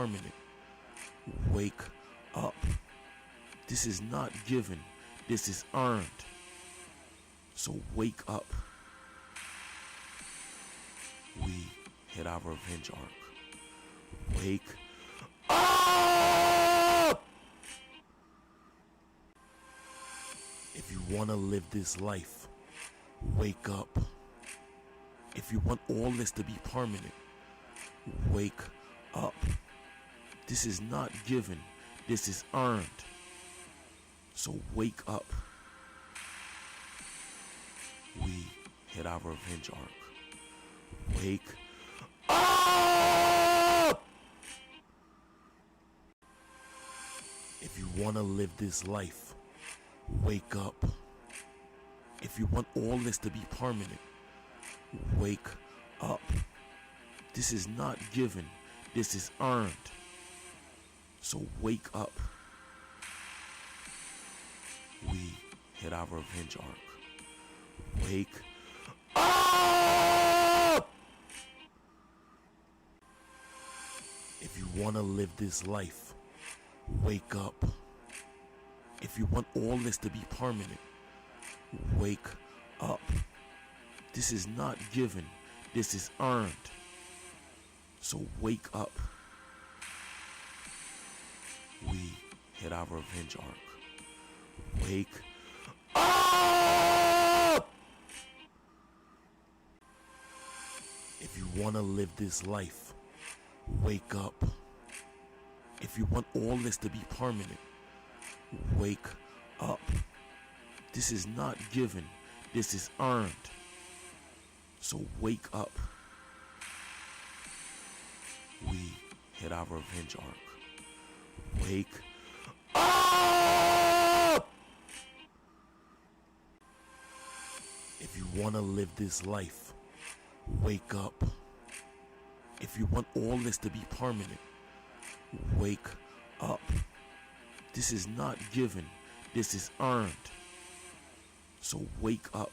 permanent. Wake up. This is not given. This is earned. So wake up. We hit our revenge arc. Wake up! If you want to live this life, wake up. If you want all this to be permanent, wake up. This is not given. This is earned. So wake up. We hit our revenge arc. Wake up! If you want to live this life, wake up. If you want all this to be permanent, wake up. This is not given. This is earned. So wake up. We hit our revenge arc. Wake up! If you want to live this life, wake up. If you want all this to be permanent, wake up. This is not given. This is earned. So wake up. We hit our revenge arc. Wake up! If you want to live this life, wake up. If you want all this to be permanent, wake up. This is not given. This is earned. So wake up. We hit our revenge arc. Wake up! If you want to live this life, wake up. If you want all this to be permanent, wake up. This is not given. This is earned. So wake up.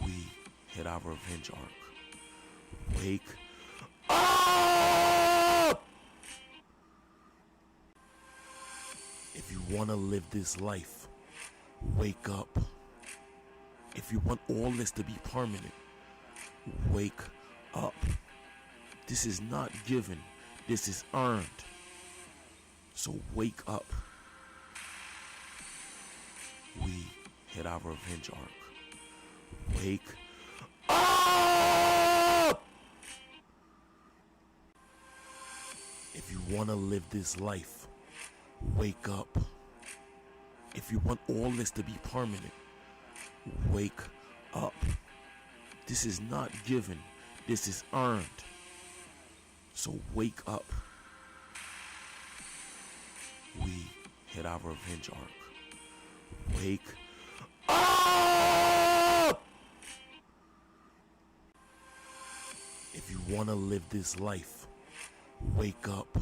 We hit our revenge arc. Wake up! If you want to live this life, wake up. If you want all this to be permanent, wake up. This is not given. This is earned. So wake up. We hit our revenge arc. Wake up! If you want to live this life, wake up. If you want all this to be permanent, wake up. This is not given. This is earned. So wake up. We hit our revenge arc. Wake up! If you want to live this life, wake up.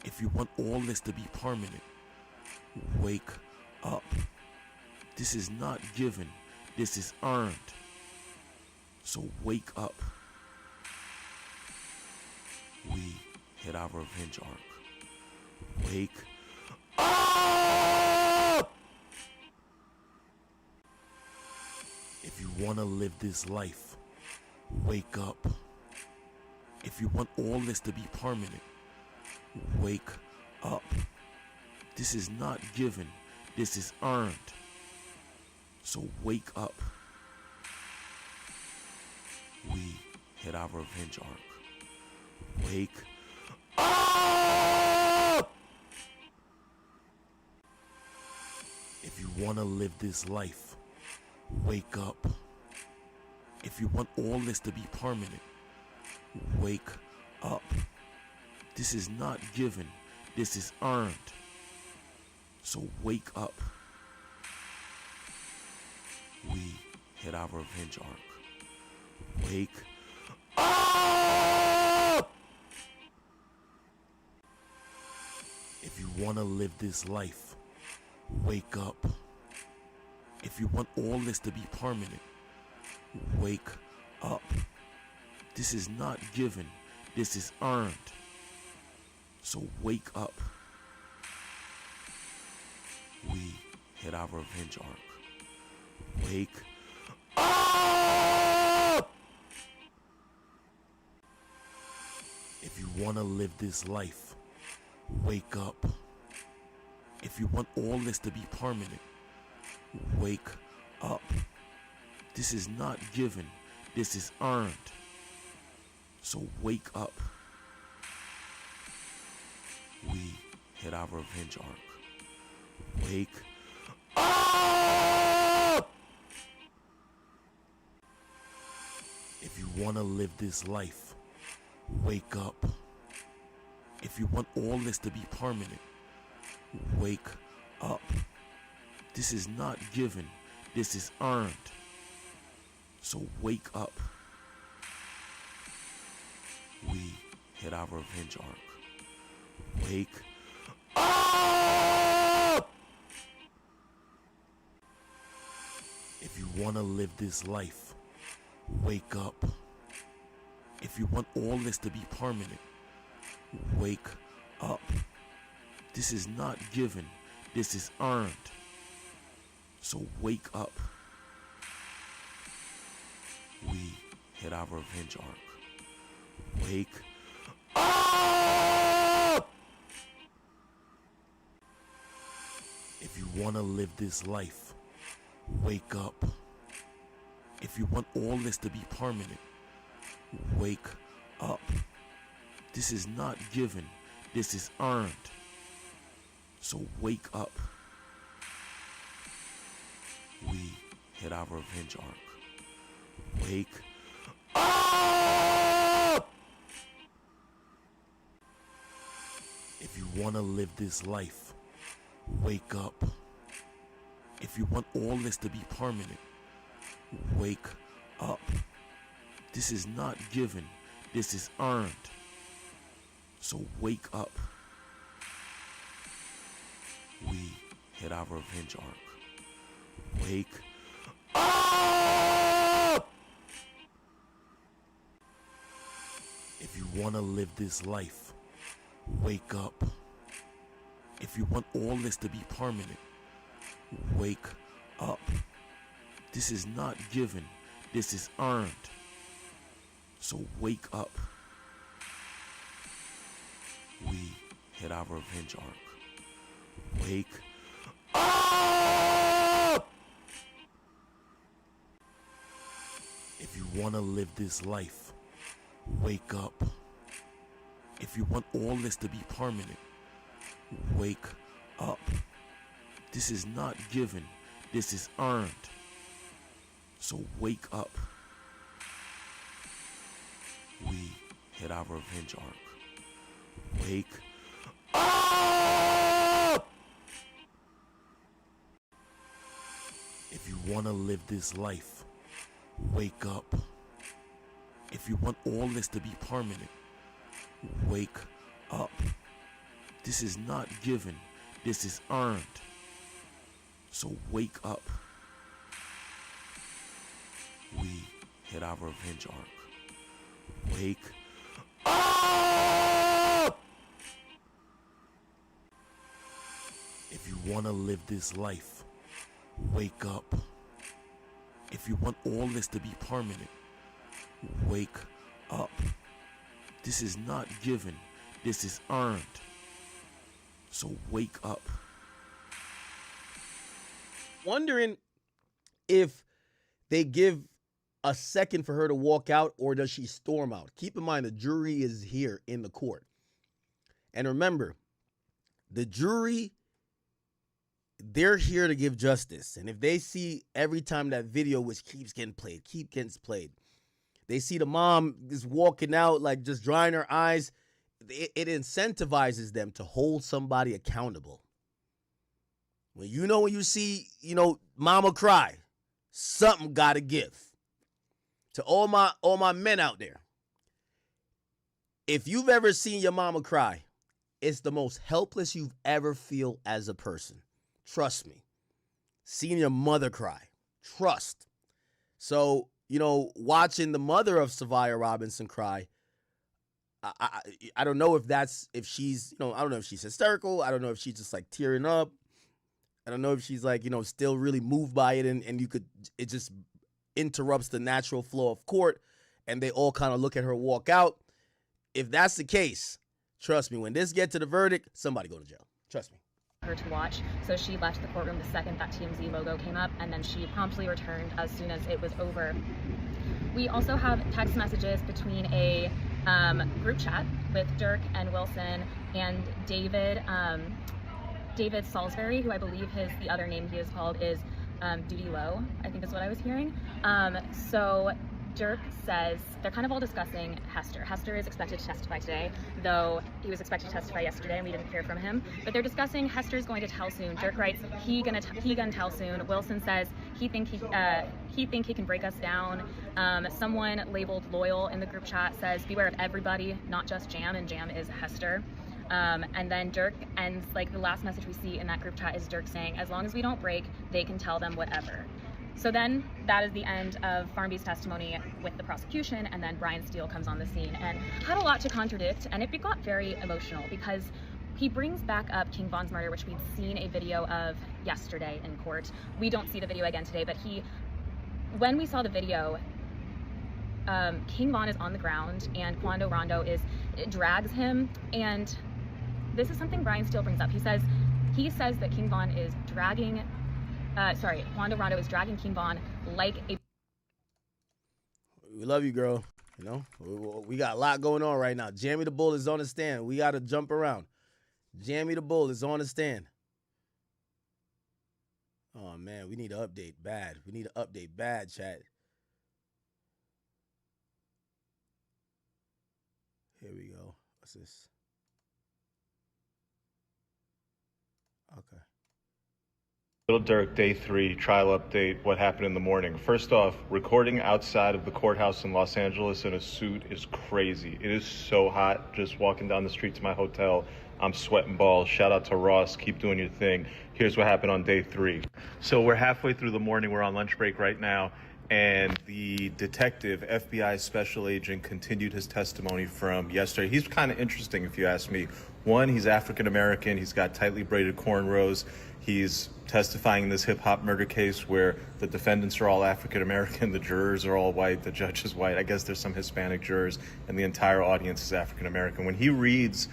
If you want all this to be permanent, wake up. This is not given. This is earned. So wake up. We hit our revenge arc. Wake up! If you want to live this life, wake up. If you want all this to be permanent, wake up. This is not given. This is earned. So wake up. We hit our revenge arc. Wake up! If you want to live this life, wake up. If you want all this to be permanent, wake up. This is not given. This is earned. So wake up. We hit our revenge arc. Wake up! If you want to live this life, wake up. If you want all this to be permanent, wake up. This is not given. This is earned. So wake up. We hit our revenge arc. Wake up! If you want to live this life, wake up. If you want all this to be permanent, wake up. This is not given, this is earned. So wake up. We hit our revenge arc. Wake up! If you want to live this life, wake up. If you want all this to be permanent, wake up. This is not given, this is earned. So wake up. We hit our revenge arc. Wake up! If you want to live this life, wake up. If you want all this to be permanent, wake up. This is not given, this is earned. So wake up. We hit our revenge arc. Wake up! If you want to live this life, wake up. If you want all this to be permanent, wake up. This is not given, this is earned. So wake up. We hit our revenge arc. Wake up! If you want to live this life, wake up. If you want all this to be permanent, wake up. This is not given, this is earned. So wake up. We hit our revenge arc. Wake up! If you want to live this life, wake up. If you want all this to be permanent, wake up. This is not given, this is earned. So wake up. We hit our revenge arc. Wake up! If you want to live this life, wake up. If you want all this to be permanent, wake up. This is not given, this is earned. So wake up. We hit our revenge arc. Wake up! If you want to live this life, wake up. If you want all this to be permanent, wake up. This is not given, this is earned. So wake up. We hit our revenge arc. Wake up! If you want to live this life, wake up. If you want all this to be permanent, wake up. This is not given, this is earned. So wake up. Wondering if they give a second for her to walk out, or does she storm out? Keep in mind, the jury is here in the court. And remember, the jury, they're here to give justice. And if they see every time that video, which keeps getting played, they see the mom is walking out, like just drying her eyes, it incentivizes them to hold somebody accountable. When you see, mama cry, something gotta give. To all my men out there, if you've ever seen your mama cry, it's the most helpless you've ever feel as a person. Trust me. Seeing your mother cry. Trust. So, watching the mother of Savia Robinson cry, I don't know if she's, I don't know if she's hysterical. I don't know if she's just like tearing up. I don't know if she's like, still really moved by it, and it just interrupts the natural flow of court, and they all kind of look at her walk out. If that's the case, trust me, when this gets to the verdict, somebody go to jail. Trust me. Her to watch, so she left the courtroom the second that TMZ logo came up, and then she promptly returned as soon as it was over. We also have text messages between a group chat with Dirk and Wilson and David Salisbury, who I believe the other name he is called is Duty Low, I think is what I was hearing. So Dirk says they're kind of all discussing Hester. Hester is expected to testify today, though he was expected to testify yesterday and we didn't hear from him. But they're discussing Hester's going to tell soon. Dirk writes he gonna tell soon. Wilson says he think he can break us down. Someone labeled Loyal in the group chat says beware of everybody, not just Jam, and Jam is Hester. And then Dirk ends, like the last message we see in that group chat is Dirk saying, as long as we don't break, they can tell them whatever. So then that is the end of Farmby's testimony with the prosecution, and then Brian Steele comes on the scene and had a lot to contradict, and it got very emotional because he brings back up King Von's murder, which we'd seen a video of yesterday in court. We don't see the video again today, but when we saw the video, King Von is on the ground and Quando Rondo drags him, and this is something Brian Steele brings up. He says that King Von is dragging Quando Rondo is dragging King Von like a... We love you, girl. We got a lot going on right now. Jamie the Bull is on the stand. We got to jump around. Jamie the Bull is on the stand. Oh, man, we need to update bad. We need to update bad, chat. Here we go. What's this? Okay. Little Dirk, day 3, trial update, what happened in the morning. First off, recording outside of the courthouse in Los Angeles in a suit is crazy. It is so hot just walking down the street to my hotel. I'm sweating balls. Shout out to Ross. Keep doing your thing. Here's what happened on day 3. So we're halfway through the morning. We're on lunch break right now. And the detective, FBI special agent, continued his testimony from yesterday. He's kind of interesting, if you ask me. One, he's African-American. He's got tightly braided cornrows. He's testifying in this hip-hop murder case where the defendants are all African-American, the jurors are all white, the judge is white. I guess there's some Hispanic jurors, and the entire audience is African-American. When he reads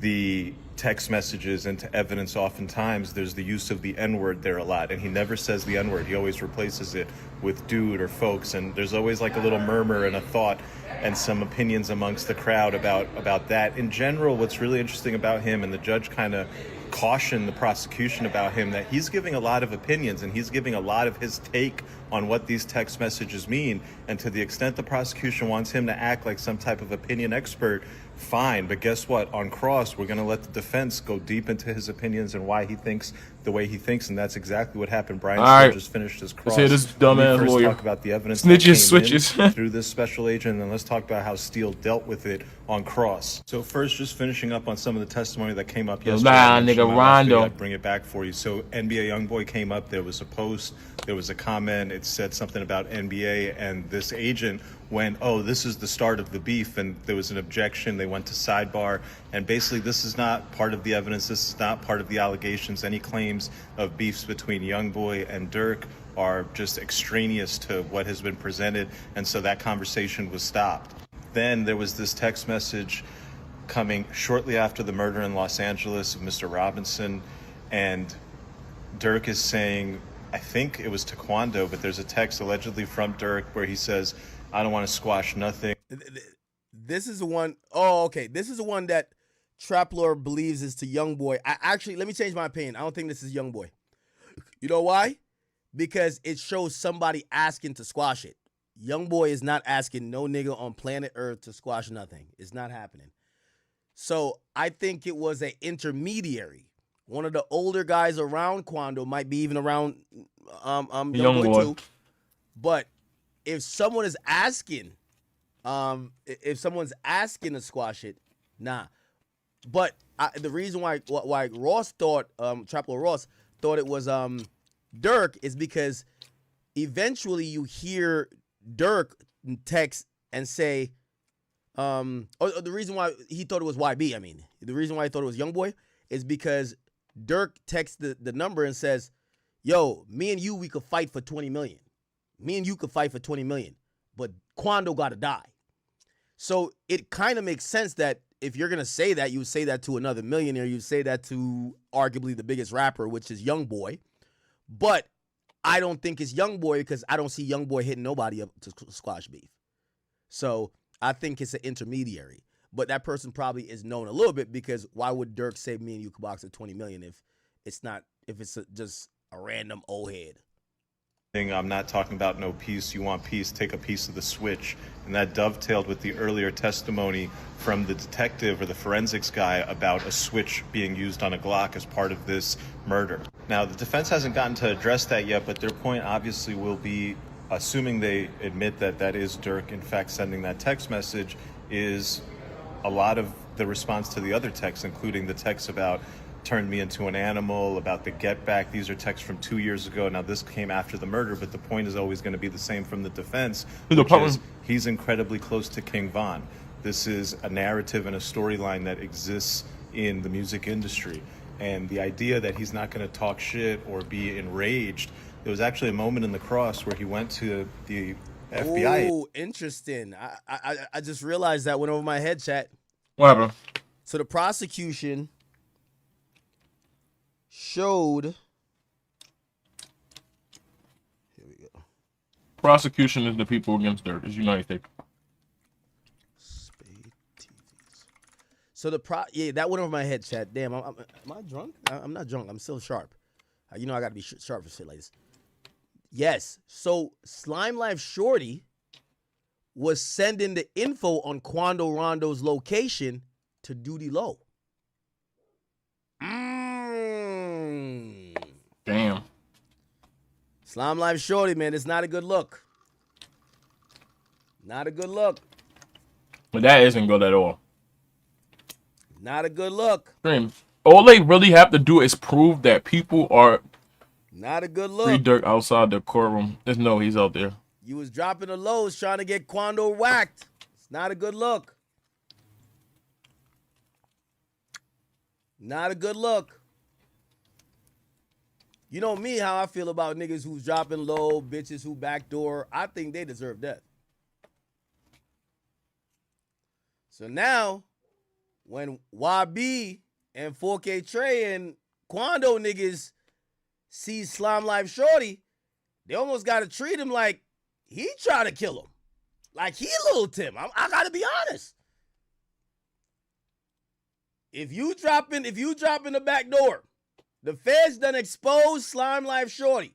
the text messages into evidence, oftentimes there's the use of the N-word there a lot, and he never says the N-word. He always replaces it with dude or folks, and there's always like a little murmur and a thought and some opinions amongst the crowd about that. In general, what's really interesting about him, and the judge kind of cautioned the prosecution about him, that he's giving a lot of opinions and he's giving a lot of his take on what these text messages mean. And to the extent the prosecution wants him to act like some type of opinion expert, fine. But guess what? On cross, we're going to let the defense go deep into his opinions and why he thinks the way he thinks, and that's exactly what happened. Brian Steele just finished his cross. Let's hear this dumbass lawyer. Talk about the evidence Snitches, switches. through this special agent, and then let's talk about how Steele dealt with it on cross. So first, just finishing up on some of the testimony that came up yesterday. Nah, nigga, Rondo. I'd bring it back for you. So NBA YoungBoy came up. There was a post. There was a comment. It said something about NBA, and this agent went, oh, this is the start of the beef, and there was an objection. They went to sidebar, and basically this is not part of the evidence. This is not part of the allegations. Any claims of beefs between YoungBoy and Dirk are just extraneous to what has been presented, and so that conversation was stopped. Then there was this text message coming shortly after the murder in Los Angeles of Mr. Robinson, and Dirk is saying, I think it was to Quando, but there's a text allegedly from Dirk where he says, I don't want to squash nothing. This is the one. Oh, okay. This is the one that Traplor believes is to YoungBoy. Let me change my opinion. I don't think this is YoungBoy. You know why? Because it shows somebody asking to squash it. YoungBoy is not asking no nigga on planet Earth to squash nothing. It's not happening. So I think it was an intermediary. One of the older guys around Quando, might be even around YoungBoy too. But if someone is asking, if someone's asking to squash it, nah. But the reason why Ross thought, Traplor Ross thought it was Dirk is because eventually you hear Dirk text and say, The reason why he thought it was YB, I mean, the reason why he thought it was YoungBoy is because Dirk texts the number and says, yo, me and you, we could fight for 20 million. Me and you could fight for 20 million, but Quando got to die. So it kind of makes sense that if you're going to say that, you would say that to another millionaire. You would say that to arguably the biggest rapper, which is YoungBoy. But I don't think it's YoungBoy because I don't see YoungBoy hitting nobody up to squash beef. So I think it's an intermediary. But that person probably is known a little bit because why would Dirk say me and you could box at 20 million if it's just a random old head? I'm not talking about no peace. You want peace, take a piece of the switch. And that dovetailed with the earlier testimony from the detective or the forensics guy about a switch being used on a Glock as part of this murder. Now, the defense hasn't gotten to address that yet, but their point obviously will be, assuming they admit that that is Dirk, in fact, sending that text message, is a lot of the response to the other texts, including the texts about turned me into an animal, about the get back. These are texts from 2 years ago. Now, this came after the murder, but the point is always going to be the same from the defense, which is he's incredibly close to King Von. This is a narrative and a storyline that exists in the music industry. And the idea that he's not going to talk shit or be enraged, there was actually a moment in the cross where he went to the FBI. Oh, interesting. I just realized that went over my head, chat. What happened? So the prosecution showed. Here we go. Prosecution is the people against Dirk. It's United States. Spade TVs. So that went over my head, chat. Damn, am I drunk? I'm not drunk. I'm still sharp. You know I got to be sharp for shit like this. Yes. So Slime Life Shorty was sending the info on Quando Rondo's location to Duty Low. Damn. Slime Life Shorty, man, it's not a good look. Not a good look. But that isn't good at all. Not a good look. All they really have to do is prove that people are not a good look. free Dirk outside the courtroom. Just know he's out there. You was dropping the lows trying to get Quando whacked. It's not a good look. Not a good look. You know me, how I feel about niggas who's dropping low, bitches who backdoor. I think they deserve death. So now, when YB and 4K Trey and Quando niggas see Slime Life Shorty, they almost got to treat him like he trying to kill him. Like he Lil Tim. I got to be honest. If you dropping the back door, the feds done exposed Slime Life Shorty.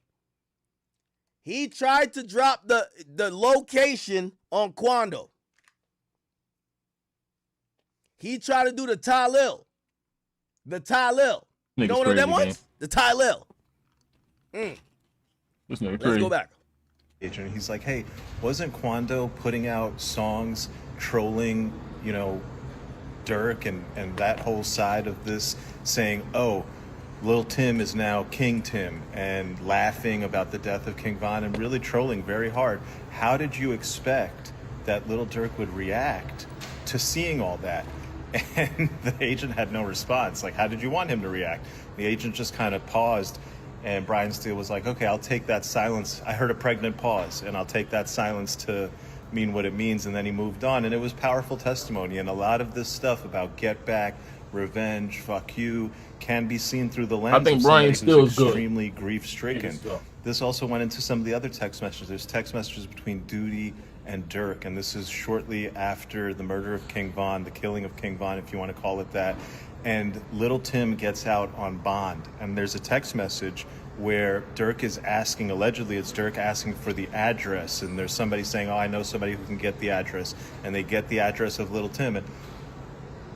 He tried to drop the location on Quando. He tried to do the Talil. The Talil. You know one of them ones? The Talil. This nigga Let's crazy. go back. And he's like, hey, wasn't Quando putting out songs trolling, Dirk and that whole side of this, saying, oh, Lil Tim is now King Tim, and laughing about the death of King Von and really trolling very hard. How did you expect that Lil Dirk would react to seeing all that? And the agent had no response. Like, how did you want him to react? The agent just kind of paused, and Brian Steele was like, okay, I'll take that silence. I heard a pregnant pause, and I'll take that silence to mean what it means. And then he moved on, and it was powerful testimony. And a lot of this stuff about get back, revenge, fuck you, can be seen through the lens I think of Brian somebody who's Steele's extremely grief-stricken. This also went into some of the other text messages. There's text messages between Duty and Dirk, and this is shortly after the murder of King Von, the killing of King Von, if you want to call it that. And Little Tim gets out on bond, and there's a text message where Dirk is asking, allegedly it's Dirk asking for the address, and there's somebody saying, oh, I know somebody who can get the address, and they get the address of Little Tim. And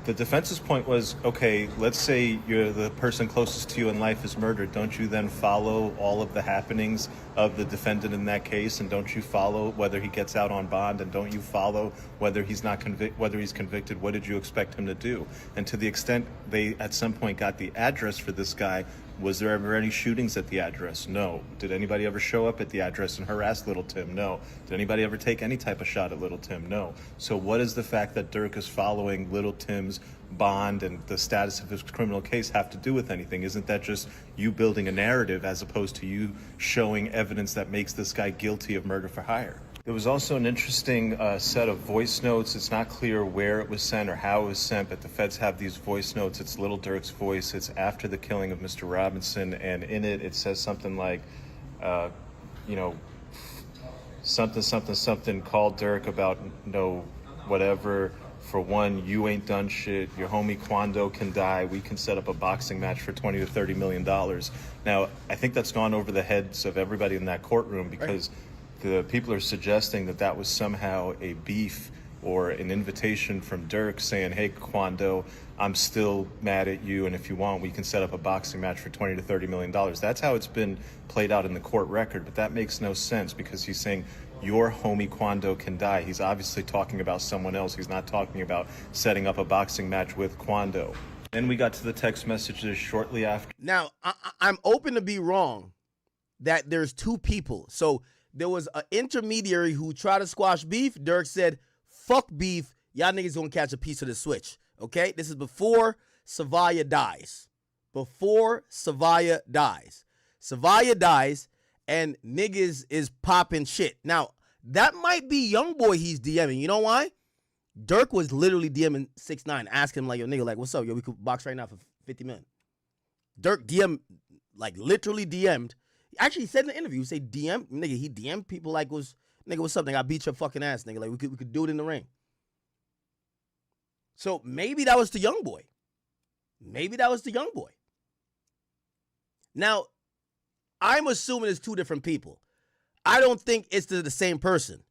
the defense's point was, okay, let's say you're the person closest to you in life is murdered. Don't you then follow all of the happenings of the defendant in that case? And don't you follow whether he gets out on bond? And don't you follow whether he's whether he's convicted? What did you expect him to do? And to the extent they at some point got the address for this guy, Was there ever any shootings at the address? No. Did anybody ever show up at the address and harass Little Tim? No. Did anybody ever take any type of shot at Little Tim? No. So what does the fact that Dirk is following Little Tim's bond and the status of his criminal case have to do with anything? Isn't that just you building a narrative as opposed to you showing evidence that makes this guy guilty of murder for hire? There was also an interesting set of voice notes. It's not clear where it was sent or how it was sent, but the feds have these voice notes. It's Little Dirk's voice. It's after the killing of Mr. Robinson, and in it, it says something like, something, call Dirk about whatever. For one, you ain't done shit. Your homie Quando can die. We can set up a boxing match for $20 to $30 million. Now, I think that's gone over the heads of everybody in that courtroom because the people are suggesting that that was somehow a beef or an invitation from Dirk saying, hey, Quando, I'm still mad at you, and if you want, we can set up a boxing match for $20 to $30 million. That's how it's been played out in the court record, but that makes no sense because he's saying your homie Quando can die. He's obviously talking about someone else. He's not talking about setting up a boxing match with Quando. Then we got to the text messages shortly after. Now, I'm open to be wrong that there's two people. So there was an intermediary who tried to squash beef. Dirk said, fuck beef. Y'all niggas gonna catch a piece of the switch. Okay? This is before Savaya dies. Before Savaya dies. Savaya dies and niggas is popping shit. Now, that might be YoungBoy he's DMing. You know why? Dirk was literally DMing 6ix9ine, asking him like, yo, nigga, like, what's up? Yo, we could box right now for $50 million. Dirk DM, like, literally DM'd. Actually, he said in the interview, he said DM, nigga, he DM'd people like, nigga, what's up, nigga? I beat your fucking ass, nigga. Like, we could do it in the ring. So maybe that was the YoungBoy. Maybe that was the YoungBoy. Now, I'm assuming it's two different people. I don't think it's the same person.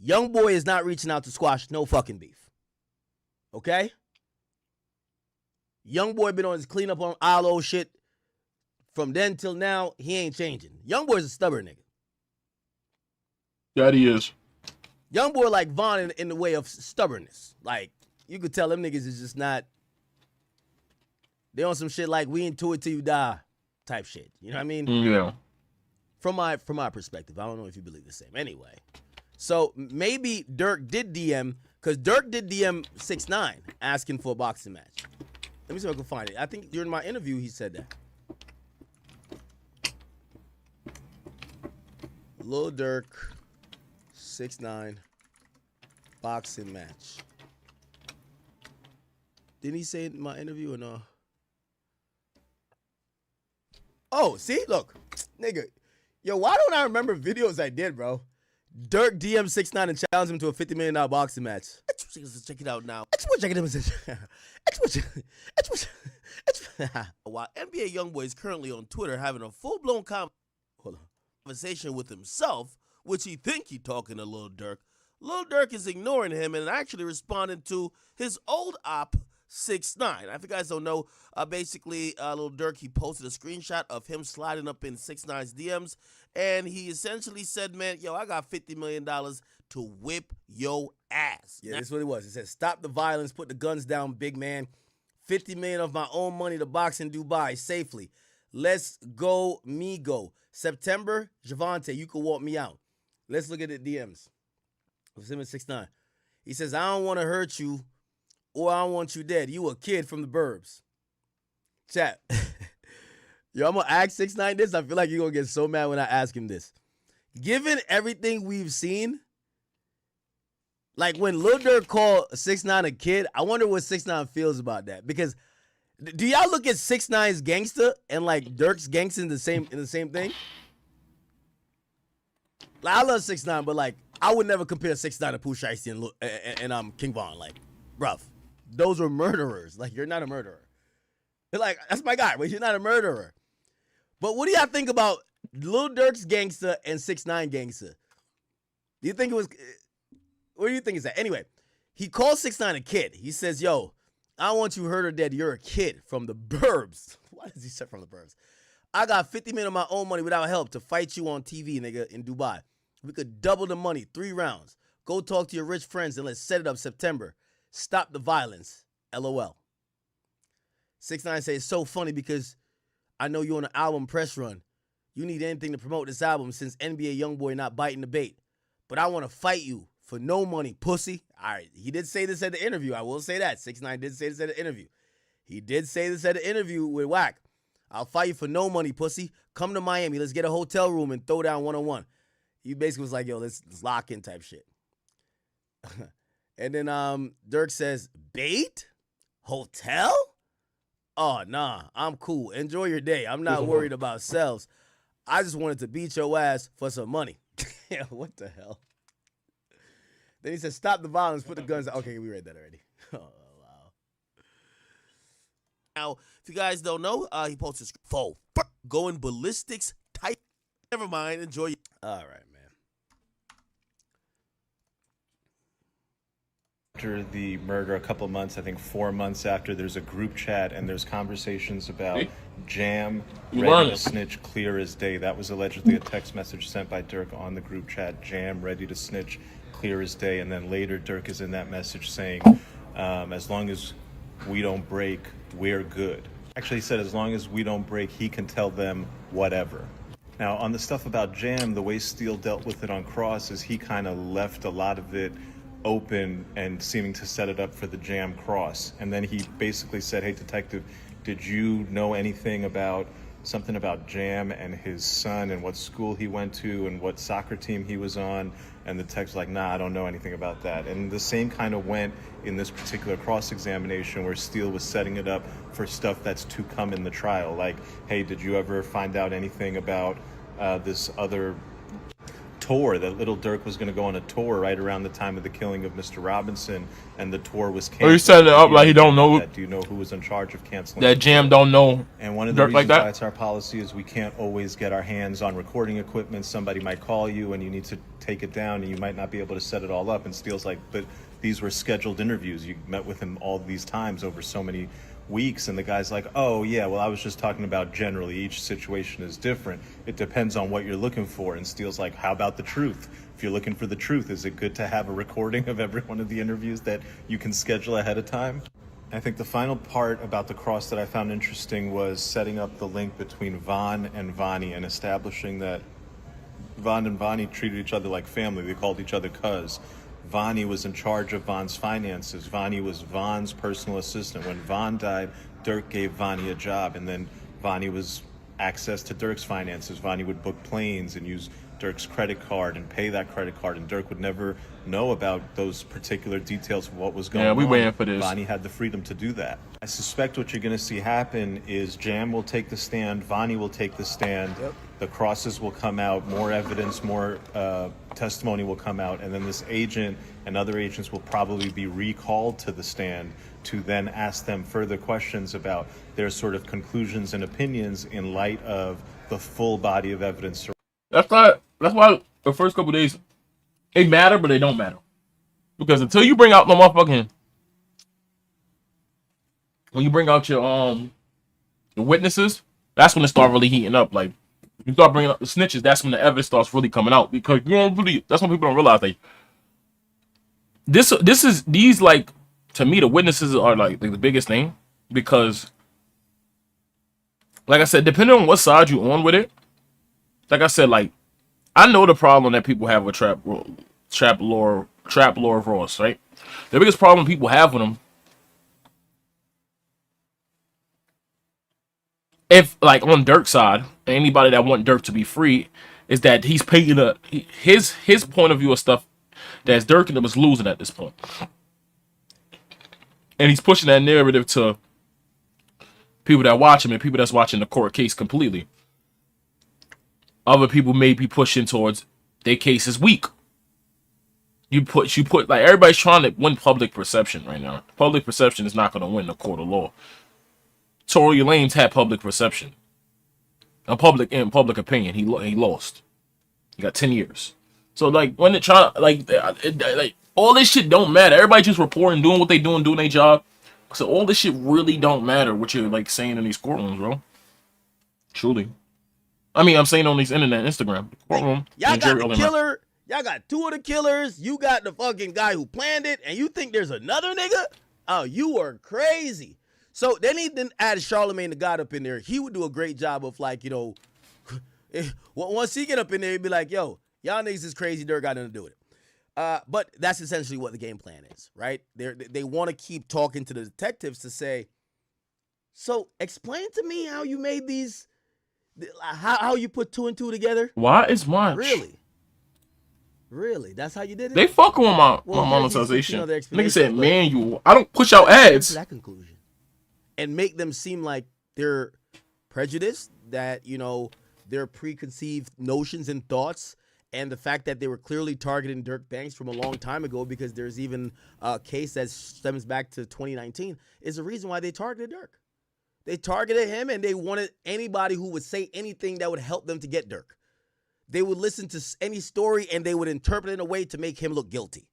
YoungBoy is not reaching out to squash no fucking beef. Okay? YoungBoy been on his cleanup on Alo shit. From then till now, he ain't changing. YoungBoy's a stubborn nigga. That he is. YoungBoy like Vaughn in the way of stubbornness. Like, you could tell them niggas is just not. They on some shit like we into it till you die type shit. You know what I mean? Yeah. From my perspective. I don't know if you believe the same. Anyway. So maybe Dirk did DM, because Dirk did DM 6ix9ine asking for a boxing match. Let me see if I can find it. I think during my interview he said that. Lil Durk, 6ix9ine, boxing match. Didn't he say it in my interview or no? Oh, see? Look. Nigga. Yo, why don't I remember videos I did, bro? Dirk DM 6ix9ine and challenged him to a $50 million boxing match. Check it out now. While NBA YoungBoy is currently on Twitter having a full-blown conversation with himself, which he think he talking to Lil Durk is ignoring him and actually responding to his old op 6ix9ine. If you guys don't know, basically, Lil Durk, he posted a screenshot of him sliding up in 6ix9ine's DMs, and he essentially said, man, yo, I got $50 million to whip your ass. Yeah, that's what it was. He said, stop the violence, put the guns down, big man. $50 million of my own money to box in Dubai safely. Let's go, me go. September, Javante, you can walk me out. Let's look at the DMs of him and 6ix9ine. He says, I don't want to hurt you, or I don't want you dead. You a kid from the burbs. Chat. Yo, I'm going to ask 6ix9ine this. I feel like you're going to get so mad when I ask him this. Given everything we've seen, like when Lil Durk called 6ix9ine a kid, I wonder what 6ix9ine feels about that. Because do y'all look at 6ix9ine's gangster and like Durk's gangster in the same thing? Like, I love 6ix9ine, but like I would never compare 6ix9ine to Pooh Shiesty and King Von. Like, bruv, those were murderers. Like, you're not a murderer. They're like, that's my guy, but you're not a murderer. But what do y'all think about Lil Durk's gangster and 6ix9ine gangster? Do you think it was? What do you think is that? Anyway, he calls 6ix9ine a kid. He says, yo, I don't want you hurt or dead. You're a kid from the burbs. Why does he say from the burbs? I got $50 million of my own money without help to fight you on TV, nigga, in Dubai. We could double the money, 3 rounds. Go talk to your rich friends and let's set it up September. Stop the violence. LOL. 6ix9ine says it's so funny because I know you're on an album press run. You need anything to promote this album since NBA Youngboy not biting the bait. But I want to fight you for no money, pussy. All right, he did say this at the interview. I will say that. 6ix9ine did say this at the interview. He did say this at the interview with Wack. I'll fight you for no money, pussy. Come to Miami. Let's get a hotel room and throw down one-on-one. He basically was like, yo, let's lock in type shit. And then Dirk says, bait? Hotel? Oh, nah, I'm cool. Enjoy your day. I'm not worried about sales. I just wanted to beat your ass for some money. Yeah, what the hell? Then he said, stop the violence, put the guns out. Okay, we read that already. Oh, wow. Now, if you guys don't know, he posted going ballistics type. Never mind. Enjoy. All right, man. After the murder, a couple months, I think 4 months after, there's a group chat and there's conversations about Jam ready to snitch clear as day. That was allegedly a text message sent by Dirk on the group chat. Jam ready to snitch clear as day. And then later Dirk is in that message saying, as long as we don't break, we're good. Actually, he said as long as we don't break, he can tell them whatever. Now, on the stuff about Jam, the way Steele dealt with it on Cross is he kind of left a lot of it open and seeming to set it up for the Jam Cross. And then he basically said, hey, detective, did you know anything about something about Jam and his son and what school he went to and what soccer team he was on? And the text was like, nah, I don't know anything about that. And the same kind of went in this particular cross-examination where Steele was setting it up for stuff that's to come in the trial. Like, hey, did you ever find out anything about this other tour that Little Dirk was going to go on a tour right around the time of the killing of Mr. Robinson, and the tour was canceled? Oh, he set it up like he don't know. Do you know who was in charge of canceling that Jam don't know? And one of the Dirk reasons like that? why it's our policy is we can't always get our hands on recording equipment. Somebody might call you and you need to take it down and you might not be able to set it all up. And Steele's like, but these were scheduled interviews. You met with him all these times over so many weeks. And the guy's like, oh yeah, well, I was just talking about generally. Each situation is different. It depends on what you're looking for. And Steele's like, how about the truth? If you're looking for the truth, is it good to have a recording of every one of the interviews that you can schedule ahead of time? I think the final part about the cross that I found interesting was setting up the link between Von and Vonnie and establishing that Von and Vonnie treated each other like family. They called each other cuz. Vonnie was in charge of Von's finances. Vonnie was Von's personal assistant. When Von died, Dirk gave Vonnie a job, and then Vonnie was access to Dirk's finances. Vonnie would book planes and use Dirk's credit card and pay that credit card, and Dirk would never know about those particular details of what was going on. Yeah, we waiting for this. Vonnie had the freedom to do that. I suspect what you're going to see happen is Jam will take the stand, Vonnie will take the stand, the crosses will come out, more evidence, more testimony will come out, and then this agent and other agents will probably be recalled to the stand to then ask them further questions about their sort of conclusions and opinions in light of the full body of evidence. That's why the first couple days they matter, but they don't matter. Because until you bring out the motherfucking, when you bring out your the witnesses, that's when it start really heating up. Like you start bringing up the snitches, that's when the evidence starts really coming out. Because you don't really, that's when people don't realize these like, to me, the witnesses are like the biggest thing. Because like I said, depending on what side you on with it, like I said, like I know the problem that people have with Trap Lord Ross, right? The biggest problem people have with him, if like on Dirk's side, anybody that want Dirk to be free, is that he's painting his point of view of stuff that's Dirk and was losing at this point, and he's pushing that narrative to people that watch him and people that's watching the court case completely. Other people may be pushing towards their case is weak. You put like everybody's trying to win public perception right now. Public perception is not going to win the court of law. Tory Lanez had public perception, in public opinion. He lost. He got 10 years. So like when they try like all this shit don't matter. Everybody just reporting, doing what they doing their job. So all this shit really don't matter what you're like saying in these courtrooms, bro. Truly. I mean, I'm saying on these internet, Instagram, courtroom. Y'all got the killer. Y'all got two of the killers. You got the fucking guy who planned it, and you think there's another nigga? Oh, you are crazy. So they need to add Charlemagne the God up in there. He would do a great job of like, once he get up in there, he'd be like, yo, y'all niggas is crazy. Dirk got nothing to do with it. But that's essentially what the game plan is, right? They want to keep talking to the detectives to say, so explain to me how you made these, how you put 2 and 2 together. Why is March? Really? That's how you did it? They fucking with my monetization. Nigga said manual. I don't push out ads. To that conclusion. And make them seem like they're prejudiced, that, their preconceived notions and thoughts, and the fact that they were clearly targeting Dirk Banks from a long time ago, because there's even a case that stems back to 2019, is the reason why they targeted Dirk. They targeted him, and they wanted anybody who would say anything that would help them to get Dirk. They would listen to any story, and they would interpret it in a way to make him look guilty.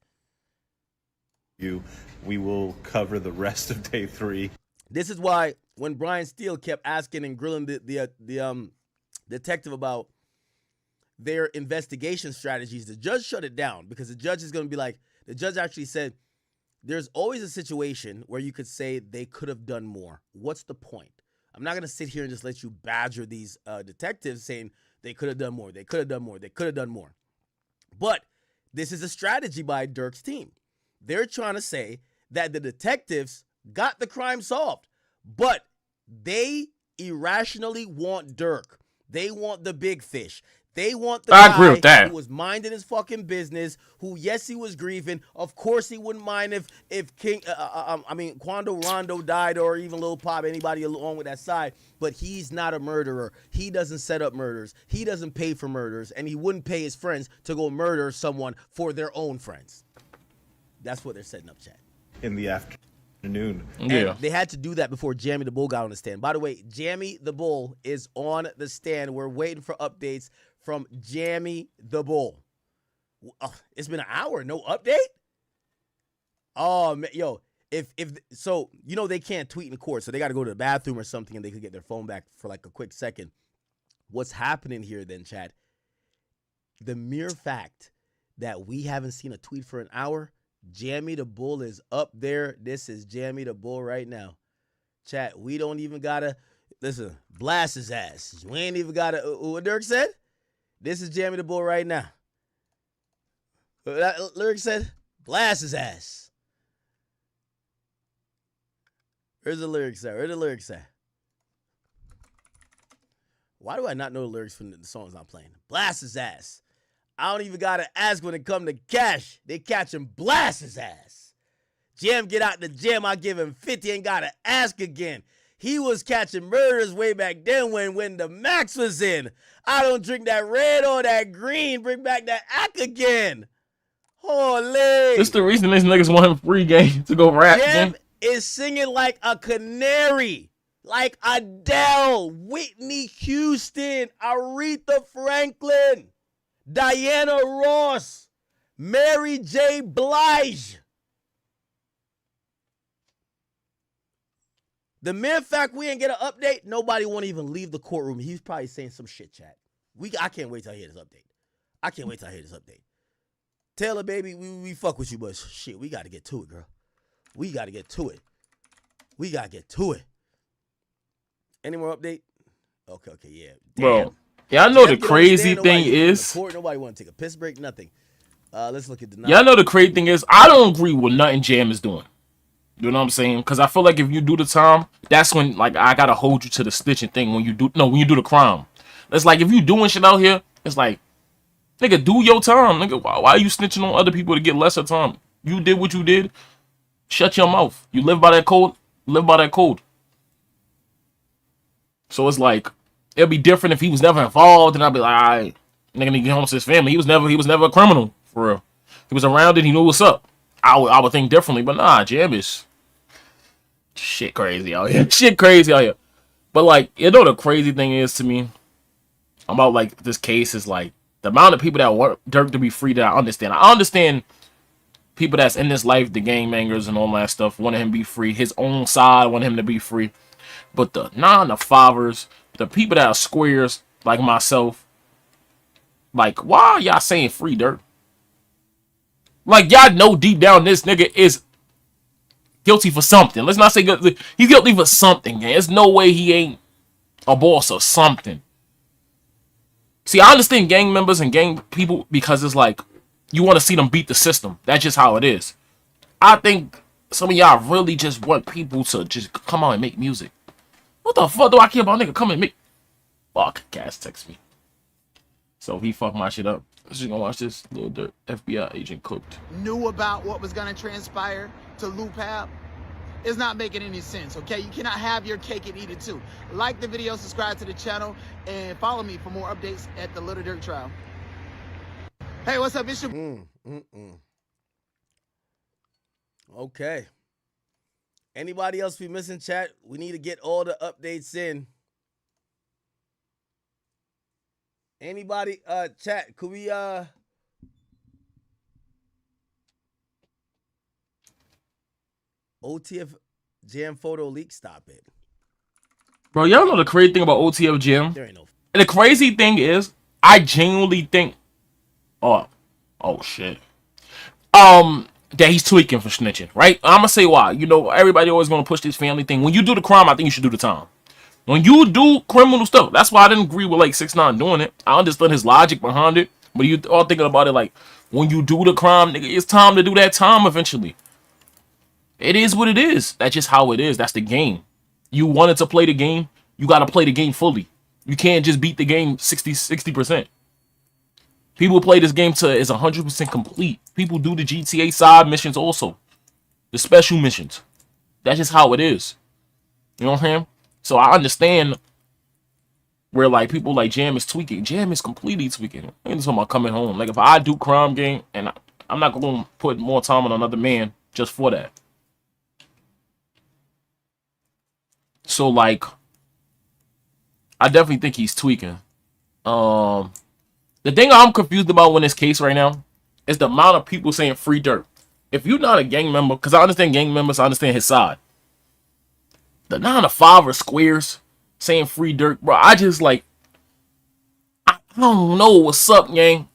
We will cover the rest of day 3. This is why when Brian Steele kept asking and grilling the detective about their investigation strategies, the judge shut it down, because the judge is going to be like, the judge actually said, there's always a situation where you could say they could have done more. What's the point? I'm not going to sit here and just let you badger these detectives saying they could have done more, they could have done more, they could have done more. But this is a strategy by Dirk's team. They're trying to say that the detectives got the crime solved, but they irrationally want Dirk. They want the big fish. They want the I agree with that. Who was minding his fucking business, who, yes, he was grieving. Of course he wouldn't mind if Quando Rondo died, or even Lil Pop, anybody along with that side, but he's not a murderer. He doesn't set up murders. He doesn't pay for murders, and he wouldn't pay his friends to go murder someone for their own friends. That's what they're setting up, Chad. In the afternoon. Yeah. And they had to do that before Jamie the Bull got on the stand. By the way, Jamie the Bull is on the stand. We're waiting for updates from Jamie the Bull. It's been an hour, no update? Oh, man, yo, if so, they can't tweet in court, so they got to go to the bathroom or something, and they could get their phone back for like a quick second. What's happening here then, Chad? The mere fact that we haven't seen a tweet for an hour, Jamie the Bull is up there. This is Jamie the Bull right now. Chat, we don't even gotta, listen, blast his ass. We ain't even gotta, what Dirk said? This is Jamie the Bull right now. Lyric said, blast his ass. Where's the lyrics at? Where's the lyrics at? Why do I not know the lyrics from the songs I'm playing? Blast his ass. I don't even gotta ask when it come to cash. They catch him, blast his ass. Jam get out the gym, I give him 50, ain't gotta ask again. He was catching murders way back then when the max was in. I don't drink that red or that green. Bring back that ack again. Holy. This the reason these niggas want him free game to go rap. Jam is singing like a canary. Like Adele, Whitney Houston, Aretha Franklin, Diana Ross, Mary J. Blige. The mere fact we ain't get an update, nobody won't even leave the courtroom. He's probably saying some shit, chat. I can't wait till I hear this update. I can't wait till I hear this update. Taylor, baby, we fuck with you, but shit, we got to get to it, girl. We got to get to it. We got to get to it. Any more update? Okay, yeah. Damn. Bro, yeah, I know the crazy thing is... Nobody want to take a piss break, nothing. Let's look at the... Yeah, I know the crazy thing is, I don't agree with nothing Jam is doing. You know what I'm saying? Because I feel like if you do the time, that's when, like, I got to hold you to the snitching thing when you do the crime. It's like, if you doing shit out here, it's like, nigga, do your time. Nigga, why are you snitching on other people to get lesser time? You did what you did. Shut your mouth. You live by that code. Live by that code. So it's like, it'd be different if he was never involved, and I'd be like, all right, nigga need to get home to his family. He was never a criminal, for real. He was around it, he knew what's up. I would think differently, but nah, Jam is shit crazy out here. Shit crazy out here. But like, the crazy thing is to me about like this case is like the amount of people that want Dirk to be free that I understand. I understand people that's in this life, the gangbangers and all that stuff, wanting him to be free. His own side want him to be free. But the non-fathers, the people that are squares like myself, like, why are y'all saying free Dirk? Like, y'all know deep down this nigga is Guilty for something. Let's not say guilty. He's guilty for something, gang. There's no way he ain't a boss or something. See, I understand gang members and gang people because it's like you want to see them beat the system. That's just how it is. I think some of y'all really just want people to just come out and make music. What the fuck do I care about, nigga? Come and make. Fuck, Cass text me. So he fucked my shit up. I'm just gonna watch this. Little Dirt FBI agent cooked. Knew about what was gonna transpire to Loop Hab. It's not making any sense, okay? You cannot have your cake and eat it too. Like the video, subscribe to the channel, and follow me for more updates at the Little Dirt trial. Hey, what's up? It's your Okay. Anybody else we missing, chat? We need to get all the updates in. Anybody, chat, could we, OTF Jam photo leak, stop it. Bro, y'all know the crazy thing about OTF Jam? There ain't no. And the crazy thing is, I genuinely think, oh shit, that he's tweaking for snitching, right? I'm gonna say why. You know, everybody always gonna push this family thing. When you do the crime, I think you should do the time. When you do criminal stuff, that's why I didn't agree with like 6ix9ine doing it. I understood his logic behind it, but you all thinking about it like, when you do the crime, nigga, it's time to do that time eventually. It is what it is. That's just how it is. That's the game. You wanted to play the game, you got to play the game fully. You can't just beat the game 60%. People play this game to is 100% complete. People do the GTA side missions also. The special missions. That's just how it is. You know what I'm saying? So I understand where like people like Jam is tweaking. Jam is completely tweaking. I ain't talking about coming home. Like if I do crime game and I'm not going to put more time on another man just for that. So like I definitely think he's tweaking. The thing I'm confused about in this case right now is the amount of people saying free Dirt. If you're not a gang member, because I understand gang members, I understand his side. The 9 to 5 or squares saying free Dirt, bro. I just like, I don't know what's up, gang.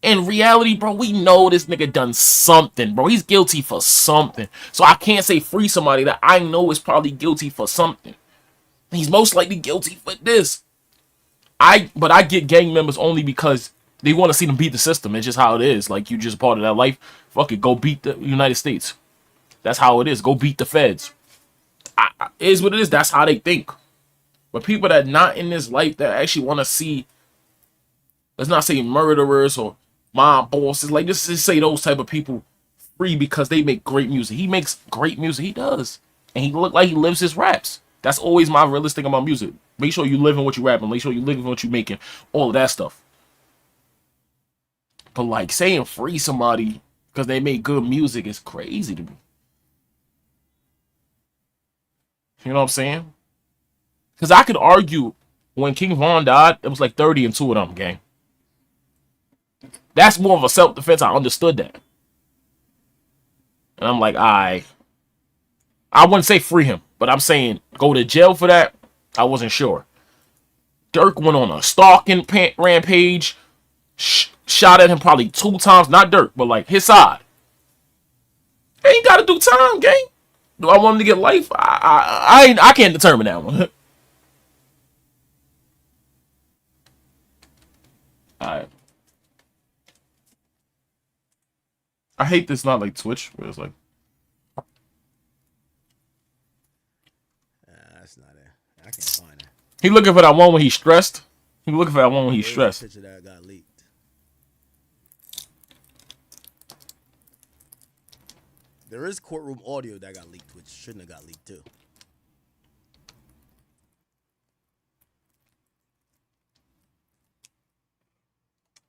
In reality, bro, we know this nigga done something, bro. He's guilty for something. So I can't say free somebody that I know is probably guilty for something. He's most likely guilty for this. But I get gang members only because they want to see them beat the system. It's just how it is. Like, you just part of that life. Fuck it, go beat the United States. That's how it is. Go beat the feds. It is what it is. That's how they think. But people that not in this life that actually want to see, let's not say murderers or mob bosses, like just say those type of people free because they make great music. He makes great music. He does. And he look like he lives his raps. That's always my realistic thing about music. Make sure you live in what you rapping. Make sure you live in what you making. All of that stuff. But like saying free somebody because they make good music is crazy to me. You know what I'm saying? Because I could argue when King Von died, it was like 30 and 2 of them, gang. That's more of a self-defense. I understood that. And I'm like, I wouldn't say free him, but I'm saying go to jail for that. I wasn't sure. Dirk went on a stalking rampage, shot at him probably 2 times. Not Dirk, but like his side. He ain't got to do time, gang. Do I want him to get life? I can't determine that one. Alright. I hate this not like Twitch, where it's like That's not it. I can't find it. he looking for that one when he's stressed. He looking for that one when he's stressed. Picture that got leaked. There is courtroom audio that got leaked, which shouldn't have got leaked too.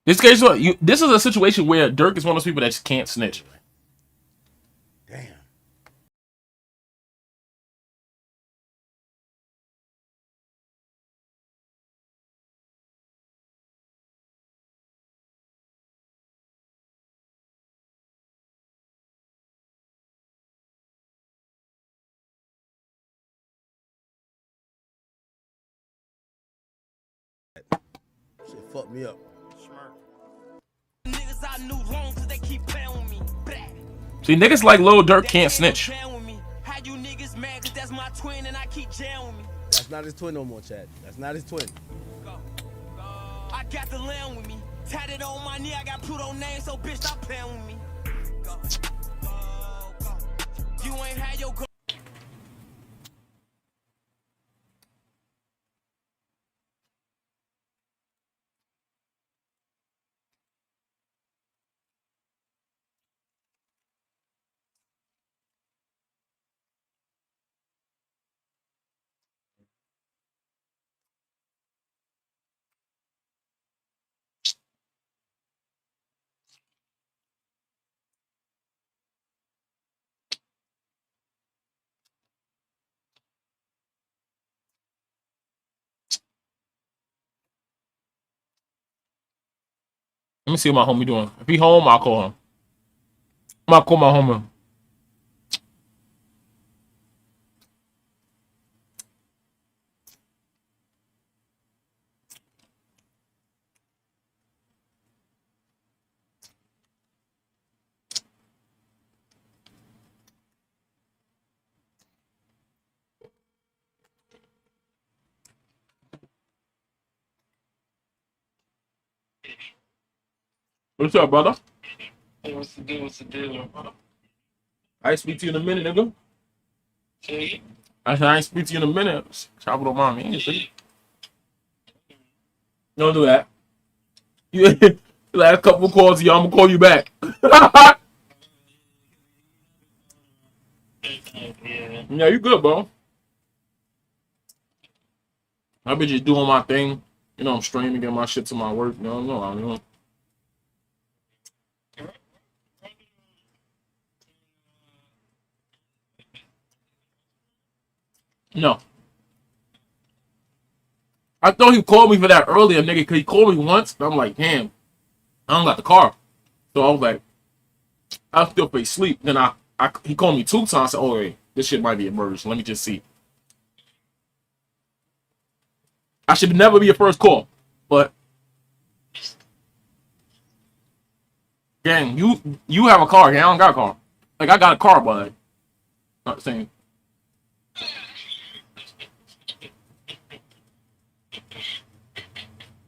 This case, this is a situation where Dirk is one of those people that just can't snitch. Damn. Shit fucked me up. See, niggas like Lil Durk can't snitch. twin and I keep jailing with me. That's not his twin no more, Chad. That's not his twin. I got the lamb with me. Tatted on my knee, I got Pluto name, so bitch, stop playing with me. You ain't had your Let me see what my homie doing. If he home, I'll call him. I'm gonna call my homie. What's up, brother? Hey, what's the deal? What's the deal? I ain't speak to you in a minute, nigga. I said I ain't speak to you in a minute. Chop it on my man. Don't do that. You last couple calls, y'all, I'm gonna call you back. Yeah, you good, bro. I've been just doing my thing. You know, I'm streaming, getting my shit to my work. No. No. I thought he called me for that earlier, nigga, because he called me once, and I'm like, damn, I don't got the car. So I was like, I'll still pay sleep. Then he called me 2 times. I said, oh, wait, this shit might be emerged. Let me just see. I should never be a first call, but gang, you have a car, gang. I don't got a car. Like I got a car, but not the same.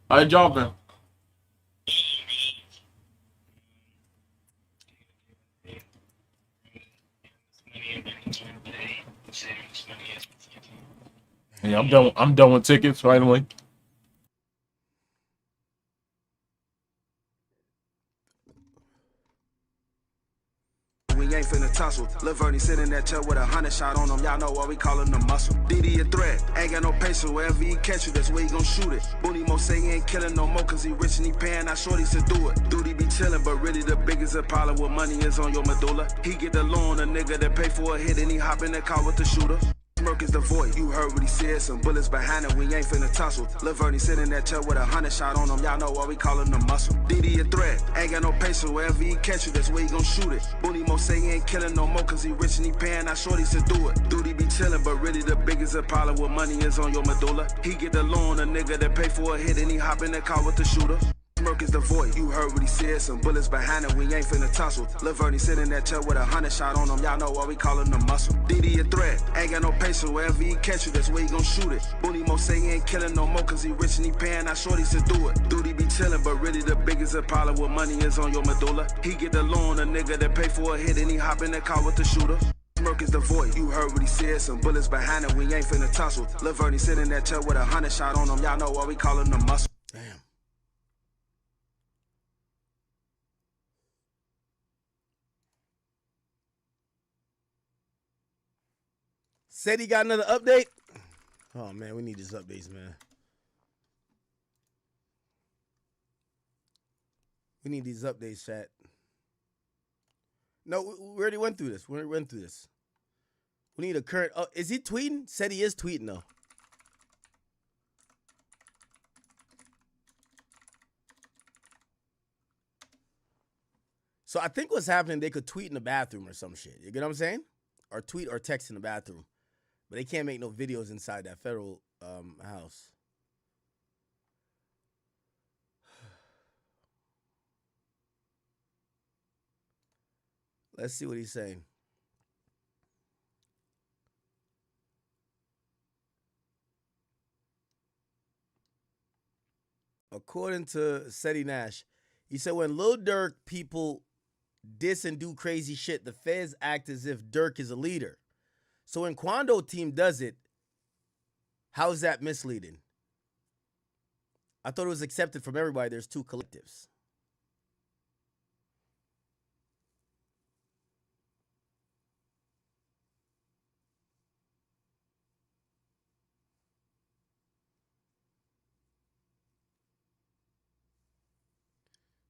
How your job been? Yeah, I'm done. I'm done with tickets finally. We ain't finna tussle. Lil' Vernie sitting in that chair with 100 shot on him. Y'all know what we callin' the muscle. DD a threat. Ain't got no patience. Wherever he catch you, that's where he gon' shoot it. Booty Mo say he ain't killin' no more cause he rich and he payin'. Now shorty to do it. Duty be chillin', but really the biggest Apollo with money is on your medulla. He get the loan, a nigga that pay for a hit and he hop in the car with the shooter. Smirk is the voice. You heard what he said. Some bullets behind him. We ain't finna tussle. Lil' Vernie sitting in that chair with 100 shot on him. Y'all know what we callin' the muscle. DD a threat. Ain't got no patience. Wherever he catch you, that's where he gon' shoot it. Booty Mo say he ain't killin' no more cause he rich and he payin'. Now shorty to do it. Duty be chillin', but really the biggest Apollo with money is on your medulla. He get the loan, a nigga that pay for a hit and he hop in the car with the shooter. Smirk is the voice. You heard what he said. Some bullets behind him. We ain't finna tussle. Lil' Vernie sitting in that chair with 100 shot on him. Y'all know what we callin' the muscle. DD a threat. Ain't got no patience. Wherever he catch you, that's where he gon' shoot it. Booty Mo say he ain't killin' no more cause he rich and he payin'. Now shorty to do it. Duty be chillin', but really the biggest Apollo with money is on your medulla. He get the loan, a nigga that pay for a hit and he hop in the car with the shooter. Smirk is the voice. You heard what he said. Some bullets behind him. We ain't finna tussle. Lil' Vernie sitting in that chair with 100 shot on him. Y'all know what we callin' the muscle. Damn. Said he got another update. Oh man, we need these updates, man. We need these updates, chat. No, we already went through this. We already went through this. We need a current. Oh, is he tweeting? Said he is tweeting though. So I think what's happening, they could tweet in the bathroom or some shit. You get what I'm saying? Or tweet or text in the bathroom. But they can't make no videos inside that federal house. Let's see what he's saying. According to Seti Nash, he said when Lil Durk people diss and do crazy shit, the feds act as if Durk is a leader. So when Quando team does it, how is that misleading? I thought it was accepted from everybody. There's two collectives.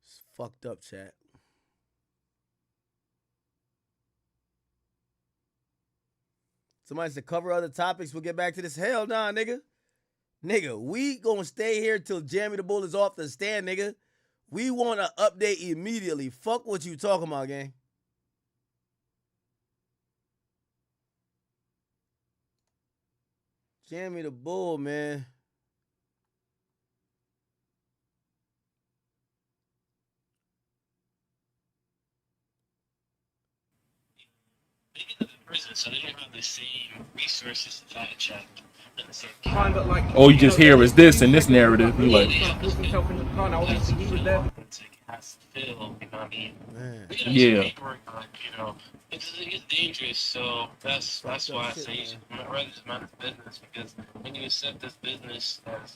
It's fucked up, chat. Somebody said cover other topics. We'll get back to this. Hell nah, nigga. Nigga, we gonna stay here till Jamie the Bull is off the stand, nigga. We want an update immediately. Fuck what you talking about, gang. Jamie the Bull, man. Prison, so they don't have the same resources to fact check. All you just hear is this and this narrative. You like, Has to fill, you know what I mean? yeah. You know, it's dangerous. So that's why I say I'd rather just mind the business, because when you accept this business as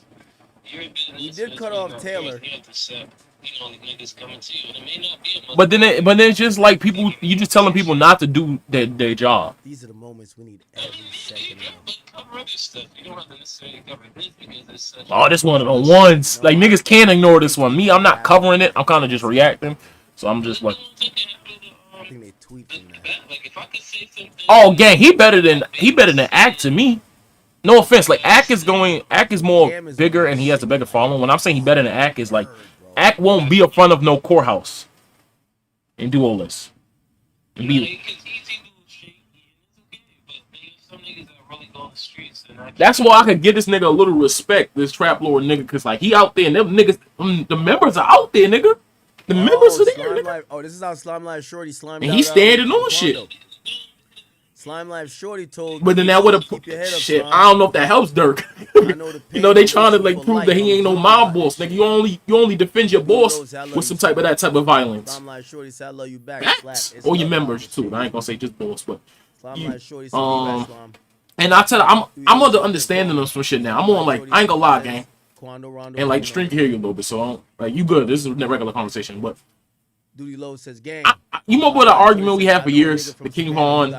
your business, We did cut off Taylor. You have to accept, you know, the niggas coming to you, and it may not be a But then it's just like people. You just telling people not to do their job. These are the moments we need every second of. cover other stuff. You don't have to necessarily cover this because it's such. Oh, this one of the ones. Like niggas can't ignore this one. Me, I'm not covering it. I'm kind of just reacting. So I'm just like, I think they tweet from that. Like if I could say something. oh, gang, he better than Act to me. No offense, like Act is more bigger and he has a bigger following. When I'm saying he better than Act, is like Act won't be in front of no courthouse and do all this. And be, that's why I could give this nigga a little respect, this trap lord nigga, cause like he out there and them niggas, the members are out there, nigga. The members are there, nigga. Life. Oh, this is how Slime Life Shorty slimed And out. he's standing on shit. Slime Life Shorty told. But then that would have shit. Slime. I don't know if that helps Dirk. You know they trying to like prove that he ain't no mob boss. Nigga, you only defend your boss with some type of violence. Slime Life Shorty said I love you back. Or your members too. I ain't gonna say just boss, but Slime Life Shorty said you back, Slime. and I tell you, I'm under understanding of some shit now. I'm on like I ain't gonna lie, gang. And like the stream can hear you a little bit, so I don't, like you good. This is a regular conversation, but Duty Low says gang. you know what an argument we had for years? The King Vaughn,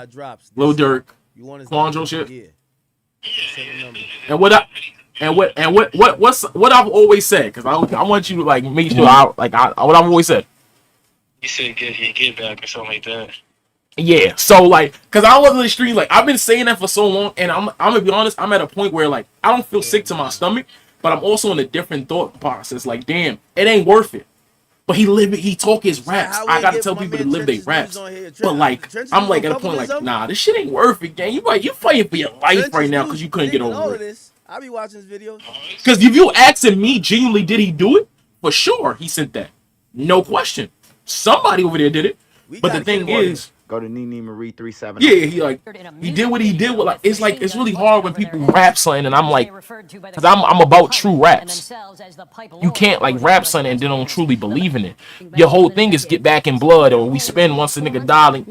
Lil Durk, Quandro shit. And what I've always said, because I want you to like make sure what I've always said. You said get back or something like that. Yeah, so like, cause I wasn't in the street, like I've been saying that for so long, and I'm gonna be honest, I'm at a point where like I don't feel sick to my stomach, but I'm also in a different thought process. Like, damn, it ain't worth it. But he talk his raps. I gotta tell people to live their raps. But like, I'm like at a point like, nah, this shit ain't worth it, gang. You fighting for your life right now because you couldn't get over it. I be watching this video. Because if you asking me genuinely, did he do it? For sure, he sent that. No question. Somebody over there did it. But the thing is, go to Nene Marie 37. yeah, he did what he did. With, like it's really hard when people rap something, and I'm like, because I'm about true raps. You can't like rap something and then don't truly believe in it. Your whole thing is get back in blood, or we spend once a nigga die,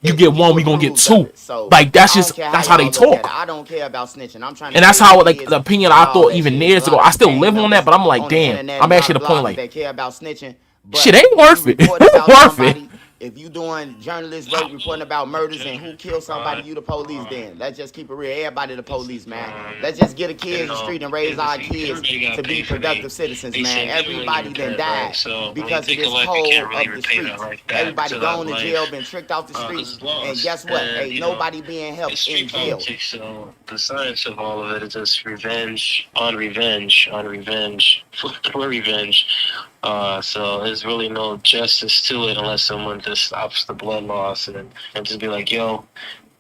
you get one, we gonna get two. Like that's how they talk. I don't care about snitching. I'm trying. And that's how like the opinion I thought even years ago. I still live on that, but I'm like, damn, I'm actually at the point like, they care about snitching. Shit ain't worth it. Worth it. If you doing journalist work reporting about murders and who killed somebody, you the police then. Let's just keep it real. Everybody the police, man. Let's just get the kids in the street and raise our kids to be productive citizens, man. Everybody then died because of this code of the streets. Everybody going to jail, been tricked off the streets, and guess what? Ain't nobody being helped in jail. So the science of all of it is just revenge on revenge on revenge for revenge. So there's really no justice to it unless someone just stops the blood loss and just be like, yo,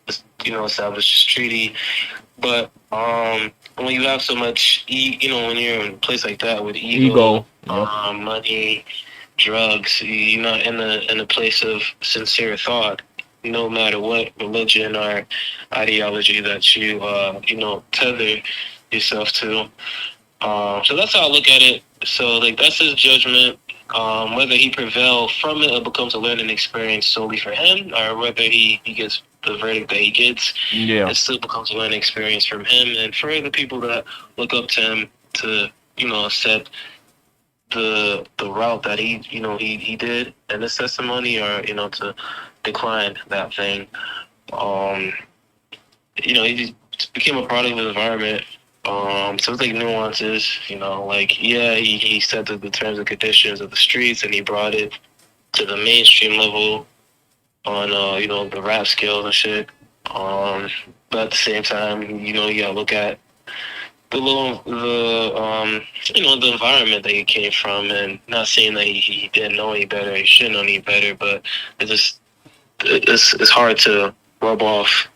let's, establish this treaty. But when you have so much, when you're in a place like that with ego. Money, drugs, you're not in a place of sincere thought, no matter what religion or ideology that you tether yourself to. So that's how I look at it. So like that's his judgment. Whether he prevails from it or becomes a learning experience solely for him, or whether he gets the verdict that he gets, it still becomes a learning experience from him and for the people that look up to him to, accept the route that he did in his testimony, or to decline that thing. He just became a product of the environment. So it's like nuances, he set the terms and conditions of the streets and he brought it to the mainstream level on, the rap skills and shit. But at the same time, you gotta look at the environment that he came from, and not saying that he didn't know any better, he shouldn't know any better, but it's hard to rub off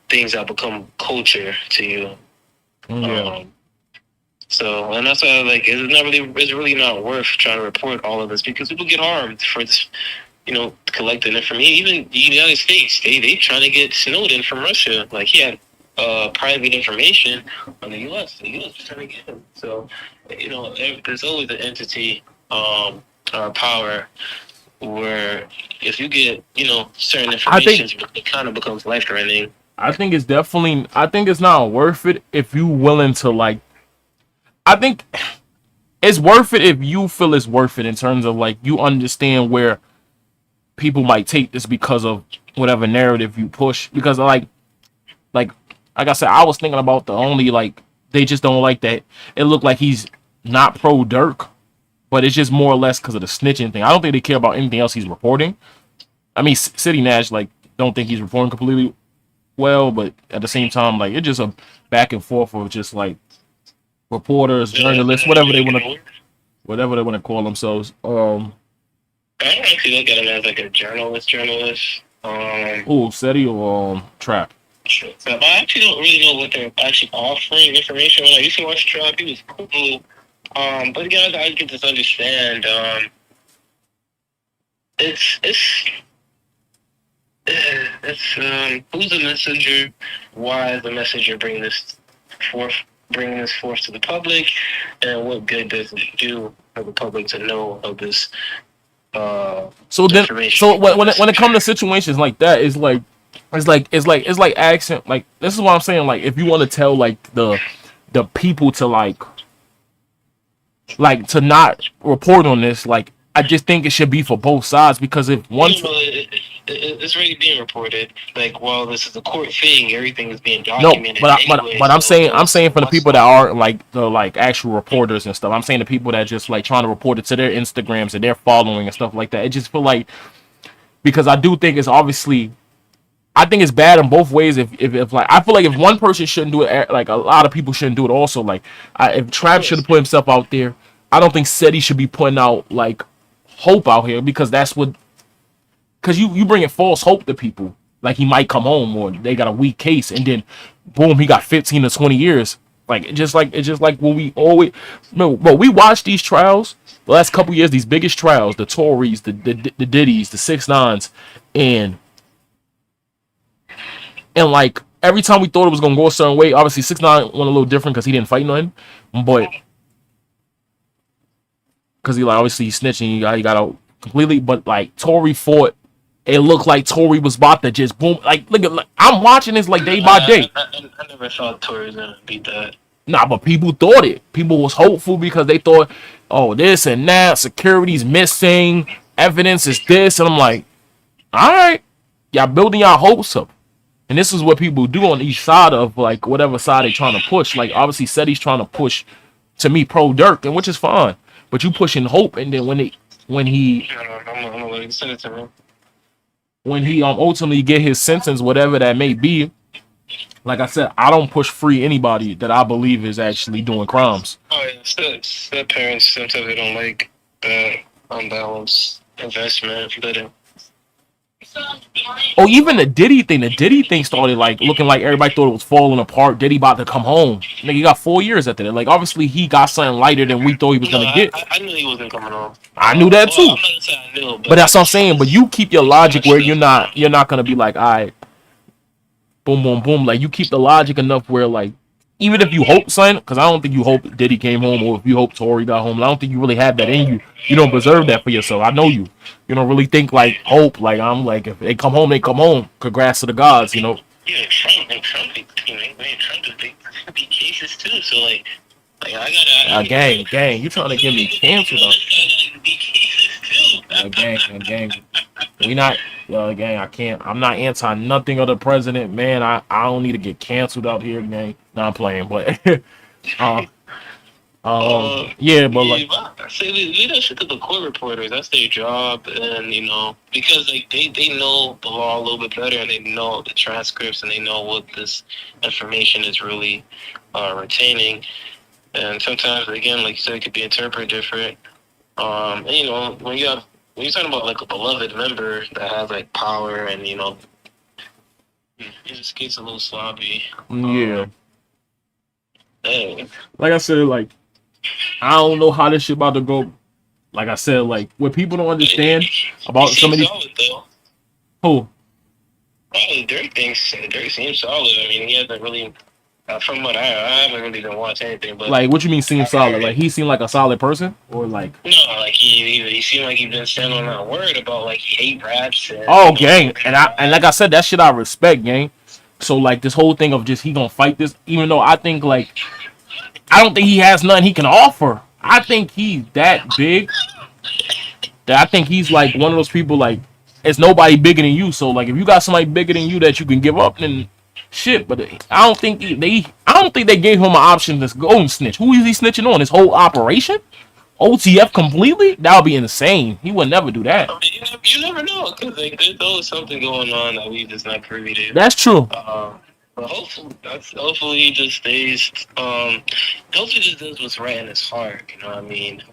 things that become culture to you. So, and that's why, it's really not worth trying to report all of this, because people get harmed for this, collecting information. Even the United States, they trying to get Snowden from Russia. Like, he had private information on the U.S. The U.S. was trying to get him. So, there's always an entity or power where if you get, certain information, it kind of becomes life-threatening. I think it's not worth it if you willing to I think it's worth it if you feel it's worth it in terms of you understand where people might take this because of whatever narrative you push. Because like I said, I was thinking about the only they just don't like that it looked like he's not pro Dirk, but it's just more or less because of the snitching thing. I don't think they care about anything else he's reporting. I mean, City Nash don't think he's reporting completely well, but at the same time, it's just a back and forth of just reporters, journalists, whatever they want to call themselves. I actually look at him as a journalist. SETI or Trap? But I actually don't really know what they're actually offering information. When I used to watch Trap, he was cool. But again, I get to understand. It's who's the messenger? Why is the messenger bringing this forth to the public, and what good does it do for the public to know of this? So when it comes to situations like that, it's like accent. This is what I'm saying. If you want to tell the people to to not report on this, I just think it should be for both sides, because if one it's already being reported. While this is a court thing, everything is being documented. No, but I'm saying for the people that are the actual reporters and stuff. I'm saying the people that just trying to report it to their Instagrams and their following and stuff like that. It just feel because I do think it's obviously, I think it's bad in both ways. If I feel if one person shouldn't do it, a lot of people shouldn't do it also. If Trav should have put himself out there, I don't think SETI should be putting out hope out here, because that's what. Because you bringing false hope to people, he might come home or they got a weak case, and then boom, he got 15 to 20 years. It's just like when we always but we watch these trials the last couple years, these biggest trials, the Tories, the Diddy's, the 6ix9ines, and every time we thought it was gonna go a certain way, obviously 6ix9ine went a little different because he didn't fight nothing, but because he obviously he snitching, he got out completely. But Tory fought. It looked like Tory was about to just boom. Look at I'm watching this day by day. I never thought Tory was gonna beat that. Nah, but people thought it. People was hopeful because they thought, oh, this and that, security's missing, evidence is this, and I'm like, all right, y'all building y'all hopes up. And this is what people do on each side of whatever side they trying to push. Obviously SETI's trying to push, to me, pro Dirk, and which is fine. But you pushing hope, and then when he ultimately get his sentence, whatever that may be, like I said, I don't push free anybody that I believe is actually doing crimes. Oh yeah, still parents sometimes they don't like that unbalanced investment, but Oh, even the Diddy thing started looking like everybody thought it was falling apart. Diddy about to come home. He got 4 years after that. Obviously he got something lighter than we thought he was gonna get. I knew he wasn't coming home. I knew that too. I'm not gonna say I knew, but that's what I'm saying. But you keep your logic where you're not gonna be all right, boom, boom, boom. You keep the logic enough where even if you hope, son, because I don't think you hope Diddy came home, or if you hope Tory got home, I don't think you really have that in you. You don't preserve that for yourself. I know you. You don't really think like hope. Like I'm like, if they come home, they come home. Congrats to the gods, you know. Yeah, Trump, Trump is big cases too. So like I gotta. Gang, you trying to get me canceled though? Big cases too. Gang. We not, gang. I can't. I'm not anti nothing of the president, man. I don't need to get canceled out here, gang. Not playing, but yeah, but like, I say leave that shit to the court reporters. That's their job, and because like they know the law a little bit better, and they know the transcripts, and they know what this information is really retaining. And sometimes, again, like you said, it could be interpreted different. And when you're talking about like a beloved member that has like power, and it just gets a little sloppy. yeah. Dang. Like I said, like I don't know how this shit about to go. Like I said, like what people don't understand about some of these. Solid, though. Who? Dirk seems solid. I mean, he hasn't really. From what I haven't really been watching anything, but Like, what you mean seems solid? Like he seemed like a solid person, or like? no, like he seemed like he's been standing on that word about like he hate raps. And, Oh, gang, and like I said, that shit I respect, gang. So like this whole thing of just he gonna fight this, even though I think like I don't think he has nothing he can offer. I think he's that big that I think he's like one of those people like it's nobody bigger than you. So like if you got somebody bigger than you that you can give up, then shit. But I don't think they gave him an option to go and snitch. Who is he snitching on? His whole operation? OTF completely? That would be insane. He would never do that. I mean, you never know, because like, there's always something going on that we just not privy to. That's true. But hopefully he just stays. Hopefully he just does what's right in his heart. You know what I mean?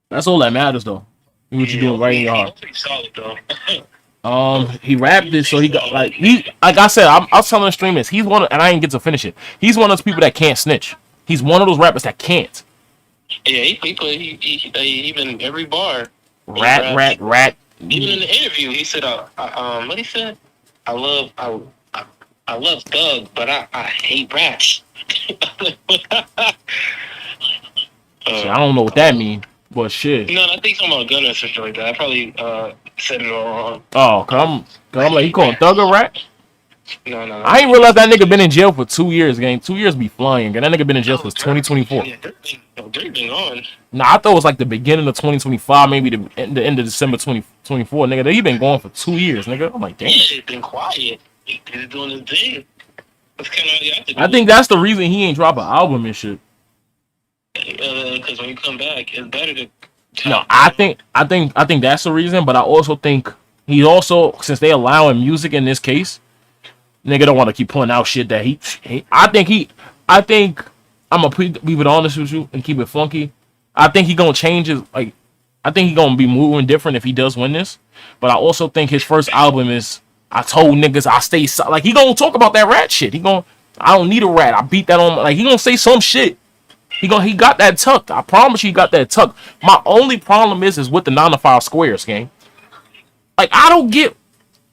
That's all that matters, though. What you doing right in your heart. Hopefully he's solid though. He rapped it, so he got like I said, I was telling the streamers, he's one of, and I didn't get to finish it. He's one of those people that can't snitch. He's one of those rappers that can't. Yeah, he even every bar. Rat. Even in the interview, he said, what he said? I love Thug, but I hate rats. I don't know what that means, but shit. No, I think he's talking about a gun or something like that. I probably said it all wrong. Oh, cause I'm like, he calling Thug a rat? No. I ain't realized that nigga been in jail for 2 years, gang. 2 years be flying, and that nigga been in jail since 2024. Yeah, Dirk been on. Nah, I thought it was like the beginning of 2025, maybe the end of December 2024, nigga. He been going for 2 years, nigga. I'm like, damn. Yeah, he's been quiet. He's doing his thing. That's kind of how you have to do I think that's the reason he ain't drop an album and shit. Because when you come back, it's better to. No, I think that's the reason, but I also think he also, since they allowing music in this case, nigga don't want to keep pulling out shit that I think I'm gonna leave it honest with you and keep it funky. I think he gonna change his I think he gonna be moving different if he does win this. But I also think his first album is I told niggas I stay like he gonna talk about that rat shit. I don't need a rat. I beat that on like he gonna say some shit. He got that tucked. I promise you, he got that tucked. My only problem is with the 9 to 5 squares, gang. Like I don't get.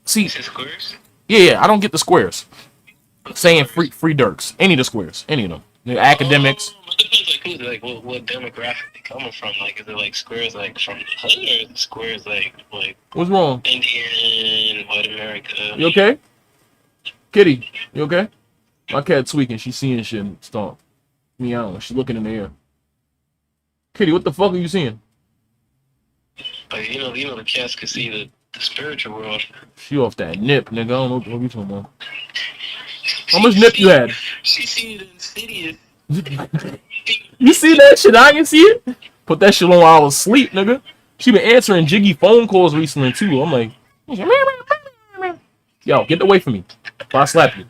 See, squares? Yeah, I don't get the squares. Saying free Dirks, any of the squares, any of them. The academics. It depends like who's like what demographic they coming from. Like is it like squares like from the hood or is it squares like What's wrong? Indian, white America? You okay? Kitty, you okay? My cat tweaking. She's seeing shit and stomp. Meow. She's looking in the air. Kitty, what the fuck are you seeing? Like you know the cats can see the spiritual world. She off that nip, nigga. I don't know what you talking about. How much nip you had? She seen it insidious. You see that shit? I didn't see it. Put that shit on while I was asleep, nigga. She been answering jiggy phone calls recently too. I'm like, yo, get away from me. Before I slap you.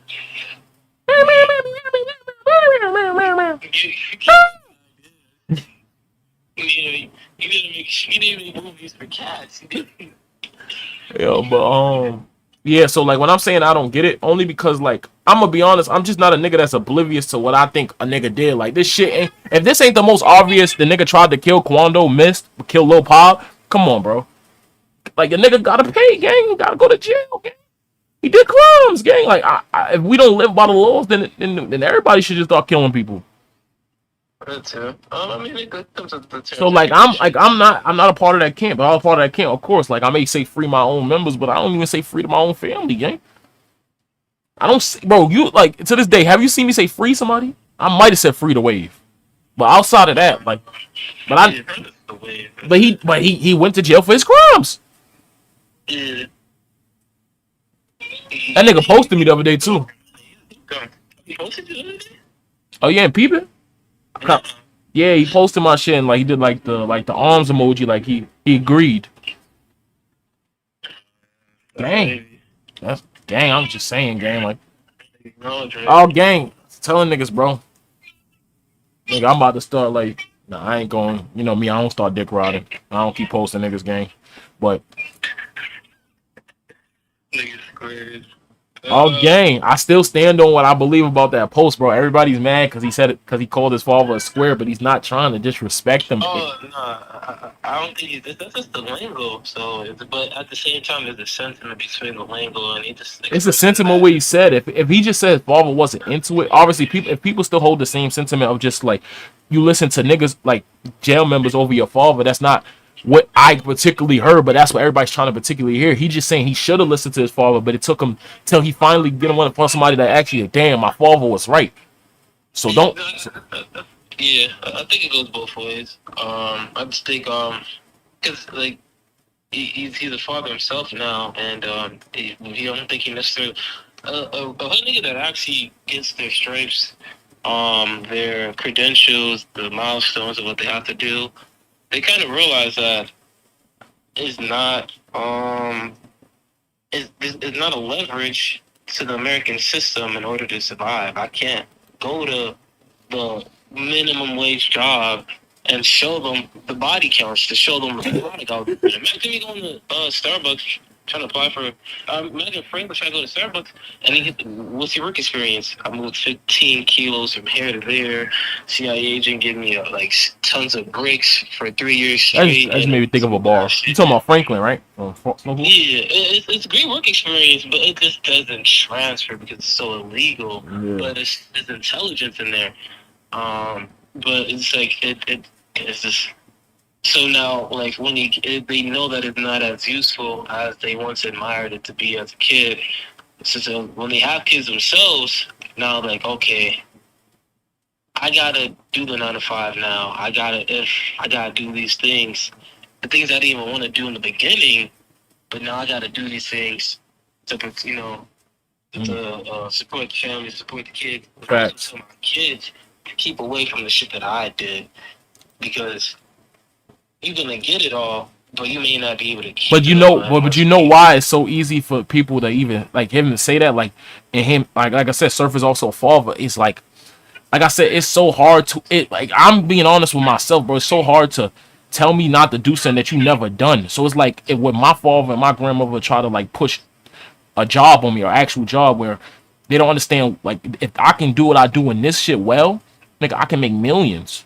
You didn't make movies for cats. Yo, but yeah, so like when I'm saying I don't get it, only because like I'm gonna be honest, I'm just not a nigga that's oblivious to what I think a nigga did. Like this shit ain't, if this ain't the most obvious, the nigga tried to kill Quando, missed, kill Lil Pop. Come on, bro. Like the nigga gotta pay, gang. You gotta go to jail, gang. He did crimes, gang. Like, if we don't live by the laws, then everybody should just start killing people. That too. I mean, it comes to the So terms and like I'm conditions. I'm not a part of that camp, but I'm a part of that camp. Of course, like I may say free my own members, but I don't even say free to my own family, gang. I don't see, bro. You like to this day, have you seen me say free somebody? I might have said free to wave, but outside of that, like, but I, Yeah, that's the way. but he went to jail for his crimes. Yeah. That nigga posted me the other day too. He posted you the other day? Oh yeah, and peeping. Yeah, he posted my shit and like he did like the arms emoji, like he agreed. Gang, that's gang. I'm just saying, gang. Like, oh gang, telling niggas, bro. Nigga, I'm about to start like, nah, I ain't going. You know me, I don't start dick riding. I don't keep posting niggas, gang. But Niggas squared. oh gang, I still stand on what I believe about that post, bro. Everybody's mad because he said it because he called his father a square, but he's not trying to disrespect him. Oh no, I don't think that's just the lingo. So, but at the same time, there's a sentiment between the lingo and he just. It's a sentiment what he said. If he just said his father wasn't into it, obviously people still hold the same sentiment of just like you listen to niggas like jail members over your father. That's not what I particularly heard, but that's what everybody's trying to particularly hear. He just saying he should have listened to his father, but it took him till he finally didn't want to find somebody that actually, damn, my father was right. So don't. Yeah, I think it goes both ways. I just think because like he's a father himself now, and he don't think he necessarily a nigga that actually gets their stripes, their credentials, the milestones of what they have to do. They kind of realize that it's not it's not a leverage to the American system in order to survive. I can't go to the minimum wage job and show them the body counts to show them the product out there. Imagine me going to Starbucks trying to apply for. Imagine Frank trying to go to Starbucks and he get, what's your work experience? I moved 15 kilos from here to there. CIA agent gave me like tons of bricks for 3 years straight. I just made me think of a bar. You talking about Franklin, right? Yeah, it's a great work experience, but it just doesn't transfer because it's so illegal. Yeah. But there's intelligence in there. But it's like it's just so now like when they know that it's not as useful as they once admired it to be as a kid. So when they have kids themselves, now like okay, I gotta do the 9 to 5 now. I gotta do these things, the things I didn't even want to do in the beginning, but now I gotta do these things to to support the family, support the kids, Facts. my kids. Keep away from the shit that I did because you're gonna get it all, but you may not be able to keep But you it know, all. but you know why it's so easy for people to even like him to say that, like, and him, like I said, Surf is also a father. It's like I said, it's so hard to it. Like I'm being honest with myself, bro. It's so hard to tell me not to do something that you never done. So it's like when my father and my grandmother try to like push a job on me or actual job where they don't understand. Like if I can do what I do in this shit well, nigga, I can make millions.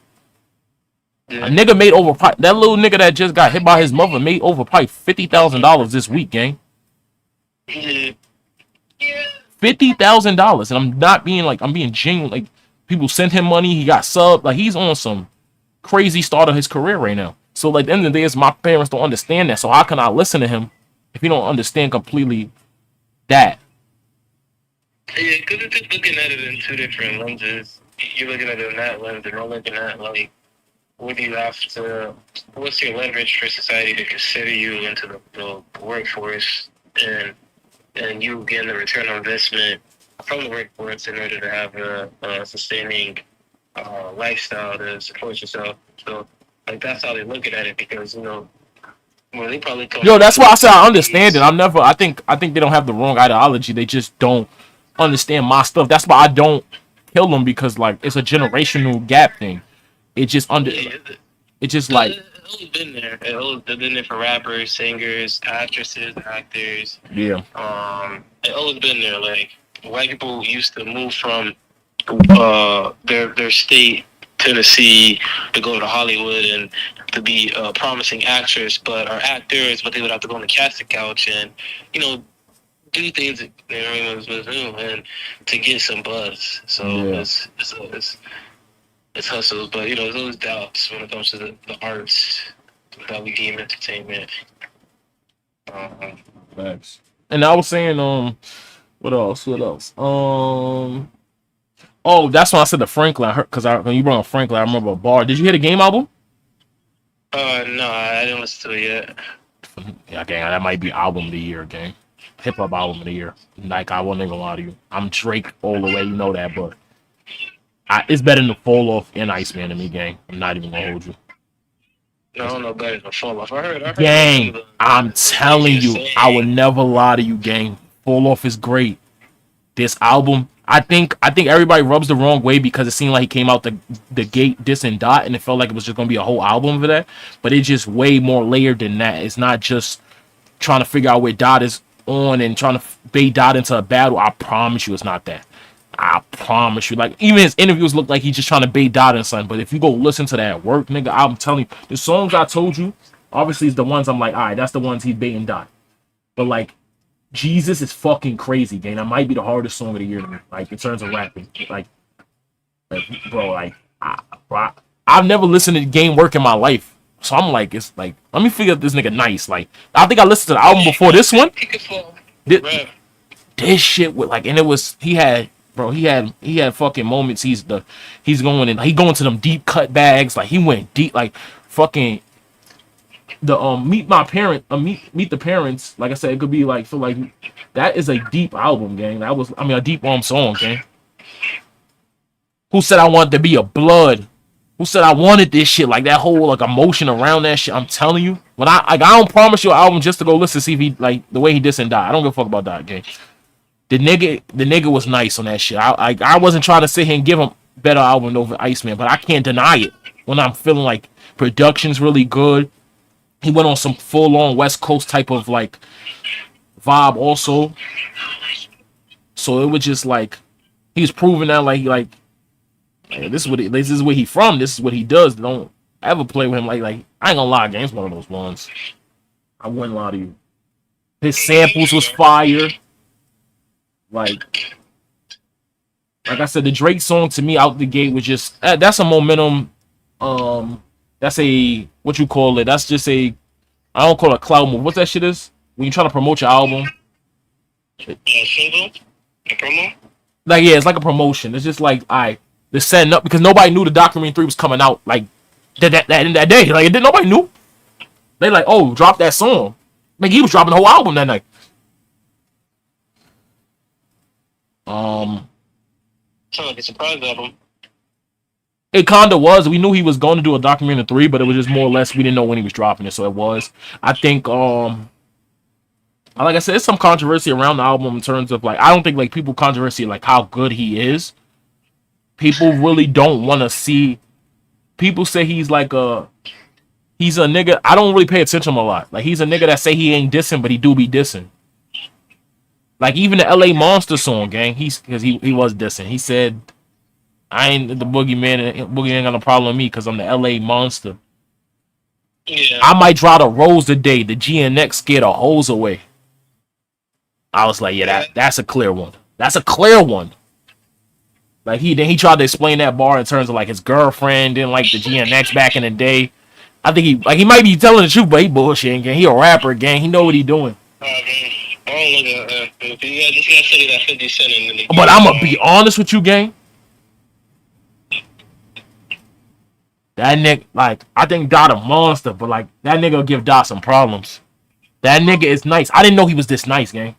Yeah. A nigga made over that little nigga that just got hit by his mother made over probably $50,000 this week, gang. Yeah. $50,000, and I'm not being like I'm being genuine. Like people send him money, he got subbed. Like he's on some crazy start of his career right now. So like at the end of the day, is my parents don't understand that. So how can I listen to him if he don't understand completely that? Yeah, because it's just looking at it in two different lenses. You're looking at it in that lens, and I'm looking at like, what do you have to? What's your leverage for society to consider you into the workforce, and you getting the return on investment from the workforce in order to have a sustaining lifestyle to support yourself. So like that's how they're looking at it because well they probably come. Yo, that's why I said I understand it. I think they don't have the wrong ideology. They just don't understand my stuff. That's why I don't kill them because like it's a generational gap thing. It just it's just like It's always been there. It's always been there for rappers, singers, actresses, actors. yeah. It's always been there. Like white people used to move from their state, Tennessee, to go to Hollywood and to be promising actors, but are actors, but they would have to go on the casting couch and do things, you know, with him and to get some buzz. So Yeah. it's hustles, but you know, there's always doubts when it comes to the arts that we deem entertainment. Facts. And I was saying, what else? Oh, that's when I said the Franklin. Because when you brought up Franklin, I remember a bar. Did you hear the Game album? No, I didn't listen to it yet. Yeah, gang, that might be album of the year, gang. Hip hop album of the year. Like, I wasn't gonna lie to you. I'm Drake all the way, you know that, but it's better than Fall Off and Iceman to me, gang. I'm not even gonna hold you. No, I don't know better than Fall Off. I heard Gang, I'm telling you, I would never lie to you, gang. Fall Off is great. This album, I think everybody rubs the wrong way because it seemed like he came out the gate dissing Dot, and it felt like it was just gonna be a whole album of that. But it's just way more layered than that. It's not just trying to figure out where Dot is on and trying to bait Dot into a battle. I promise you, it's not that. I promise you. Like, even his interviews look like he's just trying to bait Dot and something. But if you go listen to that work, nigga, I'm telling you, the songs I told you, obviously, is the ones I'm like, all right, that's the ones he's baiting Dot. But like, Jesus is fucking crazy, gang. That might be the hardest song of the year to me, like in terms of rapping. Like bro, like, I've never listened to Game work in my life, so I'm like, it's like, let me figure out this nigga nice. Like, I think I listened to the album before this one. This shit with like, and it was he had fucking moments. He's going to them deep cut bags. Like, he went deep, like fucking. The meet the parents, like I said, it could be like, feel like that is a deep album, gang. That was, a deep song, gang. Who said I wanted to be a blood? Who said I wanted this shit? Like, that whole like emotion around that shit. I'm telling you, when I don't promise you an album just to go listen, see if he like the way he diss and die. I don't give a fuck about that, gang. The nigga was nice on that shit. I wasn't trying to sit here and give him better album over Iceman, but I can't deny it when I'm feeling like production's really good. He went on some full-on West Coast type of like vibe also. So it was just like he's proving that like this is where he from. This is what he does. Don't ever play with him like I ain't gonna lie, game's one of those ones. I wouldn't lie to you. His samples was fire. Like I said, the Drake song to me out the gate was just that's a momentum. That's a, what you call it? That's just a, I don't call it a cloud move. What's that shit is? When you try to promote your album. Single? A promo? Like, yeah, it's like a promotion. It's just like, they're setting up because nobody knew the Documentary 3 was coming out like that day. Like, nobody knew. They like, oh, drop that song. Like, he was dropping the whole album that night. Sounds like a surprise album. It kinda was. We knew he was going to do a Documentary 3, but it was just more or less we didn't know when he was dropping it, so it was. I think like I said, there's some controversy around the album in terms of like, I don't think like people controversy like how good he is. People really don't want to see. People say he's like he's a nigga. I don't really pay attention to him a lot. Like, he's a nigga that say he ain't dissing, but he do be dissing. Like, even the LA Monster song, gang, because he was dissing. He said, I ain't the boogeyman. Boogie ain't got no problem with me because I'm the LA Monster. Yeah. I might draw the rose today. The GNX scared the hoes away. I was like, yeah, that's a clear one. That's a clear one. Like, he tried to explain that bar in terms of like his girlfriend didn't like the GNX back in the day. I think he might be telling the truth, but he bullshitting, gang. He a rapper, gang. He know what he doing. I don't look at that. You gotta say that 50 Cent in the But I'm gonna be honest with you, gang. That nigga, like, I think Dot a monster, but like, that nigga will give Dot some problems. That nigga is nice. I didn't know he was this nice, gang.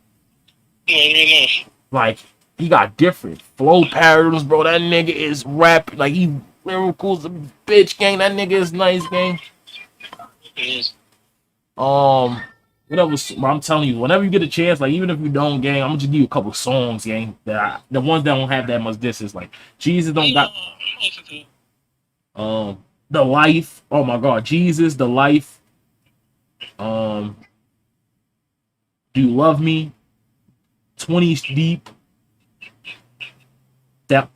Yeah, really nice. Like, he got different flow patterns, bro. That nigga is rap, like, he lyrical as a bitch, gang. That nigga is nice, gang. Yes. Whatever. I'm telling you, whenever you get a chance, like, even if you don't, gang, I'm gonna just give you a couple songs, gang. The ones that don't have that much distance, like Jesus don't got. The Life. Oh my God, Jesus, The Life. Do You Love Me? 20s Deep. That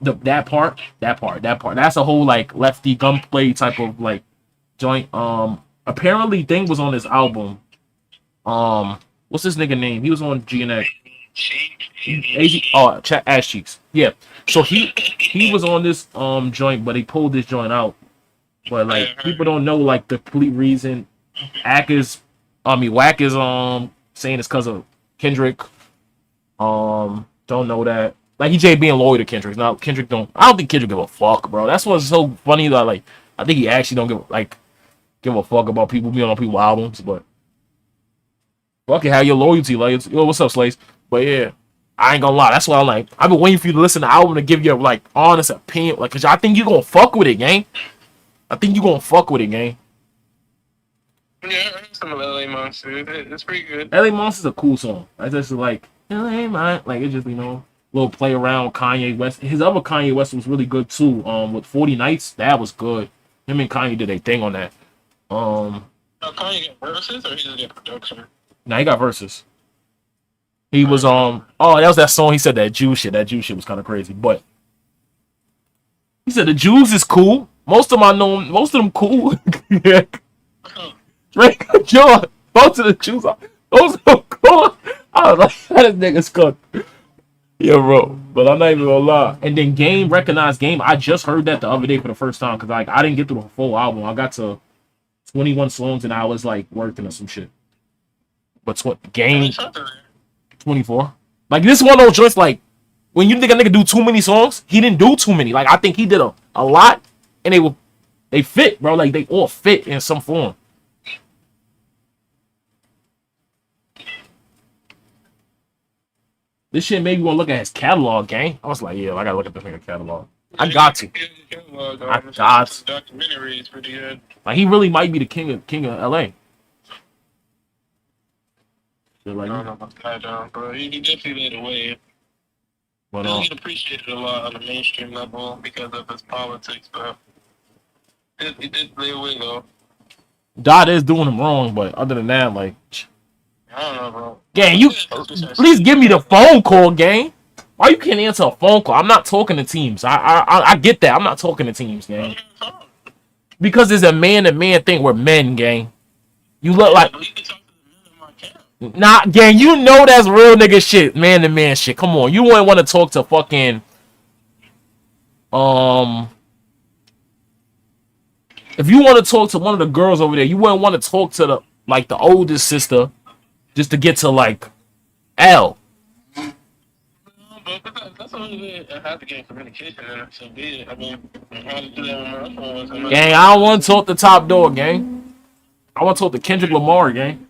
part. That's a whole like Lefty Gunplay type of like joint. Apparently Thing was on this album. What's this nigga name? He was on GNX. AZ, oh, chat ass cheeks. Yeah. So he was on this joint, but he pulled this joint out. But like people don't know like the complete reason. Whack is saying it's because of Kendrick. Don't know that. Like he just being loyal to Kendrick. Now Kendrick don't. I don't think Kendrick give a fuck, bro. That's what's so funny. That like I think he actually don't give a fuck about people being on people's albums. But fuck it, have your loyalty. Like, yo, what's up, Slays? But yeah, I ain't gonna lie. That's why I'm like, I've been waiting for you to listen to the album to give your like honest opinion. Like, cause I think you gonna fuck with it, gang. I think you gonna fuck with it, gang. Yeah, I heard some of LA Monster. It's pretty good. LA Monster's a cool song. I just like LA Mon, like it's just little play around Kanye West. His other Kanye West was really good too. With 40 Nights, that was good. Him and Kanye did a thing on that. Kanye got verses or he just got production? Nah, he got verses. He was oh, that was that song. He said that Jew shit. That Jew shit was kind of crazy, but he said the Jews is cool. Most of them cool. Drake, John, both of the Jews are those are cool. I was like, that nigga's good. Yeah, bro. But I'm not even gonna lie. And then Game recognized Game. I just heard that the other day for the first time because like I didn't get through the full album. I got to 21 songs and I was like working on some shit. But Game 24. Like this is one of those joints like when you think a nigga do too many songs, he didn't do too many. Like I think he did a lot and they fit, bro. Like they all fit in some form. This shit made me want to look at his catalog, gang. I was like, yeah, I gotta look at this nigga catalog. I got to. I got to. Documentary is pretty good. Like he really might be the king of LA. Like, I don't know about that, bro. He definitely led the way. But, he don't get appreciated a lot on the mainstream level because of his politics, but he did lay away though. Dot is doing him wrong, but other than that, like, I don't know, bro. Gang, you please give me the phone call, gang. Why you can't answer a phone call? I'm not talking to teams. I get that. I'm not talking to teams, gang. Because it's a man-to-man thing. We're men, gang. You look like nah, gang. You know that's real nigga shit, man-to-man shit. Come on, you wouldn't want to talk to fucking if you want to talk to one of the girls over there, you wouldn't want to talk to the oldest sister. Just to get to like L. That's only way I have to get communication and so be it. I mean, how to do that with my phone. Gang, I don't want to talk the top dog, gang. I want to talk to Kendrick Lamar, gang.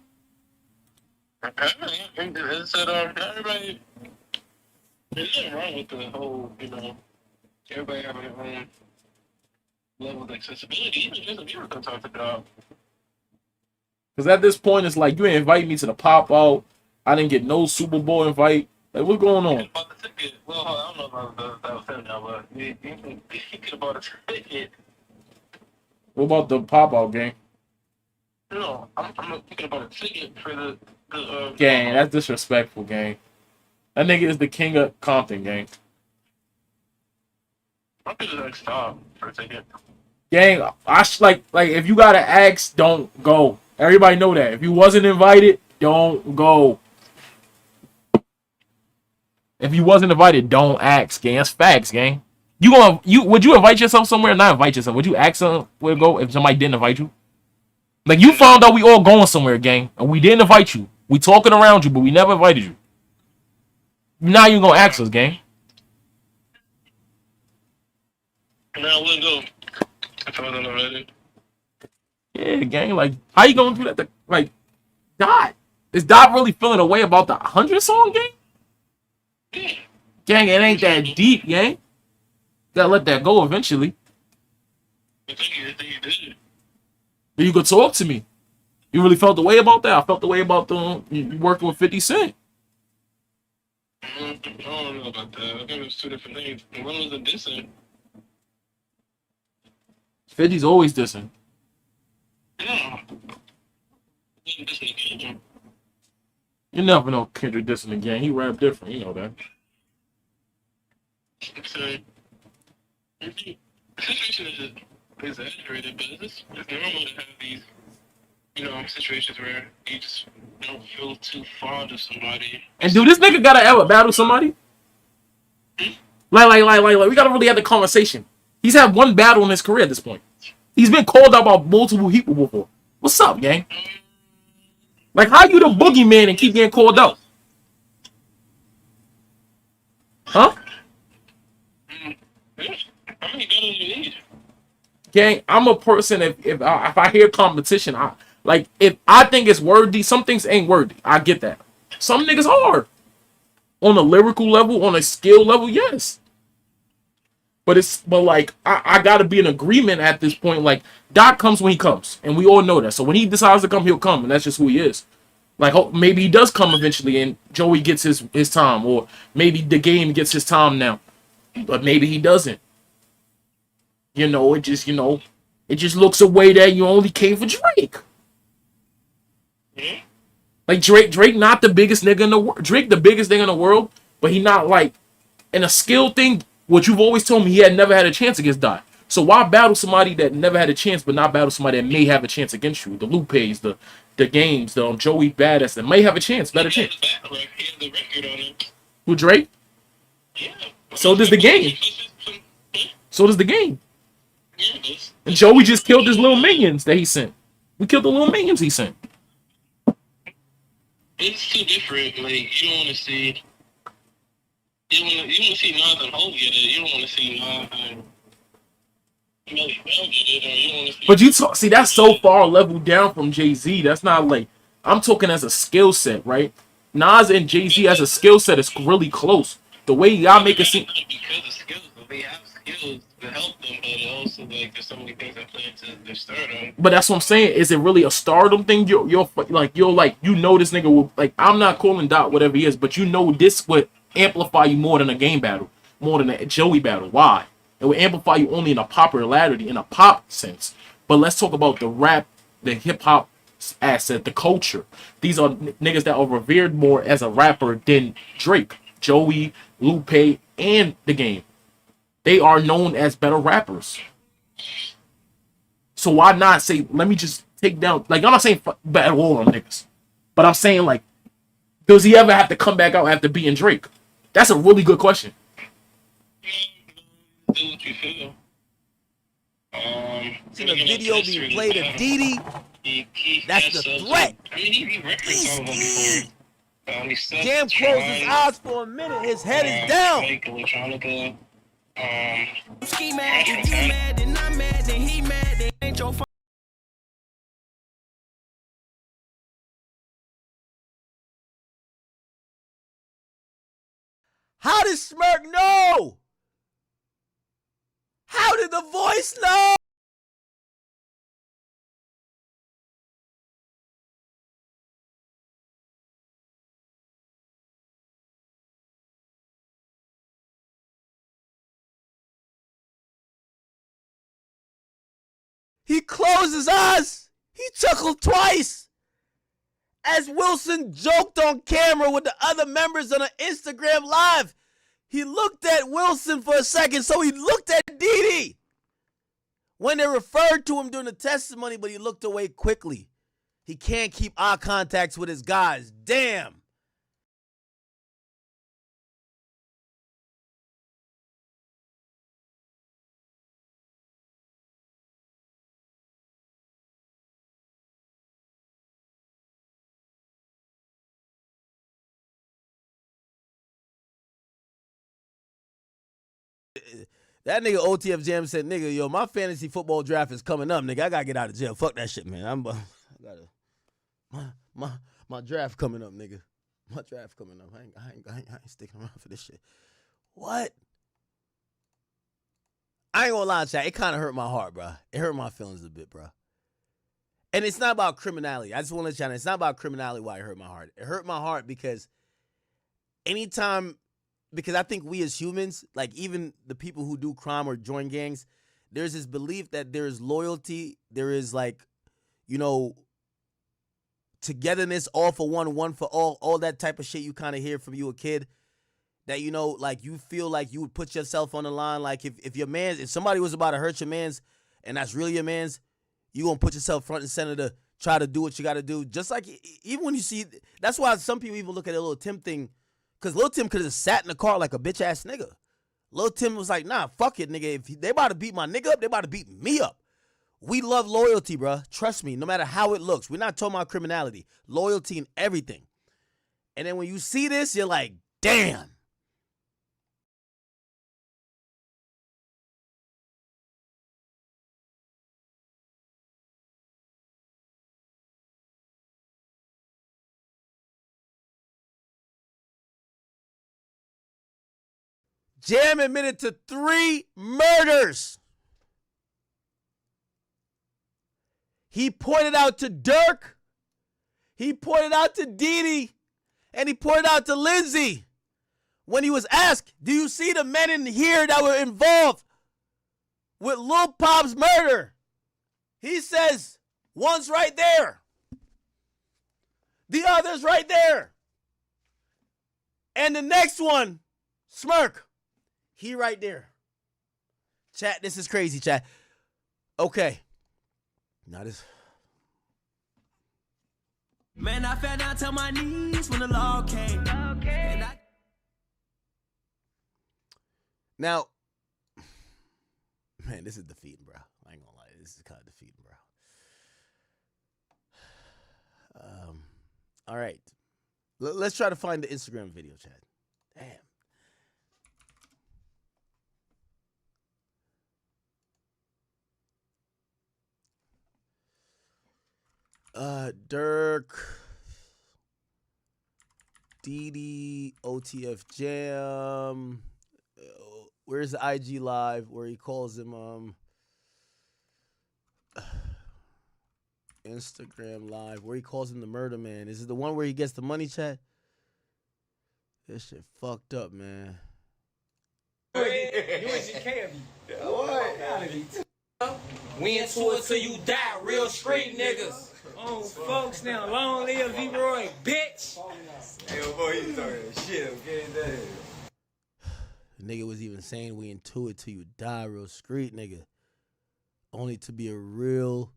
It said everybody. There's nothing wrong with the whole, everybody having their own level of accessibility. Even Justin Bieber can talk to dog. Because at this point, it's like, you ain't invite me to the pop-out. I didn't get no Super Bowl invite. Like, what's going on? Well, I don't know about that was him now, but he could have bought a ticket. What about the pop-out game? No, I'm thinking about a ticket for the gang, that's disrespectful, gang. That nigga is the king of Compton, gang. I'm gonna like stop for a ticket. Gang, like if you gotta ask, don't go. Everybody know that. If you wasn't invited, don't go. If you wasn't invited, don't ask, gang. That's facts, gang. Would you invite yourself somewhere or not invite yourself? Would you ask someone where to go if somebody didn't invite you? Like you found out we all going somewhere, gang, and we didn't invite you. We talking around you, but we never invited you. Now you gonna ask us, gang. Now I wouldn't go if I wasn't invited. Yeah, gang. Like, how you gonna do that? Like, Dot. Is Dot really feeling a way about the 100 song, gang? Yeah. Gang, it ain't that deep, gang. Gotta let that go eventually. I think you did. But you could talk to me. You really felt the way about that? I felt the way about you working with 50 Cent. I don't know about that. I think it was two different things. One was a dissing. 50's always dissing. Yeah. You never know Kendrick dissing again. He rap different, you know that. So, the situation is exaggerated, but it's normal to have these situations where you just don't feel too fond of somebody. And do this nigga gotta ever battle somebody? Like, we gotta really have the conversation. He's had one battle in his career at this point. He's been called out by multiple people before. What's up, gang? Like, how you the boogeyman and keep getting called out? Huh? How many battles do you need? Gang, I'm a person, if I hear competition, if I think it's worthy, some things ain't worthy. I get that. Some niggas are. On a lyrical level, on a skill level, yes. But I gotta be in agreement at this point. Like, Doc comes when he comes, and we all know that. So when he decides to come, he'll come, and that's just who he is. Like, maybe he does come eventually, and Joey gets his time, or maybe the game gets his time now, but maybe he doesn't. It just looks a way that you only came for Drake. Like Drake not the biggest nigga in the world. Drake the biggest nigga in the world, but he not like in a skill thing. What you've always told me, he had never had a chance against Dot. So why battle somebody that never had a chance, but not battle somebody that may have a chance against you? The Lupes, the Games, the Joey Badass that may have a chance, better chance. Who, Drake? Yeah. So does the Game. So does the Game. And Joey just killed his little minions that he sent. We killed the little minions he sent. It's too different. Like, you don't want to see. You want to see Nas and Hov get it. You don't want to see Nas and Melly Bell get it, or you don't want to see. But see, that's so far leveled down from Jay-Z. That's not like, I'm talking as a skill set, right? Nas and Jay-Z as a skill set is really close. The way y'all make it seem. Because of skills, they have skills to help them, but also like there's so many things that play into their stardom. But that's what I'm saying. Is it really a stardom thing? You're this nigga will, like, I'm not calling Dot whatever he is, but this would amplify you more than a Game battle, more than a Joey battle. Why? It would amplify you only in a popularity, in a pop sense. But let's talk about the rap, the hip hop asset, the culture. These are niggas that are revered more as a rapper than Drake, Joey, Lupe, and the Game. They are known as better rappers. So why not say, let me just take down, like, I'm not saying battle all on niggas, but I'm saying, like, does he ever have to come back out after beating Drake? That's a really good question. Do what you feel. See the video being played of Didi? That's the threat. I mean, he records all of them before. Jam closed his eyes for a minute. His head is down. Electronica. Ski mad, if you mad, then I'm mad, then he mad, then ain't your fault. How did Smirk know? How did the voice know? He closed his eyes. He chuckled twice. As Wilson joked on camera with the other members on an Instagram Live, he looked at Wilson for a second, so he looked at Didi. When they referred to him during the testimony, but he looked away quickly. He can't keep eye contacts with his guys. Damn. That nigga OTF Jam said, nigga, yo, my fantasy football draft is coming up, nigga. I gotta get out of jail. Fuck that shit, man. My draft coming up, nigga. My draft coming up. I ain't sticking around for this shit. What? I ain't gonna lie, chat. It kind of hurt my heart, bro. It hurt my feelings a bit, bro. And it's not about criminality. I just want to let you know, it's not about criminality why it hurt my heart. It hurt my heart because because I think we as humans, like even the people who do crime or join gangs, there's this belief that there is loyalty, there is like, togetherness, all for one for all that type of shit you kind of hear from you a kid. That, like you feel like you would put yourself on the line. Like if somebody was about to hurt your mans and that's really your mans, you gonna put yourself front and center to try to do what you got to do. Just like even when you see, that's why some people even look at the Lil Tim thing, because Lil Tim could have sat in the car like a bitch ass nigga. Lil Tim was like, nah, fuck it, nigga. If they about to beat my nigga up, they about to beat me up. We love loyalty, bruh. Trust me, no matter how it looks. We're not talking about criminality. Loyalty and everything. And then when you see this, you're like, damn. Jam admitted to 3 murders. He pointed out to Dirk, he pointed out to Didi, and he pointed out to Lindsay when he was asked, do you see the men in here that were involved with Lil Pop's murder? He says, one's right there. The other's right there. And the next one, Smirk. He right there. Chat, this is crazy, chat. Okay. Now this. Man, I fell down to my knees when the law came. Now, man, this is defeating, bro. I ain't gonna lie. This is kind of defeating, bro. All right. Let's try to find the Instagram video, chat. Damn. Dirk, Didi, OTF Jam. Where's the IG live where he calls him Instagram live where he calls him the murder man? Is it the one where he gets the money, chat? This shit fucked up, man. We into it till you die, real street niggas. Oh, folks now, long live Leroy, bitch. Hey, boy, you talking shit. I'm getting that. The nigga was even saying we into it till you die, real street nigga. Only to be a real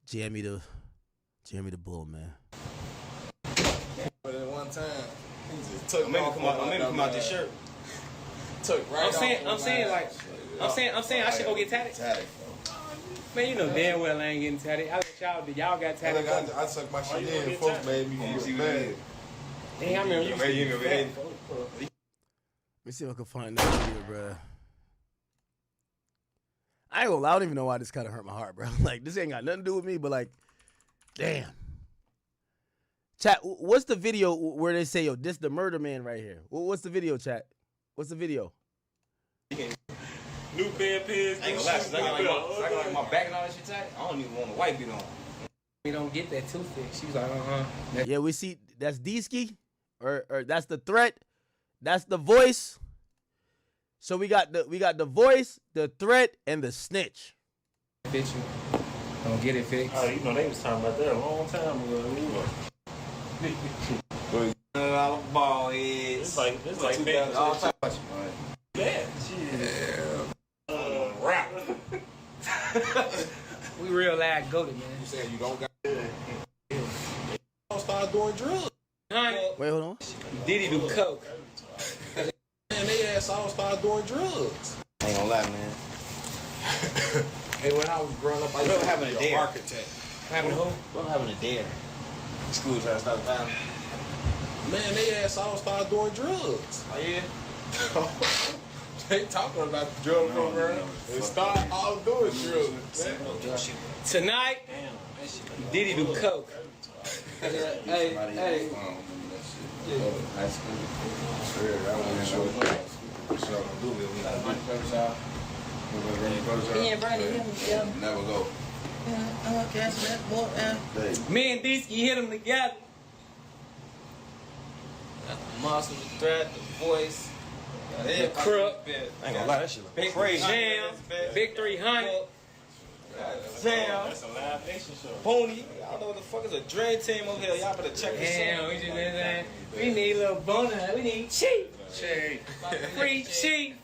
Jammy the bull, man. But at one time, he just took me come out this shirt. Took right I'm saying I should go get tatted. Man, you know damn well I ain't getting tatted. I let y'all got tatted. I took my shit in. Folks made me feel bad. Hey, I remember you. Let me see if I can find that video, bro. I ain't gonna lie, I don't even know why this kind of hurt my heart, bro. Like, this ain't got nothing to do with me, but like, damn. Chat, what's the video where they say, yo, this the murder man right here? What's the video, chat? What's the video? New pair of pants. I ain't gonna lie, so I got like my back and all that shit tatted. I don't even want a white beat on. We don't get that toothpick. She was like, Yeah, we see, that's D-Ski, or that's the threat. That's the voice. So we got the voice, the threat, and the snitch. Bitch, you don't get it fixed. Oh, you know they was talking about that a long time ago. Ball heads. It's like big. All time. Yeah. Rap. We real live goated, man. You saying you don't got? I'll start doing drugs. Wait, hold on. Diddy do coke. Man, they ass all start doing drugs. I ain't gonna lie, man. Hey, when I was growing up, I used to having a dare. architect. Having a who? I'm having a dare. School trying to stop the time. Man, they ass all start doing drugs. Oh yeah. They talking about the drug program. They start all doing drugs. Tonight, Diddy do coke. Hey. Never go. Me and D-Ski hit them together. The muscle, the threat, the voice. The crook. I ain't gonna lie, that shit Big crazy. Jam. Big 300. Jam. That's a live nation show. Pony. I don't know what the fuck is a dream team over here. Y'all better check this out. We need a little bonus. We need Chief. Free Chief.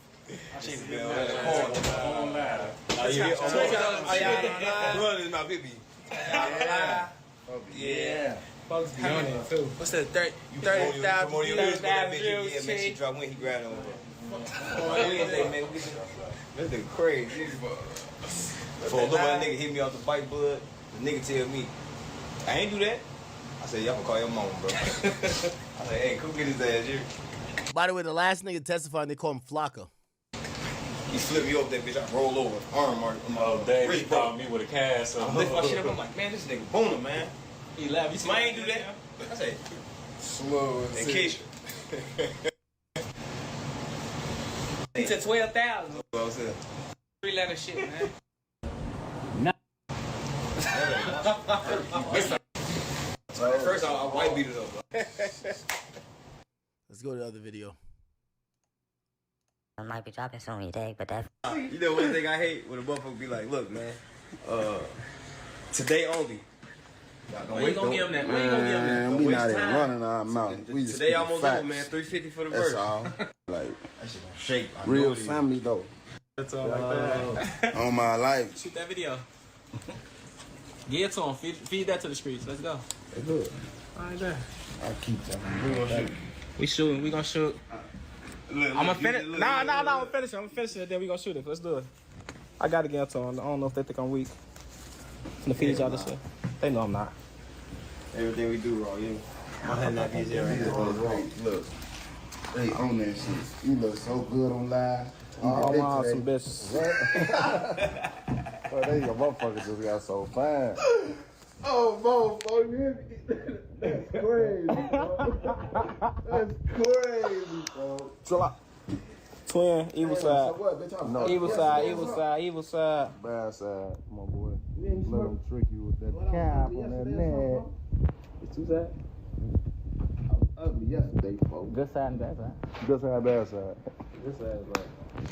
Chief, man. Blood is my baby. Yeah. Folks be on it too. What's that? 30,000 views. Yeah, man, she dropped when he grabbed on Wednesday, man. This nigga crazy. For a little nigga hit me off the bike, blood. The nigga tell me, I ain't do that. I said, y'all gonna call your mom, bro. I said, hey, come get his ass here. By the way, the last nigga testifying, they call him Flocka. He flipped me off that bitch. I roll over. Arm mark. Dang, he called me with a cast. I lift my shit up. I'm like, man, this nigga boner, man. He laughed. You see, I ain't do that. I said, slow and Keisha. He said 12,000. What was that? 3-letter shit, man. First, I white beat it up. Let's go to the other video. I might be dropping some today, but that's... You know one thing I hate when a motherfucker be like, look, man, today only. We ain't gonna give him that. We ain't gonna give him that. We not even running our mouth. We just today almost over, facts. man. 350 for the That's verse. all. Like, that shit gonna shake. real family, though. That's all like that. On my life. Shoot that video. Get it to him. Feed that to the streets. Let's go. It's good. All right, there. I keep telling you. We shooting. We gonna shoot. I'm gonna finish. No, I'm gonna finish it. I'm gonna finish it. Then we gonna shoot it. Let's do it. I gotta get to them. I don't know if they think I'm weak. I'm gonna feed y'all this shit. They know I'm not. Everything we do wrong, yeah. My hand that piece there right here. Look. They own that shit. You look so good on live. Oh, wow, some bitches. Oh, there you go. Motherfuckers just got so fine. Oh, you hear me? That's crazy, bro. That's crazy, bro. Chill out. Twin, evil side. So what, bitch? Evil side, evil side, evil side. Bad side, my boy. Let them trick you with that cap on that neck. It's two side? I was ugly yesterday, folks. Good side and bad side. Good side, bad side. Good side is like.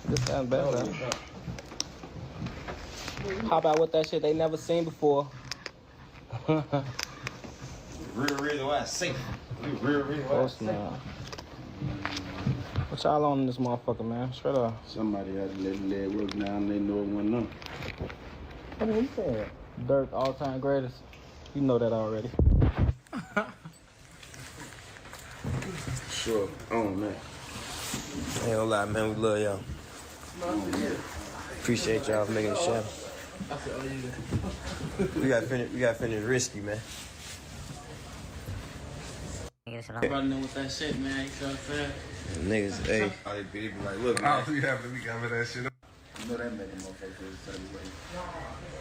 Good side and bad side. Hop out with that shit they never seen before. Real reason why it's safe. Real reason why it's safe. What y'all on in this motherfucker, man? Straight up. Somebody had to let the leg work now and they know it went on. What did he say? Dirk, all-time greatest. You know that already. Sure, on that. Ain't gonna lie, man. We love y'all. Appreciate y'all for making the show. We gotta finish risky, man. Running with that shit, man. You know what I'm saying? Niggas, hey. They be like, look, man. We got that shit up. You know that make a motherfucker tell you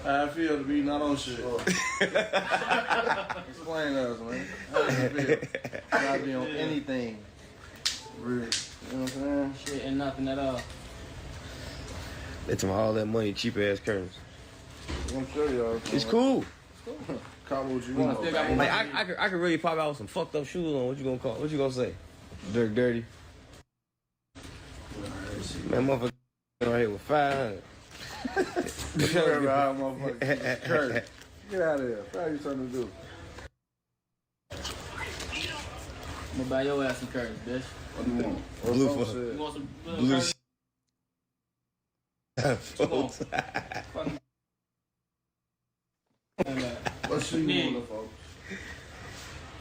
how I feel to be not on shit. Explain to us, man. How does it feel? Not be on anything. Real. You know what I'm saying? Shit and nothing at all. They took all that money, cheap ass curtains. I'm sure y'all. It's cool. Call me what you want. Like I could really pop out with some fucked up shoes on. What you gonna call? What you gonna say? Dirk Dirty. Man, motherfucker right here with 500. Kurt, get out of here. What are you trying to do? I'm gonna buy your ass some curtains, bitch. What do you want? Blue You want some blue curtains? folks. What shoe you want, folks?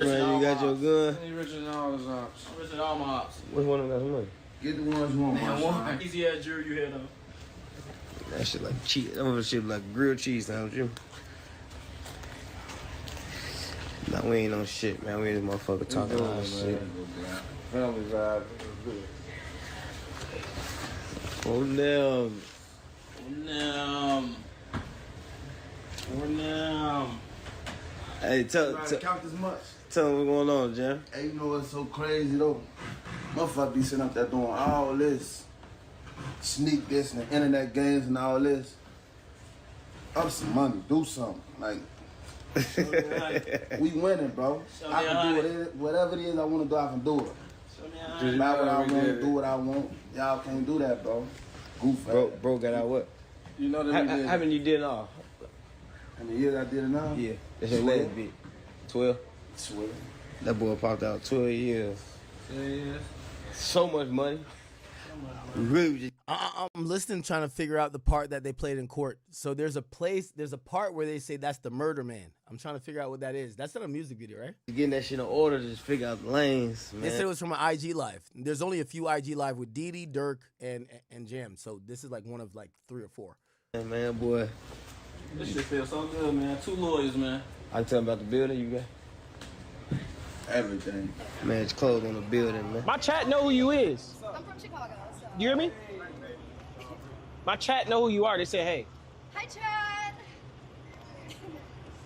Man, you got your gun? Any richer than all his ops. I'm rich at all my ops. Which one of them got some money? Get the ones you want, man. Easy ass jury you had on. That shit like cheese. That other shit like grilled cheese now, Jim. Nah, we ain't on shit, man. We ain't this motherfucker talking all that shit. Family vibe. Oh, no. Hey, tell count this much. Tell them what's going on, Jim. Hey, you know what's so crazy though? Motherfucker be sitting up there doing all this, sneak this and the internet games and all this. Up some money, do something. Like, we winning, bro. I can do it. Whatever it is I want to do, I can do it. Just not what I want to do what I want. Y'all can't do that, bro. Goof. Bro got out what? You know that we did. How many you did off? How many years I did it now? Yeah. That's your last bit. 12? 12. That boy popped out 12 years. 12 years. So much money. I'm listening, trying to figure out the part that they played in court. So there's a part where they say that's the murder man. I'm trying to figure out what that is. That's not a music video, right? Getting that shit in order to just figure out the lanes, man. They said it was from an IG live. There's only a few IG live with Didi, Dirk, and Jam. So this is like one of like 3 or 4. Hey, man, boy. This shit feels so good, man. 2 lawyers, man. I tell them about the building you got. Everything. Man, it's closed on the building, man. My chat know who you is. I'm from Chicago, so. You hear me? My chat know who you are. They say, hey. Hi, Chad.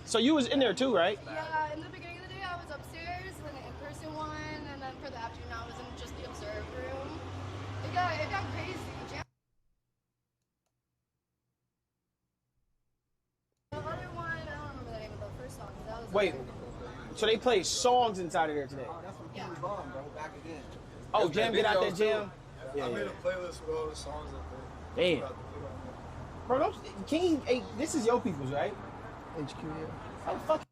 So you was in there too, right? Yeah, in the beginning of the day, I was upstairs in the in-person one, and then for the afternoon, I was in just the observe room. It got crazy. The other one, I don't remember the name of the first song. That was Wait. So they played songs inside of there today? Yeah. Oh, Jam, get out there, Jam. I made a playlist with all the songs up there. Damn. Bro, hey, this is your people's, right? HQ, yeah. How the fuck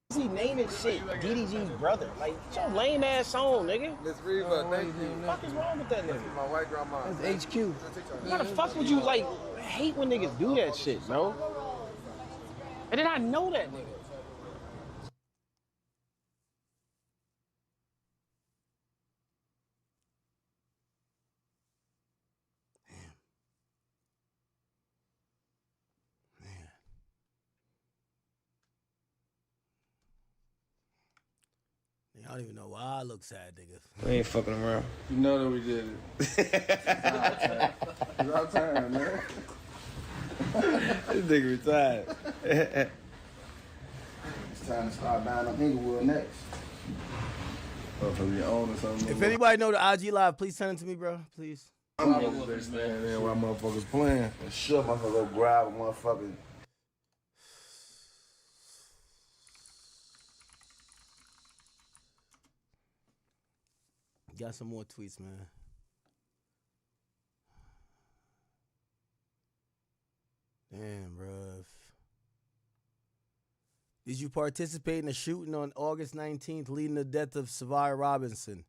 is he naming shit DDG's brother? Like, it's your lame ass song, nigga. Miss Reva, thank you. What the fuck is wrong with that nigga? My white grandma. That's HQ. Why the fuck would you, like, hate when niggas do that shit, bro? And then I know that nigga. I don't even know why I look sad, nigga. We ain't fucking around. You know that we did it. It's our time, man. This nigga retired. It's time to start buying up Inglewood next. Oh, for your own or something. If anybody know the IG live, please send it to me, bro. Please. I'm gonna be standing there while motherfuckers playing. And sure, motherfucker go grab a motherfucker. Got some more tweets, man. Damn, bruh. Did you participate in a shooting on August 19th leading to the death of Savia Robinson?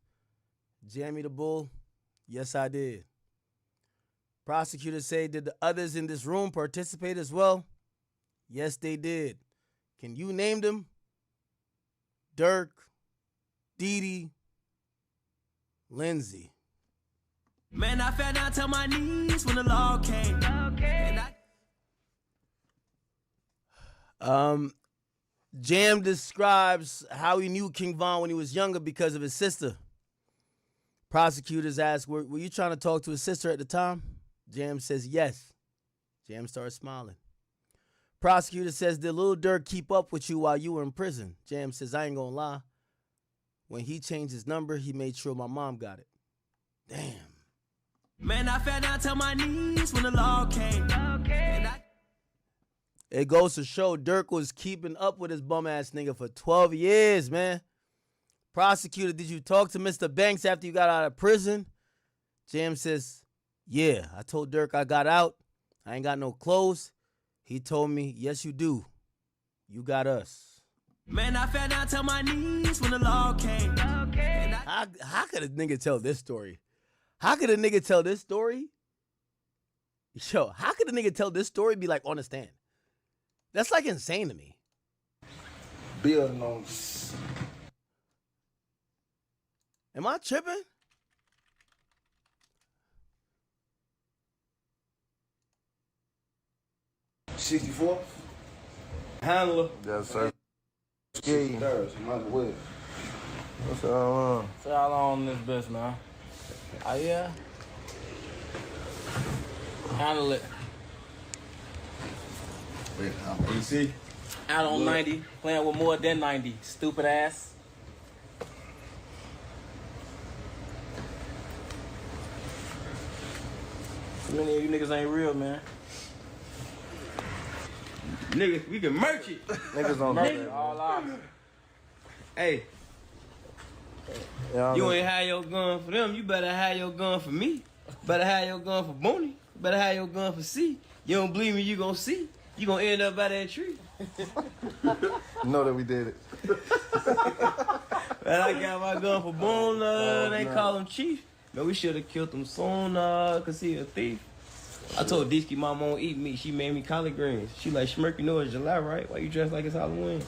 Jamie the Bull? Yes, I did. Prosecutors say, did the others in this room participate as well? Yes, they did. Can you name them? Dirk, Didi, Lindsay. Man, I fell down to my knees when the law came. Jam describes how he knew King Von when he was younger because of his sister. Prosecutors ask, were you trying to talk to his sister at the time? Jam says yes. Jam starts smiling. Prosecutor says, did Lil Durk keep up with you while you were in prison? Jam says, I ain't gonna lie. When he changed his number, he made sure my mom got it. Damn. Man, I fell down to my knees when the law came. It goes to show Durk was keeping up with his bum ass nigga for 12 years, man. Prosecutor, did you talk to Mr. Banks after you got out of prison? Jam says, yeah, I told Durk I got out. I ain't got no clothes. He told me, yes, you do. You got us. Man, I fell down to my knees when the law came. How could a nigga tell this story? How could a nigga tell this story? Yo, how could a nigga tell this story be like on the stand? That's like insane to me. Building on. Am I tripping? $64? Handler. Yes, sir. Ski. What's all on? Say how long this bitch, man. Oh, yeah? Handle it. Wait, AC? Out on 90, playing with more than 90. Stupid ass. Too many of you niggas ain't real, man. Niggas, we can merch it. Niggas don't know that. All out. Hey. Yeah, You ain't have your gun for them, you better have your gun for me. Better have your gun for Booney. Better have your gun for C. You don't believe me, you gonna see. You gonna end up by that tree. know that we did it. Man, I got my gun for Boone. They call him Chief. Man, we should have killed him soon, cause he a thief. I told Disky mom won't eat meat. She made me collard greens. She like, Schmirk, you know it's July, right? Why you dressed like it's Halloween?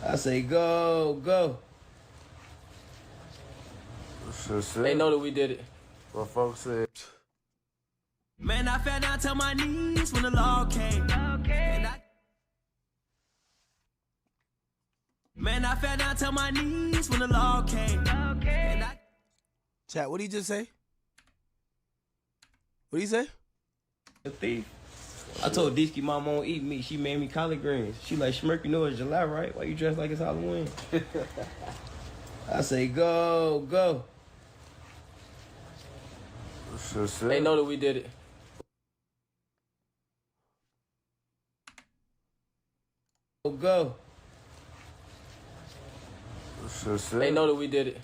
I say, go. They know that we did it. What folks said. Man, I fell down to my knees when the law came. Man, I fell down to my knees when the law came. Chat, what did he just say? What did he say? A thief. I told Disky mom won't eat meat. She made me collard greens. She like, Schmirk, you know it's July, right? Why you dressed like it's Halloween? I say, go. They know that we did it. Go. They know that we did it.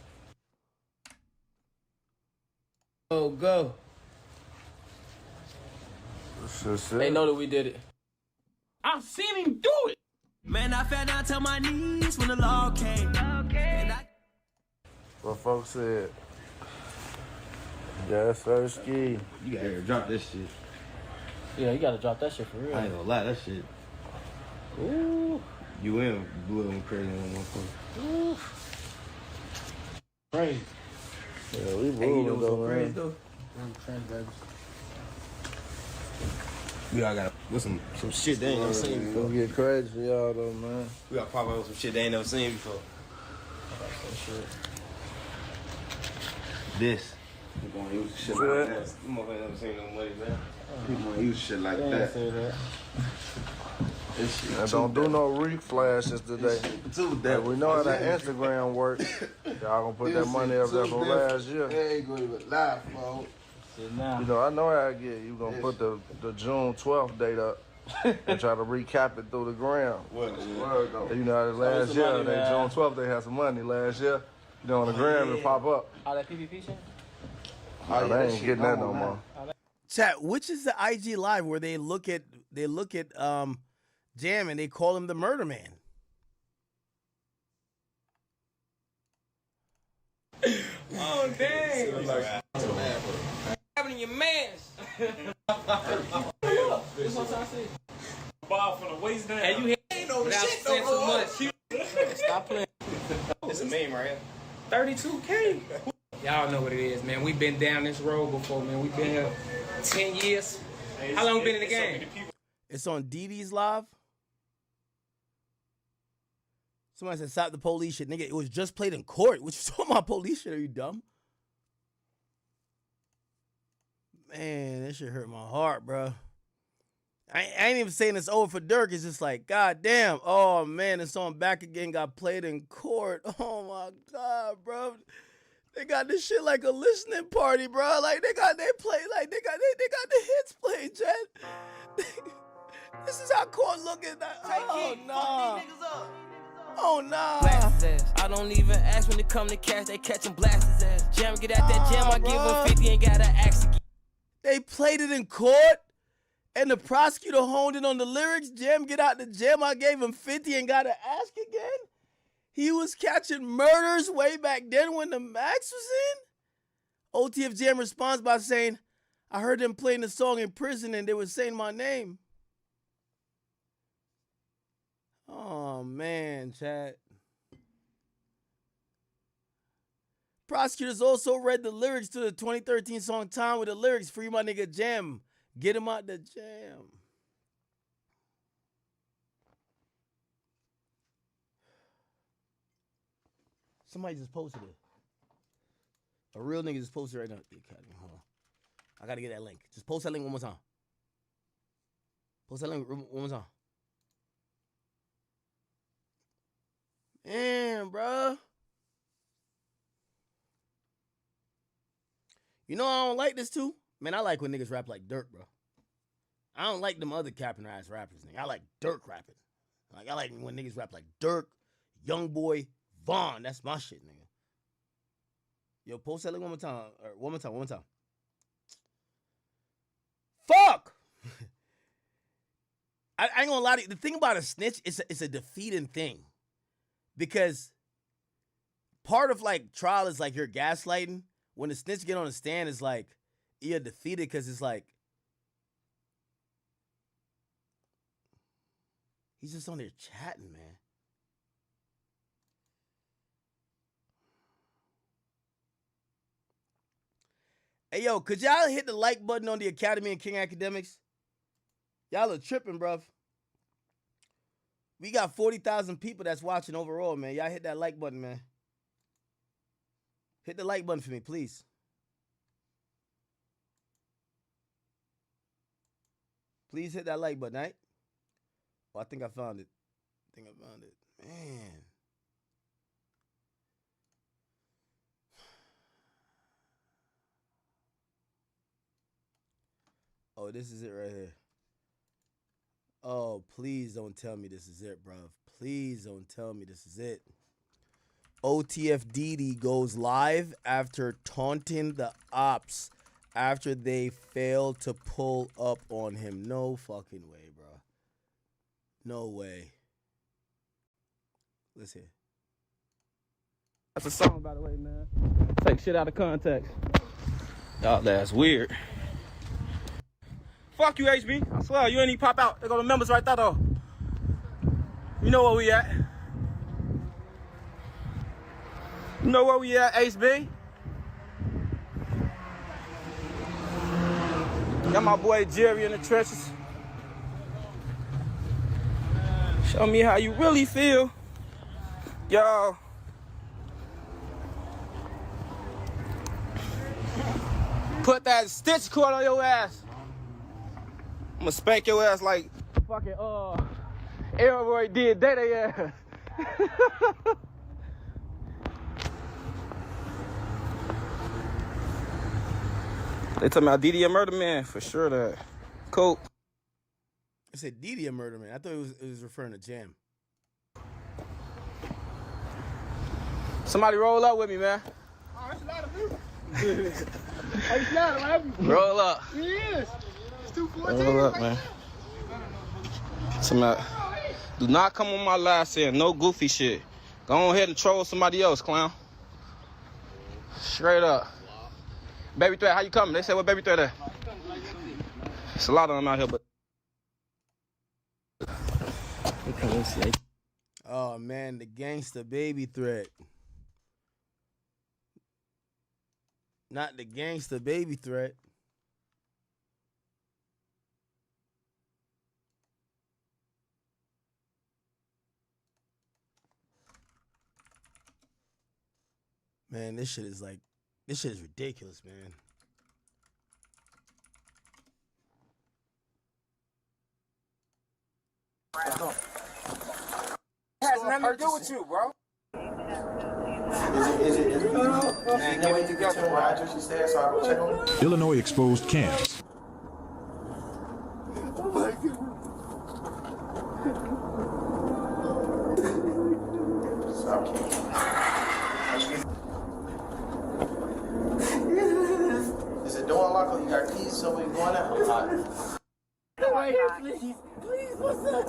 Go. They know that we did it. I've seen him do it. Man, I fell down to my knees when the law came. What folks said. Yeah, first ski. You gotta drop this shit. Yeah, you gotta drop that shit for real. I ain't gonna lie, that shit. Ooh. You in blew them crazy on one phone. Ooh. Crazy. Yeah, we Hey, you know moving what's so though, crazy man. though? We all got some shit they ain't never seen before. Gonna get crazy for y'all though, man. We got pop out with some shit they ain't never seen before. This. People gonna use shit Yeah. like that. You motherfuckers never seen no money, man. People gonna use shit like They ain't that. say that. This shit don't do no reflashes today. Like, we know how that Instagram work. Y'all gonna put that money up there from last year. They ain't gonna even laugh, bro. You know, I know how I get. You gonna put the June 12th date up and try to recap it through the gram. You know, how last year, money, man. June 12th, they had some money last year. You know, on the gram, it pop up. All that PPP shit? Nah, they ain't getting that no more. Chat, which is the IG live where they look at Jam and they call him the murder man? Oh, dang. What happened to your mans? This what I see. Bob from the waist down. And you ain't no without shit saying no more. too much. Stop playing. It's a meme right here. 32K. Y'all know what it is, man. We've been down this road before, man. We've been here 10 years. How long been in the game? It's on DD's live. Somebody said, stop the police shit. Nigga, it was just played in court. What you talking about police shit? Are you dumb? Man, that shit hurt my heart, bro. I ain't even saying it's over for Dirk. It's just like, God damn. Oh, man, it's on back again. Got played in court. Oh, my God, bro. They got this shit like a listening party, bro. Like, they got the hits played, Jet. This is how court looking. Oh, no. Oh, nah. Blast his ass. I don't even ask when it come to cash, they catch him blast his ass. Jam, get out that jam, I give him 50, ain't gotta ask again. They played it in court, and the prosecutor honed in on the lyrics. Jam, get out the jam, I gave him 50, ain't gotta ask again. He was catching murders way back then when the Max was in. OTF Jam responds by saying, I heard them playing the song in prison and they were saying my name. Oh, man, chat. Prosecutors also read the lyrics to the 2013 song Time with the lyrics, free my nigga Jam. Get him out the jam. Somebody just posted it. A real nigga just posted it right now. Hold on. I gotta get that link. Just post that link one more time. Post that link one more time. Man, bro. You know I don't like this too? Man, I like when niggas rap like Dirk, bro. I don't like them other capping ass rappers, nigga. I like Dirk rapping. Like, I like when niggas rap like Dirk, Youngboy, Vaughn. That's my shit, nigga. Yo, post that link one more time. Or one more time. Fuck! I ain't gonna lie to you. The thing about a snitch, it's a defeating thing. Because part of like trial is like you're gaslighting. When the snitch get on the stand, it's like you're defeated because it's like he's just on there chatting, man. Hey, yo, could y'all hit the like button on the Academy and King Academics? Y'all are tripping, bruv. We got 40,000 people that's watching overall, man. Y'all hit that like button, man. Hit the like button for me, please. Please hit that like button, right? Oh, I think I found it. Man. Oh, this is it right here. Oh, please don't tell me this is it, bruv. Please don't tell me this is it. OTF Didi goes live after taunting the ops after they failed to pull up on him. No fucking way, bro. No way. Listen. That's a song, by the way, man. Take shit out of context. Y'all, that's weird. Fuck you, HB. I swear, you ain't even pop out. They go the members right there, though. You know where we at. You know where we at, HB. Got my boy Jerry in the trenches. Show me how you really feel. Y'all. Put that stitch cord on your ass. I'm gonna spank your ass like fucking Elroy did Day ass. They talking about Didi a murder man for sure. That cool. I said Didi a murder man. I thought it was referring to Jam. Somebody roll up with me, man. Oh, that's a lot of people. Hey, Slider, what happened? Roll up. He is. It's 214. Roll up, man. Somebody, do not come on my live saying no goofy shit. Go on ahead and troll somebody else, clown. Straight up. Baby Threat, how you coming? They said what Baby Threat at? It's a lot of them out here, but. Oh man, the gangster Baby Threat. Not the gangster Baby Threat. Man, this shit is ridiculous, man. Has nothing to do with you, bro. Is it man, no way to get to where I just stay so I go check on it? Illinois exposed camps. Is it door unlocked or you got keys so we going out? Right here, please. Please, what's up?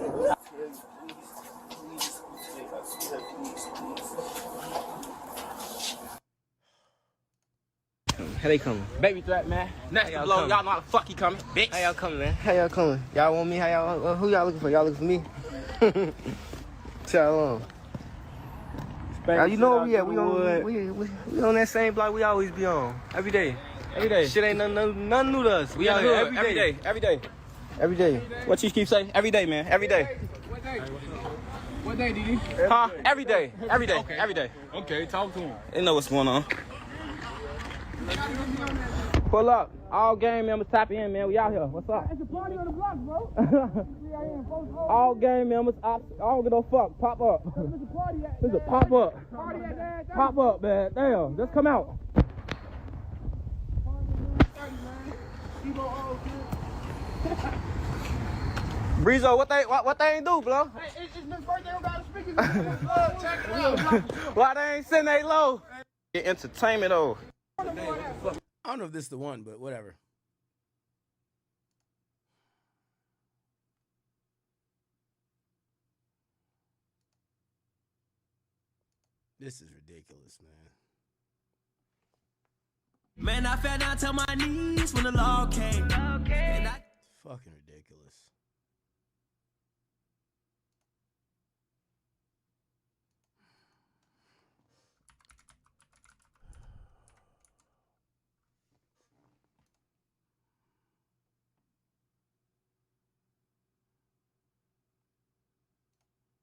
How they coming? Baby Threat, man. Next to blow. Y'all know how the fuck he coming, bitch. How y'all coming, man? How y'all coming? Y'all want me? How y'all? Who y'all looking for? Y'all looking for me? Tell on. Now, you know where we at. We on that same block we always be on. Every day. Every day. Shit ain't nothing new to us. We out here every day. Every day. Every day. What you keep saying? Every day, man. Every day. What day? What day, Didi? Huh? Every day. Every day. Okay. Every day. Okay, talk to him. They know what's going on. Pull up. All gang members, tap in, man. We out here. What's up? It's a party on the block, bro. All gang members, I don't give no fuck. Pop up. There's a party at. There's a pop up. Party at that. Pop up, man. Damn. Just come out. Breezo, what they ain't do, bro? Hey, it's his birthday. We got speakers. Check it out. Why they ain't sitting they low? Get entertainment though. I don't know if this is the one, but whatever. This is ridiculous, man. Man, I fell down to my knees when the law came. And I Fucking ridiculous.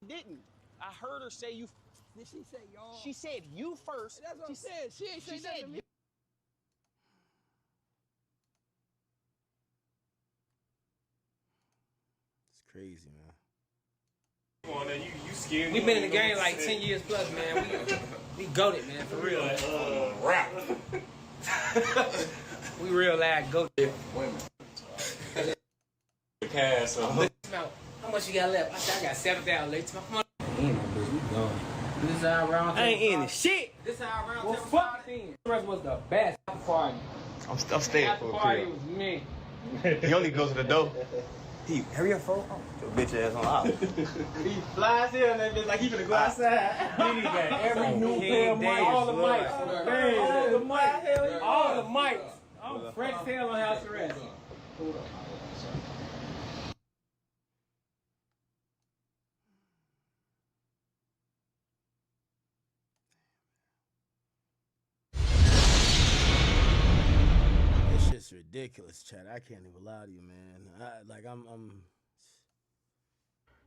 Didn't. I heard her say you. Did she say y'all? She said you first. That's what I'm saying. She ain't say nothing to me. It's crazy, man. Come on, now, you scared. We been in the game like 10 years plus, man. We goated, man, for real. Rap. We real live goated. Women. Cash. How much you got left? I said I got 7,000 left. Come on. Damn, bitch, we gone. This is our round. I ain't in the shit. This is our round. Well, fuck then. The rest was the best party. I'm staying After for a party crib. was me. He only goes to the door. He hurry up, folks. Your bitch ass on out. He flies here and that bitch like he finna go outside. He got every new pair of mics. All the mics. All the mics. All the mics. I'm fresh as hell on house arrest. Hold on. This shit's ridiculous, Chad. I can't even lie to you, man. I'm.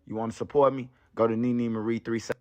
You want to support me? Go to Nene Marie 37.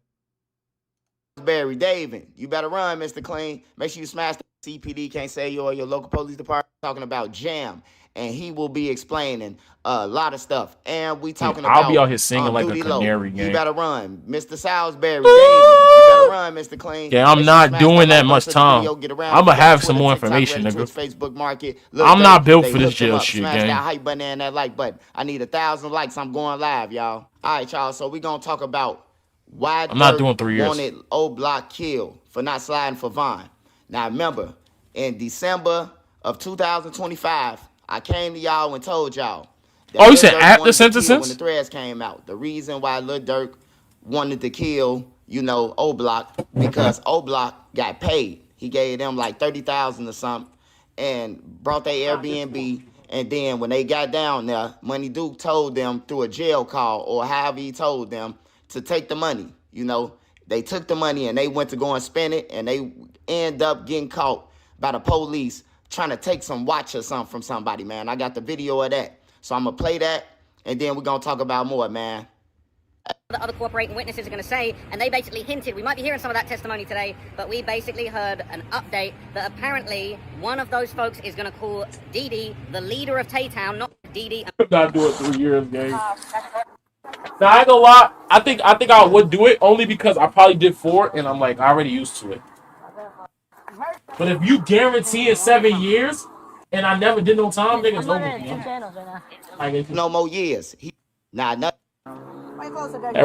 Barry, David, you better run, Mr. Clean. Make sure you smash the CPD can't say you or your local police department. Talking about Jam, and he will be explaining a lot of stuff. And we talking about I'll be out here singing like a Duty canary, Low. gang. You better run, Mr. Salisbury, David. You better run, Mr. Clean. Yeah, I'm Make sure you not smash doing that like much button so the time. video get around. I'ma He got have some Twitter, more TikTok, information, Reddit, nigga. Twitch, Facebook Market. I'm not built they for this hooked him jail up. shit, Smash gang. that hype button and that like button. I need 1,000 likes. I'm going live, y'all. All right, y'all. So we gonna talk about why I'm not Dirk doing 3 years. wanted O Block killed for not sliding for Vaughn. Now remember, in December of 2025, I came to y'all and told y'all. that Oh, you Lil said Durk after wanted to kill sentences? when the threads came out. The reason why Lil Durk wanted to kill, O Block, because O Block got paid. He gave them like $30,000 or something, and brought their Airbnb. And then when they got down there, Money Duke told them through a jail call or however he told them to take the money. They took the money and they went to go and spend it, and they end up getting caught by the police trying to take some watch or something from somebody, man. I got the video of that. So I'm going to play that, and then we're going to talk about more, man. The other cooperating witnesses are going to say, and they basically hinted, we might be hearing some of that testimony today, but we basically heard an update that apparently one of those folks is going to call Dee Dee the leader of Tay-Town, not Dee Dee. I'm not doing 3 years, gang. Now I ain't gonna lie. I think I would do it only because I probably did 4, and I'm like already used to it. But if you guarantee it 7 years, and I never did no time, niggas over. No more years. That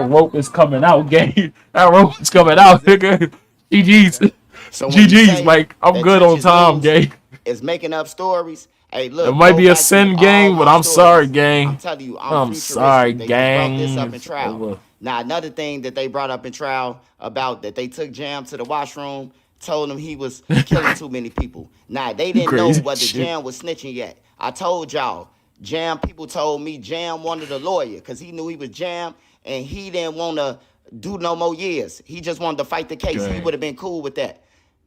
rope is coming out, gang. That rope is coming out, nigga. GG's. So when you GG's, say like, I'm that good on Trenches time, News gang. is making up stories. Hey, look, It might go be a back to sin, all gang, but my I'm stories. sorry, gang. I'm telling you, I'm futuristic. sorry, They gang. just brought this up in It's trial. over. Now, another thing that they brought up in trial about that they took Jam to the washroom, told him he was killing too many people. Now, they didn't know Crazy whether shit. Jam was snitching yet. I told y'all, people told me Jam wanted a lawyer because he knew he was Jam, and he didn't want to do no more years. He just wanted to fight the case. He Gang. would have been cool with that.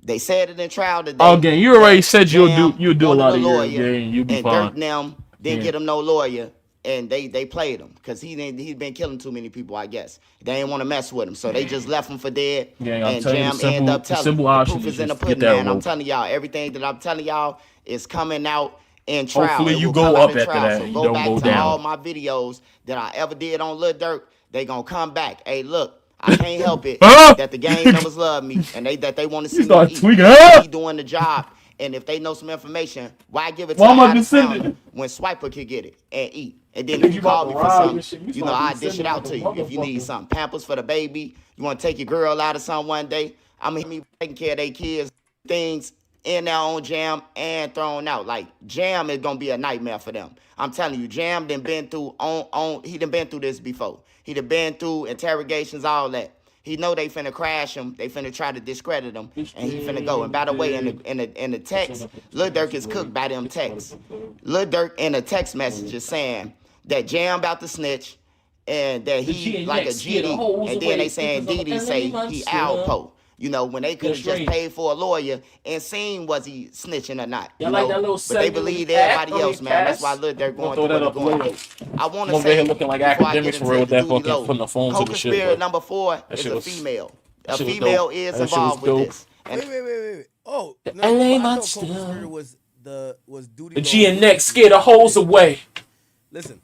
They said it in trial today. Oh, gang, you already said you'll Jam do a wanted lot of lawyer, years, gang. You'll be and fine. Dirk and them didn't get him no lawyer, and they played him because he'd been killing too many people, I guess. They didn't want to mess with him, so they just left him for dead. Gang, I'm and telling you, Jam the ended up the telling simple the option proof is is in the just get pudding, that man. I'm rope. telling y'all, everything that I'm telling y'all is coming out in trial. Hopefully It you will go come out up in after trial. that. So You go don't back go to down. all my videos that I ever did on Lil Durk. They gonna come back. Hey, look, I can't help it that the gang members love me and they want to see me start eat. tweaking. It's me doing the job. And if they know some information, why give it to Why an am I out of descending? towner when Swiper could get it and eat? And then Think if you you about call to me for rob something, this shit, you start I dish it descending out like to a you. If you need motherfucker. something, Pampers for the baby, you want to take your girl out of something one day, I'm going to be taking care of their kids, things in their own Jam and thrown out. Like, Jam is going to be a nightmare for them. I'm telling you, Jam he done been through this before. He done been through interrogations, all that. He know they finna crash him. They finna try to discredit him, and he finna go. And by the way, in the text, Lil Durk is cooked by them texts. Lil Durk in a text message is saying that Jam about to snitch, and that he like a GD. And then they saying DD say he Alpo. You know, when they could have just paid for a lawyer and seen was he snitching or not. You know, but they believe everybody else, man. That's why Lil Durk going through what he's going through. I want to say, looking like before I get academics into for real with that Doody fucking Low, putting the phone to the shit. co-conspirator number 4 is a female. A female is involved with this. And Wait. Oh, LA I thought monster. co-conspirator was Doody The Low. G and neck scare the holes away. Listen,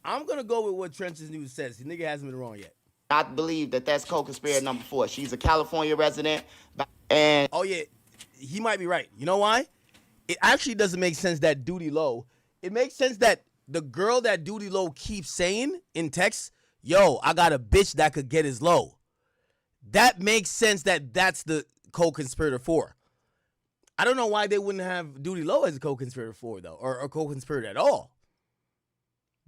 I'm gonna go with what Trench's News says. The nigga hasn't been wrong yet. I believe that that's co-conspirator number 4. She's a California resident, and oh yeah, he might be right. You know why? It actually doesn't make sense that Doody Low. It makes sense that the girl that Doody Low keeps saying in text, "Yo, I got a bitch that could get his low." That makes sense that that's the co-conspirator 4. I don't know why they wouldn't have Doody Low as a co-conspirator 4 though, or a co-conspirator at all.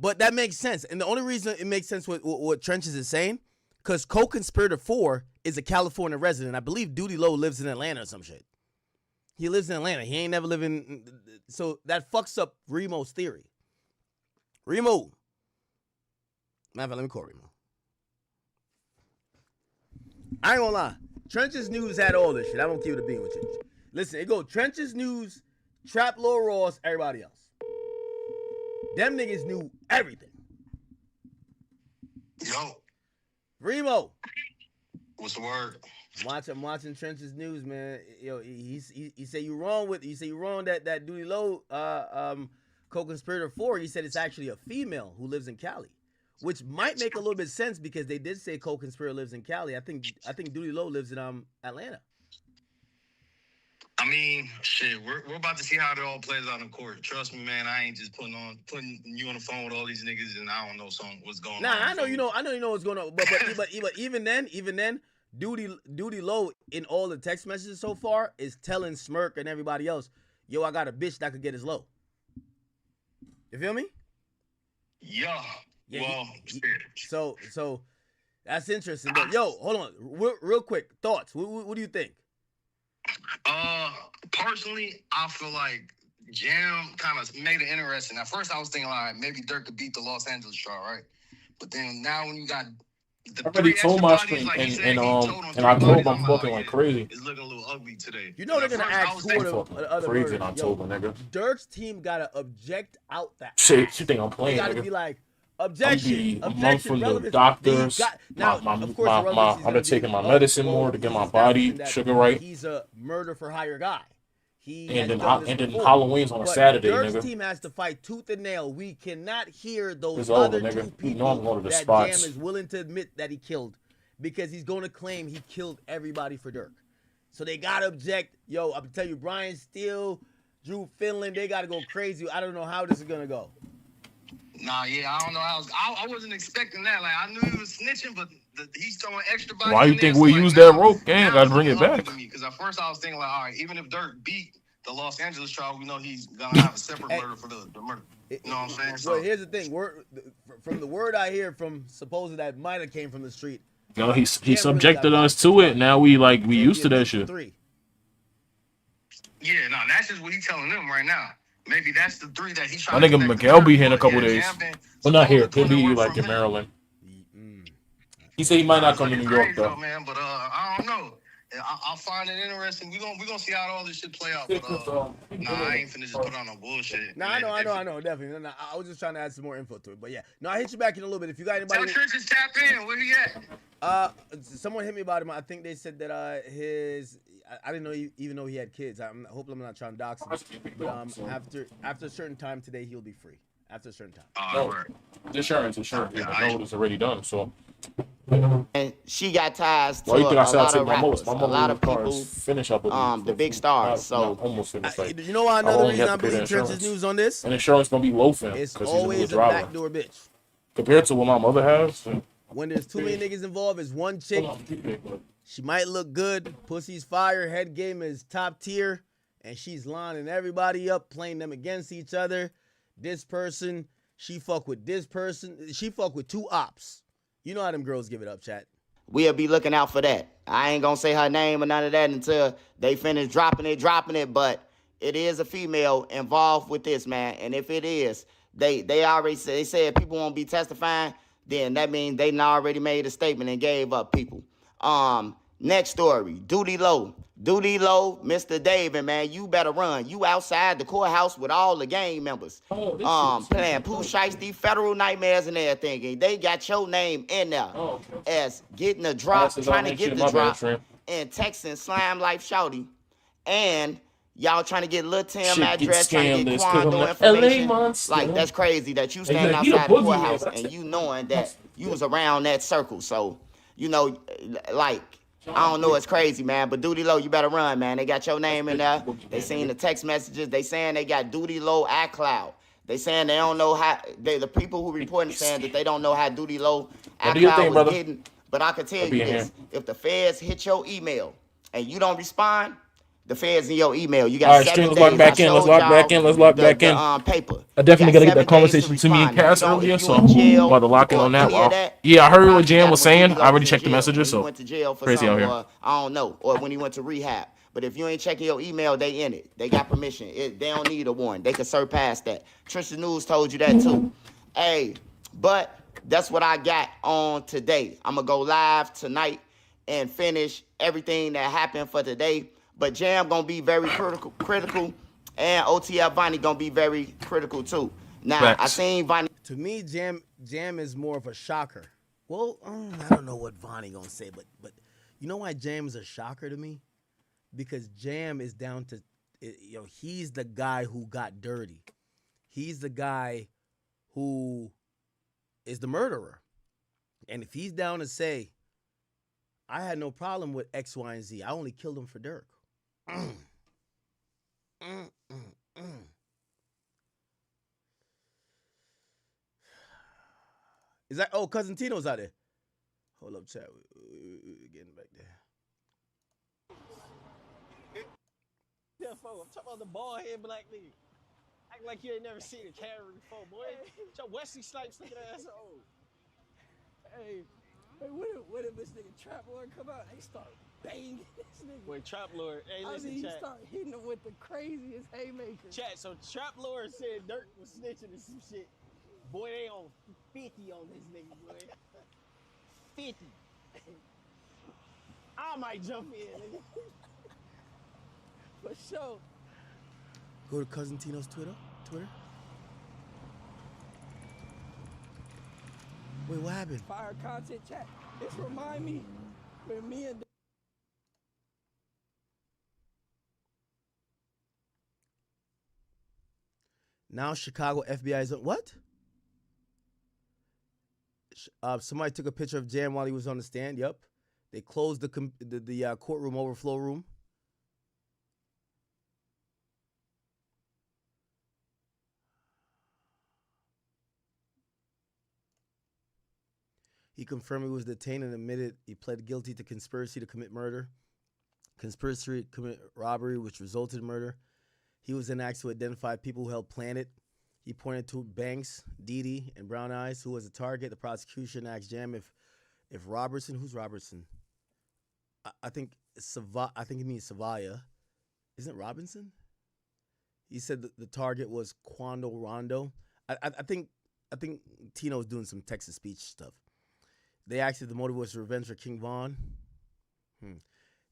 But that makes sense, and the only reason it makes sense with what Trenches is saying, because co-conspirator 4 is a California resident. I believe Doody Low lives in Atlanta or some shit. He lives in Atlanta. He ain't never living. So that fucks up Remo's theory. Remo. Matter of fact, let me call Remo. I ain't gonna lie. Trenches News had all this shit. I won't keep it a bean with you. Listen, it go Trenches News, Trap Lord Ross, everybody else. Them niggas knew everything. Yo. Remo. What's the word? I'm watching Trenches News, man. Yo, he said you wrong with that Doody Low co-conspirator 4. He said it's actually a female who lives in Cali, which might make a little bit sense because they did say co-conspirator lives in Cali. I think Doody Low lives in Atlanta. I mean, shit, we're about to see how it all plays out in court. Trust me, man. I ain't just putting you on the phone with all these niggas and I don't know what's going on. Nah, I know you know what's going on. But even then, Doody Low in all the text messages so far is telling Smirk and everybody else, "Yo, I got a bitch that could get his low." You feel me? Yeah. Well, so that's interesting. But yo, hold on, real quick thoughts. What do you think? Personally, I feel like Jam kind of made it interesting. At first, I was thinking like maybe Durk could beat the Los Angeles trial, right? But then now when you got I already told my stream, and October I'm fucking like crazy. It's looking a little ugly today. You know they're gonna ask who the other crazy in murders. October, nigga. Dirk's team gotta object out that. Shit, you think I'm playing? They gotta nigga. be like objection. I'm from the relevance. doctors. Now, of course, the relevancy is I've been taking my medicine more to get my body sugar right. He's a murder for hire guy. And then Halloween's on a Saturday, Dirk's nigga. team has to fight tooth and nail. We cannot hear those It's other over, nigga. two people You know I'm going to the that spots. Jam is willing to admit that he killed, because he's going to claim he killed everybody for Dirk. So they got to object. Yo, I'm telling you, Brian Steele, Drew Finland, they got to go crazy. I don't know how this is going to go. Nah, yeah, I don't know how. I wasn't expecting that. Like, I knew he was snitching, but he's throwing extra bodies. Why you think we use that rope? Gang, gotta bring it back. Because at first I was thinking like, all right, even if Dirk beat the Los Angeles trial, we know he's gonna have a separate murder for the murder. You know what I'm saying? So, well, here's the thing. From the word I hear from supposed that might have came from the street. No, he subjected us to it. Now we used to that shit. Yeah, no, that's just what he's telling them right now. Maybe that's the 3 that he's My trying to nigga Miguel be here in a couple days. Well, not here. He'll be like in Maryland. He said he might not come to New York though. Man, but I don't know. I'll find it interesting. We gonna see how all this shit play out. But nah, I ain't finna just put on no bullshit. Nah, I know, definitely. No, I was just trying to add some more info to it. But yeah, no, I hit you back in a little bit. If you got anybody, tell Trenches tap in. Where he at? Someone hit me about him. I think they said that I didn't know even know he had kids. I hope I'm not trying to dox him. But after a certain time today, he'll be free. After a certain time. No, insurance. The note is already done. So. And she got ties to Why you think I a said I lot take of my rappers, most? a lot of people, finish up with the big stars. So almost finished. Like, you know why another reason I believe Trenches News on this? And insurance gonna be low for him. It's because he's always a a backdoor bitch. Compared to what my mother has. When there's too many niggas involved, it's one chick. She might look good. Pussy's fire. Head game is top tier. And she's lining everybody up, playing them against each other. This person, she fuck with this person. She fuck with 2 ops. You know how them girls give it up, chat. we'll be looking out for that. I ain't gonna say her name or none of that until they finish dropping it, but it is a female involved with this, man. And if it is, they already said, they said people won't be testifying, then that means they already made a statement and gave up people. Next story, Duty Low, Mr. David, man, you better run. You outside the courthouse with all the gang members, playing Pooh Shiesty, Federal Nightmares and everything. And they got your name in there as getting a drop, trying to get the drop, and texting Slime Life Shouty, and y'all trying to get Lil Tim address, trying to get Quando information. Like, that's crazy that you standing outside the courthouse and you knowing that you was around that circle. So, you know, like, I don't know, it's crazy, man. But Duty Low, you better run, man. They got your name in there. They seen the text messages. They saying they got Duty Low iCloud. They saying they don't know how, the people who reporting saying that they don't know how Duty Low iCloud was getting. But I can tell you this, if the feds hit your email and you don't respond, the feds in your email. You got 7 days. Lock back in. Let's lock back in. Let's lock back in. Paper. I definitely gotta get that conversation to me and Cass earlier, so I'm about to lock in on that. Yeah, I heard what Jam was saying. I already checked the messages, so went to jail for crazy out here. I don't know, or when he went to rehab. But if you ain't checking your email, they in it. They got permission. They don't need a warrant. They can surpass that. Trisha News told you that too. Hey, but that's what I got on today. I'm gonna go live tonight and finish everything that happened for today. But Jam gonna be very critical, and OTF Vonnie gonna be very critical too. Now, I seen Vonnie. To me, Jam is more of a shocker. Well, I don't know what Vonnie gonna say, but you know why Jam is a shocker to me? Because Jam is down to, you know, he's the guy who got dirty. He's the guy who is the murderer. And if he's down to say, I had no problem with X, Y, and Z, I only killed him for Dirk. Is that, oh, Cousin Tino's out there. Hold up, chat. We're getting back there. I'm talking about the bald head black nigga. Act like you ain't never seen a camera before, boy. Your Wesley Snipes looking ass old. Hey, what if this nigga Trap Lord come out? They start banging this nigga. Wait, Trap Lord. Hey, listen, he chat. start hitting him with the craziest haymaker. Chat, so Trap Lord said Dirk was snitching and some shit. Boy, they on 50 on this nigga, boy. 50. I might jump in, nigga. For sure. Go to Cousin Tino's Twitter. Wait, what happened? Fire content chat. This remind me when me and now Chicago FBI is what? Somebody took a picture of Jam while he was on the stand. Yep, they closed the courtroom overflow room. He confirmed he was detained and admitted he pled guilty to conspiracy to commit murder, conspiracy to commit robbery, which resulted in murder. He was then asked to identify people who helped plan it. He pointed to Banks, Didi, and Brown Eyes, who was a target. The prosecution asked Jam if Robertson, who's Robertson? I think he means Savaya. Isn't it Robinson? He said the target was Quando Rondo. I think Tino's doing some text-to speech stuff. They asked if the motive was revenge for King Von.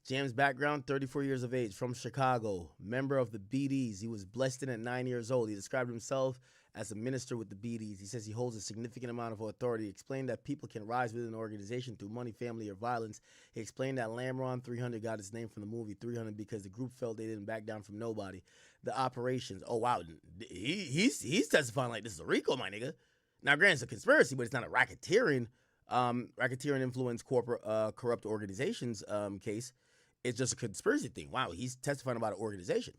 Jam's background, 34 years of age, from Chicago, member of the BDs. He was blessed in at 9 years old. He described himself as a minister with the BDs. He says he holds a significant amount of authority. He explained that people can rise within an organization through money, family, or violence. He explained that Lamron 300 got its name from the movie 300 because the group felt they didn't back down from nobody. The operations, oh wow, he's testifying like this is a RICO, my nigga. Now, granted, it's a conspiracy, but it's not a racketeering influence corporate corrupt organizations case. It's just a conspiracy thing. Wow, he's testifying about an organization.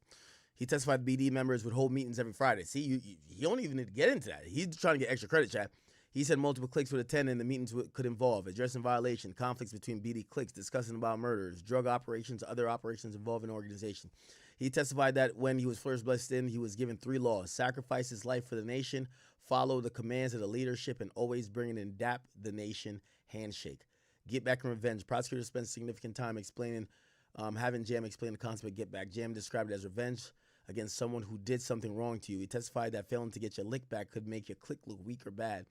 He testified BD members would hold meetings every Friday. See, you don't even need to get into that. He's trying to get extra credit, chat. He said multiple cliques would attend and the meetings could involve addressing violation, conflicts between BD cliques, discussing about murders, drug operations, other operations involving organization. He testified that when he was first blessed in, he was given 3 laws: sacrifice his life for the nation, follow the commands of the leadership, and always bring an adapt the nation handshake. Get back and revenge. Prosecutor spent significant time explaining, having Jam explain the concept of get back. Jam described it as revenge against someone who did something wrong to you. He testified that failing to get your lick back could make your click look weak or bad.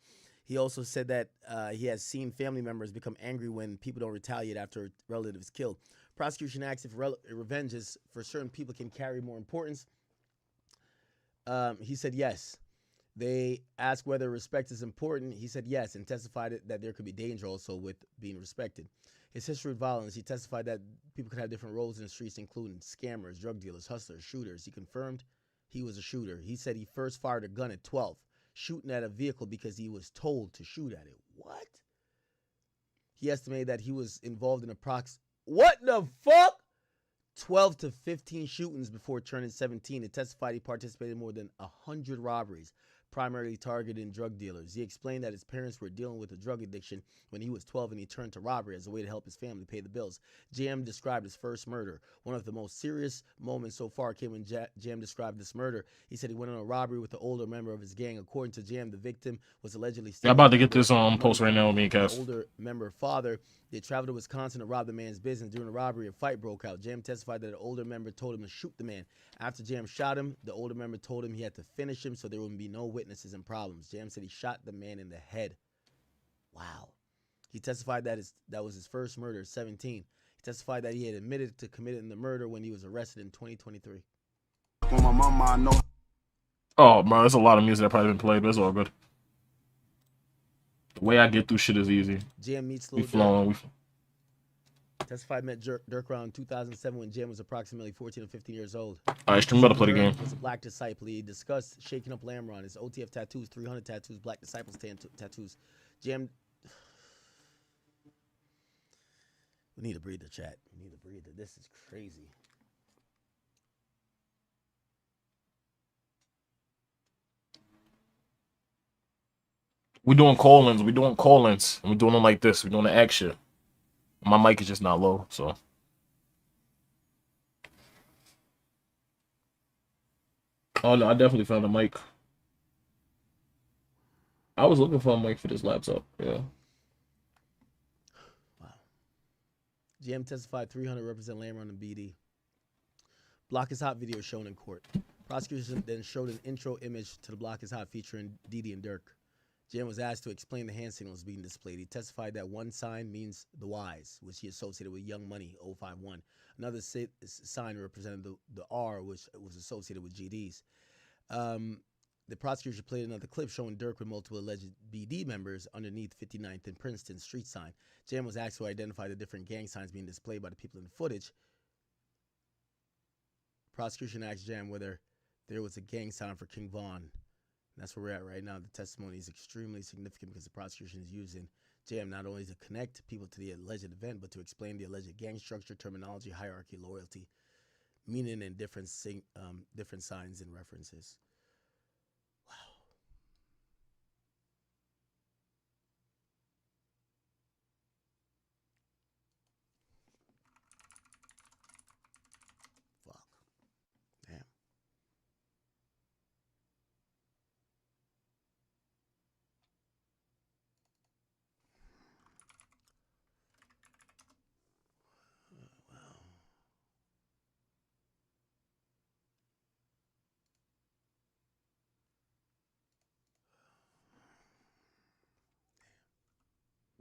He also said that he has seen family members become angry when people don't retaliate after a relative is killed. Prosecution asked if revenge is for certain people can carry more importance. He said yes. They asked whether respect is important. He said yes, and testified that there could be danger also with being respected. His history of violence, he testified that people could have different roles in the streets, including scammers, drug dealers, hustlers, shooters. He confirmed he was a shooter. He said he first fired a gun at 12, shooting at a vehicle because he was told to shoot at it. What? He estimated that he was involved in what the fuck? 12 to 15 shootings before turning 17. He testified he participated in more than 100 robberies, primarily targeting drug dealers. He explained that his parents were dealing with a drug addiction when he was 12 and he turned to robbery as a way to help his family pay the bills. Jam described his first murder. One of the most serious moments so far came when Jam described this murder. He said he went on a robbery with an older member of his gang. According to Jam, the victim was allegedly... I'm about to get this post right now with me, Cass. Older member father. They traveled to Wisconsin to rob the man's business. During the robbery, a fight broke out. Jam testified that an older member told him to shoot the man. After Jam shot him, the older member told him he had to finish him so there would be no witnesses and problems. Jam said he shot the man in the head. Wow. He testified that that was his first murder at 17. He testified that he had admitted to committing the murder when he was arrested in 2023. Oh, bro, there's a lot of music that probably been played, but it's all good. The way I get through shit is easy. Jam meets We flowing. Testified met Dirk around 2007 when Jam was approximately 14 or 15 years old. All right, stream better play the game. Was a black disciple. He discussed shaking up Lamron, his OTF tattoos, 300 tattoos, black disciples tattoos. Jam. We need a breather, chat. We need a breather. This is crazy. We doing call-ins. We doing call-ins. And we're doing them like this. We're doing the action. My mic is just not low, so. Oh, no, I definitely found a mic. I was looking for a mic for this laptop, yeah. Wow. Jam testified 300 represent Lamron and BD. Block is Hot video shown in court. Prosecutors then showed an intro image to the Block is Hot featuring Didi and Dirk. Jam was asked to explain the hand signals being displayed. He testified that one sign means the Y's, which he associated with Young Money 051. Another sign represented the R, which was associated with GDs. The prosecutor played another clip showing Dirk with multiple alleged BD members underneath 59th and Princeton street sign. Jam was asked to identify the different gang signs being displayed by the people in the footage. Prosecution asked Jam whether there was a gang sign for King Von. That's where we're at right now. The testimony is extremely significant because the prosecution is using Jam not only to connect people to the alleged event, but to explain the alleged gang structure, terminology, hierarchy, loyalty, meaning, and different signs and references. Wow. Fuck. Damn.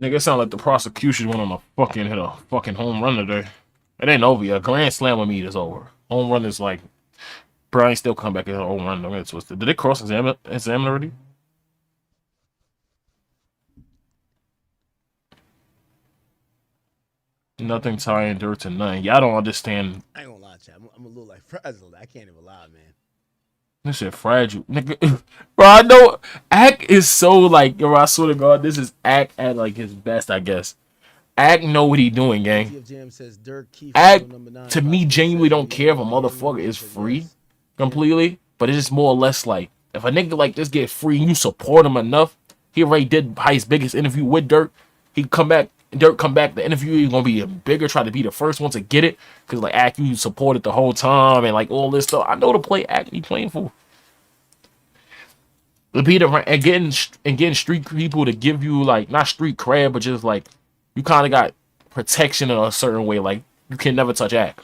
Nigga, it sound like the prosecution went on a fucking hit a fucking home run today. It ain't over yet. Grand slam with me is over. Home run is like, Brian still come back and hit a home run. Don't get it twisted. Did they cross-examine already? Nothing tying Dirt to nothing. Y'all don't understand. I ain't gonna lie, chat. I'm a little like frazzled. I can't even lie, man. This shit fragile, nigga. Bro, I know Ack is so like, yo, I swear to God, this is Ack at like his best, I guess. Ack know what he doing, gang. Ack, to me, genuinely don't care if a motherfucker is free completely, but it's just more or less like, if a nigga like this get free and you support him enough, he already did his biggest interview with Dirk. He come back, Dirk come back, the interview is gonna be bigger, try to be the first one to get it, because like Ack, you supported the whole time and like all this stuff. I know the play Ack he playing for. And getting street people to give you like, not street cred, but just like, you kind of got protection in a certain way. Like, you can never touch Ack.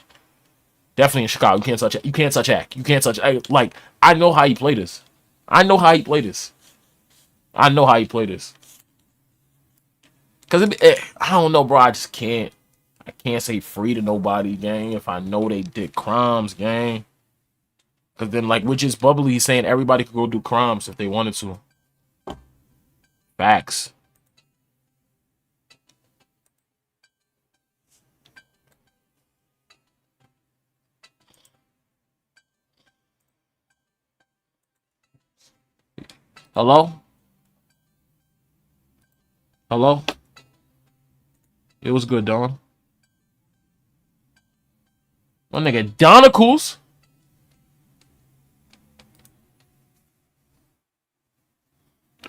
Definitely in Chicago, you can't touch Ack. You can't touch Ack. You can't touch Ack. Like, I know how he play this. I know how he play this. I know how he play this. Because I don't know, bro. I just can't. I can't say free to nobody, gang, if I know they did crimes, gang. Because then, like, which is Bubbly, he's saying everybody could go do crimes if they wanted to. Facts. Hello? Hello? It was good, Don. My nigga Donicles.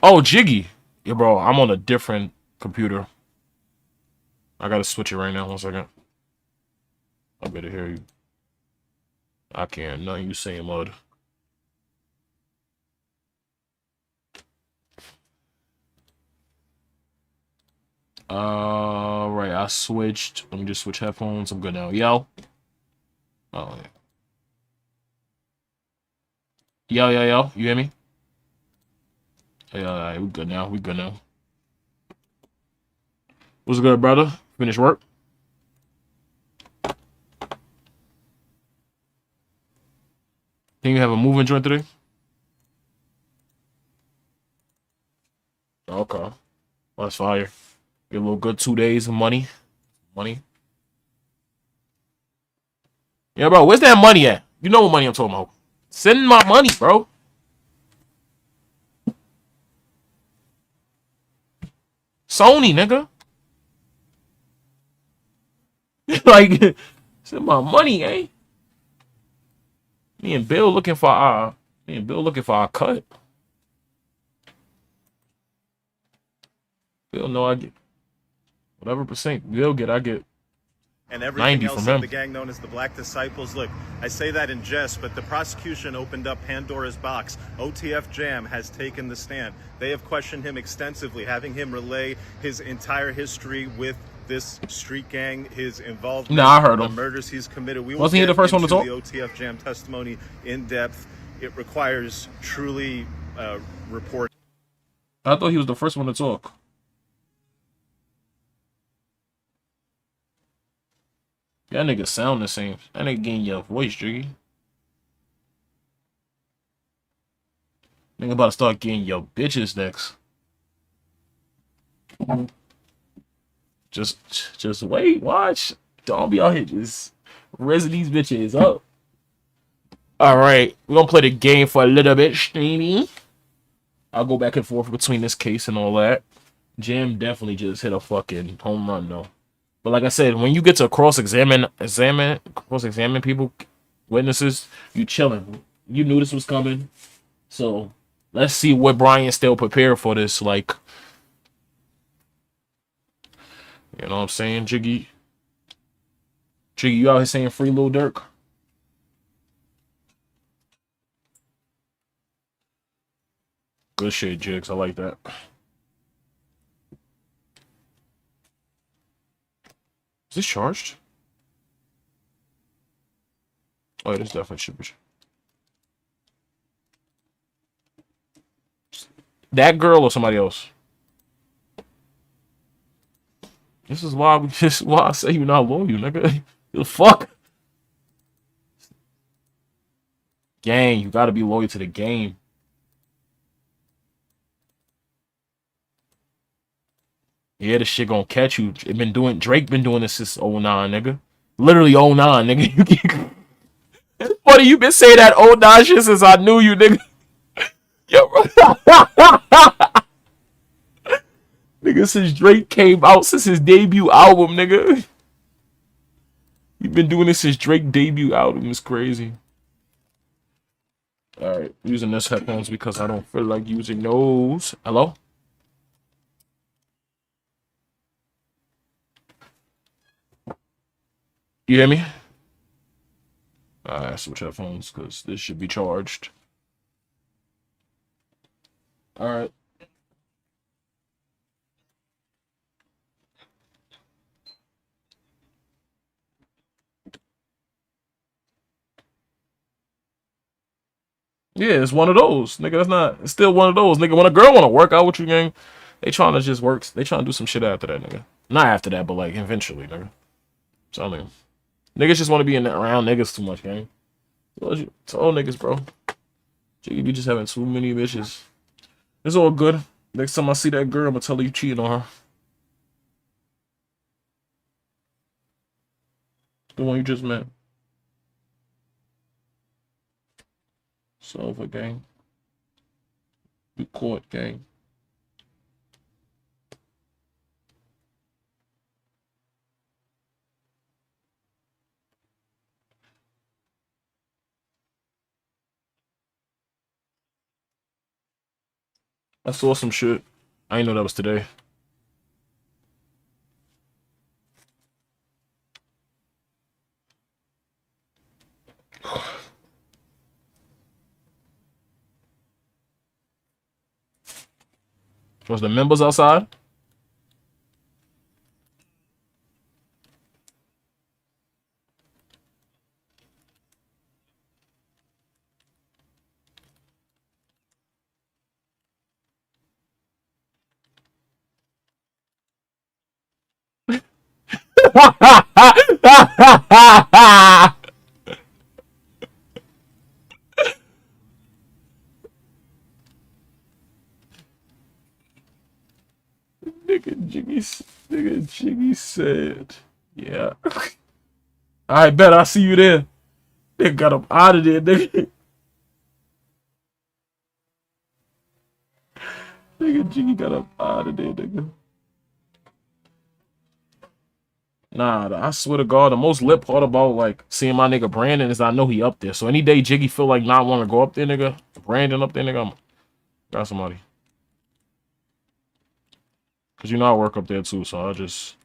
Oh, Jiggy. Yeah, bro, I'm on a different computer. I gotta switch it right now. 1 second. I better hear you. I can't. Nothing you saying, mud. Right. I switched. Let me just switch headphones. I'm good now. Yo. Oh, yeah. Yo. You hear me? Yeah, we good now. We good now. What's good, brother? Finish work? Think you have a moving joint today? Okay. Well, that's fire. Get a little good 2 days of money. Money. Yeah, bro. Where's that money at? You know what money I'm talking about. Send my money, bro. Sony, nigga. Like, send my money, eh? Me and Bill looking for our cut. Bill know I get whatever percent Bill get, I get. And everything 90 else from of him. the gang known as the Black Disciples. Look, I say that in jest, but the prosecution opened up Pandora's box. OTF Jam has taken the stand. They have questioned him extensively, having him relay his entire history with this street gang, his involvement, Nah, I heard the him. murders he's committed. We will Wasn't he get the first one to into talk? the OTF Jam testimony in depth. It requires truly report. I thought he was the first one to talk. That nigga sound the same. That nigga getting your voice, Jiggy. Nigga about to start getting your bitches next. Just wait, watch. Don't be out here just raising these bitches up. Alright, we're gonna play the game for a little bit, streamy. I'll go back and forth between this case and all that. Jam definitely just hit a fucking home run though. But like I said, when you get to cross-examine people, witnesses, you chilling. You knew this was coming. So let's see what Brian still prepared for this. Like, you know what I'm saying, Jiggy? Jiggy, you out here saying free Lil Durk? Good shit, Jigs. I like that. Is this charged? Oh, it is definitely shippage. That girl or somebody else? This is why I say you're not loyal, nigga. The fuck? Gang, you gotta be loyal to the game. Yeah, this shit gonna catch you. Drake been doing this since 09, nigga. Literally 09, nigga. It's funny, you been saying that 09 shit since I knew you, nigga. Yo, bro. Nigga, since Drake came out, since his debut album, nigga. You've been doing this since Drake's debut album. It's crazy. Alright, using this headphones because I don't feel like using those. Hello? You hear me? Alright, switch headphones because this should be charged. Alright. Yeah, it's one of those, nigga. That's not. It's still one of those, nigga. When a girl want to work out with you, gang, they trying to just work. They trying to do some shit after that, nigga. Not after that, but like eventually, nigga. Tell me, niggas just want to be around niggas too much, gang. Tell niggas, bro. Jiggy be just having too many bitches. It's all good. Next time I see that girl, I'm gonna tell her you cheating on her. The one you just met. Silver gang. You caught, gang. I saw some shit. I didn't know that was today. Was the members outside? Nigga Jiggy said, yeah. I bet I see you there. They got him out of there, nigga. Nigga Jiggy got him out of there, nigga. Nah, I swear to God, the most lit part about like seeing my nigga Brandon is I know he up there. So any day Jiggy feel like not want to go up there, nigga, Brandon up there, nigga, got somebody. Cause you know I work up there too, so I just.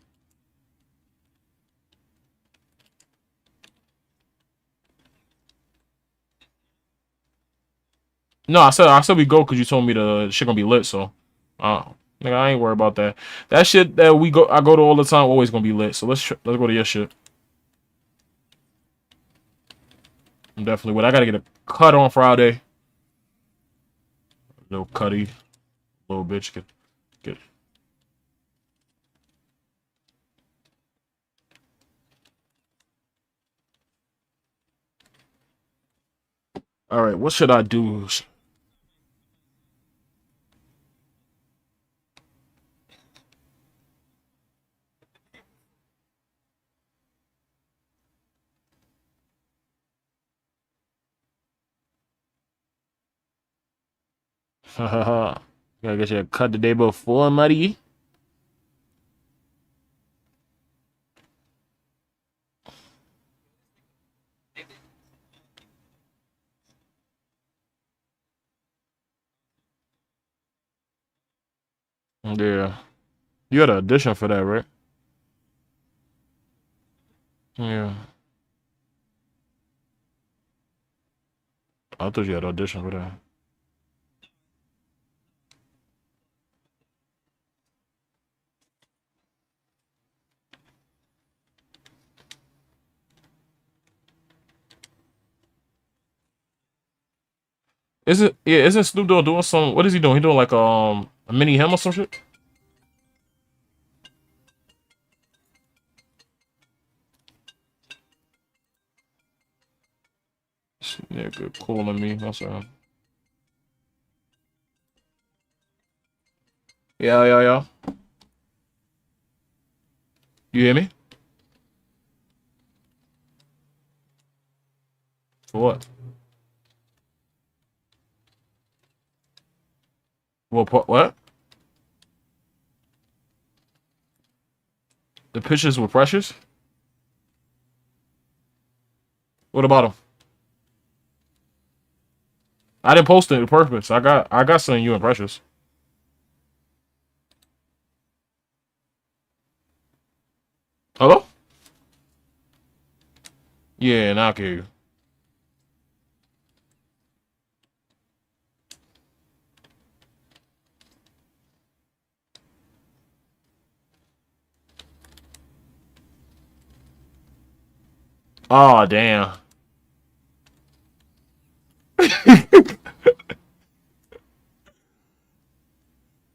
No, I said we go because you told me the shit gonna be lit. So, nigga, I ain't worried about that. That shit that I go to all the time always gonna be lit. So let's go to your shit. I'm definitely with. I gotta get a cut on Friday. Little cutty, little bitch, get. All right, what should I do? Gotta get you a cut the day before, muddy. Yeah. You had an audition for that, right? Yeah. I thought you had an audition for that. Isn't Snoop Dogg doing some, what is he doing? He doing like a mini him or some shit? This nigga calling me. That's right. Yeah. You hear me? For what? What? The pictures were precious? What about them? I didn't post it on purpose. I got something you and Precious. Hello? Yeah, now I can hear you. Oh, damn.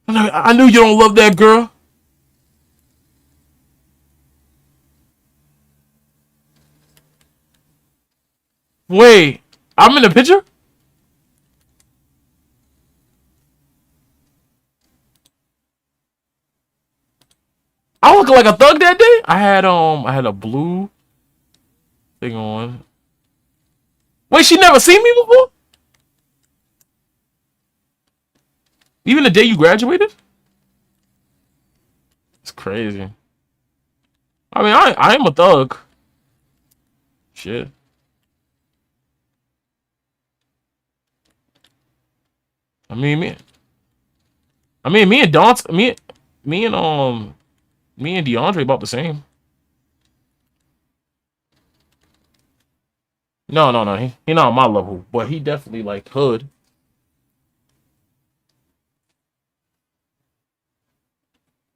I knew you don't love that girl. Wait, I'm in the picture? I look like a thug that day? I had a blue thing on. Wait, she never seen me before? Even the day you graduated? It's crazy. I mean, I am a thug. Shit. I mean, me and Dante, me and DeAndre about the same. No. He not on my level, but he definitely like hood.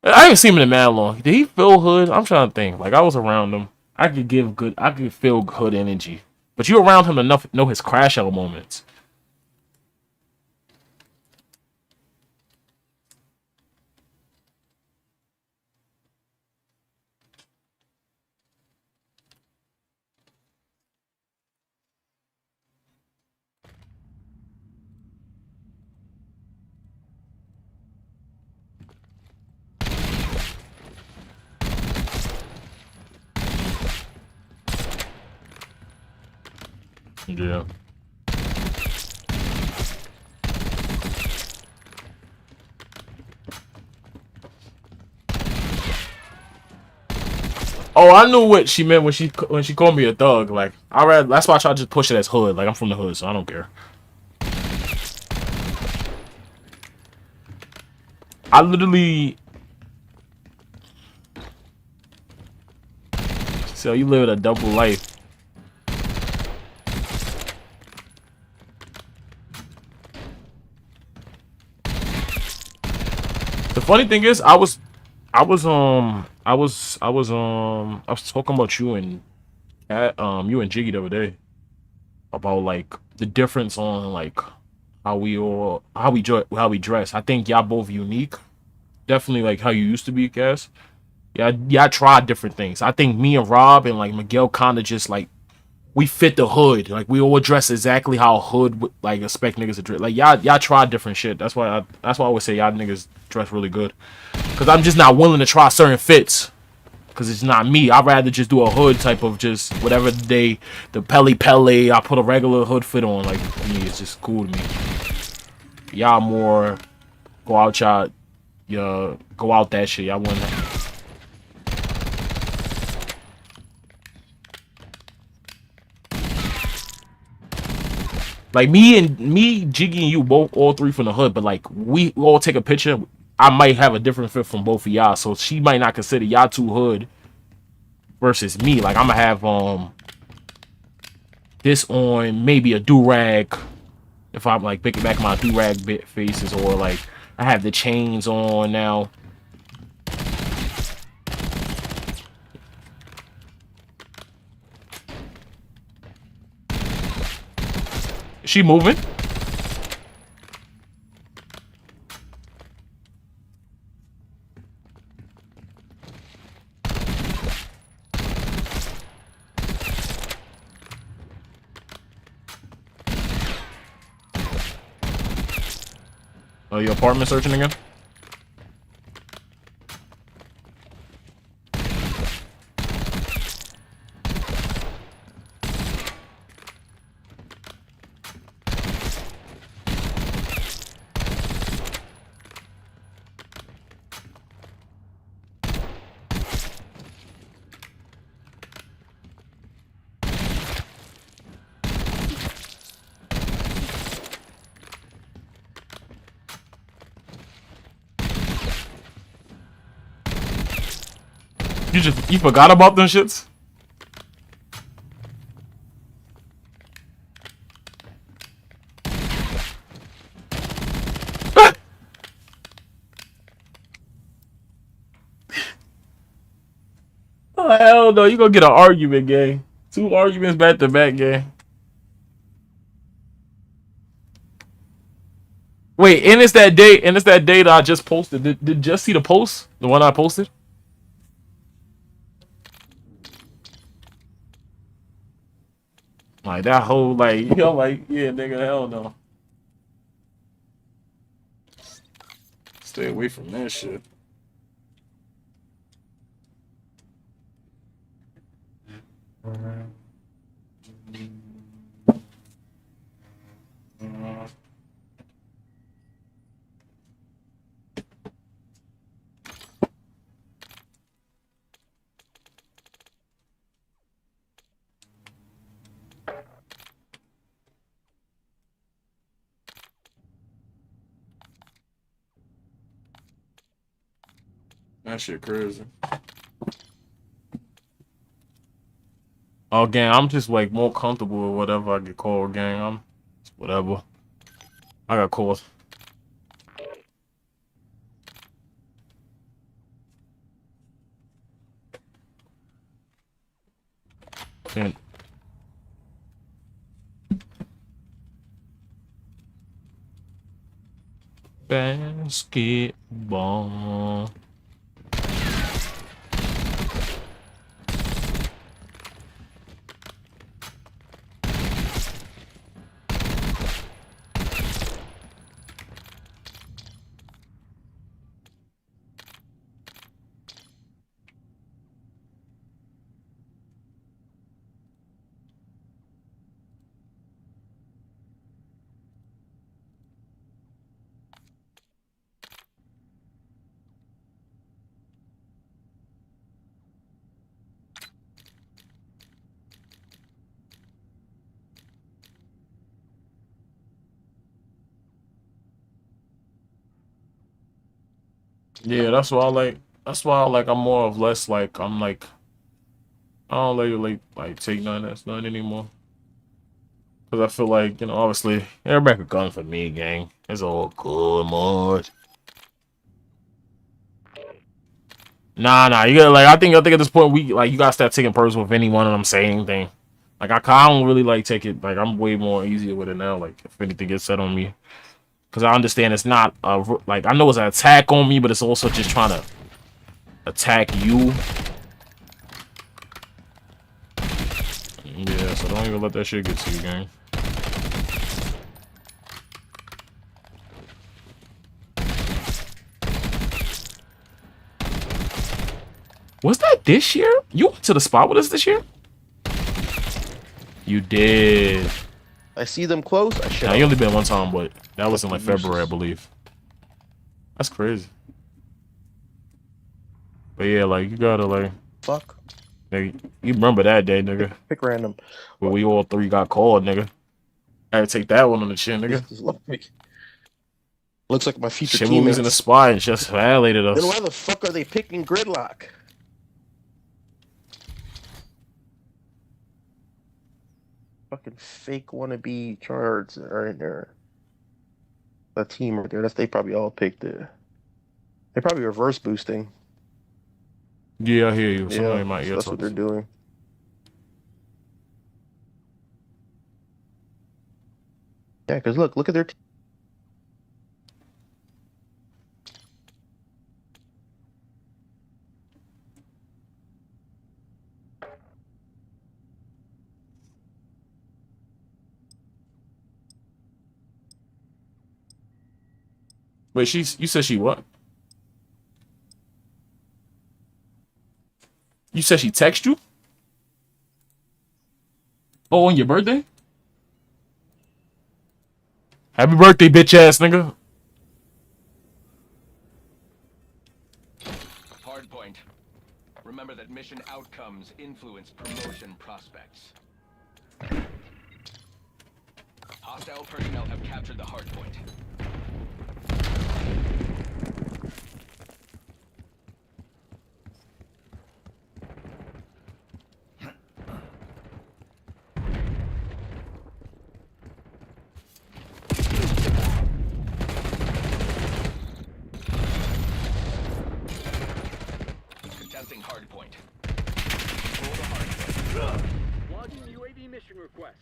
I haven't seen him in mad long. Did he feel hood? I'm trying to think. Like I was around him. I could feel hood energy. But you around him enough to know his crash out moments. Yeah. Oh, I knew what she meant when she called me a thug. Like, that's why I try to just push it as hood. Like, I'm from the hood, so I don't care. I literally. So you live a double life. The funny thing is, I was talking about you and Jiggy the other day about like the difference on like how we dress. I think y'all both unique. Definitely like how you used to be, Cass. Yeah, I tried different things. I think me and Rob and like Miguel kind of just like we fit the hood. Like we all dress exactly how hood would like expect niggas to dress. Like y'all try different shit. That's why I always say y'all niggas dress really good. Cause I'm just not willing to try certain fits. Cause it's not me. I'd rather just do a hood type of just whatever the pele. I put a regular hood fit on. Like for me, it's just cool to me. Y'all more go out go out that shit. Y'all want that. Like me, Jiggy, and you all three from the hood, but like we all take a picture. I might have a different fit from both of y'all, so she might not consider y'all two hood versus me. Like I'm gonna have this on, maybe a do-rag if I'm like picking back my do-rag bit faces, or like I have the chains on now. Is she moving? Oh, your apartment searching again? You forgot about them shits? Oh hell no, you gonna get an argument, gang. 2 arguments back to back, gang. Wait, and it's that day, that I just posted. Did you just see the post? The one I posted? Like that whole like, yo, like, yeah, nigga, hell no. Stay away from that shit. That shit crazy. Oh, gang, I'm just like more comfortable with whatever I get called, gang. I'm whatever. I got calls. And basketball. Yeah, that's why I like. That's why I like. I'm more of less like. I'm like. I don't like take none. That's none anymore. Cause I feel like, you know, obviously everybody could gun for me, gang. It's all good, mod. Nah. You gotta like. I think at this point you gotta start taking personal with anyone and I'm saying anything. Like I don't really like take it. Like I'm way more easier with it now. Like if anything gets said on me. Because I understand it's not, like, I know it's an attack on me, but it's also just trying to attack you. Yeah, so don't even let that shit get to you, gang. Was that this year? You went to the spot with us this year? You did. I see them close. I should. Nah, you only been one time, but that was in like February, I believe. That's crazy. But yeah, like you gotta like. Fuck. Nigga, you remember that day, nigga? Pick random. Where we all three got called, nigga. I had to take that one on the chin, nigga. Looks like my future Shit, teammates. was in the spot and just violated us. Then why the fuck are they picking Gridlock? Fucking fake wannabe charts are in there. That team right there. They probably all picked it. They're probably reverse boosting. Yeah, I hear you. Somebody Yeah, might. that's what they're doing. Yeah, because look at their team. Wait, you said she what? You said she texted you? Oh, on your birthday? Happy birthday, bitch ass nigga. Hardpoint. Remember that mission outcomes influence promotion prospects. Hostile personnel have captured the hardpoint. Contesting hardpoint. Control the hardpoint. Logging UAV mission request.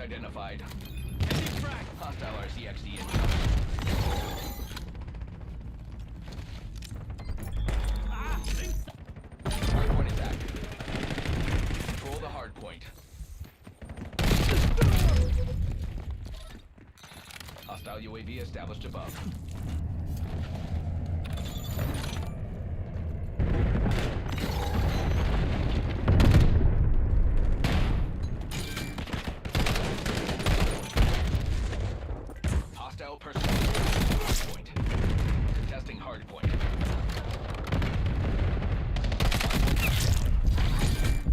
identified. Hostile RCXD in. Hardpoint is active. Control the hardpoint. Hostile UAV established above. Hostile personnel. Hardpoint. Contesting hardpoint.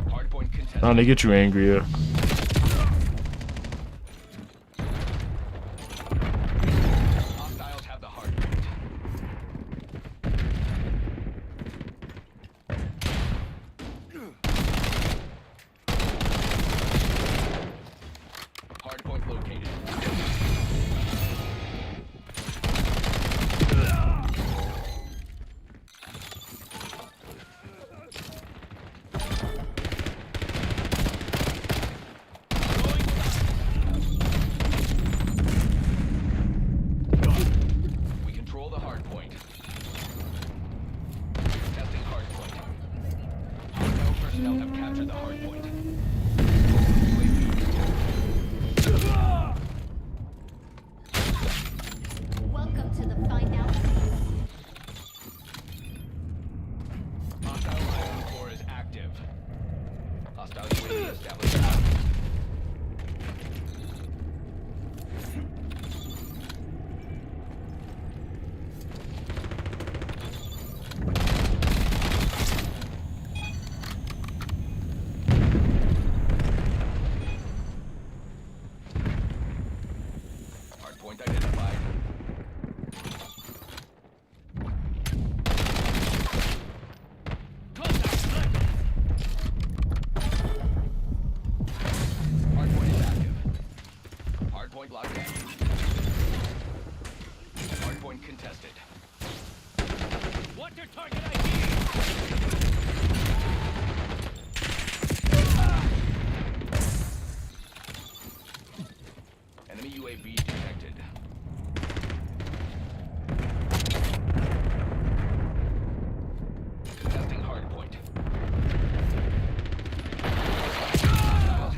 Hardpoint contested. Trying to get you angry, yeah. Hostiles have the hardpoint. Hardpoint located. We control the hardpoint. Testing hardpoint. Hostile personnel have captured the hardpoint. Welcome to the Find Out. Hostile ion core is active. Hostile UAV established. Hardpoint identified. Hardpoint is active. Hardpoint locked down. Hardpoint contested. What's your target ID? Enemy UAV detected. Contesting hardpoint.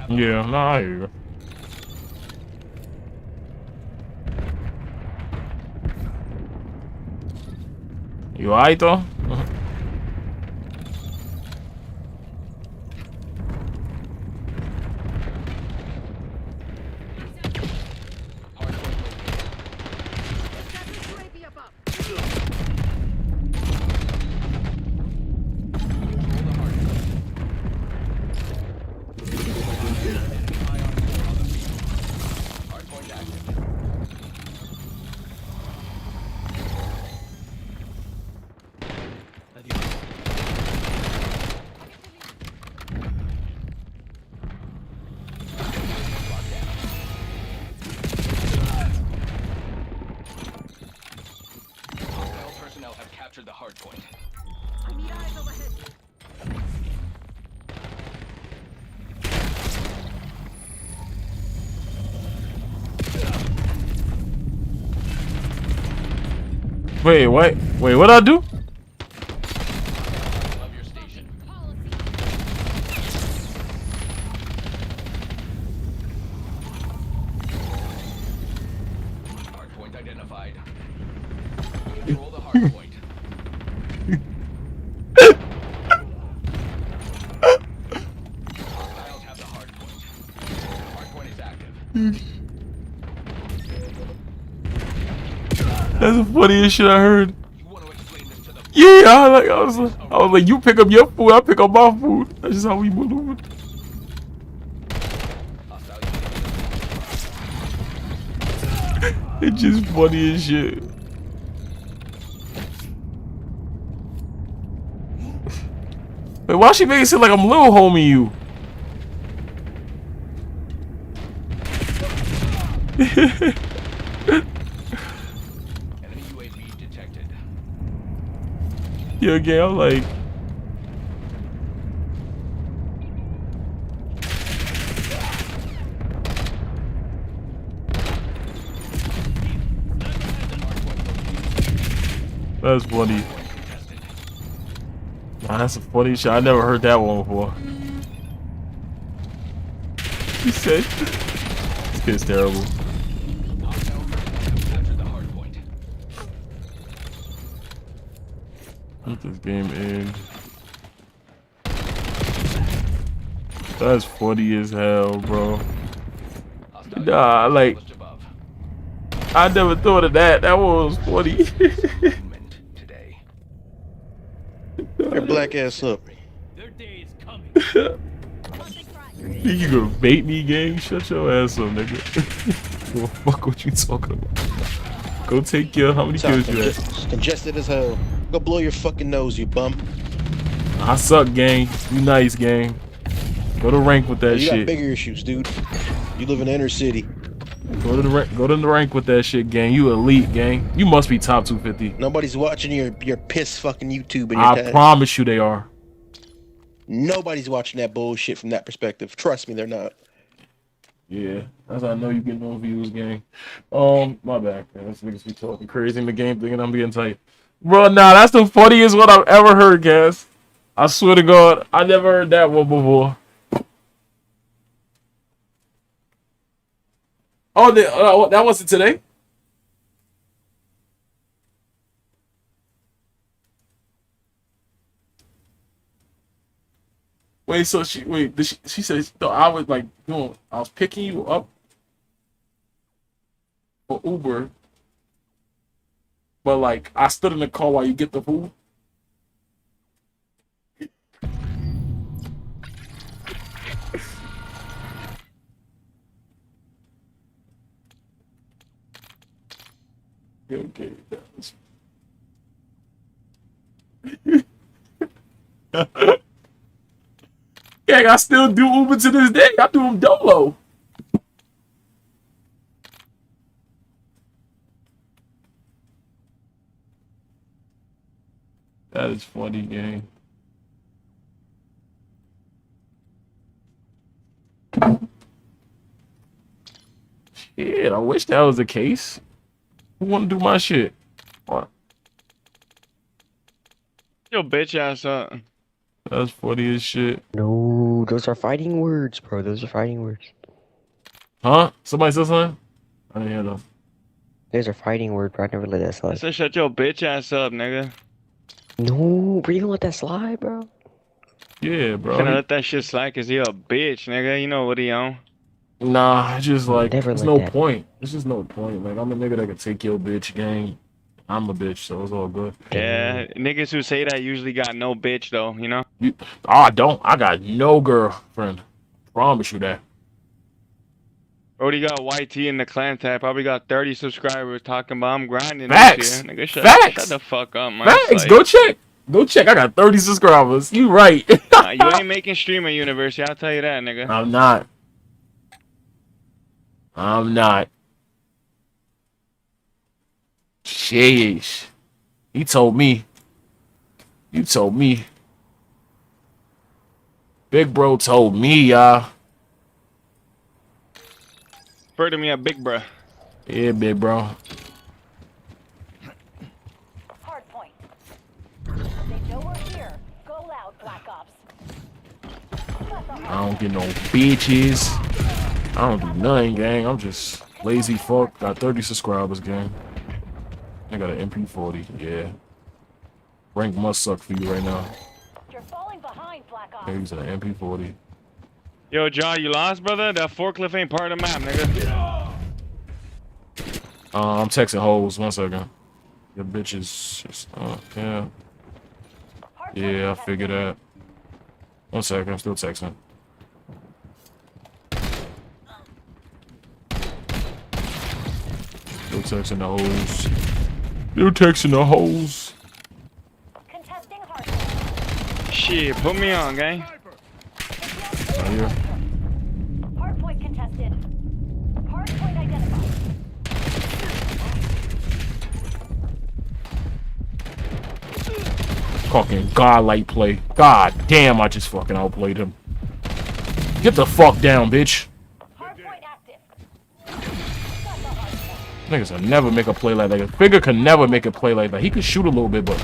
Yeah, nah, I hear you. You alright though? Hardpoint active. Hostile personnel have captured the hardpoint. I need eyes overhead. Wait, what? Wait, what'd I do? Of your station. Hardpoint identified. Control the hardpoint. Hostiles have the hardpoint. Hardpoint is active. That's the funniest shit I heard. Yeah, I was like, you pick up your food, I pick up my food. That's just how we maneuvered. It's just funny as shit. Wait, why she make it seem like I'm little homie you? Enemy UAV detected. Yeah, again, I'm like, That's funny. Nah, that's a funny shit. I never heard that one before. He said, "This kid's terrible." Let this game in. That's funny as hell, bro. Nah, like, I never thought of that. That one was funny. Your black ass up. Think you gonna bait me, gang? Shut your ass up, nigga. Well, fuck what you talking about. Go take your, how many kills you had? Congested as hell. Go blow your fucking nose, you bum. I suck, gang. You nice, gang. Go to rank with that You shit. got bigger issues, dude. You live in the inner city. Go to the rank with that shit, gang. You elite, gang. You must be top 250. Nobody's watching your piss fucking YouTube and your I tags. promise you they are. Nobody's watching that bullshit from that perspective. Trust me, they're not. Yeah, that's how I know you get no views, gang. My bad, man. This niggas be talking crazy in the game, thinking I'm being tight. Bro, nah, that's the funniest one I've ever heard, guys. I swear to God, I never heard that one before. Oh, that wasn't today? Wait, so she said, no, I was like, no, I was picking you up for Uber, but like, I stood in the car while you get the food. Okay. Yeah, I still do Uber to this day. I do them dolo. That is funny, gang. Shit, I wish that was the case. Who want to do my shit? What? Yo, bitch ass up. That's funny as shit. No, those are fighting words, bro. Those are fighting words. Huh? Somebody said something? I didn't hear them. Those are fighting words, bro. I never let that I slide. said shut your bitch ass up, nigga. No, bro, you don't let that slide, bro. Yeah, bro. Finna let that shit slide cause he a bitch, nigga. You know what he on. Nah, it's just like, Never there's let no that. point. There's just no point. Like, I'm a nigga that can take your bitch, gang. I'm a bitch, so it's all good. Yeah, niggas who say that usually got no bitch though, you know? I don't. I got no girlfriend. Promise you that. Already got YT in the clan tab. Probably got 30 subscribers talking about I'm grinding Facts. this year. Nigga, Facts. shut the fuck up, man. Facts. Like, Go check. Go check. I got 30 subscribers. You right. you ain't making streamer university. I'll tell you that, nigga. I'm not. I'm not. Sheesh. He told me. You told me. Big bro told me, y'all. Refer to me a big bruh. Yeah, big bro. Hard point. They know we're here. Go loud, Black Ops. I don't get no bitches. I don't do nothing, gang. I'm just lazy fuck. Got 30 subscribers, gang. I got an MP40. Yeah. Rank must suck for you right now. You're falling behind, Black Ops. He's an MP40. Yo, John, you lost, brother? That forklift ain't part of the map, nigga. I'm texting hoes. 1 second. Your bitch is just, yeah. Yeah, I figured that. 1 second. I'm still texting. Still texting the hoes. Still texting the hoes. Shit, put me on, gang. Right here. Hardpoint contested. Hardpoint identified. Fucking godlike play. God damn, I just fucking outplayed him. Get the fuck down, bitch. Niggas will never make a play like that. Figure could never make a play like that. He could shoot a little bit, but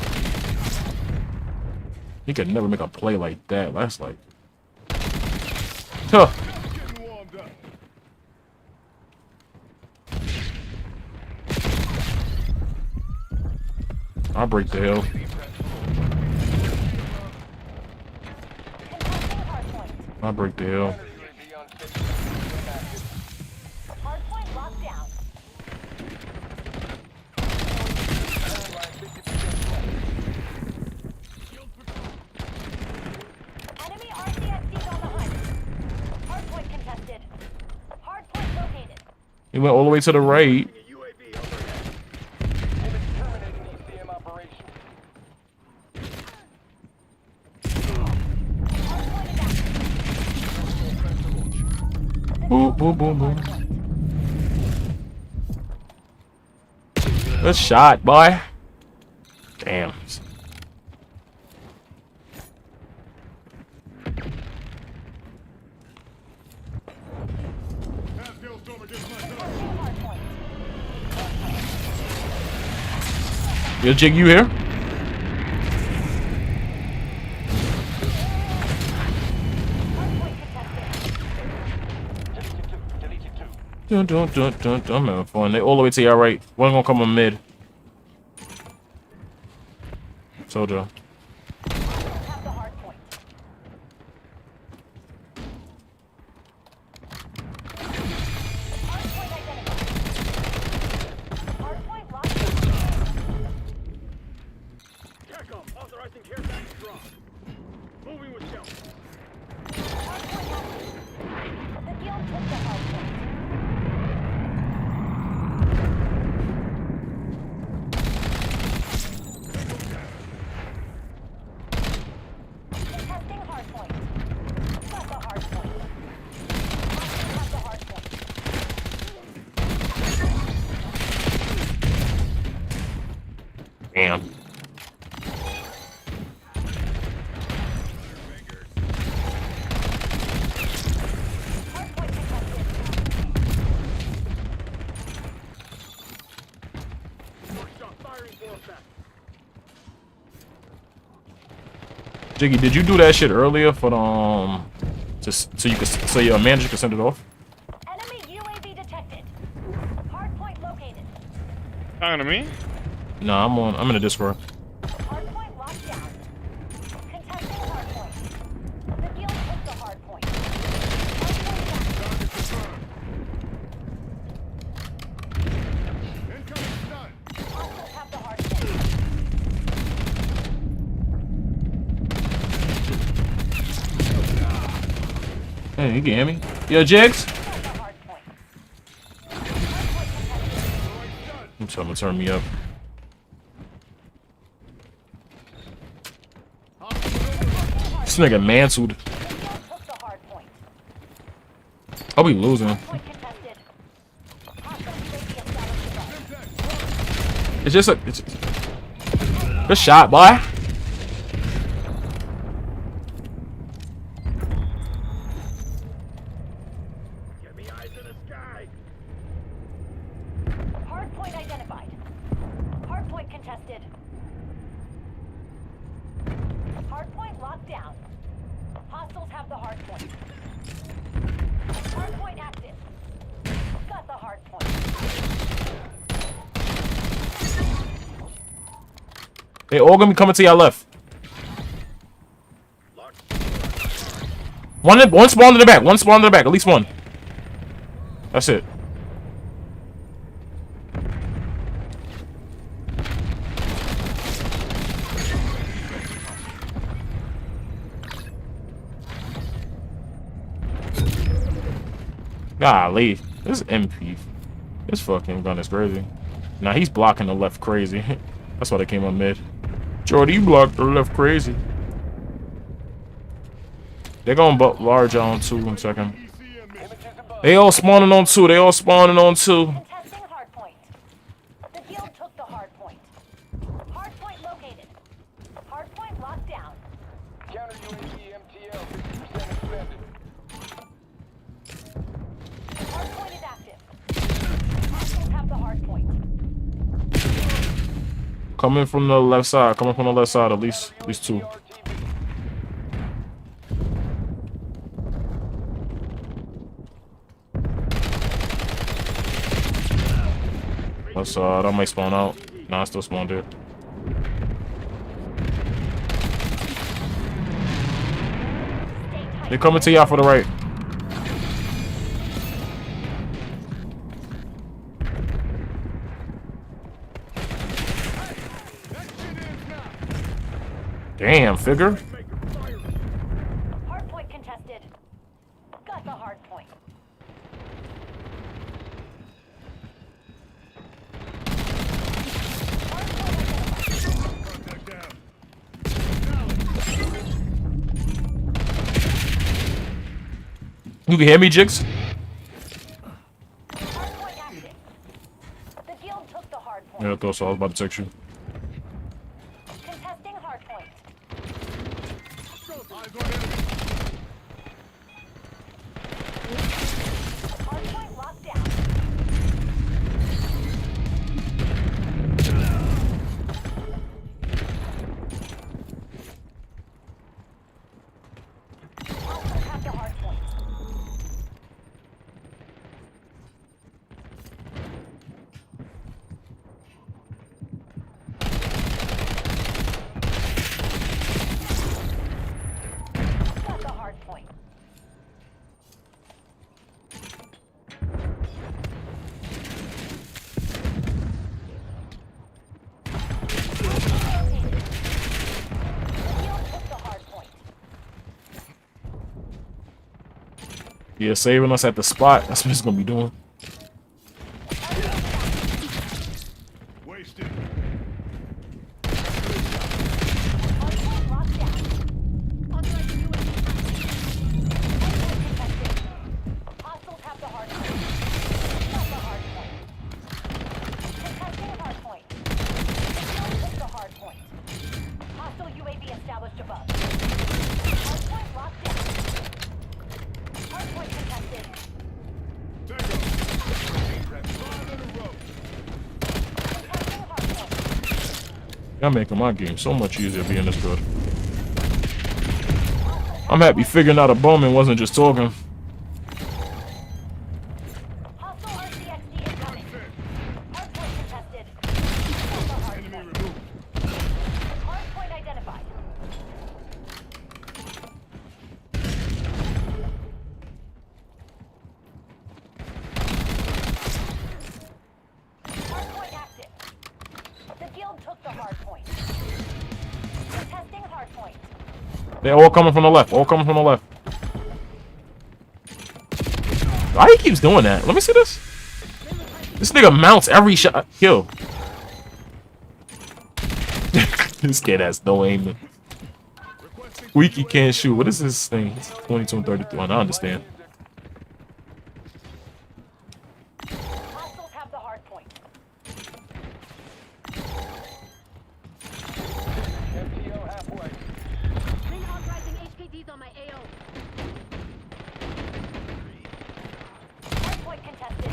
he could never make a play like that. That's like, huh. I'll break the hill. I'll break the hill. Hardpoint locked down. Enemy RCXD's on the hunt. Hardpoint contested. Hardpoint located. He went all the way to the right. Boom, boom, boom, boom. Good shot, boy. Damn. Yo, Jig, you here? I'm having fun. They all the way to your right. One gonna come on mid. Soldier. Damn. Jiggy, did you do that shit earlier for just so you could so your manager could send it off? Enemy UAV detected. Hardpoint located. Talking to me? No, I'm in the Discord. Hardpoint locked down. Contesting hardpoint. The guild took the hardpoint. Hostiles have the hardpoint. Hey, you can hear me? Yo, Jigs? I'm telling him to turn me up. This nigga mansled. I'll be losing. It's just a good shot, boy. Hardpoint identified. Hardpoint contested. Hardpoint locked down. Hostiles have the hardpoint. Hardpoint active. Got the hardpoint. They all gonna be coming to your left. One spawn in the back. One spawn in the back. At least one. That's it. Golly, this MP, this fucking gun is crazy. Now he's blocking the left crazy. That's why they came on mid. Jordy, you blocked the left crazy. They're going large on 2 in a second. They all spawning on 2. They all spawning on 2. Contesting hardpoint. The guild took the hardpoint. Hardpoint located. Hardpoint locked down. Counter UAV MTL 50% expended. Hardpoint is active. Hostiles have the hardpoint. Coming from the left side. Coming from the left side. At least two. Left side. I might spawn out. Nah, I still spawned there. They're coming to y'all for the right. Damn, figure. Hard point contested. Got the hard point. You can hear me, Jigs? Hard point active. The guild took the hard point. Yeah, I thought so. I was about to text you. Contesting hard point. Hard point locked down. Also have the hard point. Got the hard point. The guild took the hard point. Yeah, saving us at the spot. That's what it's gonna be doing. Wasted. Hard point locked down. Authorizing UAV. Hard point contested. Hostiles have the hard point. Got the hard point. Contesting hard point. The guild took the hard point. Hostile UAV established above. Hard point locked down. Hard point contested. Contesting hard point. Y'all making my game so much easier being this good. I'm happy figuring out a Bowman wasn't just talking. Hostile RCXD incoming. Hard point contested. Got the hard point. Hard point identified. Hard point active. The guild took the hard point. Contesting hard point. They're all coming from the left. All coming from the left. Why he keeps doing that? Let me see this. This nigga mounts every shot. Kill. This kid has no aim. Squeaky can't shoot. What is this thing? It's 22 and 33. I understand. Hostiles have the hard point. MTO halfway. Bring authorizing HPDs on my AO. Hard point contested.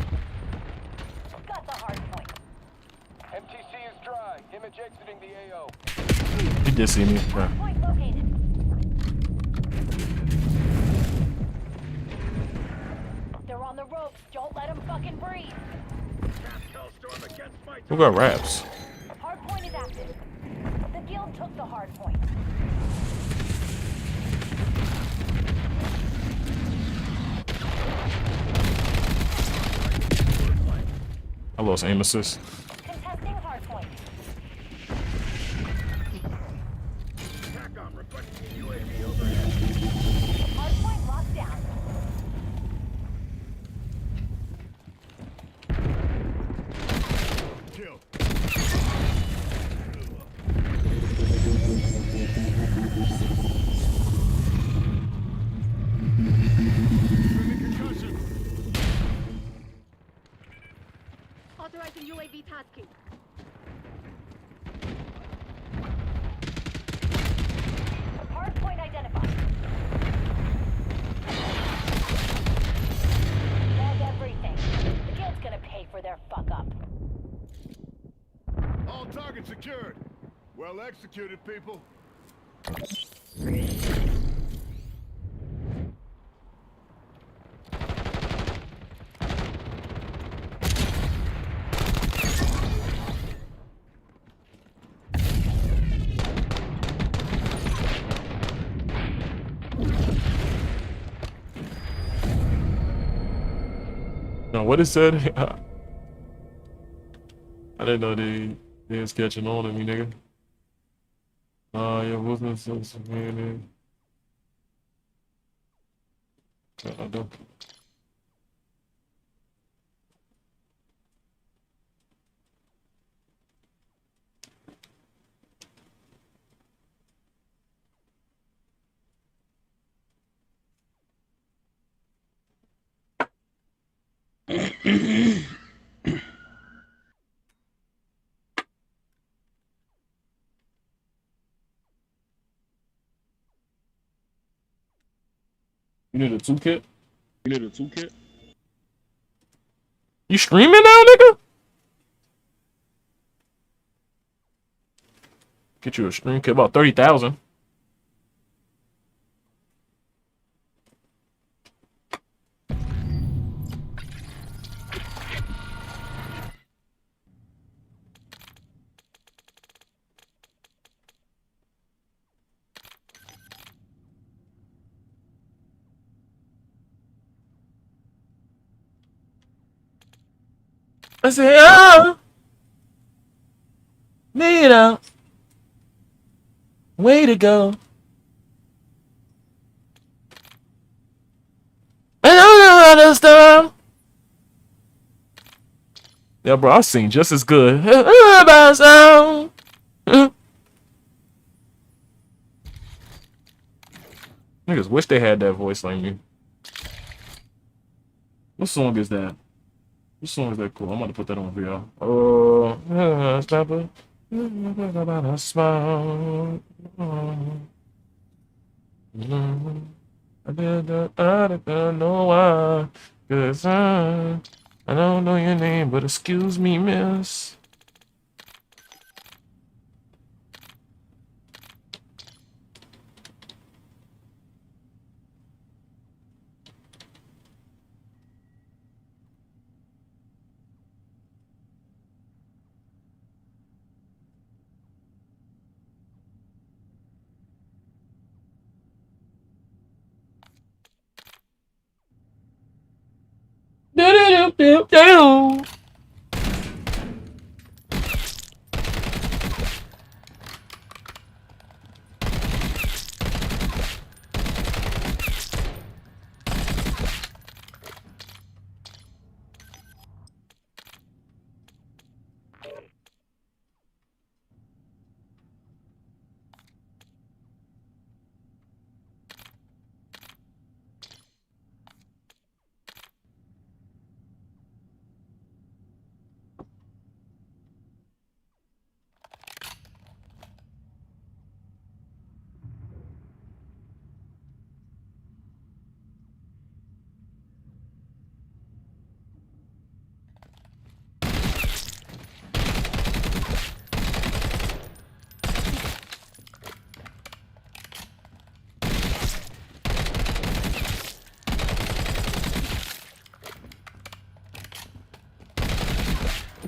Got the hard point. MTC is dry. Image exiting the AO. He did see me. Yeah. Hard point located. They're on the ropes. Don't let them fucking breathe. Who got raps? Hard point is active. The guild took the hard point. I lost aim assist. Contesting hard point. Hard point locked down. Authorizing UAV tasking. Hard point identified. Log everything. The guild's gonna pay for their fuck up. All targets secured. Well executed, people. No, what it said? I didn't know they was catching on to me, nigga. Yeah, wasn't so man. I don't. You need a toolkit? You need a toolkit? You streaming now, nigga? Get you a stream kit about 30,000. I say, oh, Nina, way to go. I don't know how to stop. Yeah, bro, I sing just as good. Niggas wish they had that voice like me. What song is that? What song is that cool? I'm gonna put that on for y'all. Oh, stop it. About a smile. I don't know why. 'Cause I don't know your name, but excuse me, miss. Do-do-do-do-do.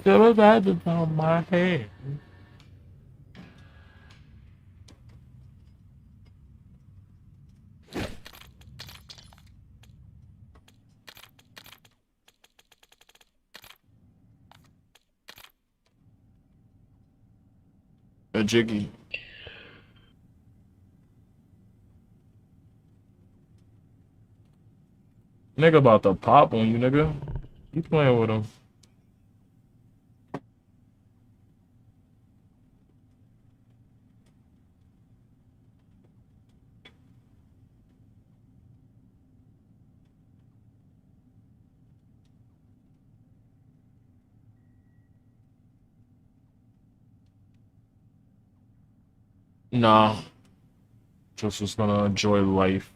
There was rabbits on my head. A jiggy. Nigga about to pop on you, nigga. You playing with him. Nah. Just was gonna enjoy life.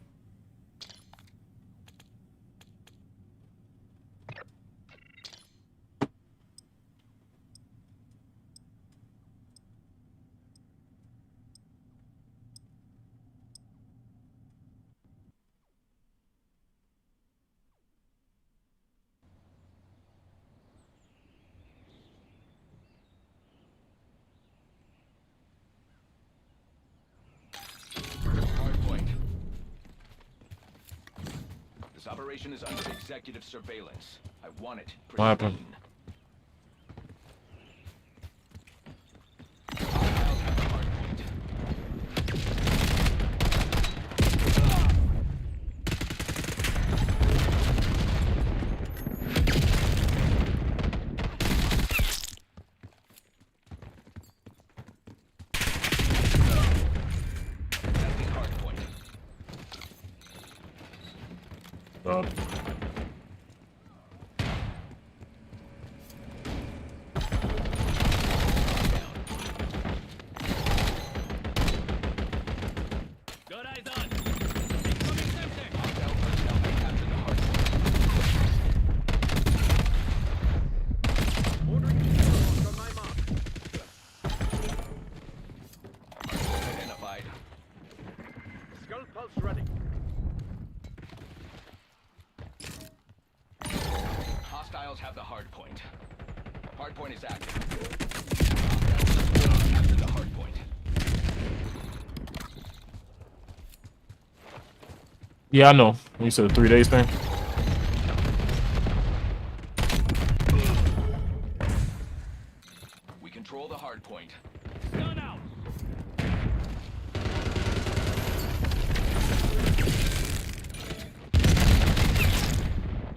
This operation is under executive surveillance. I want it What happened? pristine. Hostiles have the hard point. Testing hard point. Got eyes on. Incoming sensor. Hostile personnel may capture the hard point. Ordering on my mark. Identified. Skull pulse ready. Hostiles have the hard point. Hard point is active. Hostiles capture the hard point. Yeah, I know. You said a 3 days thing. We control the hard point. Stun out.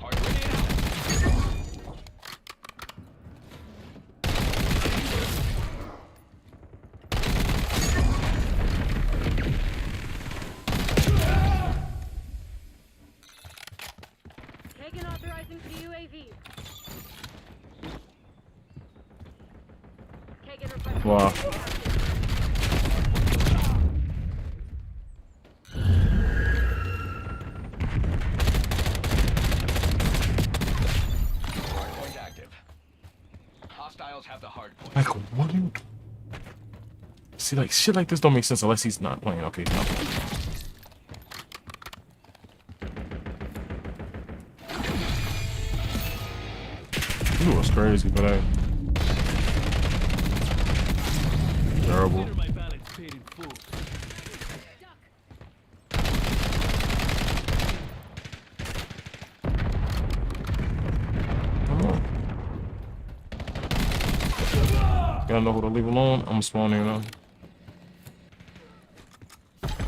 Hard grenade out. Taken authorizing for the UAV. Taken request. Wow. Hard point active. Hostiles have the hard point. Like, what do you... See, like, shit like this don't make sense unless he's not playing. Okay, no. It was crazy, but I... Terrible. Consider my balance paid in full. Come on. Gotta know who to leave alone. I'm spawning now.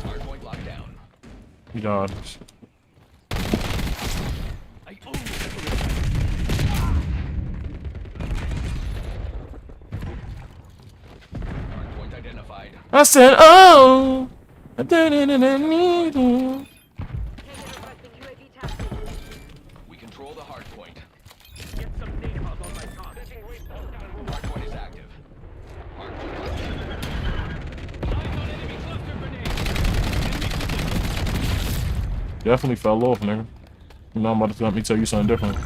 Hard point locked down. He died. I own it. Hard point identified. I said, oh! I didn't need you. Taken requesting UAV tasking. We control the hard point. Get some napalm on my car. Hard point is active. Hard point locked down. Eyes on enemy cluster grenade. Definitely fell off, nigga. You know, I'm about to let me tell you something different.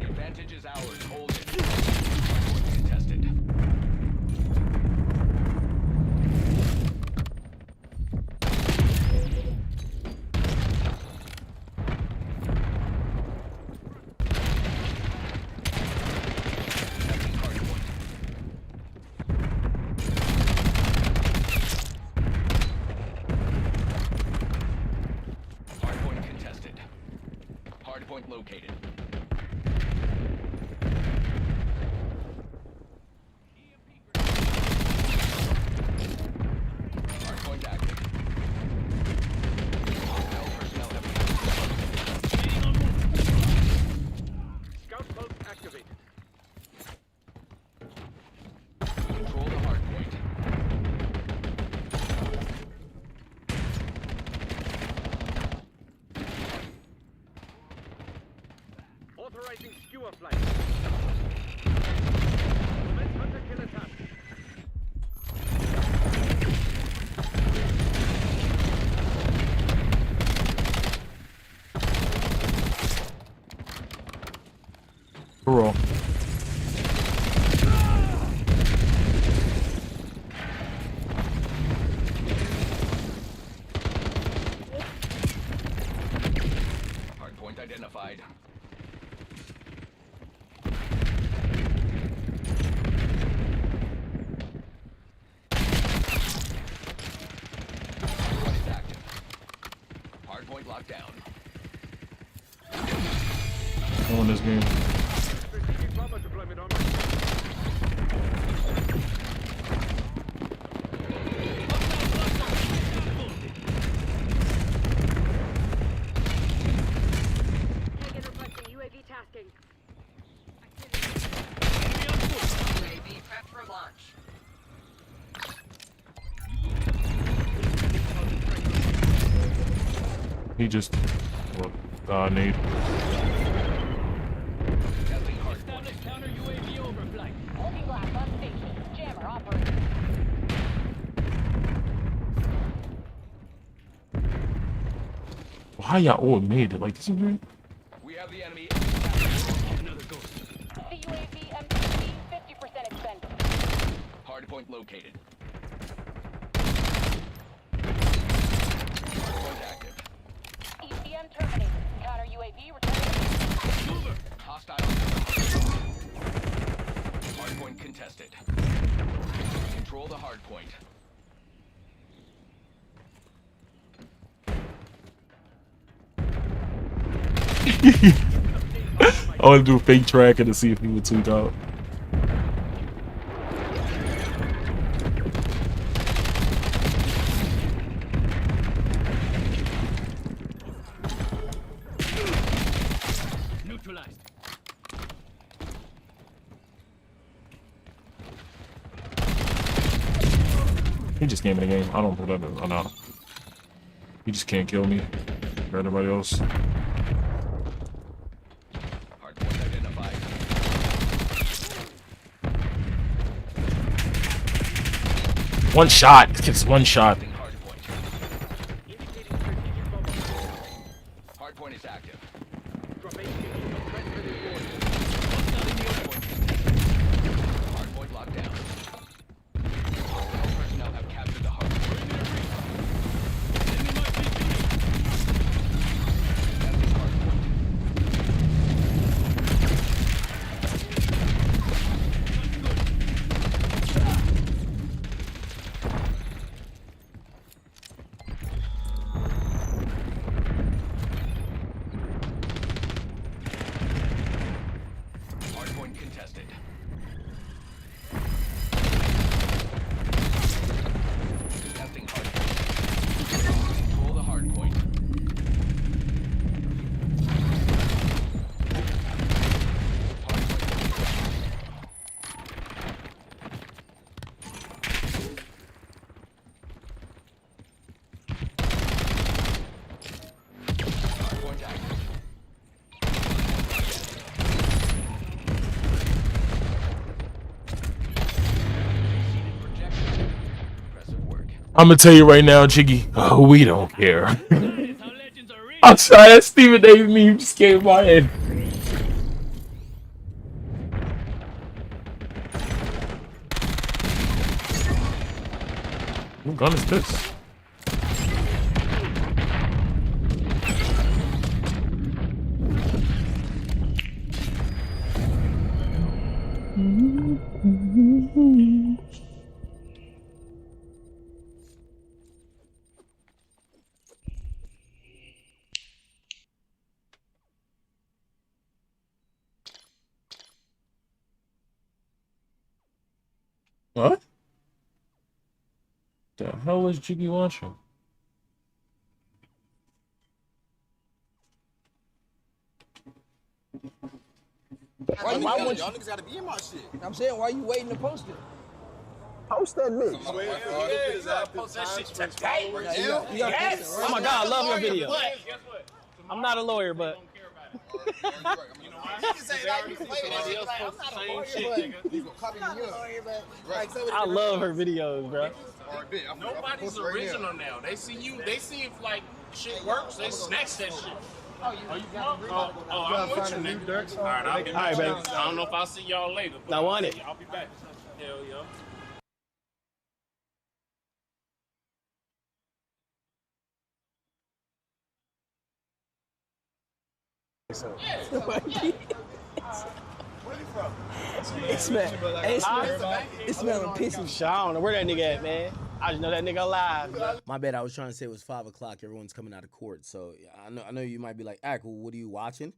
The advantage is ours. Hold it. Hard point contested. Testing hard point. Hard point contested. Hard point located. Hard point active. Hostile personnel have Gaining on move. Scout pulse activated. We control the hard point. Authorizing skewer flight. Commence hunter killer task. Bro. Hard point identified. lockdown. I won this game. UAV tasking. UAV prep for launch. He just need. Counter UAV overflight. Holding glass on station. Jammer operating. Why y'all all made it like this? We have the enemy. The UAV MPV 50% expended. Hardpoint located. Hardpoint active. ECM terminated. Counter UAV returning. Hostile. Hardpoint contested. Control the hardpoint. I want to do a fake tracking to see if he would tweak out. Neutralized. He just came in the game. I don't know that. Oh, no. He just can't kill me or anybody else. Hardpoint identified. One shot. This kid's one shot. Hardpoint is active. Hardpoint locked down. Personnel have captured the hardpoint. Hardpoint contested. Contesting hardpoint. Control the hardpoint. Hardpoint active. I'm gonna tell you right now, Jiggy. Oh, we don't care. I'm sorry, that Stephen A. meme just came in my head. What gun is this? What? The hell is Jiggy watching? Why Why would y'all niggas gotta be in my shit? I'm saying, why you waiting to post it? Post that bitch. Post that shit today. Yes. Oh my God, I love your video. Guess what? I'm not a lawyer, but. I love her videos, bro. Nobody's original now. They see you. They see if like shit works. They snatch that shit. I'm with you, nigga. All right, I'll be back. baby. I don't know if I'll see y'all later. I want it. I'll be back. Hell yeah. It smell like pissy. I don't know where that nigga at, man. I just know that nigga alive, bro. My bad. I was trying to say it was 5 o'clock. Everyone's coming out of court, so I know you might be like, "Ah, well, what are you watching?"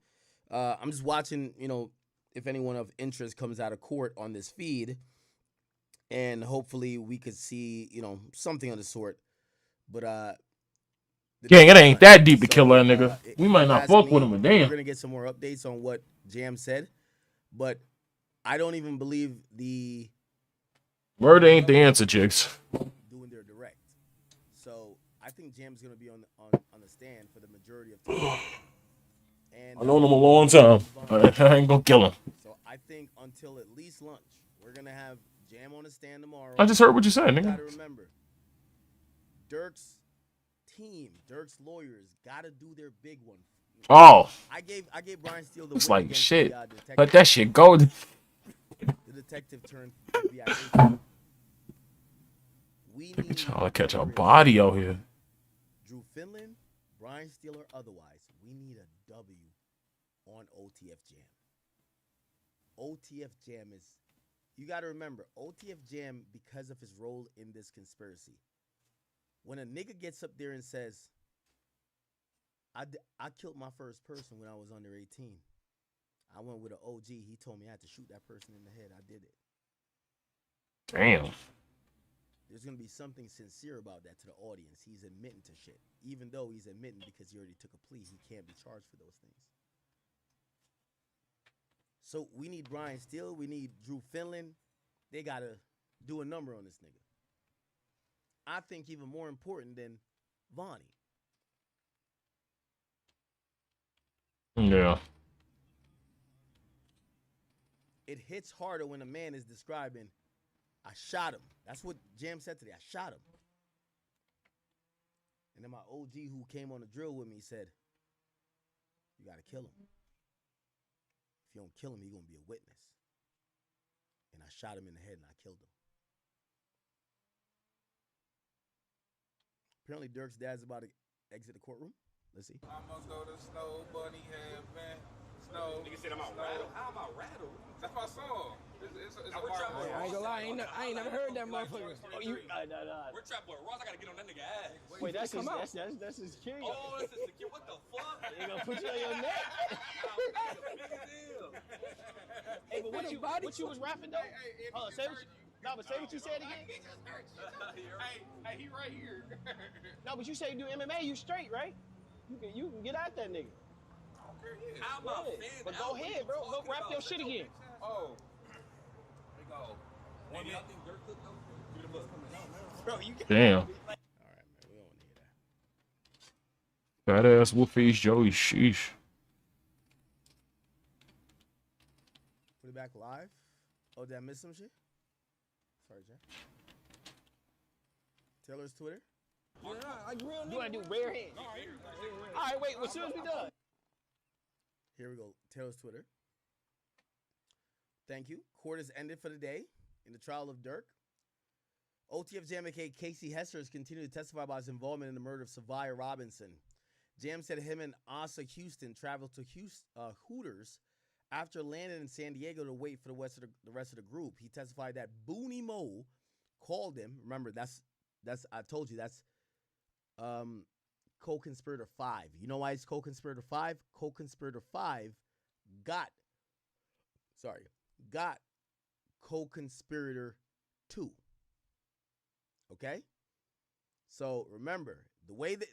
I'm just watching. You know, if anyone of interest comes out of court on this feed, and hopefully we could see something of the sort. But Gang, it ain't that deep to kill that nigga. We might not fuck with him, but damn. We're gonna get some more updates on what Jam said, but I don't even believe the murder ain't the answer, chicks. Doing their direct. So I think Jam's gonna be on the stand for the majority of time. And I known him a long time. I ain't gonna kill him. So I think until at least lunch, we're gonna have Jam on the stand tomorrow. I just heard what you said, nigga. You gotta remember, Dirk's team, Dirk's lawyers, gotta do their big one. Oh. I gave Brian Steele the Looks win like against shit. the Let that shit go. The detective turned FBI. We need Trying to catch a body out here. Drew Finland, Brian Steele, or otherwise, we need a W on OTF Jam. OTF Jam is, you got to remember, OTF Jam, because of his role in this conspiracy, when a nigga gets up there and says, I killed my first person when I was under 18. I went with an OG. He told me I had to shoot that person in the head. I did it. Damn. There's going to be something sincere about that to the audience. He's admitting to shit. Even though he's admitting because he already took a plea, he can't be charged for those things. So we need Brian Steele. We need Drew Finland. They got to do a number on this nigga. I think even more important than Vonnie. Yeah. It hits harder when a man is describing, I shot him. That's what Jam said today. I shot him. And then my OG who came on the drill with me said, you got to kill him. If you don't kill him, he's going to be a witness. And I shot him in the head and I killed him. Apparently Dirk's dad's about to exit the courtroom. Let's see. Almost go to Snow Bunny Heaven. Snow. Nigga said I'm out rattle. How am I rattle? That's my song. It's a I ain't gonna lie, I ain't never heard that motherfucker. Oh, you? We're Trap Boy Ross. I gotta get on that nigga ass. Wait, that's his security. Oh, that's his security. What the fuck? They gonna put you on your neck. Hey, but what you was rapping though? Say what you said again. Hey, he right here. No, but you say you do MMA, you straight, right? You can get at that nigga. How am I fan? But go ahead, bro. Go rap your shit again. Oh. There you go. Maybe I think Dirk could go. Bro, you Damn. All right, man. We don't need that. Fat ass Wolfies, Joey. Sheesh. Put it back live. Oh, did I miss some shit? Sorry, Jay. Taylor's Twitter. Yeah, I agree on that. You want to do rare hands? All right, wait. As soon as we done. Here we go. Taylor's Twitter. Thank you. Court has ended for the day in the trial of Dirk. OTF Jam aka Casey Hester has continued to testify about his involvement in the murder of Savia Robinson. Jam said him and Asa Houston traveled to Hooters after landing in San Diego to wait for the rest of the group. He testified that Booney Mo called him. Remember, that's I told you that's co-conspirator 5. You know why it's co-conspirator 5? Co-conspirator 5 got co-conspirator 2. Okay? So remember, the way that,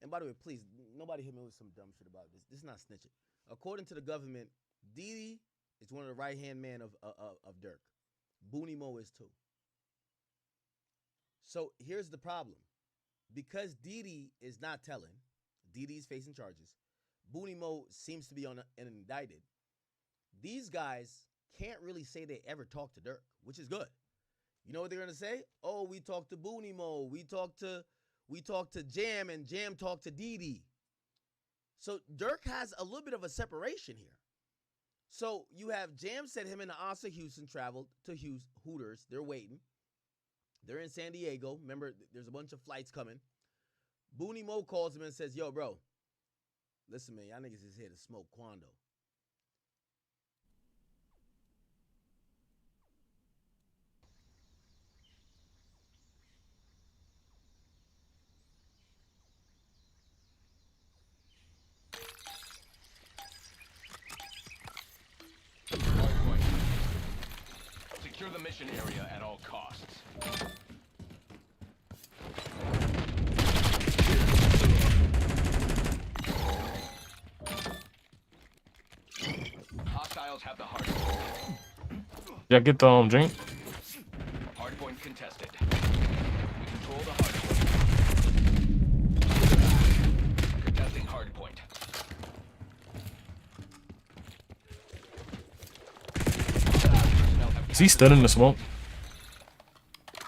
and by the way, please, nobody hit me with some dumb shit about this. This is not snitching. According to the government, Didi is one of the right-hand men of Dirk. Booney Mo is too. So here's the problem. Because Didi is not telling, Didi's facing charges, Booney Mo seems to be on an indicted, these guys can't really say they ever talked to Dirk, which is good. You know what they're going to say? Oh, we talked to Booney Mo, we talked to Jam, and Jam talked to Didi. So Dirk has a little bit of a separation here. So you have Jam said him and Asa Houston traveled to Hooters. They're waiting. They're in San Diego. Remember, there's a bunch of flights coming. Booney Mo calls him and says, yo, bro, listen, man, y'all niggas is here to smoke Quando. mission area at all costs. Hostiles have the hard point. Yeah, get the drink. Hard point contested. We control the hard point. Contesting hard point. Is he still in the smoke?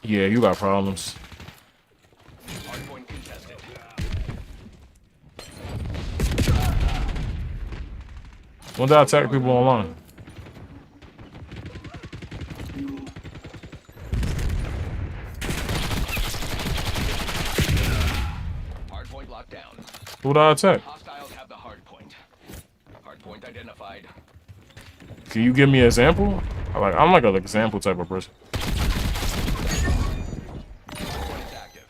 Yeah, you got problems. Hard point contested. When did I attack people online? Hard point locked down. Who did I attack? Hostiles have the hard point. Hard point identified. Can you give me an example? I'm like an example type of person.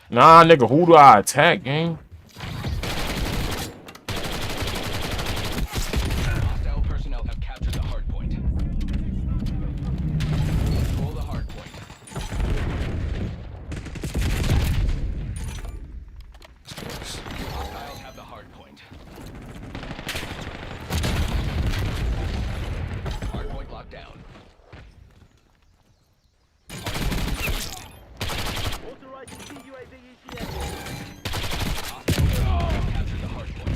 Nah, nigga, who do I attack, gang? Hostile personnel have captured the hard point. Control the hard point. Hostiles have the hard point. Hard point locked down. Capture the hard point.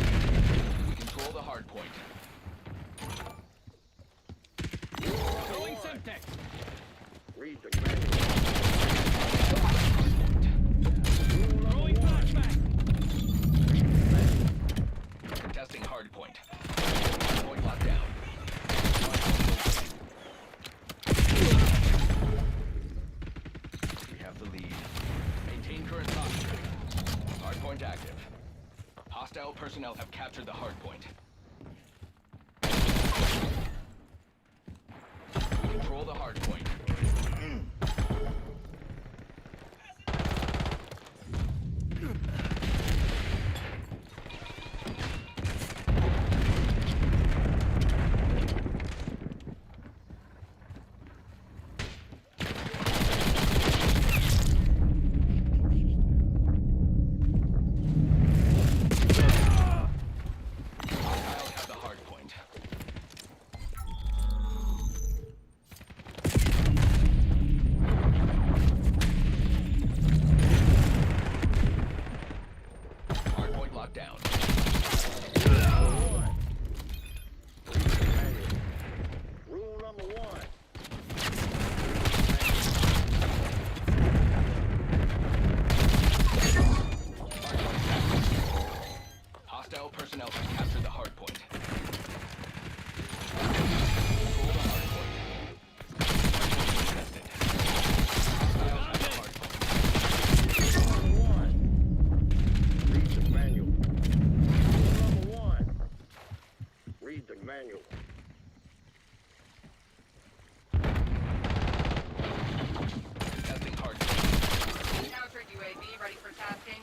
We control the hard point. Going Semtex. Read the throwing flashback. Contesting hard point. Hard point locked down. We have the lead. Maintain current posture. Hard point active. Hostile personnel have captured the hard point. We control the hard point. Hostiles have the hard point. Hard point locked down. Rule number 1. Hostile personnel have captured the hard point. Control the hard point. Contested. Hostiles have the hard point. Read the manual. Rule number 1. Read the manual. Contesting hard point. Counter UAV ready for tasking.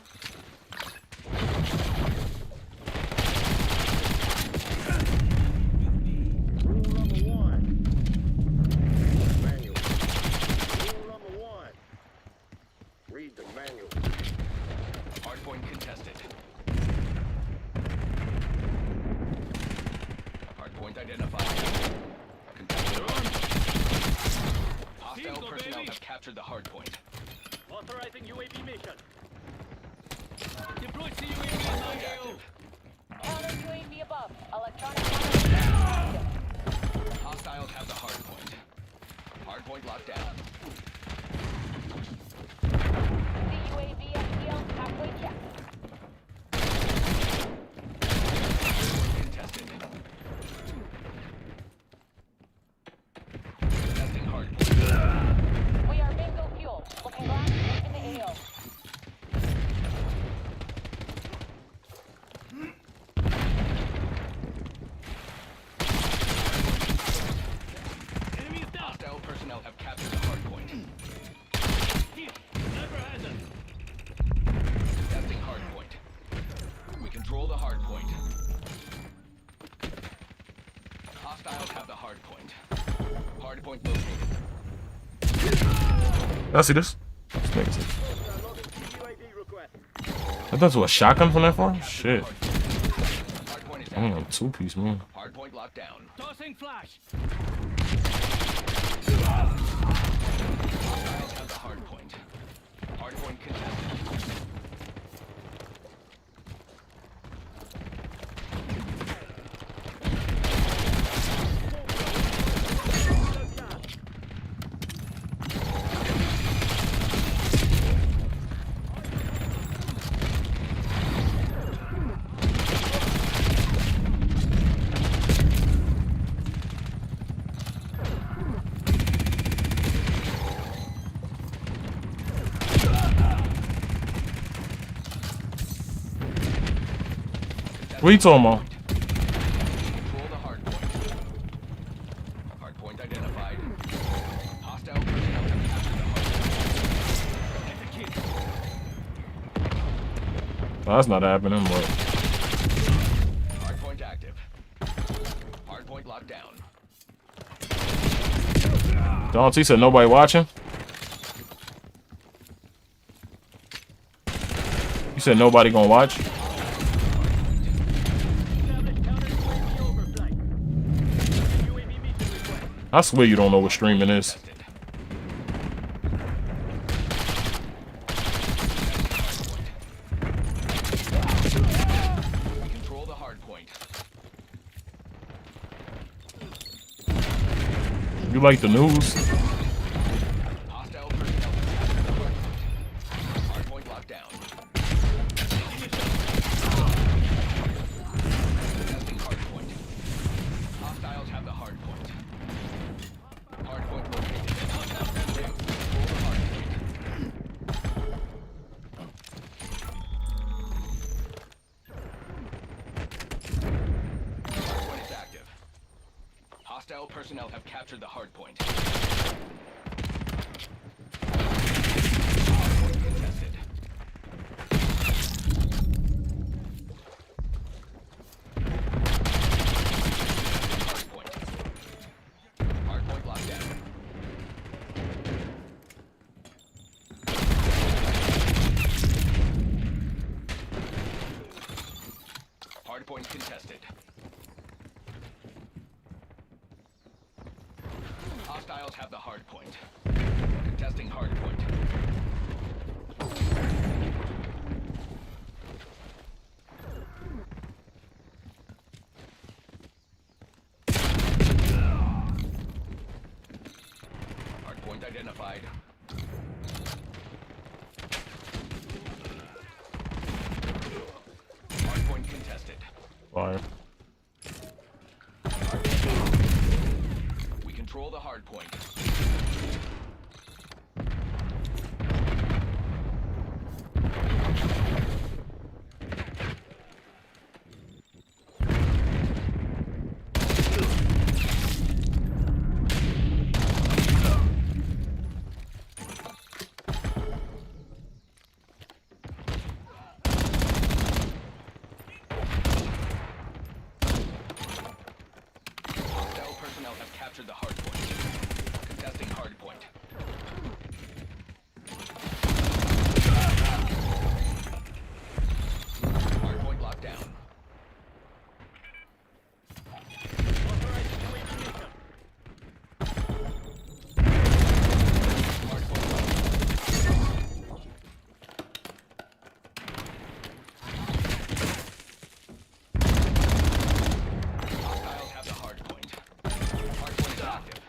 Rule number 1. Manual. Rule number 1. Read the manual. Hard point contested. Hard point identified. Contested. Hostile personnel have captured the hard point. Authorizing UAV mission. Deploy CUAV on AO. Counter UAV above. Electronic Hostiles have the hard point. Hard point locked down. UAV FTL halfway checked. Contested. Contesting hard point. We are bingo fuel. Looking glass in the AO. Hostile personnel have captured the hard point. Contesting hard point. We control the hard point. Hostiles have the hard point. Hard point located. Y'all see this? This nigga said. I thought it was a shotgun from that far? Shit. Damn, 2-piece, man. Hardpoint locked down. Tossing flash. Have the hardpoint. Hardpoint contested. What are you talking about? Control the hardpoint. Hardpoint identified. Hostile personnel have captured the hardpoint. Oh, that's not happening, but. Hardpoint active. Hardpoint locked down. Dante said nobody watching. You said nobody gonna watch? I swear you don't know what streaming is. Control the hardpoint. You like the news? Hostile personnel have captured the hardpoint. Hardpoint locked down. Testing hardpoint. Hostiles have the hardpoint. Hardpoint located. Control the hardpoint. Hardpoint is active. Hostile personnel have captured the hardpoint. Hardpoint contested. Hardpoint. Hardpoint locked down. Hardpoint contested. Hostiles have the hardpoint. Contesting hardpoint. Hardpoint identified. Hardpoint contested. Fire. We control the hardpoint. Hostile personnel have captured the hardpoint. Contesting hardpoint. Hardpoint locked down. Hostiles have the hardpoint. Hardpoint is active.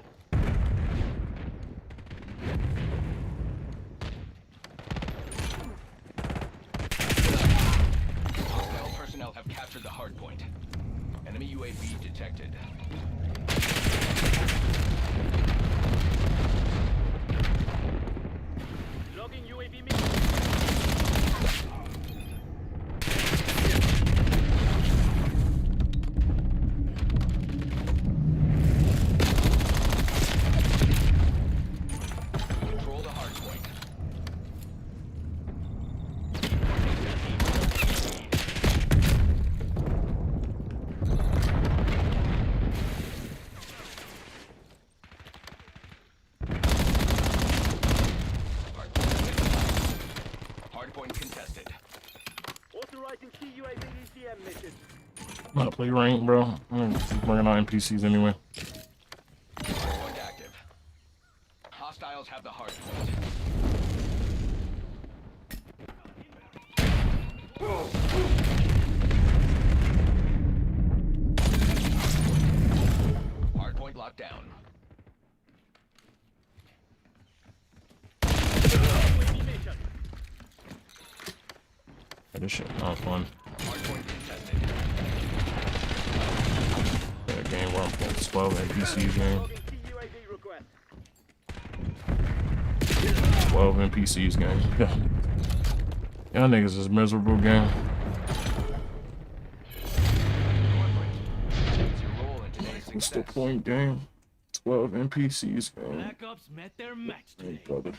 Hostile personnel have captured the hardpoint. Enemy UAV detected. Logging UAV mission. We control the hardpoint. Hardpoint contested. Authorizing CUAV ECM mission. I'm gonna play rank, bro. I'm just bringing out NPCs anyway. Hardpoint active. Hostiles have the hardpoint. Hardpoint locked down. This shit not fun. Hardpoint contested. That game where I'm playing 12 NPCs game. 12 NPCs game. Y'all niggas is miserable game. What's the point game? 12 NPCs game. Black Ops met their match today. Hey, brother.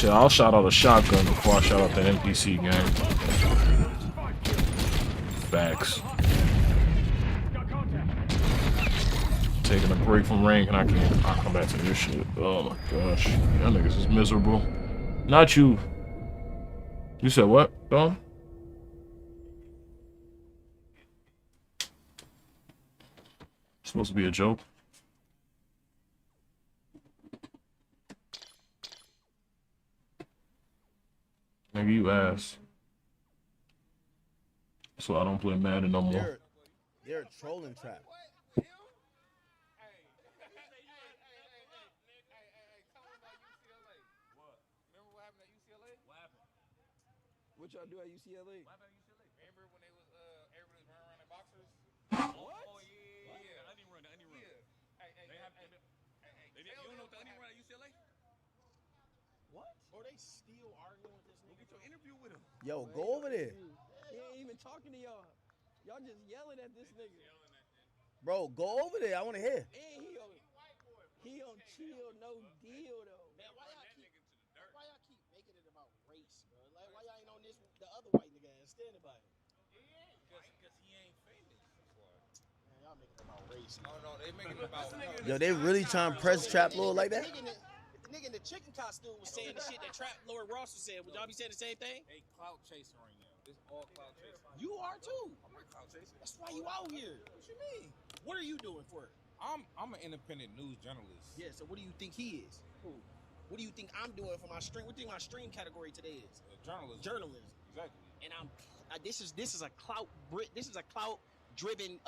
I'll shout out a shotgun before I shout out the NPC game. Facts. Taking a break from rank and I'll come back to this shit. Oh my gosh. Y'all niggas is miserable. Not you. You said what, Dom? Supposed to be a joke. Nigga, you ass. So I don't play Madden no more. They're a trolling trap. What y'all do at UCLA? Remember when they was everybody was running around in boxers? What? Oh yeah. I didn't run. You don't know what the onion run at UCLA? What? Or they still arguing with this nigga? Get your interview with him. Yo, go over there. He ain't even talking to y'all. Y'all just yelling at this nigga. Bro, go over there. I want to hear. And he on chill, no deal though. Man, why y'all keep making it about race, bro? Like, why y'all ain't on this the other white nigga ass standing by him? Because he ain't famous. That's why. Man, y'all making it about race. No, they making it about. Yo, they really trying to press Trap Lord like that? The nigga in the chicken costume was saying the shit that Trap Lord Ross was saying. Would y'all be saying the same thing? They clout chasing right now. This all clout chasing. You are too. I'm not clout chasing. That's why you out here. What you mean? What are you doing for it? I'm an independent news journalist. Yeah, so what do you think he is? Who? What do you think I'm doing for my stream? What do you think my stream category today is? Journalism. Exactly. And this is a clout driven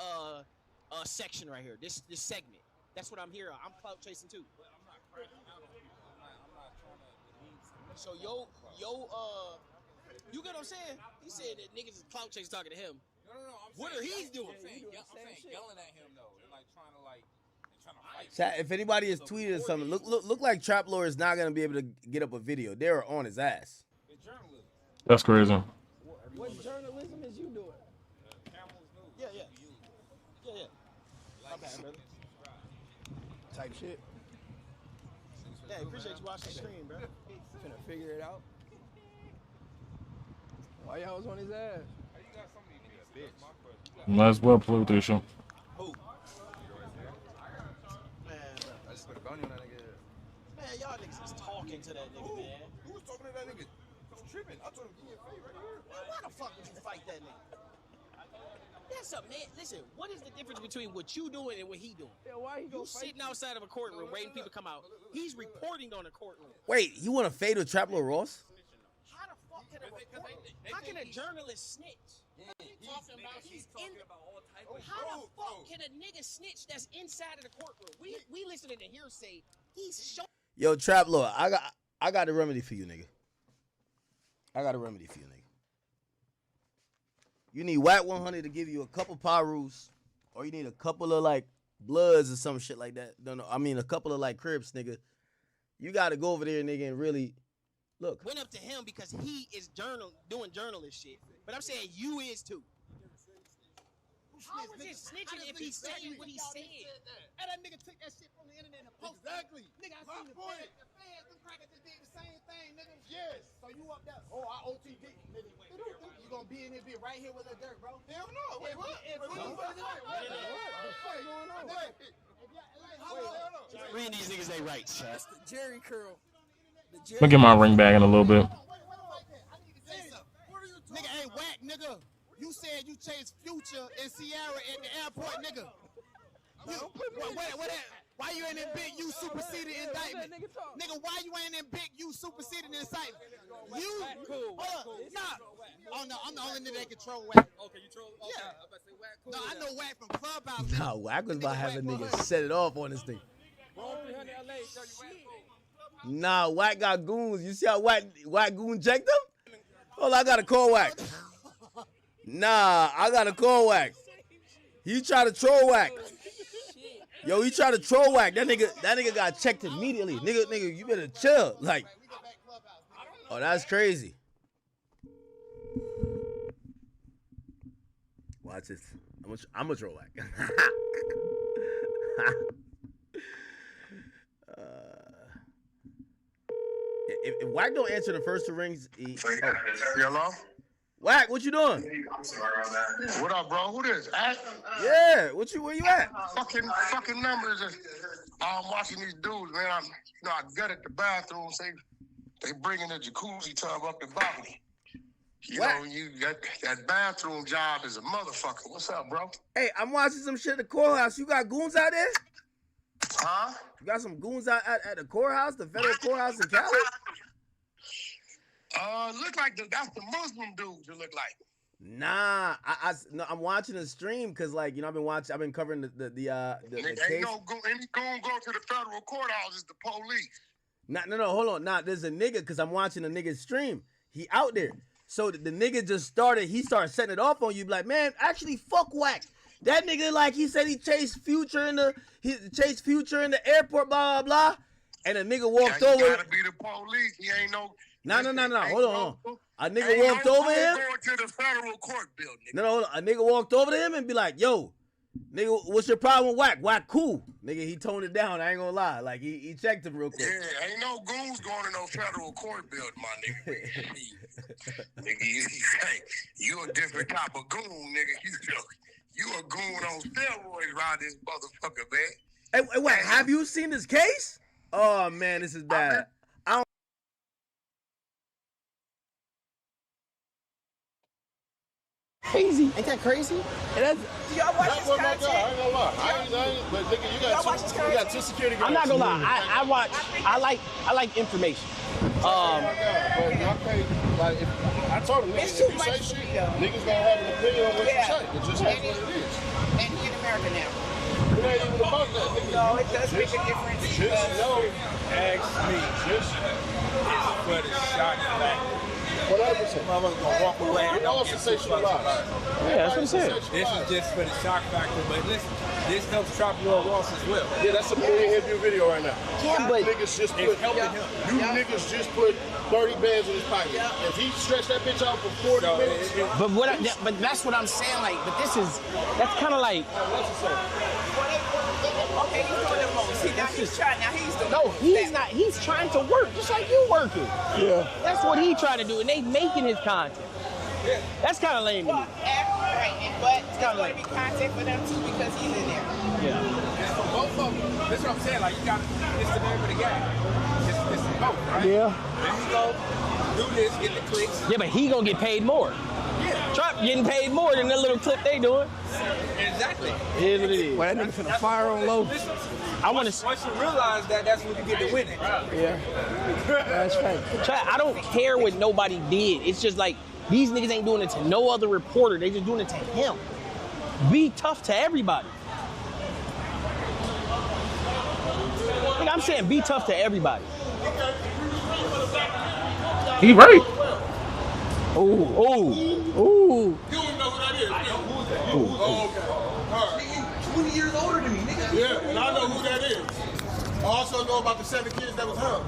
section right here. This segment. That's what I'm here. I'm clout chasing too. But I'm not crashing out on people. I'm not trying to leave. So you get what I'm saying? He said that niggas is clout chasing talking to him. No. What are he doing? I'm saying yelling at him though. They're like trying to fight. Chat, if anybody is tweeting something, look like Trap Lord is not gonna be able to get up a video. They're on his ass. It's journalism. That's crazy. What journalism is you doing? Camel's news. Yeah. My bad, brother. Type shit. Yeah, appreciate you watching the stream, bro. Finna figure it out. Why y'all was on his ass? How you got so many niggas? That's my question. Might as well play with this show. Who? I just put a bounty on that nigga. Man, y'all niggas is talking to that nigga, man. Who was talking to that nigga? He's tripping. I told him, give me a fade right here. Man, why the fuck would you fight that nigga? That's a man. Listen, what is the difference between what you doing and what he doing? Yeah, why he you sitting outside of a courtroom waiting people to come out? He's reporting on the courtroom. Wait, you want to fade with Trap Lord Ross? How the fuck can how can a journalist snitch? He's talking about all type of how the fuck can a nigga snitch that's inside of the courtroom? We listening to hearsay. He's showing. Yo, Trap Lord, I got a remedy for you, nigga. I got a remedy for you, nigga. You need Whack 100 to give you a couple Pyrus, or you need a couple of like Bloods or some shit like that. No, I mean a couple of like Crips, nigga. You got to go over there, nigga, and really look. Went up to him because he is doing journalist shit. But I'm saying you is too. How was it snitching if he's saying what he said? And that nigga took that shit from the internet and posted it. Exactly. Nigga, I seen the fans, them crackers just did the same thing, nigga. Yes. So you up there? Oh, I OTD, nigga. You gonna be in this bit right here with the dirt, bro? Hell no. Wait, what? Reading these niggas they rights. That's the Jerry curl. The Jerry I'm gonna get my ring back in a little bit. Nigga ain't whack, nigga. You said you chased Future and Sierra at the airport, nigga. Why you ain't in big U superseded indictment? Nigga, why you ain't in big U superseded indictment? You, nah. Oh no, I'm the only nigga that control whack. Okay, you troll? Okay, yeah. I'm about to say whack. Cool. No, I know whack from Clubhouse. Nah, whack was about to have a nigga set it off on this thing. Nah, whack got goons. You see how whack goon checked him? Hold on, I gotta call whack. Nah, I gotta call whack. He tried to troll whack. Yo, he tried to troll whack. That nigga got checked immediately. Nigga, you better chill. Like, oh, that's crazy. Watch this. I'm a troll whack. If Wack don't answer the first two rings, Hello? Wack, what you doing? What up, bro? Who this? Yeah, where you at? Fucking numbers. I'm watching these dudes, man. I got at the bathroom. They bringing the jacuzzi tub up the balcony. You know, you got that bathroom job is a motherfucker. What's up, bro? Hey, I'm watching some shit at the courthouse. You got goons out there? Huh? You got some goons out at the courthouse, the federal courthouse in Cali? Look like that's the Muslim dudes. It look like. Nah, I'm watching the stream because, like, you know, I've been covering the case. Ain't no gonna go to the federal courthouse. It's the police. No, hold on. Nah, there's a nigga because I'm watching a nigga stream. He out there. So the nigga just started setting it off on you. Be like, man, actually, fuck whack. That nigga, like, he said he chased Future in the airport, blah, blah, blah. And a nigga walked over. Gotta be the police. He ain't no. No. Hold on. A nigga walked over him. Going to the federal court building. No, hold on. A nigga walked over to him and be like, yo, nigga, what's your problem with whack? Whack cool. Nigga, he toned it down. I ain't gonna lie. Like, he checked him real quick. Yeah, ain't no goons going to no federal court building, my nigga. Nigga, you a different type of goon, nigga. You a goon on steroids around this motherfucker, man. Hey, wait, have you seen this case? Oh, man, this is bad. Crazy. Ain't that crazy? Y'all watch this content? I ain't gonna lie. But nigga, you got two security guards. I'm not gonna lie. I like information. But like, I told him, niggas, if you say shit, niggas gonna have an opinion on what you say. It just is what it is. And he in America now. It ain't even about that, nigga. No, it does make a difference. Ask me. It's for the shock factor. 100%. Motherfuckers gonna walk away. You know sensational lies. Yeah, that's what I'm saying. This is just for the shock factor, but listen, this helps drop your loss as well. Yeah, that's a million view video right now. Yeah, but niggas just put, niggas just put 30 bands in his pocket. If he stretched that bitch out for 40 minutes. But that's what I'm saying. Like, but that's kind of like. Okay, he's doing the most. See, now he's trying. Now he's doing. No, he's not. He's trying to work just like you working. Yeah. That's what he's trying to do, and they making his content. Yeah. That's kind of lame to me. Right, but it's going to be content for them too because he's in there. Yeah. It's for both of them. That's what I'm saying. Like, you got it's the name of the game. It's both, right? Yeah. Then he go do this, get the clicks. Yeah, but he gonna get paid more. Yeah. Trump getting paid more than that little clip they doing. Exactly. It is what it is. Well, that nigga finna fire on low. Once you realize that, that's when you get to winning. Yeah. That's right. I don't care what nobody did. It's just like these niggas ain't doing it to no other reporter. They just doing it to him. Be tough to everybody. Like I'm saying, be tough to everybody. He right. Ooh. You don't know who that is. I know who that is. Oh, okay. Nigga, 20 years older than me, nigga. Yeah, and I know who that is. I also know about the 7 kids that was hung.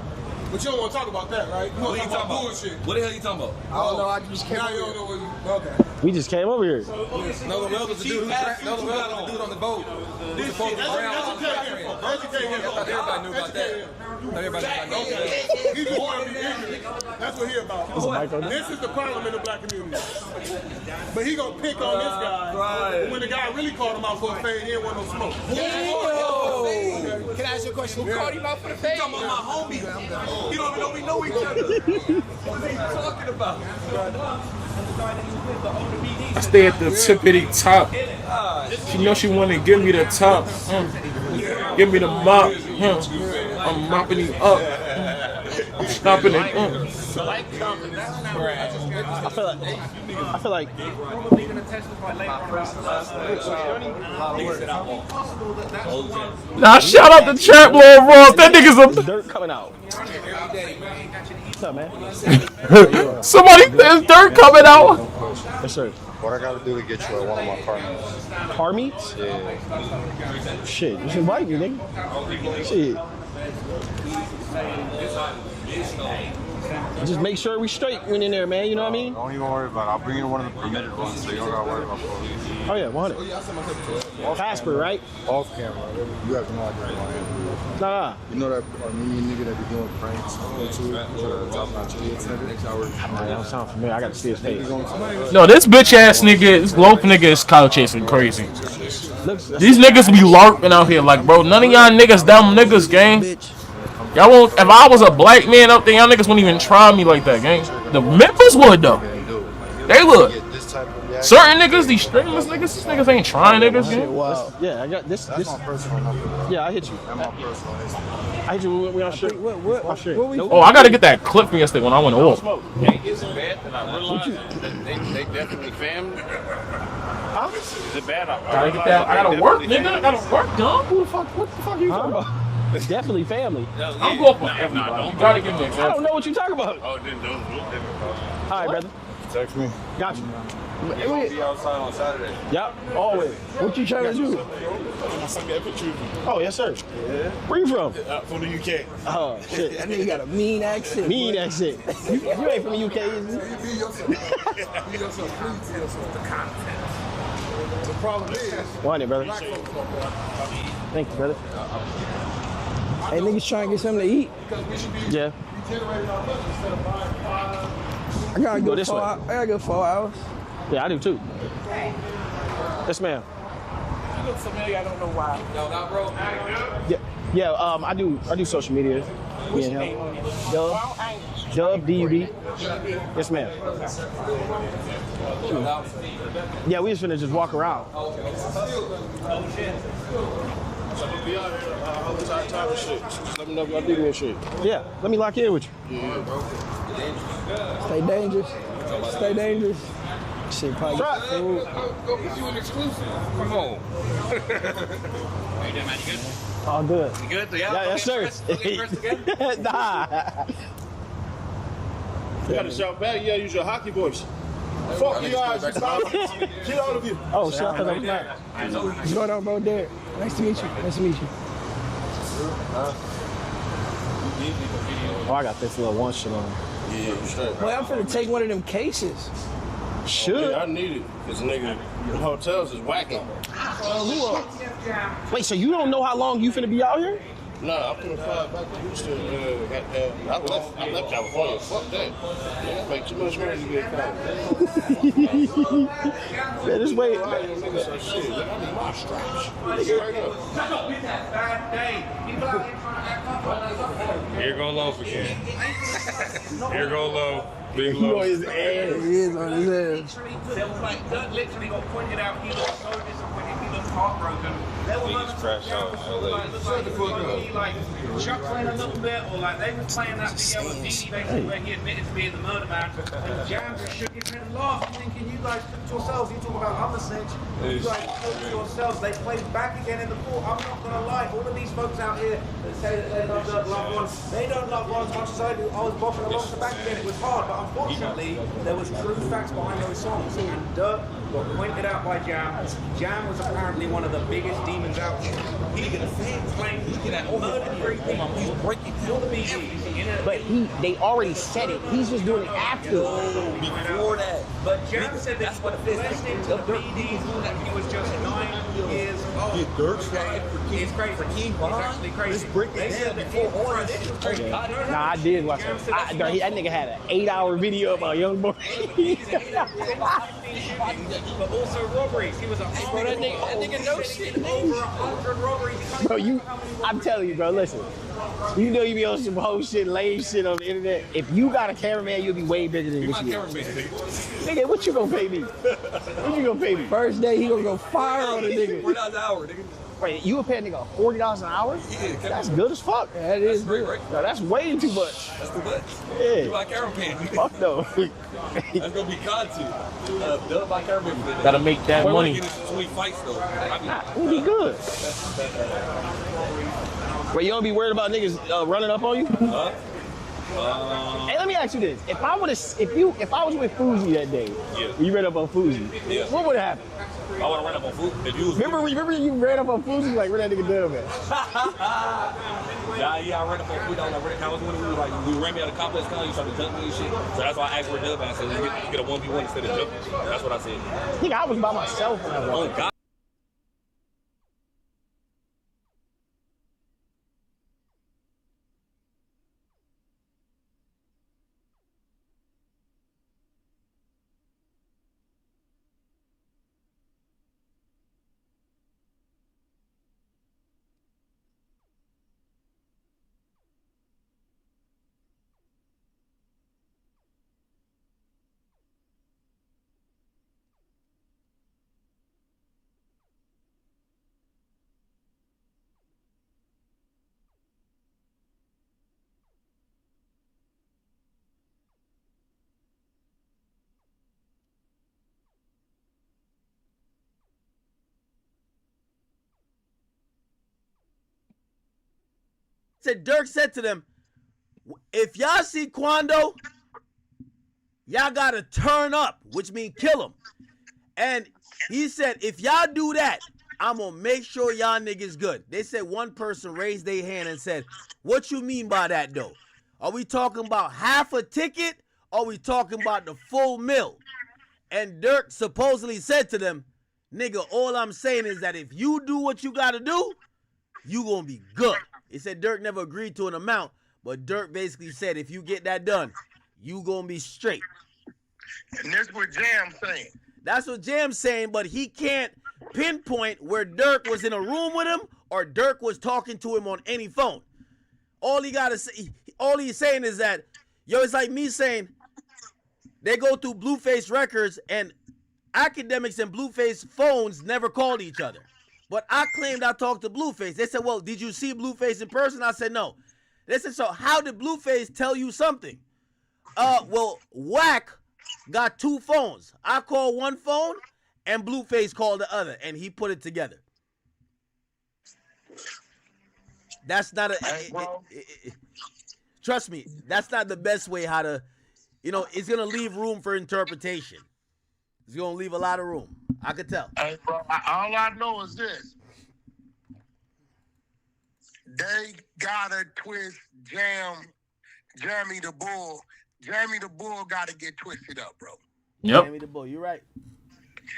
But you don't want to talk about that, right? You want to talk about bullshit. What the hell you talking about? I don't know. I just can't. Now you don't know what you. Okay. We just came over here. No, Mel was the dude on the boat. This shit, that's everybody knew about that. Everybody knew about that. He just want to be ignorant. That's what he about. This is the problem in the black community. But he gonna pick on this guy. Right. When the guy really called him out for a fade, he ain't want no smoke. Can I ask you a question? Who called him out for the fade? I'm talking about my homie. You don't even know we know each other. What are you talking about? I stay at the tippity top. She know she want to give me the top. Give me the mop. I'm mopping it up. I'm stopping it up. I feel like Nah, shout out to Trap Lord Ross. That nigga's a dirt coming out. What's up, man? Somebody, there's dirt coming out. Yes, sir. What I gotta do to get you at one of my car meets? Car meets? Yeah. Shit, you should invite me, nigga. Shit. Just make sure we straight when in there, man. You know what I mean? Don't even worry about it. I'll bring you to one of the permitted ones, so you don't gotta worry about police. Oh yeah, 100. Casper, right? Off camera. You have no idea who I am. Nah. You know that Armenian nigga that be doing pranks on YouTube? Top notch kids, nigga. That don't sound familiar. I got to see his face. No, this bitch ass nigga, this loaf nigga is couch chasing crazy. These niggas be LARPing out here like, bro, none of y'all niggas dumb niggas, gang. Y'all won't, if I was a black man up there, y'all niggas wouldn't even try me like that, gang. The members would, though. They would. Certain niggas, these streamers niggas, these niggas ain't trying niggas, gang. Wow. Yeah, I got this. That's my personal number. Yeah, I hit you. That's my personal Instagram. I hit you. We on straight. What? Oh, I gotta get that clip from yesterday when I went off. Hey, is it bad that I realized that they definitely family? Huh? Is it bad? Gotta get that. I gotta work, nigga. I gotta work, dog. Who the fuck? What the fuck are you talking about? It's definitely family. I'm going for everybody. You gotta give me an I don't know what you're talking about. Oh, then don't. All right, brother. Text me. Got you. You gonna be outside on Saturday? Yep, always. What you trying to do? Oh, yes, sir. Yeah. Where you from? From the UK. Oh, shit. That nigga got a mean accent. Mean accent. You ain't from the UK, is you? The problem is, Want it, brother. Thank you, brother. Hey, niggas trying to get something to eat. Yeah. I gotta go this way. I gotta go 4 hours. Yeah, I do too. Yes, ma'am. You look familiar, I don't know why. Yo, not bro. Yeah, I do social media. What's your name on it? Dub, D-U-B. Yes, ma'am. Yeah, we just finna just walk around. Oh, shit. Let me know if y'all do me shit. Yeah, let me lock in with you. Yeah, bro. Stay dangerous. Stay dangerous. Shit, probably get food. Go get you an exclusive. Come on. How you doing, man? You good? All good. You good? Yeah, yes, sir. Nah. You gotta shout back. You gotta use your hockey voice. Fuck you guys. Kill all of you. Oh, shit, I thought I was not. What's going on, bro, Derek? Nice to meet you. Nice to meet you. Oh, I got this little one shit on. Yeah, straight. Boy, I'm finna take one of them cases. Should. I need it. Cause nigga, the hotels is whacking. Wait, so you don't know how long you finna be out here? Nah, I'm finna fly back to Houston. I left California. Fuck that. Yeah, make too much money to get caught. Man, this way. I need my straps. Straight up. Here go Loaf again. Here go Loaf. Big He on Loaf. his ass. He is on his ass. Literally got pointed out. He looked so disappointed. He looked heartbroken. Niggas crash out in LA. He like Chuck playing a little bit, or like they were playing that video with Dee basically where he admitted to being the murder man. And Jam just shook his head and laughed, thinking, you guys took to yourselves. You talk about I'm a snitch. You guys took to yourselves. They played back again in the court. I'm not gonna lie. All of these folks out here that say that they love their loved ones, they don't love ones as much as I do. I was bopping along the back again. It was hard, but unfortunately, there was true facts behind those songs. And got pointed out by Jam. Jam was apparently one of the biggest demons out there. He claimed he had murdered 3 people. He's breaking down the BGs. But they already said it. He's just doing it after. Before that. But Jam said that he was blessed into the BDs that he was just 9 years old. It's crazy. It's actually crazy. They said that before this was crazy. Nah, I did watch it. That nigga had an 8-hour video about young boy. But also robberies. He was a that nigga knows shit. Over 100 robberies. Bro, I'm telling you, bro, listen. You know you be on some whole shit, lame shit on the internet. If you got a cameraman, you'll be way bigger than what you are. Nigga, what you gonna pay me? What you gonna pay me? First day, he gonna go fire on a nigga. $4 an hour, nigga. Wait, you would pay a nigga $40 an hour? Yeah, that's good as fuck. That is good. Right? No, that's way too much. That's too much. Yeah. You buy caravan. Fuck no. That's gonna be content. They'll buy caravan. Gotta make that money. Get into sweet fights though. It'll be good. Wait, you don't be worried about niggas running up on you? Hey, let me ask you this: if I was with Fuzi that day, you ran up on Fuzi, what would have happened? I would have ran up on Fuzi. Remember you ran up on Fuzi like where that nigga done, man? Yeah, I ran up on Fuzi. I was when we ran me out of complex con, you started to jump me and shit. So that's why I asked for a dub. I said, you get a 1v1 instead of jumping. That's what I said. Nigga, I was by myself when I was. Oh God. Said Dirk said to them, if y'all see Quando, y'all gotta turn up, which means kill him. And he said, if y'all do that, I'm gonna make sure y'all niggas good. They said one person raised their hand and said, what you mean by that though? Are we talking about half a ticket? Or are we talking about the full meal? And Dirk supposedly said to them, nigga, all I'm saying is that if you do what you gotta do, you gonna be good. He said Dirk never agreed to an amount, but Dirk basically said if you get that done, you gonna be straight. And that's what Jam's saying. That's what Jam's saying, but he can't pinpoint where Dirk was in a room with him or Dirk was talking to him on any phone. All he's saying is that, yo, it's like me saying they go through Blueface records and academics and Blueface phones never called each other. But I claimed I talked to Blueface. They said, well, did you see Blueface in person? I said, no. They said, so how did Blueface tell you something? Well, Wack got 2 phones. I called one phone and Blueface called the other, and he put it together. That's not trust me, that's not the best way how to, it's going to leave room for interpretation. It's going to leave a lot of room. I could tell. Hey, bro, all I know is this. They gotta twist Jamie the Bull. Jamie the Bull gotta get twisted up, bro. Yep. Jamie the Bull, you're right.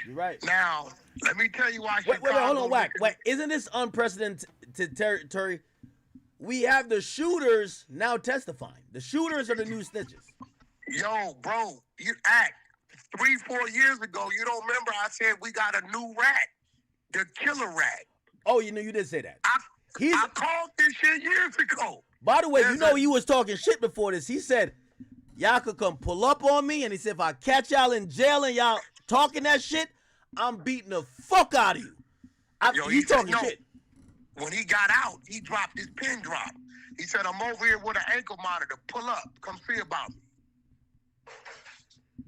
You're right. Now, let me tell you why Wait, hold on, Wack. Isn't this unprecedented territory? We have the shooters now testifying. The shooters are the new snitches. Yo, bro, you act. 3-4 years ago, you don't remember I said we got a new rat, the killer rat. Oh, you did say that. I called this shit years ago. By the way, he was talking shit before this. He said, y'all could come pull up on me, and he said, if I catch y'all in jail and y'all talking that shit, I'm beating the fuck out of you. He's talking shit. When he got out, he dropped his pin drop. He said, I'm over here with an ankle monitor. Pull up. Come see about me.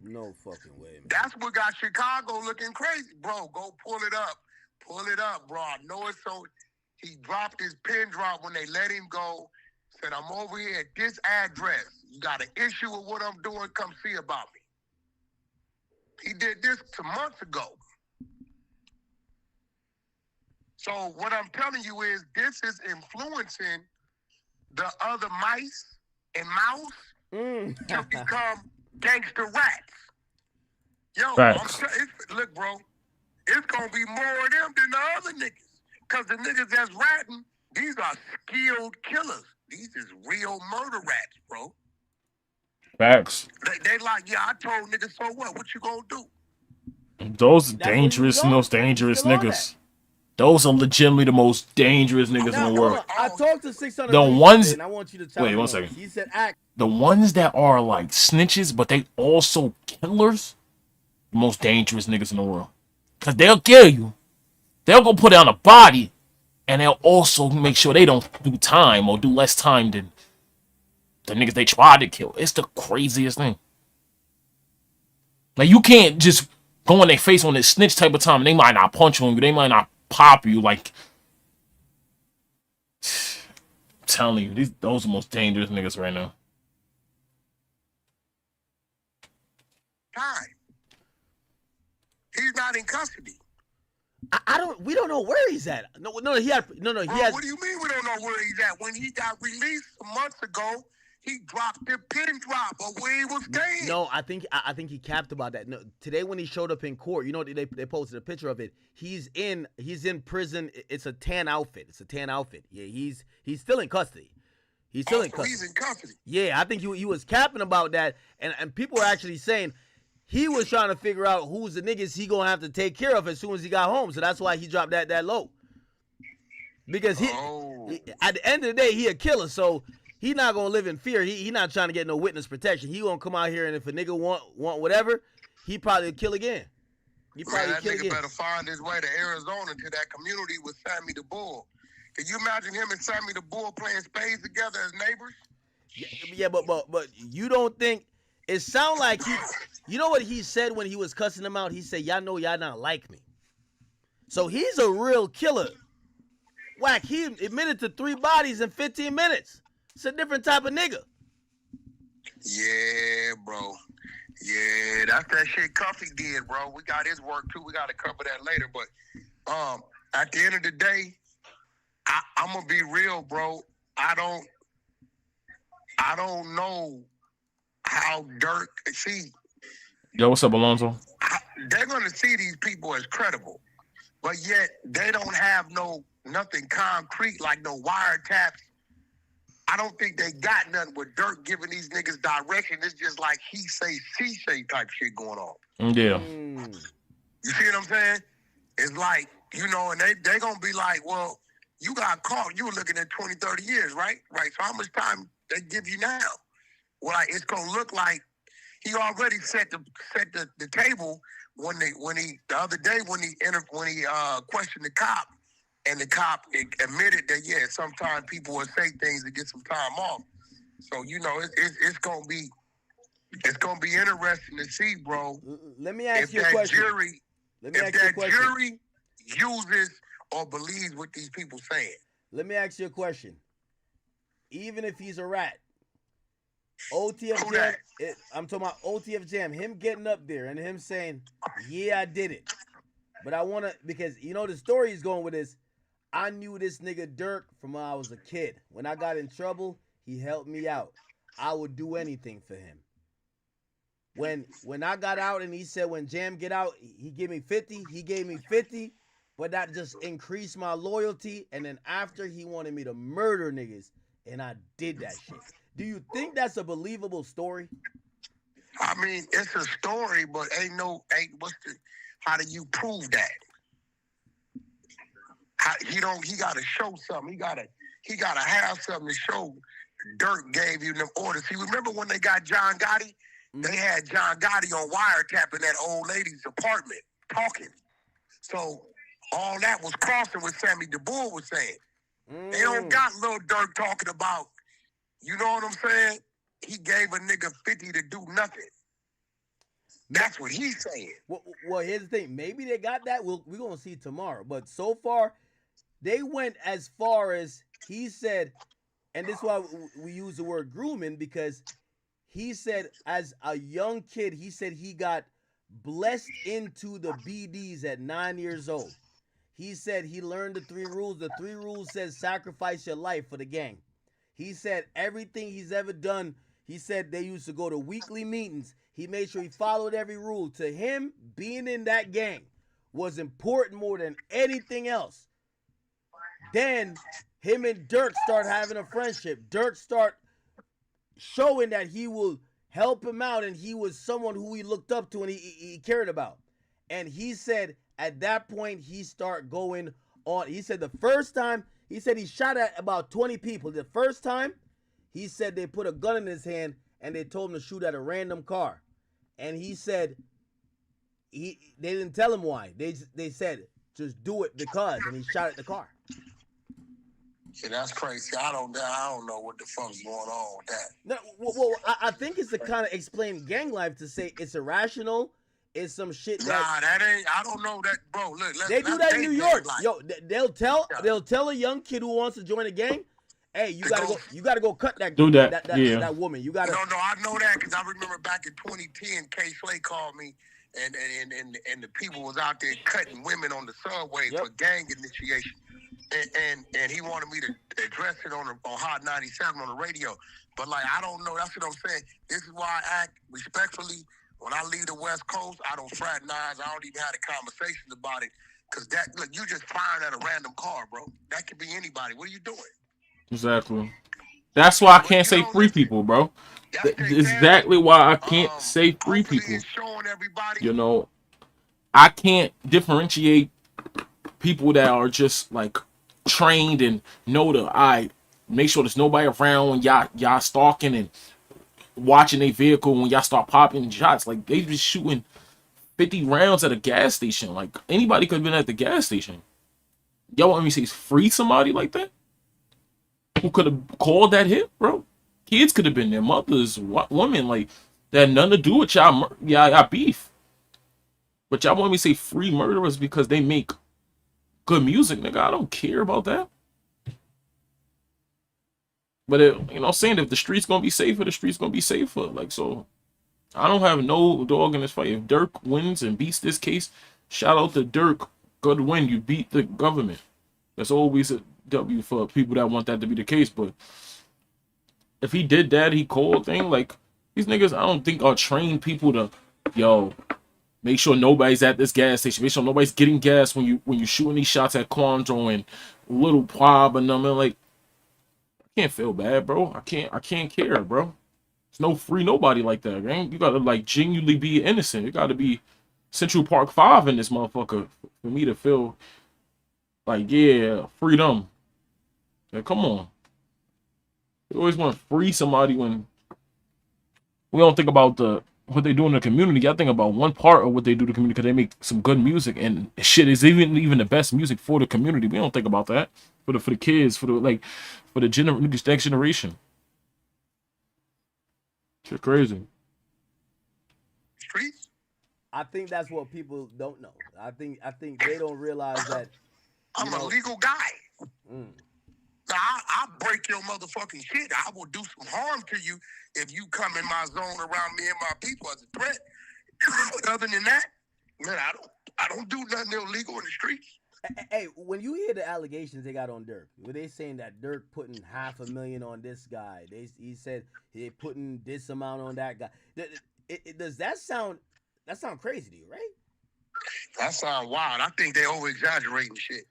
No fucking way, man. That's what got Chicago looking crazy. Bro, go pull it up. Pull it up, bro. I know it's so... He dropped his pin drop when they let him go. Said, I'm over here at this address. You got an issue with what I'm doing, come see about me. He did this 2 months ago. So what I'm telling you is this is influencing the other mice and mouse to become gangster rats. Yo, look, bro, it's gonna be more of them than the other niggas. Cause the niggas that's ratting, these are skilled killers. These is real murder rats, bro. Facts. They like, yeah, I told niggas, so what? What you gonna do? Those dangerous and those dangerous niggas. Those are legitimately the most dangerous niggas in the world. I talked to 600 The Reasons ones. and I want you to tell Wait, me one more. second. He said act. The ones that are like snitches, but they also killers, the most dangerous niggas in the world. Cause they'll kill you. They'll go put down a body, and they'll also make sure they don't do time or do less time than the niggas they tried to kill. It's the craziest thing. Like, you can't just go in their face on this snitch type of time, and they might not punch on you. They might not pop you. Like, I'm telling you, those are the most dangerous niggas right now. Time. He's not in custody. We don't know where he's at. No, he has. What do you mean we don't know where he's at? When he got released months ago, he dropped the pin drop of where he was staying. No, I think he capped about that. No, today when he showed up in court, you know, they posted a picture of it. He's in prison. It's a tan outfit. Yeah, he's still in custody. He's still in custody. He's in custody. Yeah, I think he was capping about that, and people were actually saying he was trying to figure out who's the niggas he gonna have to take care of as soon as he got home. So that's why he dropped that low. Because he at the end of the day, he a killer, so he not gonna live in fear. He not trying to get no witness protection. He gonna come out here, and if a nigga want whatever, he probably kill again. That nigga better find his way to Arizona to that community with Sammy the Bull. Can you imagine him and Sammy the Bull playing spades together as neighbors? Yeah, but you don't think it sound like he? You know what he said when he was cussing him out? He said, "Y'all know y'all not like me." So he's a real killer. Whack, he admitted to 3 bodies in 15 minutes. It's a different type of nigga. Yeah, bro. Yeah, that's that shit Cuffy did, bro. We got his work too. We got to cover that later. But at the end of the day, I'm gonna be real, bro. I don't know how Dirk see. Yo, what's up, Alonzo? They're gonna see these people as credible, but yet they don't have nothing concrete like no wiretaps. I don't think they got nothing with Dirk giving these niggas direction. It's just like he say, she say type shit going on. Yeah. You see what I'm saying? It's like, you know, and they gonna be like, well, you got caught. You were looking at 20, 30 years, right? Right. So how much time they give you now? Well, like, it's gonna look like he already set the table when he the other day when he questioned the cop, and the cop admitted that sometimes people will say things to get some time off. So you know it's gonna be interesting to see, bro. Let me ask you a question. If that jury uses or believes what these people saying. Let me ask you a question. Even if he's a rat, OTF Jam, I'm talking about OTF Jam, him getting up there and him saying, yeah, I did it. But I want to, because, you know, the story is going with this. I knew this nigga Dirk from when I was a kid. When I got in trouble, he helped me out. I would do anything for him. When I got out and he said when Jam get out, he gave me 50. He gave me 50. But that just increased my loyalty. And then after, he wanted me to murder niggas. And I did that shit. Do you think that's a believable story? I mean, it's a story, but how do you prove that? He gotta show something. He gotta have something to show. Dirk gave you them orders. See, remember when they got John Gotti? They had John Gotti on wiretap in that old lady's apartment talking. So all that was crossing what Sammy DeBull was saying. They don't got little Dirk talking about, you know what I'm saying? He gave a nigga 50 to do nothing. That's what he's saying. Well, here's the thing. Maybe they got that. We're going to see tomorrow. But so far, they went as far as he said, and this is why we use the word grooming, because he said as a young kid, he said he got blessed into the BDs at 9 years old. He said he learned the 3 rules. The 3 rules says sacrifice your life for the gang. He said everything he's ever done, he said they used to go to weekly meetings. He made sure he followed every rule. To him, being in that gang was important more than anything else. Then him and Dirk start having a friendship. Dirk start showing that he will help him out and he was someone who he looked up to and he cared about. And he said at that point he start going on. He said the first time, he said he shot at about 20 people. The first time, he said they put a gun in his hand and they told him to shoot at a random car. And he said they didn't tell him why. They said just do it because, and he shot at the car. Yeah, that's crazy. I don't know what the fuck's going on with that. No, well, I think it's to kind of explain gang life, to say it's irrational. It's some shit that. Nah, that ain't. I don't know that, bro. Look, they do that in New York. Yo, they'll tell a young kid who wants to join a gang, hey, you gotta go cut that that woman. You gotta. No, I know that because I remember back in 2010, K Slay called me, and the people was out there cutting women on the subway for gang initiation. And he wanted me to address it on Hot 97 on the radio. But, like, I don't know. That's what I'm saying. This is why I act respectfully. When I leave the West Coast, I don't fraternize. I don't even have a conversation about it. Because, look, you just firing at a random car, bro. That could be anybody. What are you doing? Exactly. That's why I can't say free people, bro. Exactly why I can't say free people. You know, I can't differentiate people that are just, like, trained and know to make sure there's nobody around when y'all stalking and watching a vehicle when y'all start popping shots. Like, they just shooting 50 rounds at a gas station. Like, anybody could have been at the gas station. Y'all want me to say free somebody like that? Who could have called that hit, bro? Kids could have been there, mothers, women, like, that had nothing to do with y'all beef. But y'all want me to say free murderers because they make good music, nigga. I don't care about that. But I'm saying, if the street's gonna be safer, the street's gonna be safer. Like, so I don't have no dog in this fight. If Dirk wins and beats this case, shout out to Dirk. Good win. You beat the government. That's always a W for people that want that to be the case. But if he did that, he called thing, like, these niggas, I don't think are trained people to, make sure nobody's at this gas station. Make sure nobody's getting gas when you shooting these shots at Quandro and Little Pob and them. Like, I can't feel bad, bro. I can't care, bro. There's no free nobody like that, man. You gotta, like, genuinely be innocent. It gotta be Central Park 5 in this motherfucker for me to feel like, yeah, freedom. Like, come on. You always want to free somebody when we don't think about what they do in the community. I think about one part of what they do to the community because they make some good music, and shit is even the best music for the community. We don't think about that for the kids, for the next generation. Shit crazy. Streets? I think that's what people don't know. I think they don't realize that I'm a legal guy. Now, I'll break your motherfucking shit. I will do some harm to you if you come in my zone around me and my people as a threat. But other than that, man, I don't do nothing illegal in the streets. Hey, when you hear the allegations they got on Dirk, were they saying that Dirk putting $500,000 on this guy? He said they putting this amount on that guy. Does that sound crazy to you, right? That sound wild. I think they over exaggerating shit.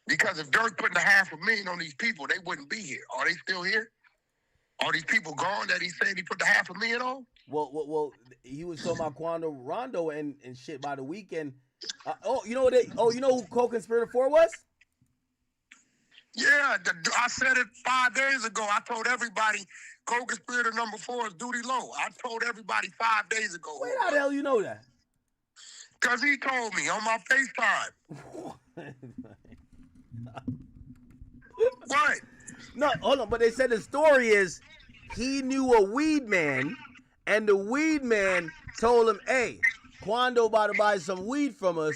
Because if Dirk putting $500,000 on these people, they wouldn't be here. Are they still here? Are these people gone that he said he put the $500,000 on? Well, he was talking about Quando Rondo and shit by the weekend. You know who co-conspirator 4 was? Yeah, I said it 5 days ago. I told everybody co-conspirator number 4 is Duty Low. I told everybody 5 days ago. Wait, how the hell you know that? Because he told me on my FaceTime. What? No, hold on. But they said the story is he knew a weed man, and the weed man told him, hey, Quando about to buy some weed from us.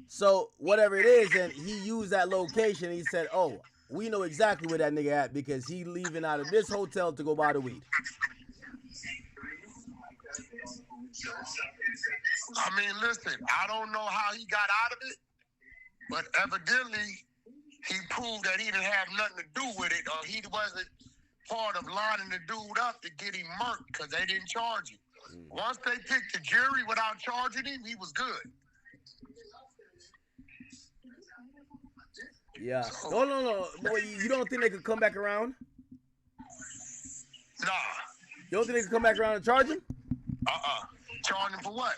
So whatever it is, and he used that location. He said, oh, we know exactly where that nigga at because he leaving out of this hotel to go buy the weed. I mean, listen, I don't know how he got out of it, but evidently he proved that he didn't have nothing to do with it, or he wasn't part of lining the dude up to get him murked because they didn't charge him. Once they picked the jury without charging him, he was good. Yeah. No. Boy, you don't think they could come back around? Nah. You don't think they could come back around and charge him? Charge him for what?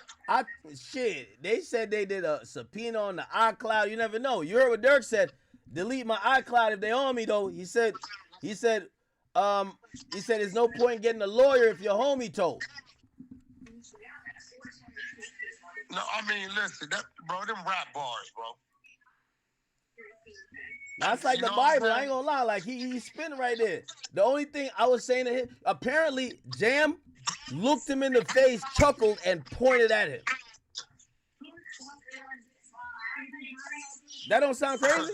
They said they did a subpoena on the iCloud. You never know. You heard what Dirk said. Delete my iCloud if they own me, though. He said there's no point in getting a lawyer if your homie told. No, I mean, listen, bro, them rap bars, bro. That's like the Bible. I ain't gonna lie. Like he's spinning right there. The only thing I was saying to him, apparently Jam looked him in the face, chuckled, and pointed at him. That don't sound crazy?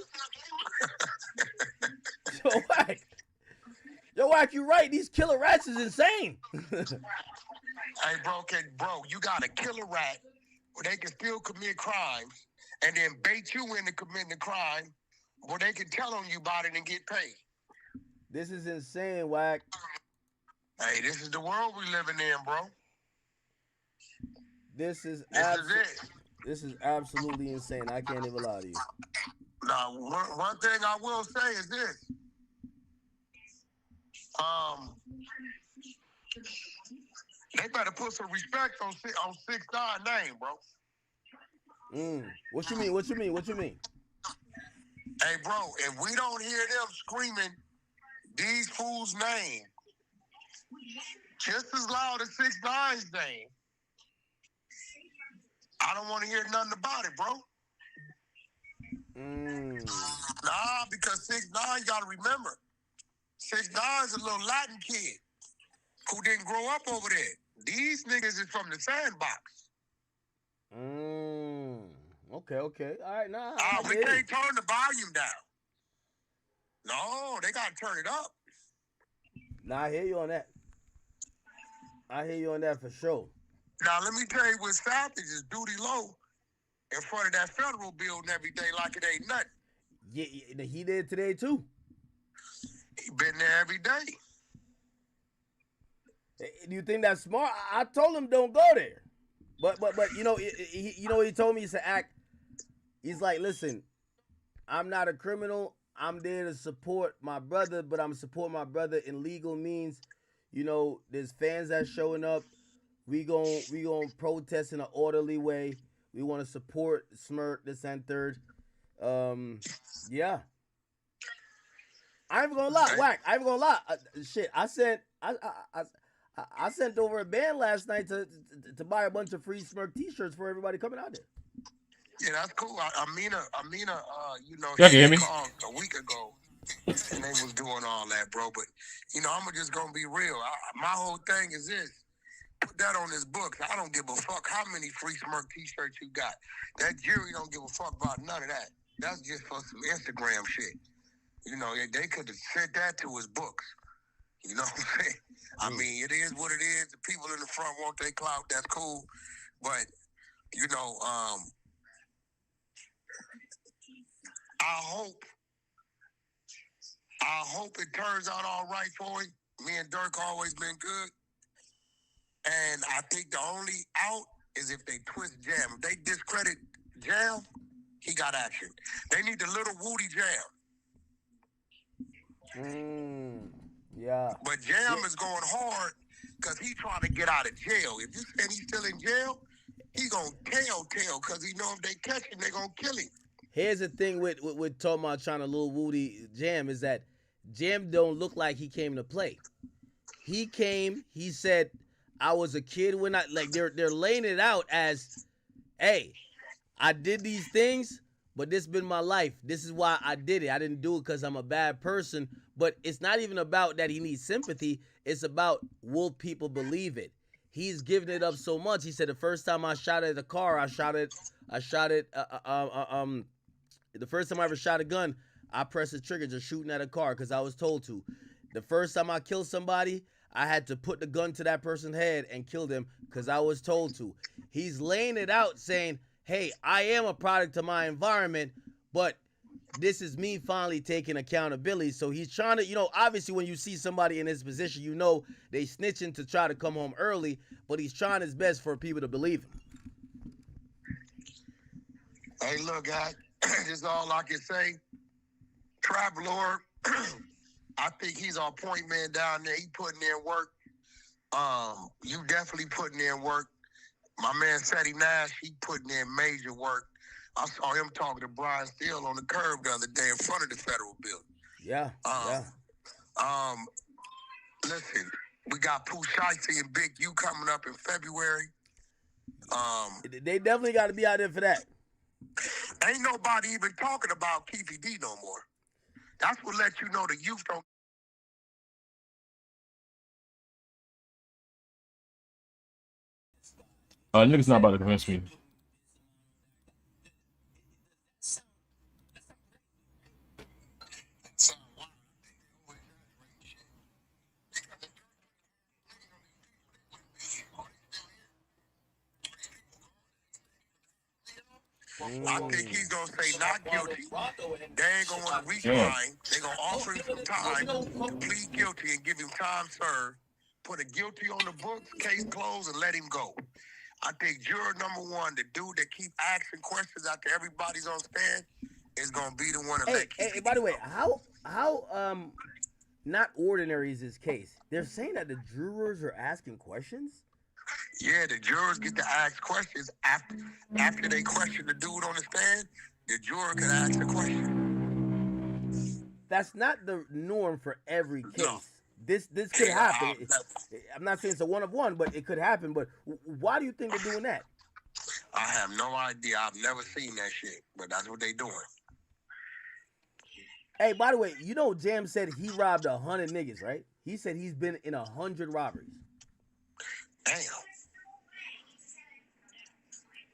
Yo, Wack, you right. These killer rats is insane. Hey, bro, you got a killer rat where they can still commit crimes and then bait you into committing the crime where they can tell on you about it and get paid. This is insane, Wack. Hey, this is the world we living in, bro. This is absolutely insane. I can't even lie to you. Now, one thing I will say is this. They better put some respect on 6ix9ine name, bro. What you mean? Hey, bro, if we don't hear them screaming these fools' name just as loud as 6ix9ine's name, I don't want to hear nothing about it, bro. Nah, because 6ix9ine, you got to remember, 6ix9ine's a little Latin kid who didn't grow up over there. These niggas is from the sandbox. Okay. All right, nah. We can't turn the volume down. No, they got to turn it up. Nah, I hear you on that for sure. Now, let me tell you what Savage is duty low in front of that federal building every day like it ain't nothing. Yeah, he did today, too. He been there every day. Do you think that's smart? I told him don't go there. But you know, he told me to act. He's like, listen, I'm not a criminal. I'm there to support my brother, but I'm supporting my brother in legal means. You know, there's fans that's showing up. We gon' protest in an orderly way. We want to support Smirk, this and third. Yeah. I ain't gonna lie, Wack. I ain't gonna lie. I sent over a band last night to buy a bunch of free Smirk T-shirts for everybody coming out there. Yeah, that's cool. Amina, Y'all can hear me? called a week ago, and they was doing all that, bro. But I'm just gonna be real. My whole thing is this: put that on his books. I don't give a fuck how many free Smirk T-shirts you got. That jury don't give a fuck about none of that. That's just for some Instagram shit. They could have sent that to his books. You know what I'm saying? I mean, it is what it is. The people in the front want their clout. That's cool. But, I hope it turns out all right for him. Me and Dirk always been good. And I think the only out is if they twist Jam. If they discredit Jam, he got action. They need the little Woody Jam. Yeah. But Jam is going hard because he trying to get out of jail. If you say he's still in jail, he gonna tell because he know if they catch him, they gonna kill him. Here's the thing with talking about trying to little Woody Jam is that Jam don't look like he came to play. He came, he said, I was a kid when they're laying it out as, hey, I did these things, but this been my life. This is why I did it. I didn't do it because I'm a bad person. But it's not even about that he needs sympathy. It's about will people believe it? He's giving it up so much. He said the first time I shot at a car, the first time I ever shot a gun, I pressed the trigger just shooting at a car because I was told to. The first time I killed somebody, I had to put the gun to that person's head and kill them because I was told to. He's laying it out saying, hey, I am a product of my environment, but this is me finally taking accountability. So he's trying to, you know, obviously when you see somebody in his position, you know they snitching to try to come home early, but he's trying his best for people to believe him. Hey, look, guys, this is all I can say. Trap Lord, I think he's our point man down there. He putting in work. You definitely putting in work. My man Seti Nash, he putting in major work. I saw him talking to Brian Steele on the curb the other day in front of the federal building. Yeah. Listen, we got Pooh Shiesty and Big U coming up in February. They definitely got to be out there for that. Ain't nobody even talking about Keefy D no more. That's what lets you know the youth don't. Niggas not about to convince me. I think he's gonna say not guilty. They ain't gonna want to retry. They gonna offer him some time to plead guilty and give him time served. Put a guilty on the books, case closed, and let him go. I think juror number one, the dude that keep asking questions after everybody's on stand, is gonna be the one to let Keefy. Hey, by the way, how not ordinary is this case? They're saying that the jurors are asking questions. Yeah, the jurors get to ask questions after they question the dude on the stand. The juror can ask a question. That's not the norm for every case. No. This could happen. I'm not saying it's a one of one, but it could happen. But why do you think they're doing that? I have no idea. I've never seen that shit, but that's what they doing. Hey, by the way, you know Jam said he robbed 100 niggas, right? He said he's been in 100 robberies. Damn.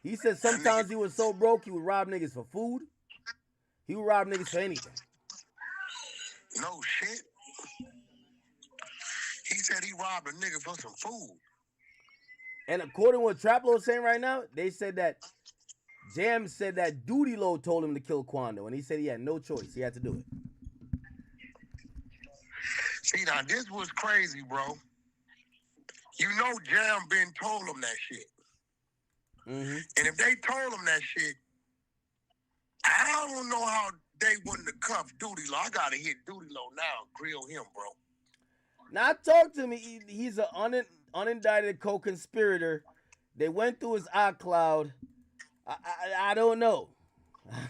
He said sometimes he was so broke he would rob niggas for food. He would rob niggas for anything. No shit. He said he robbed a nigga for some food. And according to what Traplo is saying right now, they said that Jam said that Duty Low told him to kill Quando, and he said he had no choice. He had to do it. See, now this was crazy, bro. You know Jam been told him that shit. Mm-hmm. And if they told him that shit, I don't know how they wouldn't have cuffed Duty Low. I gotta hit Duty Low now, grill him, bro. Now talk to me. He's an unindicted co-conspirator. They went through his iCloud. I don't know.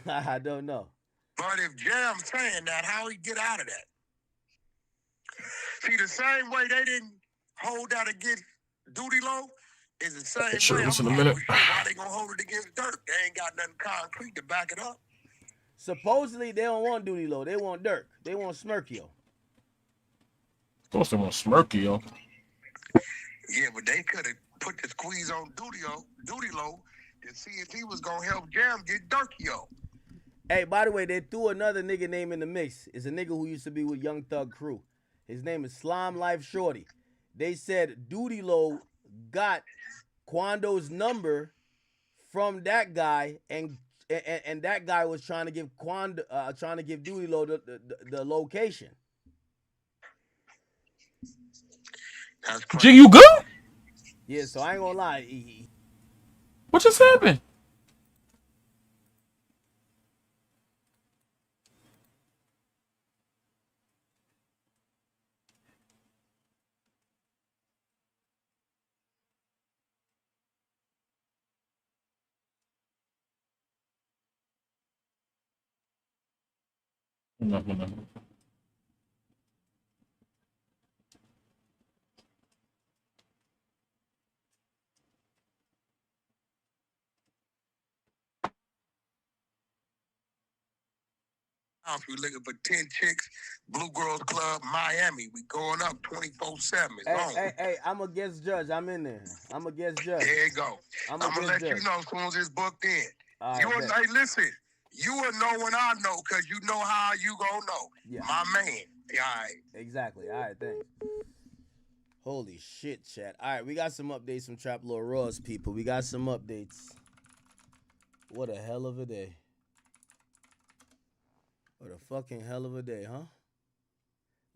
I don't know. But if Jam's saying that, how he get out of that? See, the same way they didn't hold that against Duty Low is the same Sure, way. listen a minute. Why they gonna hold it against Dirk? They ain't got nothing concrete to back it up. Supposedly they don't want Duty Low. They want Dirk. They want Smirkio. Supposed to want Smirkio. Yeah, but they could have put the squeeze on Duty Low to see if he was gonna help Jam get Dirkio. Hey, by the way, they threw another nigga name in the mix. It's a nigga who used to be with Young Thug Crew. His name is Slime Life Shorty. They said Duty Low got Quando's number from that guy, and that guy was trying to give Duty Low the location. That's G, you good? Yeah, so I ain't gonna lie. What just happened? Nothing. We're looking for 10 chicks, Blue Girls Club, Miami. We going up 24/7. Hey, I'm a guest judge. I'm in there. I'm a guest judge. There you go. I'm gonna let you know as soon as it's booked in. You will, hey, listen, you will know when I know, because you know how you gonna know. Yeah. My man. Yeah, all right. Exactly. All right, thanks. Holy shit, chat. All right, we got some updates from Trap Lord Raw's people. We got some updates. What a hell of a day. What a fucking hell of a day, huh?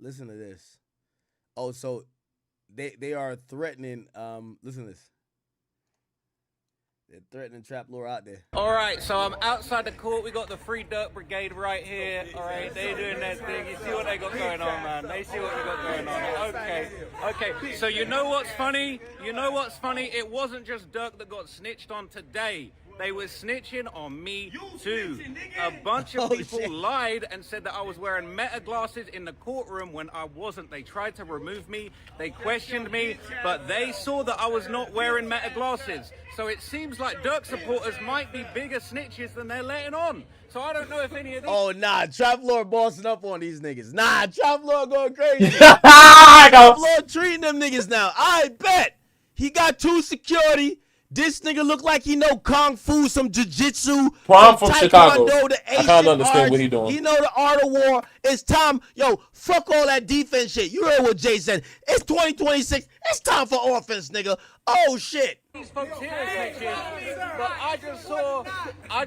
Listen to this. Oh, so they are threatening, listen to this. They're threatening Trap Lord out there. All right, so I'm outside the court. We got the Free Dirt Brigade right here. All right, they're doing their thing. You see what they got going on, man. They see what they got going on. Okay. So you know what's funny? It wasn't just Dirk that got snitched on today. They were snitching on me too. A bunch of people lied and said that I was wearing Meta glasses in the courtroom when I wasn't. They tried to remove me. They questioned me, but they saw that I was not wearing Meta glasses. So it seems like Dirk supporters might be bigger snitches than they're letting on. So I don't know if any of these... Oh, nah. Trap Lord bossing up on these niggas. Nah, Trap Lord going crazy. Trap Lord treating them niggas now. I bet. He got 2 security. This nigga look like he know Kung Fu, some Jiu-Jitsu. Well, I'm from Chicago. The I kind of understand what he doing. He know the art of war. It's time. Yo, fuck all that defense shit. You heard what Jay said. It's 2026. It's time for offense, nigga. Oh, shit. These folks here are snitching, but I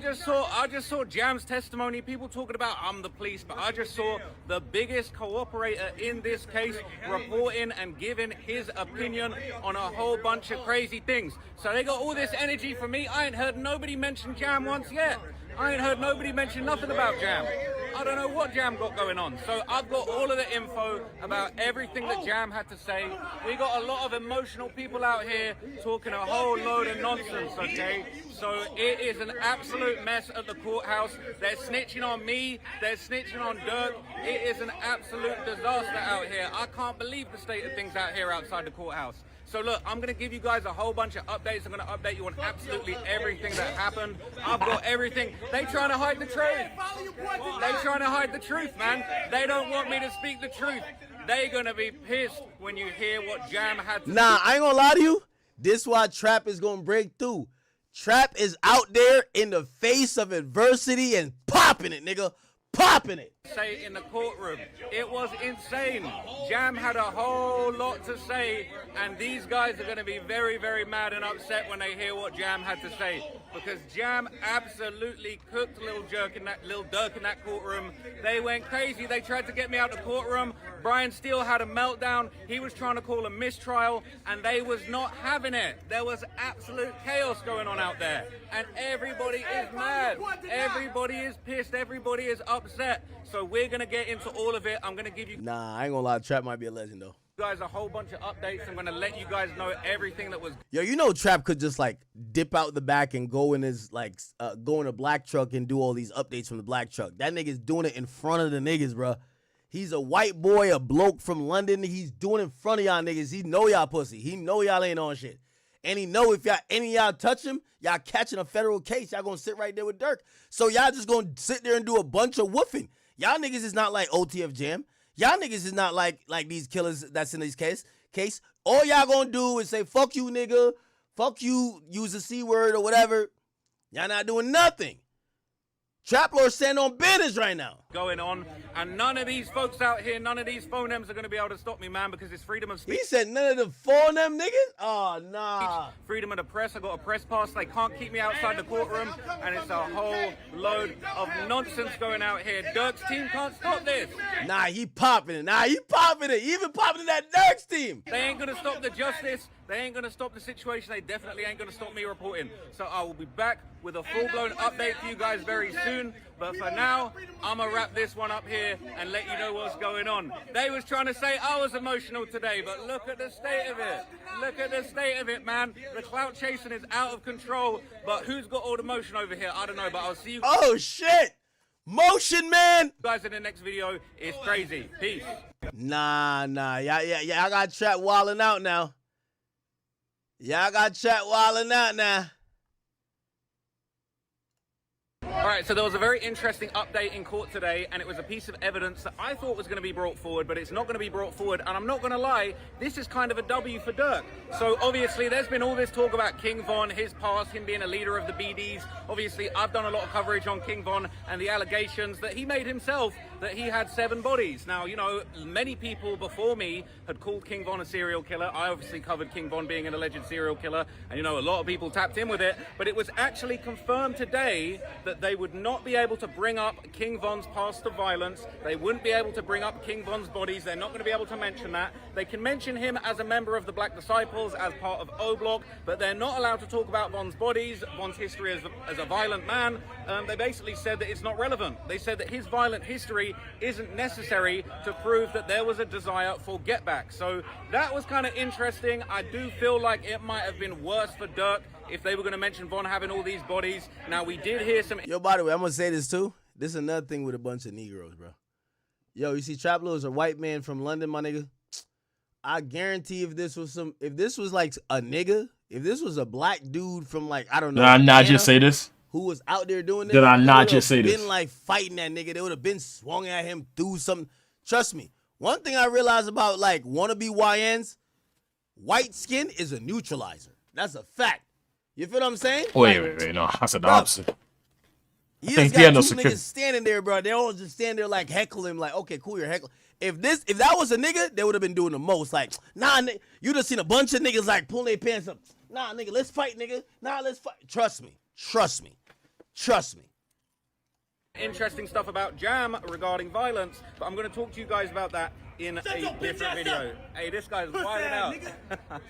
just saw Jam's testimony. People talking about I'm the police, but I just saw the biggest cooperator in this case reporting and giving his opinion on a whole bunch of crazy things. So they got all this energy from me. I ain't heard nobody mention Jam once yet. I ain't heard nobody mention nothing about Jam. I don't know what Jam got going on. So I've got all of the info about everything that Jam had to say. We got a lot of emotional people out here talking a whole load of nonsense, okay? So it is an absolute mess at the courthouse. They're snitching on me. They're snitching on Dirk. It is an absolute disaster out here. I can't believe the state of things out here outside the courthouse. So look, I'm going to give you guys a whole bunch of updates. I'm going to update you on absolutely everything that happened. I've got everything. They trying to hide the truth. They trying to hide the truth, man. They don't want me to speak the truth. They going to be pissed when you hear what Jam had to Nah, I ain't going to lie to you. This why Trap is going to break through. Trap is out there in the face of adversity and popping it, nigga. Popping it. Say in the courtroom. It was insane. Jam had a whole lot to say, and these guys are going to be very, very mad and upset when they hear what Jam had to say, because Jam absolutely cooked Lil Dirk in that courtroom. They went crazy. They tried to get me out of the courtroom. Brian Steele had a meltdown. He was trying to call a mistrial, and they was not having it. There was absolute chaos going on out there, and everybody is mad. Everybody is pissed. Everybody is upset. So we're going to get into all of it. I'm going to give you... Nah, I ain't going to lie. Trap might be a legend, though. Guys a whole bunch of updates. I'm going to let you guys know everything that was... Yo, you know Trap could just, like, dip out the back and go in his, like, go in a black truck and do all these updates from the black truck. That nigga's doing it in front of the niggas, bro. He's a white boy, a bloke from London. He's doing it in front of y'all niggas. He know y'all pussy. He know y'all ain't on shit. And he know if any of y'all touch him, y'all catching a federal case. Y'all gonna sit right there with Dirk. So y'all just gonna sit there and do a bunch of woofing. Y'all niggas is not like OTF Jam. Y'all niggas is not like these killers that's in this case. All y'all gonna do is say, fuck you, nigga. Fuck you, use the C word or whatever. Y'all not doing nothing. Trap Lord standing on business right now. Going on, and none of these folks out here, none of these phonems are going to be able to stop me, man, because it's freedom of speech. He said none of the phone-em niggas? Oh, nah. Freedom of the press. I got a press pass. They can't keep me outside the courtroom, and it's a whole load of nonsense going out here. Dirk's team can't stop this. Nah, he popping it. He even popping that Dirk's team. They ain't going to stop the justice. They ain't going to stop the situation. They definitely ain't going to stop me reporting. So I will be back with a full-blown update for you guys very soon. But for now, I'm going to wrap this one up here and let you know what's going on. They was trying to say I was emotional today, but look at the state of it. Look at the state of it, man. The clout chasing is out of control. But who's got all the motion over here? I don't know, but I'll see you. Oh, shit. Motion, man. Guys, in the next video, it's crazy. Peace. Nah. Y'all got Trap wilding out now. Y'all got Trap wilding out now. All right, so there was a very interesting update in court today, and it was a piece of evidence that I thought was going to be brought forward, but it's not going to be brought forward. And I'm not going to lie, this is kind of a W for Dirk. So obviously, there's been all this talk about King Von, his past, him being a leader of the BDs. Obviously, I've done a lot of coverage on King Von and the allegations that he made himself that he had 7 bodies. Now, you know, many people before me had called King Von a serial killer. I obviously covered King Von being an alleged serial killer, and you know, a lot of people tapped in with it, but it was actually confirmed today that they would not be able to bring up King Von's past of violence. They wouldn't be able to bring up King Von's bodies. They're not going to be able to mention that. They can mention him as a member of the Black Disciples, as part of O Block, but they're not allowed to talk about Von's bodies, Von's history as a violent man. They basically said that it's not relevant. They said that his violent history isn't necessary to prove that there was a desire for get back. So that was kind of interesting. I do feel like it might have been worse for Dirk if they were going to mention Von having all these bodies. Now, we did hear some... Yo, by the way, I'm going to say this too. This is another thing with a bunch of Negroes, bro. Yo, you see Trap Lord is a white man from London, my nigga. I guarantee if this was like a nigga, if this was a black dude from like, I don't know. Did I not Atlanta, just say this? who was out there doing this. Did I not just say this? Been like fighting that nigga. They would have been swung at him through something. Trust me. One thing I realized about like wannabe YNs, white skin is a neutralizer. That's a fact. You feel what I'm saying? Wait. No, I said the opposite. You just got two niggas standing there, bro. They all just stand there like heckling him, like, okay, cool, you're heckling. If that was a nigga, they would have been doing the most. Like, nah, nigga, you just seen a bunch of niggas like pulling their pants up. Nah, nigga, let's fight, nigga. Nah, let's fight. Trust me. Interesting stuff about Jam regarding violence, but I'm going to talk to you guys about that in a different video. Hey, this guy's wilding out.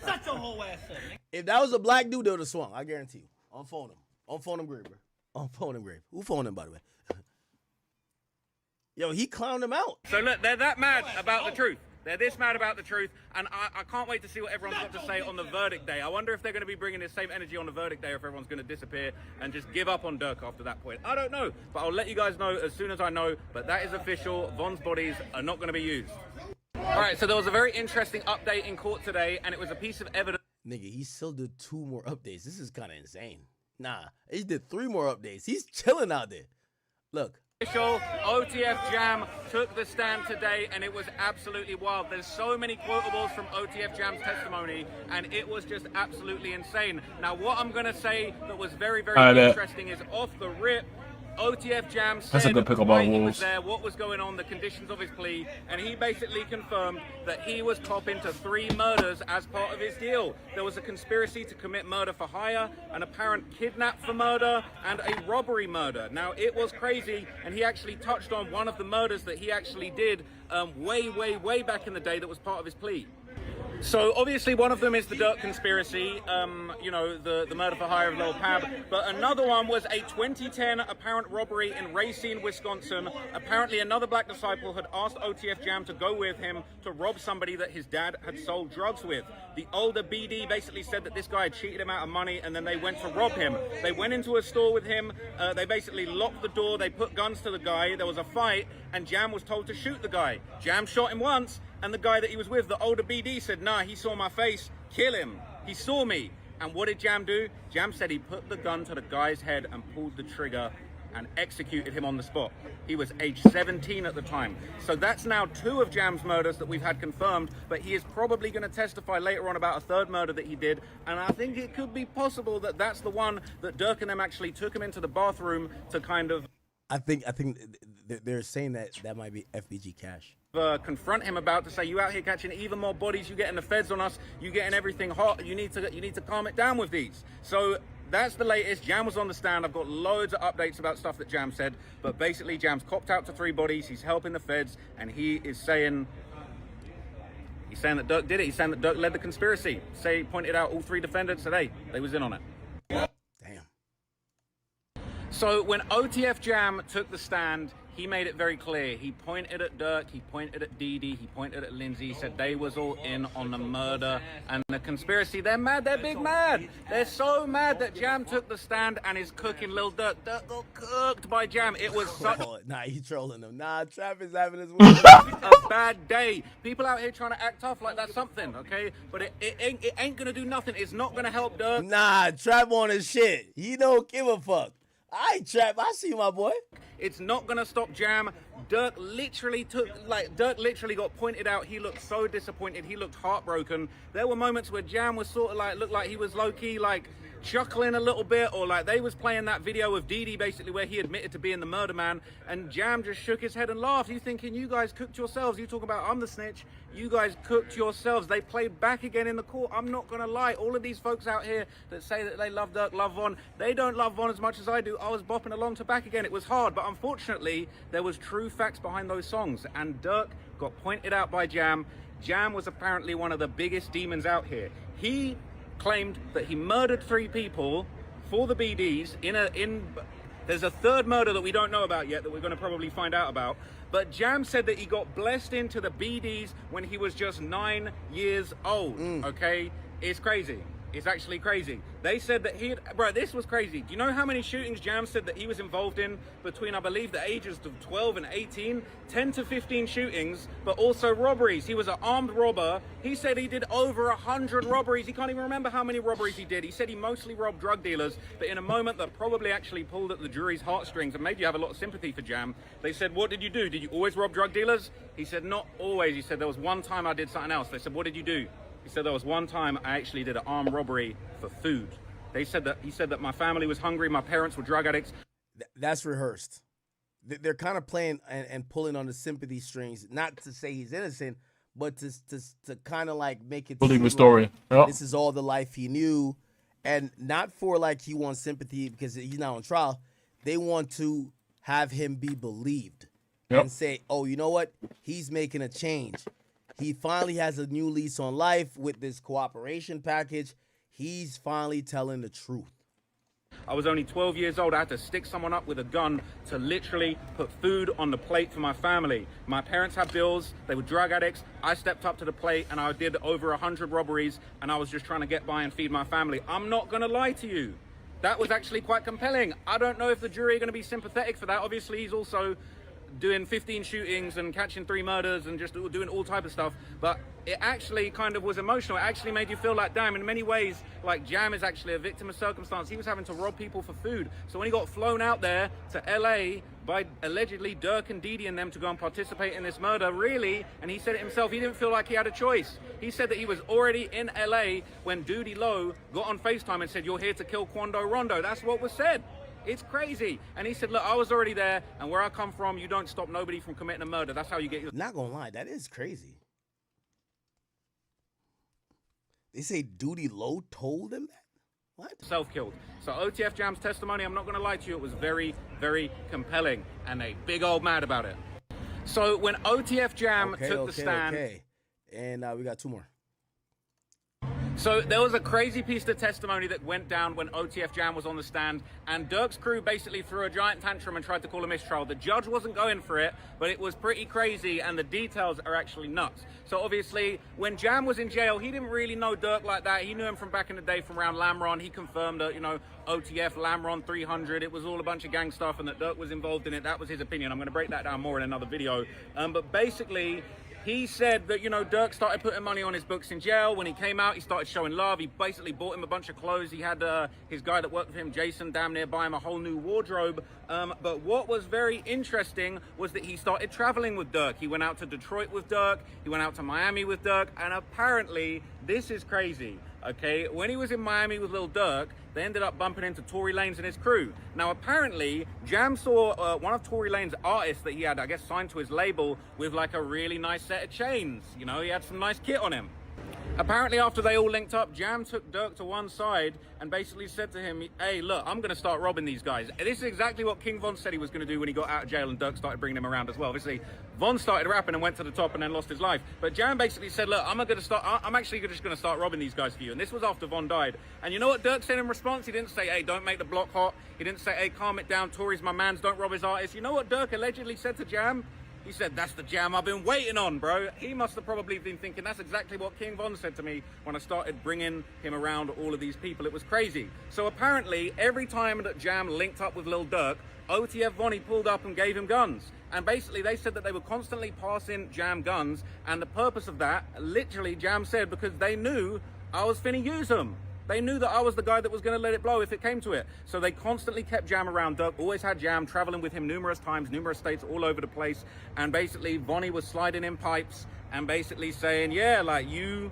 Shut your whole ass up, nigga. If that was a black dude, they would have swung. I guarantee you. On phone him. On phone him grave, bro. On phone him grave. Who phoned him, by the way? Yo, he clowned him out. So look, they're that mad about the truth. They're this mad about the truth, and I can't wait to see what everyone's got to say on the verdict day. I wonder if they're going to be bringing the same energy on the verdict day, or if everyone's going to disappear and just give up on Dirk after that point. I don't know, but I'll let you guys know as soon as I know. But that is official. Von's bodies are not going to be used. All right, so there was a very interesting update in court today, and it was a piece of evidence. Nigga, he still did 2 more updates. This is kind of insane. Nah, he did 3 more updates. He's chilling out there. Look. Official OTF Jam took the stand today, and it was absolutely wild. There's so many quotables from OTF Jam's testimony, and it was just absolutely insane. Now, what I'm going to say that was very, very interesting is off the rip, OTF Jam said why he was there, what was going on, the conditions of his plea, and he basically confirmed that he was copping to 3 murders as part of his deal. There was a conspiracy to commit murder for hire, an apparent kidnap for murder, and a robbery murder. Now, it was crazy, and he actually touched on one of the murders that he actually did way back in the day that was part of his plea. So obviously one of them is the Dirk conspiracy, you know, the murder for hire of Lil Pab, but another one was a 2010 apparent robbery in Racine, Wisconsin. Apparently another Black Disciple had asked OTF Jam to go with him to rob somebody that his dad had sold drugs with. The older BD basically said that this guy had cheated him out of money, and then they went to rob him. They went into a store with him, they basically locked the door, they put guns to the guy, there was a fight, and Jam was told to shoot the guy. Jam shot him once, and the guy that he was with, the older BD, said, nah, he saw my face, kill him. He saw me. And what did Jam do? Jam said he put the gun to the guy's head and pulled the trigger and executed him on the spot. He was age 17 at the time. So that's now 2 of Jam's murders that we've had confirmed, but he is probably going to testify later on about a 3rd murder that he did, and I think it could be possible that that's the one that Dirk and them actually took him into the bathroom to kind of... I think they're saying that might be FBG Cash. Confront him about, to say, you out here catching even more bodies, you getting the feds on us, you getting everything hot, you need to calm it down with these. So that's the latest. Jam was on the stand. I've got loads of updates about stuff that Jam said, but basically Jam's copped out to 3 bodies, he's helping the feds, and he's saying that Dirk did it. He's saying that Dirk led the conspiracy. He pointed out all 3 defendants today. They was in on it. Damn. So when OTF Jam took the stand, he made it very clear. He pointed at Dirk, he pointed at Dee Dee, he pointed at Lindsay. He said they was all in on the murder and the conspiracy. They're mad, they're big mad. They're so mad that Jam took the stand and is cooking Lil Dirk. Dirk got cooked by Jam. It was such nah, he trolling them. Nah, Trap is having his a bad day. People out here trying to act tough like that's something, okay? But it ain't gonna do nothing. It's not gonna help Dirk. Nah, Trap on his shit. He don't give a fuck. I Trap. I see you, my boy. It's not gonna stop Jam. Dirk literally got pointed out. He looked so disappointed. He looked heartbroken. There were moments where Jam was sort of like, looked like he was low-key like chuckling a little bit, or like they was playing that video of Didi basically where he admitted to being the murder man, and Jam just shook his head and laughed. You thinking, you guys cooked yourselves. You talk about I'm the snitch. You guys cooked yourselves. They played back again in the court. I'm not gonna lie. All of these folks out here that say that they love Dirk, love Von, they don't love Von as much as I do. I was bopping along to Back Again. It was hard, but unfortunately, there was true facts behind those songs, and Dirk got pointed out by Jam. Jam was apparently one of the biggest demons out here. He claimed that he murdered 3 people for the BDs there's a third murder that we don't know about yet that we're going to probably find out about, but Jam said that he got blessed into the BDs when he was just 9 years old. Okay, it's crazy. It's actually crazy. They said that bro, this was crazy. Do you know how many shootings Jam said that he was involved in between, I believe, the ages of 12 and 18? 10 to 15 shootings, but also robberies. He was an armed robber. He said he did over 100 robberies. He can't even remember how many robberies he did. He said he mostly robbed drug dealers, but in a moment that probably actually pulled at the jury's heartstrings and made you have a lot of sympathy for Jam. They said, what did you do? Did you always rob drug dealers? He said, not always. He said, there was one time I did something else. They said, what did you do? He said, there was one time I actually did an armed robbery for food. He said that my family was hungry, my parents were drug addicts. That's rehearsed. They're kind of playing and pulling on the sympathy strings, not to say he's innocent, but to kind of like make it believe the story. Like this is all the life he knew, and not for like he wants sympathy because he's not on trial. They want to have him be believed and say, oh, you know what? He's making a change. He finally has a new lease on life with this cooperation package. He's finally telling the truth. I was only 12 years old. I had to stick someone up with a gun to literally put food on the plate for my family. My parents had bills. They were drug addicts. I stepped up to the plate and I did over 100 robberies, and I was just trying to get by and feed my family. I'm not going to lie to you. That was actually quite compelling. I don't know if the jury are going to be sympathetic for that. Obviously, he's also doing 15 shootings and catching 3 murders and just doing all type of stuff, but it actually kind of was emotional. It actually made you feel like, damn, in many ways, like Jam is actually a victim of circumstance. He was having to rob people for food. So when he got flown out there to LA by allegedly Dirk and Didi and them to go and participate in this murder, really, and he said it himself, he didn't feel like he had a choice. He said that he was already in LA when Doody Lowe got on FaceTime and said, you're here to kill Quando Rondo. That's what was said. It's crazy. And he said, look, I was already there, and where I come from, you don't stop nobody from committing a murder. That's how you get your... Not gonna lie, that is crazy. They say Doody Lowe told him that? What? Self-killed. So OTF Jam's testimony, I'm not gonna lie to you, it was very, very compelling, and they big old mad about it. So when OTF Jam took the stand... And we got 2 more. So there was a crazy piece of testimony that went down when OTF Jam was on the stand, and Dirk's crew basically threw a giant tantrum and tried to call a mistrial. The judge wasn't going for it, but it was pretty crazy, and the details are actually nuts. So obviously, when Jam was in jail, he didn't really know Dirk like that. He knew him from back in the day from around Lamron. He confirmed that, you know, OTF, Lamron 300, it was all a bunch of gang stuff, and that Dirk was involved in it. That was his opinion. I'm going to break that down more in another video. But basically, he said that, you know, Dirk started putting money on his books in jail. When he came out, he started showing love. He basically bought him a bunch of clothes. He had his guy that worked with him, Jason, damn near buy him a whole new wardrobe. But what was very interesting was that he started traveling with Dirk. He went out to Detroit with Dirk. He went out to Miami with Dirk. And apparently, this is crazy, okay? When he was in Miami with Lil Durk, they ended up bumping into Tory Lanez and his crew. Now, apparently, Jam saw one of Tory Lanez' artists that he had, I guess, signed to his label with like a really nice set of chains. You know, he had some nice kit on him. Apparently, after they all linked up, Jam took Dirk to one side and basically said to him, hey, look, I'm going to start robbing these guys. And this is exactly what King Von said he was going to do when he got out of jail, and Dirk started bringing him around as well. Obviously, Von started rapping and went to the top and then lost his life. But Jam basically said, look, I'm actually just going to start robbing these guys for you. And this was after Von died. And you know what Dirk said in response? He didn't say, hey, don't make the block hot. He didn't say, hey, calm it down, Tory's my mans, don't rob his artists. You know what Dirk allegedly said to Jam? He said, that's the Jam I've been waiting on, bro. He must have probably been thinking, that's exactly what King Von said to me when I started bringing him around all of these people. It was crazy. So apparently, every time that Jam linked up with Lil Durk, OTF Vonnie pulled up and gave him guns. And basically, they said that they were constantly passing Jam guns. And the purpose of that, literally, Jam said, because they knew I was finna use them. They knew that I was the guy that was going to let it blow if it came to it. So they constantly kept Jam around. Dirk always had Jam traveling with him numerous times, numerous states all over the place. And basically, Vonnie was sliding in pipes and basically saying, yeah, like you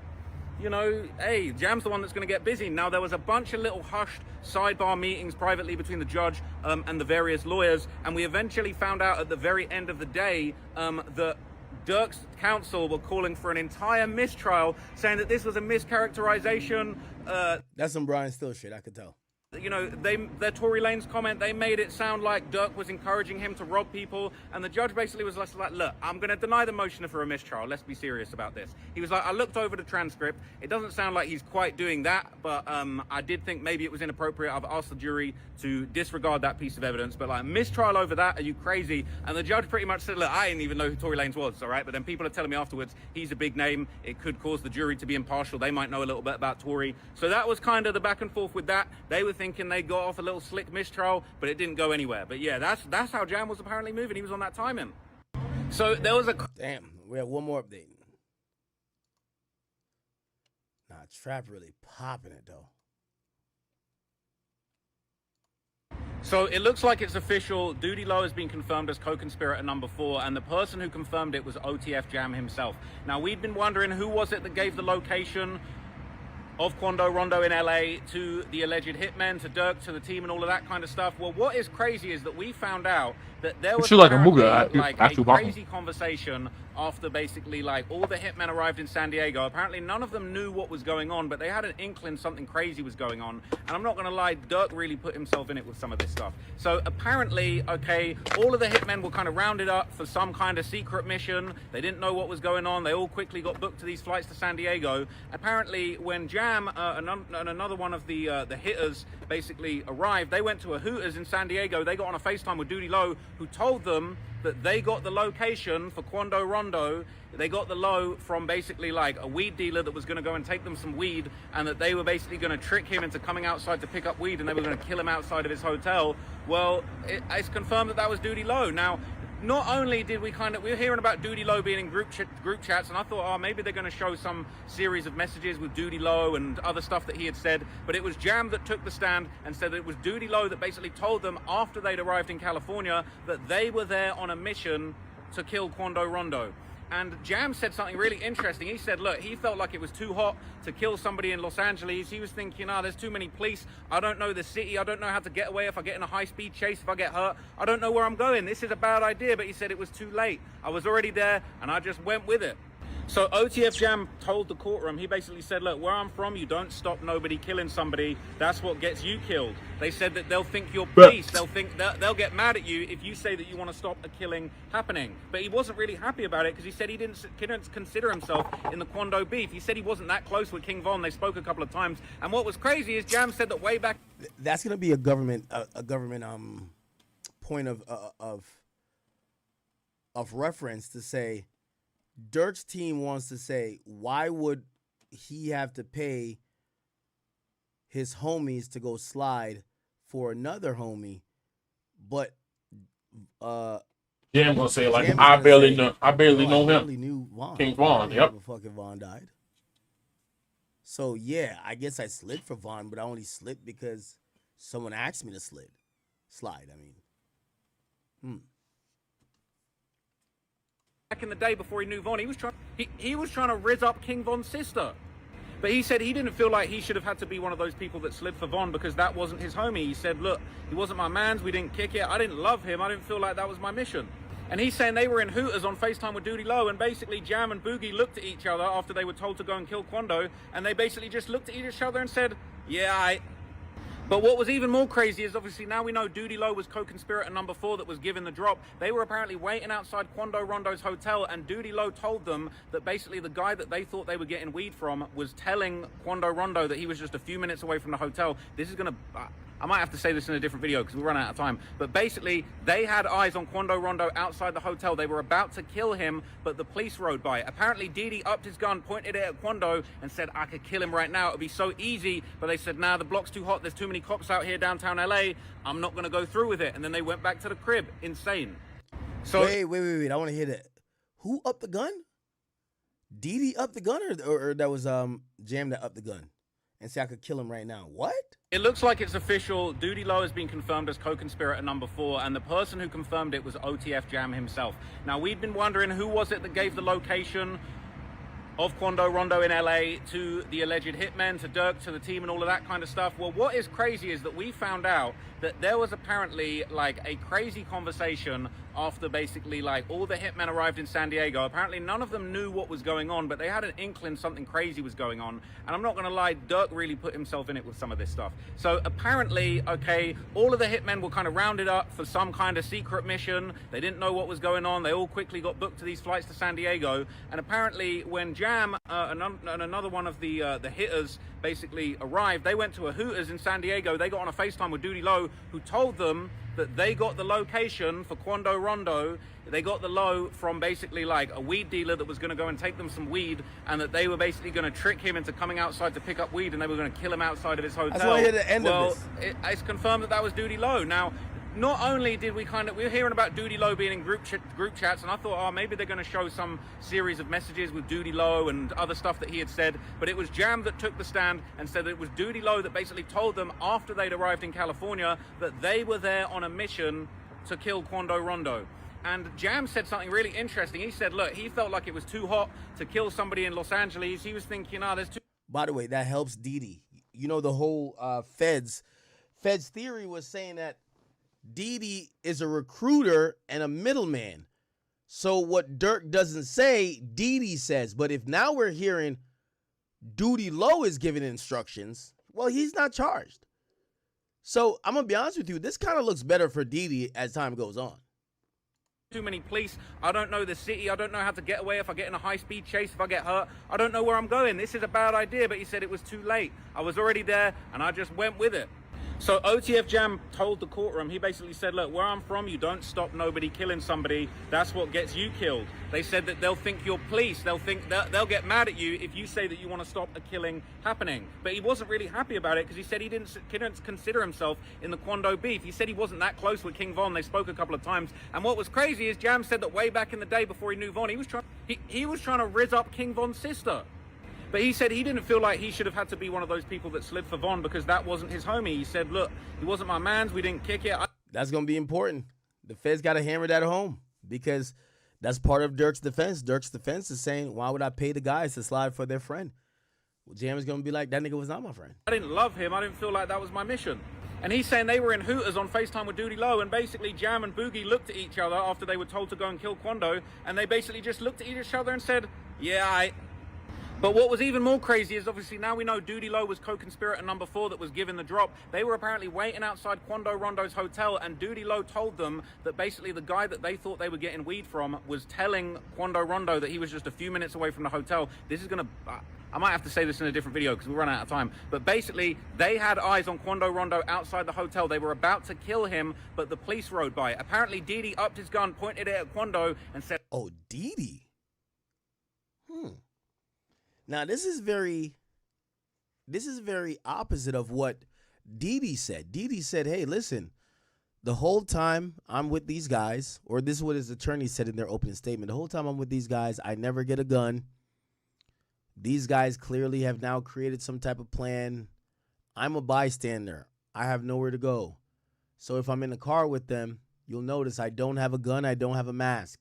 know, hey, Jam's the one that's going to get busy. Now, there was a bunch of little hushed sidebar meetings privately between the judge and the various lawyers. And we eventually found out at the very end of the day that Dirk's counsel were calling for an entire mistrial, saying that this was a mischaracterization. That's some Brian Still shit, I could tell. You know, their Tory Lanez comment, they made it sound like Dirk was encouraging him to rob people, and the judge basically was like, look, I'm going to deny the motion for a mistrial. Let's be serious about this. He was like, I looked over the transcript. It doesn't sound like he's quite doing that, but I did think maybe it was inappropriate. I've asked the jury to disregard that piece of evidence, but like, mistrial over that? Are you crazy? And the judge pretty much said, look, I didn't even know who Tory Lanez was, all right? But then people are telling me afterwards, he's a big name. It could cause the jury to be impartial. They might know a little bit about Tory. So that was kind of the back and forth with that. They were thinking they got off a little slick mistrial, but it didn't go anywhere. But yeah, that's how Jam was apparently moving. He was on that timing. So there was a... Damn, we have one more update. Nah, Trap really popping it, though. So it looks like it's official. Duty Low has been confirmed as co-conspirator number 4, and the person who confirmed it was OTF Jam himself. Now, we've been wondering who was it that gave the location of Quando Rondo in LA to the alleged hitmen, to Dirk, to the team, and all of that kind of stuff. Well, what is crazy is that we found out that there was like a movie, like a crazy conversation after basically like all the hitmen arrived in San Diego. Apparently none of them knew what was going on, but they had an inkling something crazy was going on. And I'm not gonna lie, Dirk really put himself in it with some of this stuff. So apparently, okay, all of the hitmen were kind of rounded up for some kind of secret mission. They didn't know what was going on. They all quickly got booked to these flights to San Diego. Apparently when Jam and another one of the hitters basically arrived, they went to a Hooters in San Diego. They got on a FaceTime with Duty Low, who told them that they got the location for Quando Rondo. They got the low from basically like a weed dealer that was going to go and take them some weed, and that they were basically going to trick him into coming outside to pick up weed, and they were going to kill him outside of his hotel. Well, it's confirmed that that was Duty Low. Now, not only did we we were hearing about Duty Low being in group chats, and I thought, oh, maybe they're going to show some series of messages with Duty Low and other stuff that he had said, but it was Jam that took the stand and said that it was Duty Low that basically told them after they'd arrived in California that they were there on a mission to kill Quando Rondo. And Jam said something really interesting. He said, look, he felt like it was too hot to kill somebody in Los Angeles. He was thinking, there's too many police. I don't know the city. I don't know how to get away if I get in a high-speed chase, if I get hurt. I don't know where I'm going. This is a bad idea. But he said it was too late. I was already there, and I just went with it. So OTF Jam told the courtroom, he basically said, look, where I'm from, you don't stop nobody killing somebody. That's what gets you killed. They said that they'll think you're police. They'll think they'll get mad at you if you say that you want to stop a killing happening. But he wasn't really happy about it because he said he didn't consider himself in the Quando beef. He said he wasn't that close with King Von. They spoke a couple of times. And what was crazy is Jam said that way back. That's going to be a government point of reference to say, Dirk's team wants to say, why would he have to pay his homies to go slide for another homie? But Jam gonna say like, I barely know him. I barely knew Von. King Von, yep. Fucking Von died. So yeah, I guess I slid for Von, but I only slid because someone asked me to slide. Back in the day before he knew Von, he was trying to rizz up King Von's sister. But he said he didn't feel like he should have had to be one of those people that slid for Von because that wasn't his homie. He said, look, he wasn't my man's, we didn't kick it, I didn't love him, I didn't feel like that was my mission. And he's saying they were in Hooters on FaceTime with Duty Low, and basically Jam and Boogie looked at each other after they were told to go and kill Quando, and they basically just looked at each other and said, yeah, But what was even more crazy is obviously now we know Duty Low was co-conspirator number 4 that was given the drop. They were apparently waiting outside Quando Rondo's hotel, and Duty Low told them that basically the guy that they thought they were getting weed from was telling Quando Rondo that he was just a few minutes away from the hotel. This is going to... I might have to say this in a different video because we run out of time. But basically, they had eyes on Quando Rondo outside the hotel. They were about to kill him, but the police rode by. Apparently, Didi upped his gun, pointed it at Quando, and said, I could kill him right now. It would be so easy. But they said, nah, the block's too hot. There's too many cops out here downtown LA. I'm not going to go through with it. And then they went back to the crib. Insane. So Wait. I want to hear that. Who upped the gun? Didi upped the gun, or that was Jam that upped the gun? and say I could kill him right now. What? It looks like it's official. Duty Low has been confirmed as co-conspirator number 4, and the person who confirmed it was OTF Jam himself. Now, we've been wondering who was it that gave the location of Quando Rondo in LA to the alleged hitmen, to Dirk, to the team, and all of that kind of stuff. Well, what is crazy is that we found out that there was apparently like a crazy conversation after basically like all the hitmen arrived in San Diego. Apparently none of them knew what was going on, but they had an inkling something crazy was going on. And I'm not gonna lie, Dirk really put himself in it with some of this stuff. So apparently, okay, all of the hitmen were kind of rounded up for some kind of secret mission. They didn't know what was going on. They all quickly got booked to these flights to San Diego. And apparently when Jam and another one of the hitters basically arrived, they went to a Hooters in San Diego. They got on a FaceTime with Duty Low, who told them that they got the location for Quando Rondo. They got the low from basically like a weed dealer that was going to go and take them some weed, and that they were basically going to trick him into coming outside to pick up weed, and they were going to kill him outside of his hotel. That's why I hear the end of this. It's confirmed that that was Duty Low. Now, not only did we we were hearing about Duty Low being in group chats, and I thought, oh, maybe they're going to show some series of messages with Duty Low and other stuff that he had said, but it was Jam that took the stand and said that it was Duty Low that basically told them after they'd arrived in California that they were there on a mission to kill Quando Rondo. And Jam said something really interesting. He said, look, he felt like it was too hot to kill somebody in Los Angeles. He was thinking, there's too... By the way, that helps Didi. You know, the whole Feds theory was saying that Didi is a recruiter and a middleman. So what Dirk doesn't say, Didi says. But if now we're hearing Duty Low is giving instructions, well, he's not charged. So I'm going to be honest with you. This kind of looks better for Didi as time goes on. Too many police. I don't know the city. I don't know how to get away if I get in a high-speed chase, if I get hurt. I don't know where I'm going. This is a bad idea, but he said it was too late. I was already there, and I just went with it. So OTF Jam told the courtroom, he basically said, look, where I'm from, you don't stop nobody killing somebody. That's what gets you killed. They said that they'll think you're police. They'll they'll get mad at you if you say that you want to stop a killing happening. But he wasn't really happy about it because he said he didn't consider himself in the Quando beef. He said he wasn't that close with King Von. They spoke a couple of times. And what was crazy is Jam said that way back in the day before he knew Von, he was trying to rizz up King Von's sister. But he said he didn't feel like he should have had to be one of those people that slid for Von because that wasn't his homie. He said, look, he wasn't my man's. We didn't kick it. That's going to be important. The feds got to hammer that home because that's part of Dirk's defense. Dirk's defense is saying, why would I pay the guys to slide for their friend? Well, Jam is going to be like, that nigga was not my friend. I didn't love him. I didn't feel like that was my mission. And he's saying they were in Hooters on FaceTime with Duty Low, and basically Jam and Boogie looked at each other after they were told to go and kill Quando, and they basically just looked at each other and said, yeah, But what was even more crazy is obviously now we know Duty Low was co-conspirator number 4 that was given the drop. They were apparently waiting outside Quando Rondo's hotel, and Duty Low told them that basically the guy that they thought they were getting weed from was telling Quando Rondo that he was just a few minutes away from the hotel. This is going to... I might have to say this in a different video because we run out of time. But basically, they had eyes on Quando Rondo outside the hotel. They were about to kill him, but the police rode by. Apparently, Didi upped his gun, pointed it at Quando, and said... Oh, Didi? Now, this is very opposite of what Didi said. Didi said, hey, listen, the whole time I'm with these guys, or this is what his attorney said in their opening statement, the whole time I'm with these guys, I never get a gun. These guys clearly have now created some type of plan. I'm a bystander. I have nowhere to go. So if I'm in the car with them, you'll notice I don't have a gun. I don't have a mask.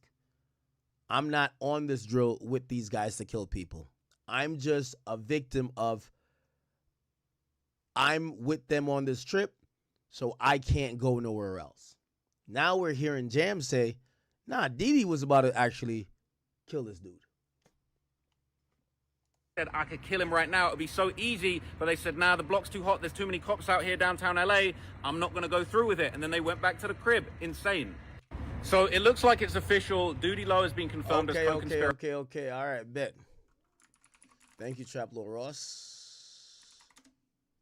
I'm not on this drill with these guys to kill people. I'm just a victim of, I'm with them on this trip, so I can't go nowhere else. Now we're hearing Jam say, nah, Didi was about to actually kill this dude. Said I could kill him right now. It would be so easy, but they said, nah, the block's too hot. There's too many cops out here downtown LA. I'm not going to go through with it. And then they went back to the crib. Insane. So it looks like it's official. Duty Low has been confirmed as co-conspirator. Okay. All right, bet. Thank you, Trap Lord Ross.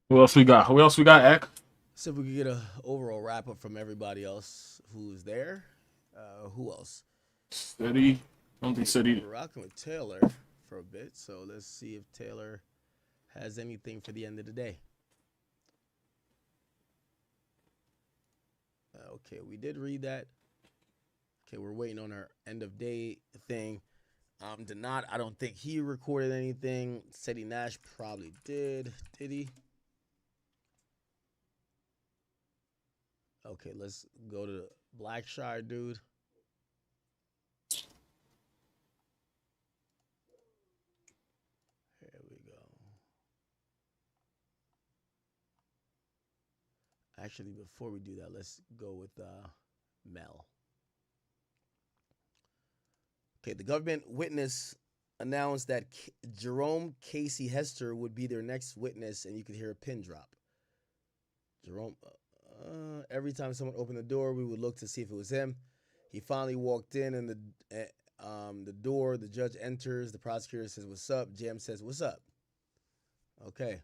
Who else we got? Ak? See if we can get an overall wrap up from everybody else who's there. Who else? Steady. I don't think Steady. We're rocking with Taylor for a bit, so let's see if Taylor has anything for the end of the day. Okay, we did read that. Okay, we're waiting on our end of day thing. Did not. I don't think he recorded anything. Ceddy Nash probably did. Did he? Okay, let's go to the Blackshire dude. Here we go. Actually, before we do that, let's go with Mel. Okay, the government witness announced that Jerome Casey Hester would be their next witness, and you could hear a pin drop. Jerome, every time someone opened the door, we would look to see if it was him. He finally walked in, and the door, the judge enters, the prosecutor says, "What's up?" Jam says, "What's up?" Okay.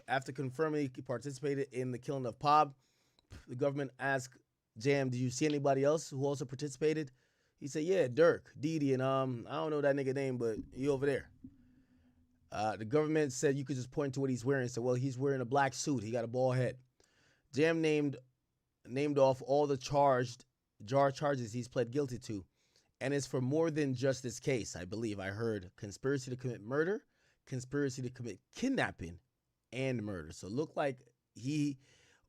After confirming he participated in the killing of Pob, the government asked Jam, "Did you see anybody else who also participated?" He said, "Yeah, Dirk, Didi, and I don't know that nigga name, but he over there." The government said you could just point to what he's wearing. So, well, he's wearing a black suit. He got a bald head. Jam named off all the charges he's pled guilty to, and it's for more than just this case. I believe I heard conspiracy to commit murder, conspiracy to commit kidnapping, and murder. So, look like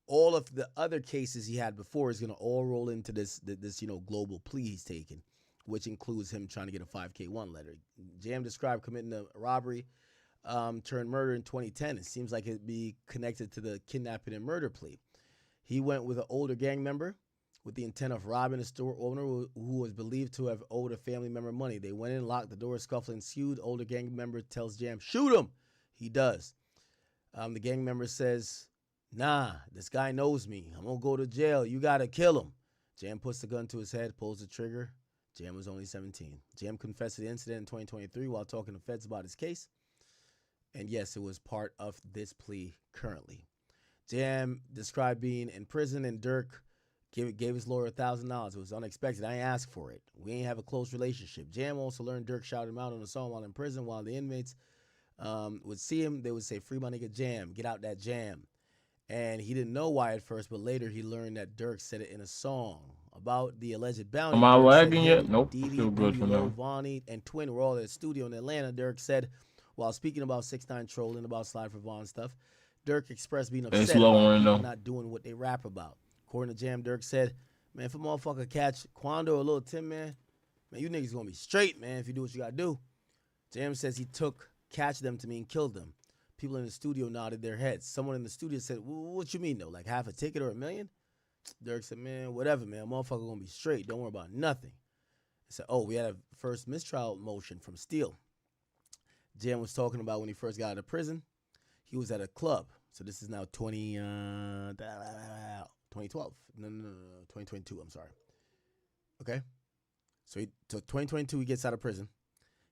all of the other cases he had before is going to all roll into this global plea he's taking, which includes him trying to get a 5K1 letter. Jam described committing a robbery turned murder in 2010. It seems like it'd be connected to the kidnapping and murder plea. He went with an older gang member with the intent of robbing a store owner who was believed to have owed a family member money. They went in, locked the door, scuffle ensued. Older gang member tells Jam, "Shoot him." He does. The gang member says, "Nah, this guy knows me. I'm going to go to jail. You got to kill him." Jam puts the gun to his head, pulls the trigger. Jam was only 17. Jam confessed to the incident in 2023 while talking to feds about his case. And yes, it was part of this plea currently. Jam described being in prison, and Dirk gave his lawyer $1,000. It was unexpected. I ain't asked for it. We ain't have a close relationship. Jam also learned Dirk shouted him out on the song while in prison. While the inmates would see him, they would say, "Free my nigga Jam, get out that jam." And he didn't know why at first, but later he learned that Dirk said it in a song about the alleged bounty. Am I Dirk lagging said yet? him, Nope. Didi, Feel good for now. Vonnie, and Twin were all at the studio in Atlanta. Dirk said, while speaking about 6ix9ine trolling about Slide for Vaughn stuff, Dirk expressed being upset It's about lowering, people though. not doing what they rap about. According to Jam, Dirk said, "Man, if a motherfucker catch Quando or Lil Tim, man, you niggas gonna be straight, man, if you do what you gotta do." Jam says he took catch them to mean kill them. People in the studio nodded their heads. Someone in the studio said, "What you mean, though? Like half a ticket or $1 million?" Dirk said, "Man, whatever, man. Motherfucker gonna be straight. Don't worry about nothing." He said, "Oh, we had a first mistrial motion from Steele." Jam was talking about when he first got out of prison. He was at a club. So this is now 2012. No, 2022, I'm sorry. Okay? So 2022, he gets out of prison.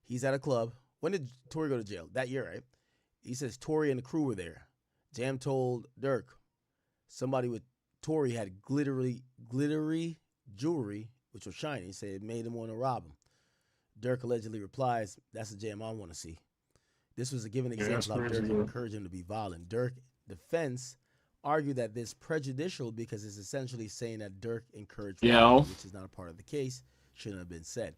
He's at a club. When did Tory go to jail? That year, right? He says Tory and the crew were there. Jam told Dirk somebody with Tory had glittery jewelry, which was shiny. He said it made him want to rob him. Dirk allegedly replies, "That's the Jam I want to see." This was a given example of Dirk encouraged him to be violent. Dirk defense argued that this prejudicial because it's essentially saying that Dirk encouraged violence, which is not a part of the case, shouldn't have been said.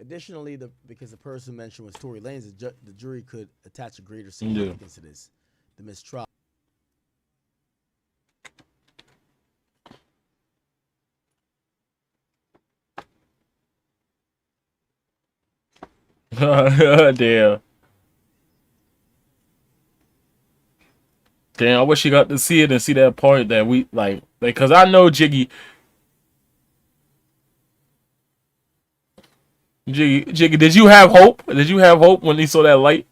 Additionally, because the person mentioned was Tory Lanez, the jury could attach a greater significance to this. The mistrial. Damn. Damn, I wish you got to see it and see that part that we like because I know Jiggy, did you have hope? Did you have hope when he saw that light?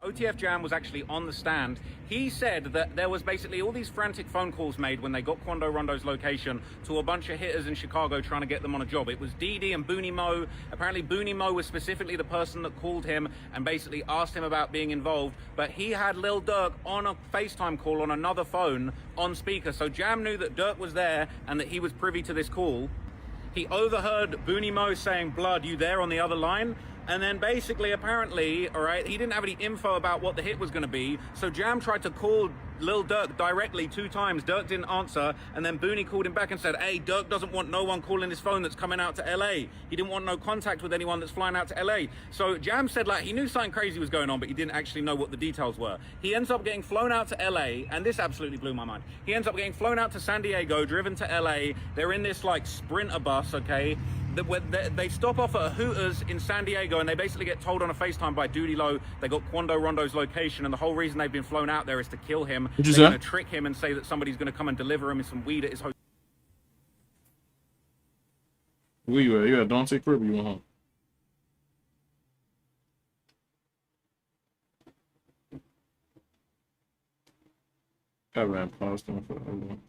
OTF Jam was actually on the stand. He said that there was basically all these frantic phone calls made when they got Quando Rondo's location to a bunch of hitters in Chicago trying to get them on a job. It was Didi and Booney Mo. Apparently Booney Mo was specifically the person that called him and basically asked him about being involved. But he had Lil Durk on a FaceTime call on another phone on speaker. So Jam knew that Durk was there and that he was privy to this call. he overheard Booney Mo saying, "Blood, you there?" on the other line. And then basically, apparently, all right, he didn't have any info about what the hit was going to be. So Jam tried to call Lil Durk directly 2 times. Durk didn't answer. And then Booney called him back and said, "Hey, Durk doesn't want no one calling his phone that's coming out to LA. He didn't want no contact with anyone that's flying out to LA." So Jam said, like, he knew something crazy was going on, but he didn't actually know what the details were. He ends up getting flown out to LA. And this absolutely blew my mind. He ends up getting flown out to San Diego, driven to LA. They're in this, like, Sprinter bus, okay? They stop off at a Hooters in San Diego, and they basically get told on a FaceTime by Duty Low they got Quando Rondo's location, and the whole reason they've been flown out there is to kill him. They're going to trick him and say that somebody's going to come and deliver him some weed at his hotel. Where you at? You at Dante crib or you went home? I ran past them for everyone.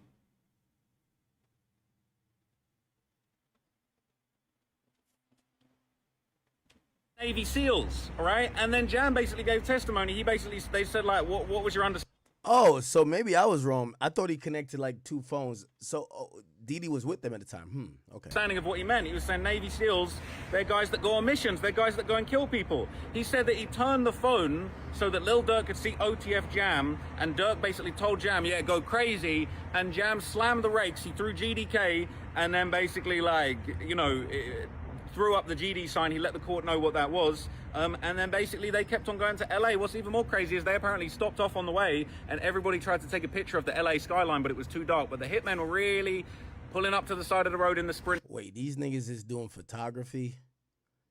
Navy SEALs, all right? And then Jam basically gave testimony. They said, like, what was your understanding? Oh, so maybe I was wrong. I thought he connected like 2 phones. So Didi was with them at the time. Okay. Understanding of what he meant. He was saying Navy SEALs, they're guys that go on missions. They're guys that go and kill people. He said that he turned the phone so that Lil Durk could see OTF Jam, and Durk basically told Jam, yeah, go crazy, and Jam slammed the rakes. He threw GDK, and then basically, like, you know, threw up the GD sign. He let the court know what that was. And then basically they kept on going to LA. What's even more crazy is they apparently stopped off on the way and everybody tried to take a picture of the LA skyline, but it was too dark. But the hitmen were really pulling up to the side of the road in the sprint. Wait, these niggas is doing photography,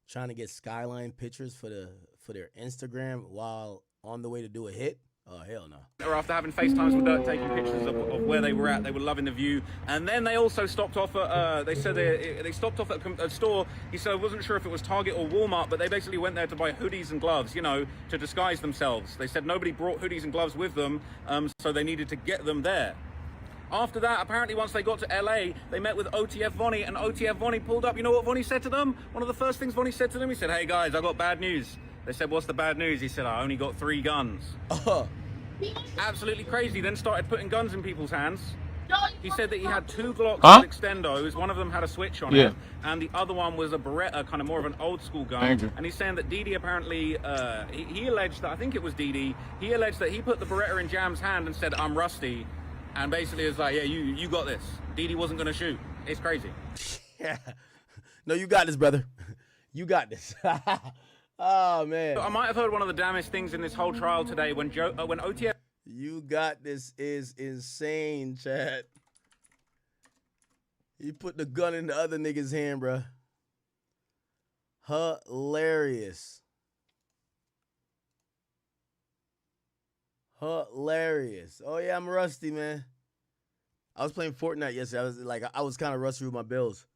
trying to get skyline pictures for their Instagram while on the way to do a hit? Oh, hell no. Or after having FaceTimes with Dirk, taking pictures of where they were at, they were loving the view. And then they also stopped off at, they said they stopped off at a store. He said, I wasn't sure if it was Target or Walmart, but they basically went there to buy hoodies and gloves, you know, to disguise themselves. They said nobody brought hoodies and gloves with them, so they needed to get them there. After that, apparently once they got to LA, they met with OTF Vonnie, and OTF Vonnie pulled up. You know what Vonnie said to them? One of the first things Vonnie said to them, he said, hey guys, I got bad news. They said, what's the bad news? He said, I only got 3 guns. Absolutely crazy. Then started putting guns in people's hands. He said that he had 2 Glocks with extendos. One of them had a switch on it, and the other one was a Beretta, kind of more of an old school gun. And he's saying that Didi apparently, he alleged that, I think it was Didi, he alleged that he put the Beretta in Jam's hand and said, I'm rusty. And basically it's like, yeah, you got this. Didi wasn't going to shoot. It's crazy. Yeah. No, you got this, brother. You got this. Oh, man. I might have heard one of the damnest things in this whole trial today when OTF... You got this is insane, Chad. He put the gun in the other nigga's hand, bruh. Hilarious. Hilarious. Oh, yeah, I'm rusty, man. I was playing Fortnite yesterday. I was kind of rusty with my bills.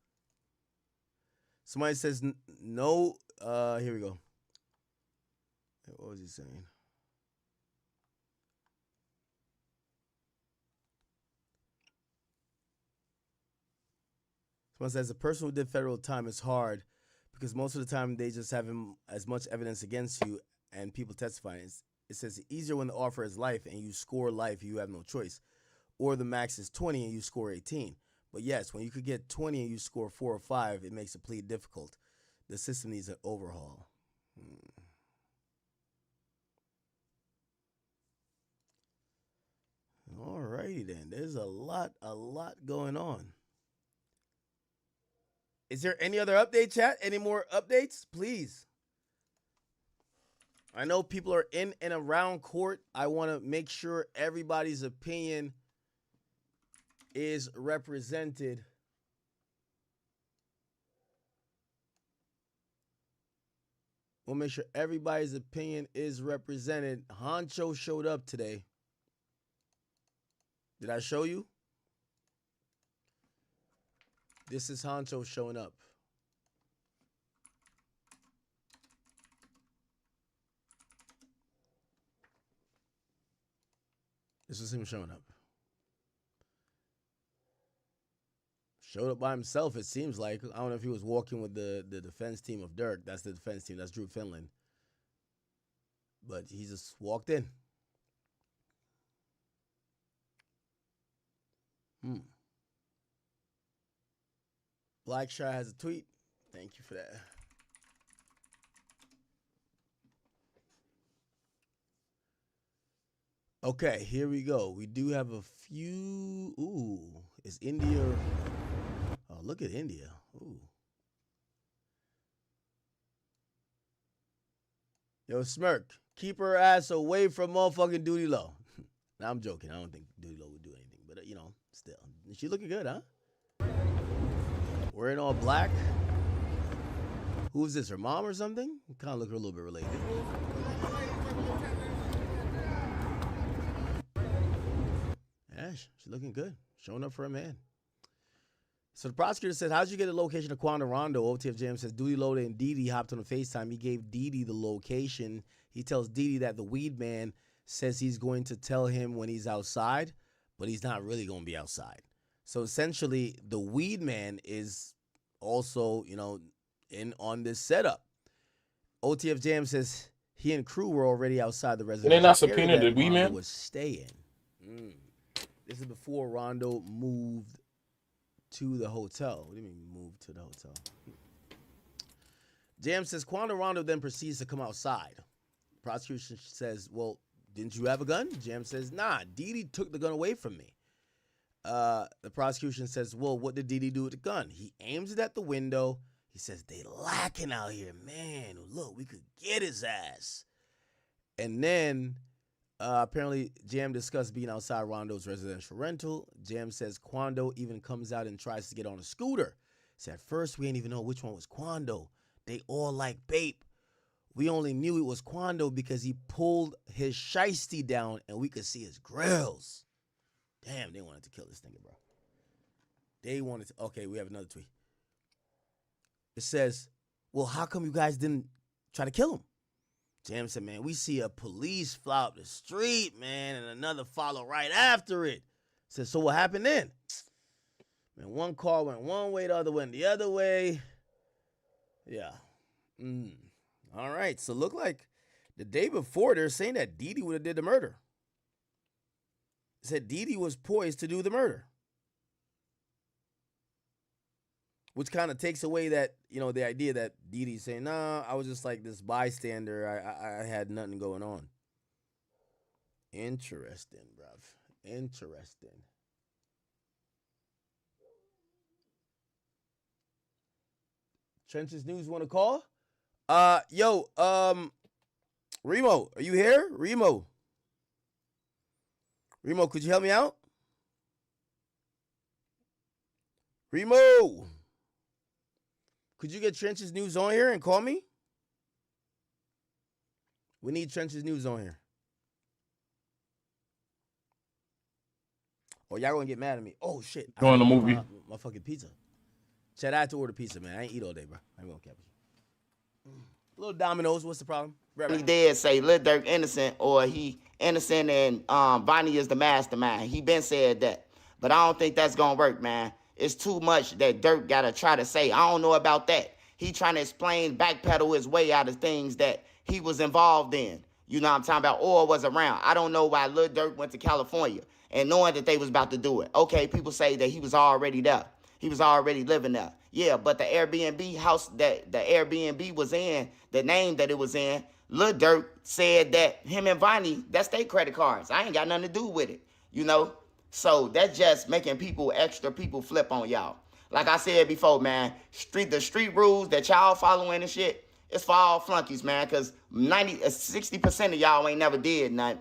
Somebody says no. Here we go. What was he saying? Someone says a person who did federal time is hard because most of the time they just have as much evidence against you and people testifying. It says it's easier when the offer is life and you score life, you have no choice. Or the max is 20 and you score 18. But yes, when you could get 20 and you score 4 or 5, it makes the plea difficult. The system needs an overhaul. All righty then. There's a lot going on. Is there any other update, chat? Any more updates? Please. I know people are in and around court. I want to make sure everybody's opinion is represented. We'll make sure everybody's opinion is represented. Honcho showed up today. Did I show you? This is Honcho showing up. This is him showing up. Showed up by himself, it seems like. I don't know if he was walking with the defense team of Dirk. That's the defense team. That's Drew Finland. But he just walked in. Blackshire has a tweet. Thank you for that. Okay, here we go. We do have a few. Ooh, is India? Oh, look at India. Ooh. Yo, Smirk, keep her ass away from motherfucking Duty Low. Nah, I'm joking. I don't think Duty Low would do anything, but you know, still, she looking good, huh? Wearing all black. Who is this? Her mom or something? Kind of look a little bit related. Yeah, she's looking good. Showing up for a man. So the prosecutor says, how'd you get the location of Quando Rondo? OTF Jam says, Duty Loaded and Didi hopped on a FaceTime. He gave Didi the location. He tells Didi that the weed man says he's going to tell him when he's outside, but he's not really going to be outside. So essentially, the weed man is also, you know, in on this setup. OTF Jam says he and crew were already outside the residence. And they're not subpoenaed the weed man? Was staying. This is before Rondo moved to the hotel. What do you mean moved to the hotel? Jam says Quando Rondo then proceeds to come outside. Prosecution says, well, didn't you have a gun? Jam says, nah, Didi took the gun away from me. The prosecution says, well, what did Didi do with the gun? He aims it at the window. He says, they lacking out here, man. Look, we could get his ass. And then apparently Jam discussed being outside Rondo's residential rental. Jam says Quando even comes out and tries to get on a scooter. Said, at first, we didn't even know which one was Quando. They all like Bape. We only knew it was Quando because he pulled his shiesty down and we could see his grills. Damn, they wanted to kill this nigga, bro. They wanted to. Okay, we have another tweet. It says, well, how come you guys didn't try to kill him? Jam said, man, we see a police fly up the street, man, and another follow right after it. Said, so what happened then? Man, one car went one way, the other went the other way. Yeah. All right, so look like the day before they're saying that Didi would have did the murder. It said Didi was poised to do the murder. Which kind of takes away that, you know, the idea that Didi's saying, nah, I was just like this bystander. I had nothing going on. Interesting, bruv. Interesting. Trenches News want to call? Remo, are you here? Remo, could you help me out? Remo, could you get Trenches News on here and call me? We need Trenches News on here. Oh, y'all gonna get mad at me. Oh, shit. Going to movie. My fucking pizza. Chad, I had to order pizza, man. I ain't eat all day, bro. I ain't gonna cap you. Little Domino's, what's the problem? He did say Lil Durk innocent or he innocent and Bonnie is the mastermind. He been said that. But I don't think that's gonna work, man. It's too much that Durk gotta try to say. I don't know about that. He trying to explain, backpedal his way out of things that he was involved in. You know what I'm talking about? Or was around. I don't know why Lil Durk went to California and knowing that they was about to do it. Okay, people say that he was already there. He was already living there. Yeah, but the Airbnb house that the Airbnb was in, the name that it was in, Lil Durk said that him and Vonnie, that's their credit cards. I ain't got nothing to do with it, you know? So that's just making extra people flip on y'all. Like I said before, man, the street rules that y'all following and shit, it's for all flunkies, man, because 60% of y'all ain't never did nothing.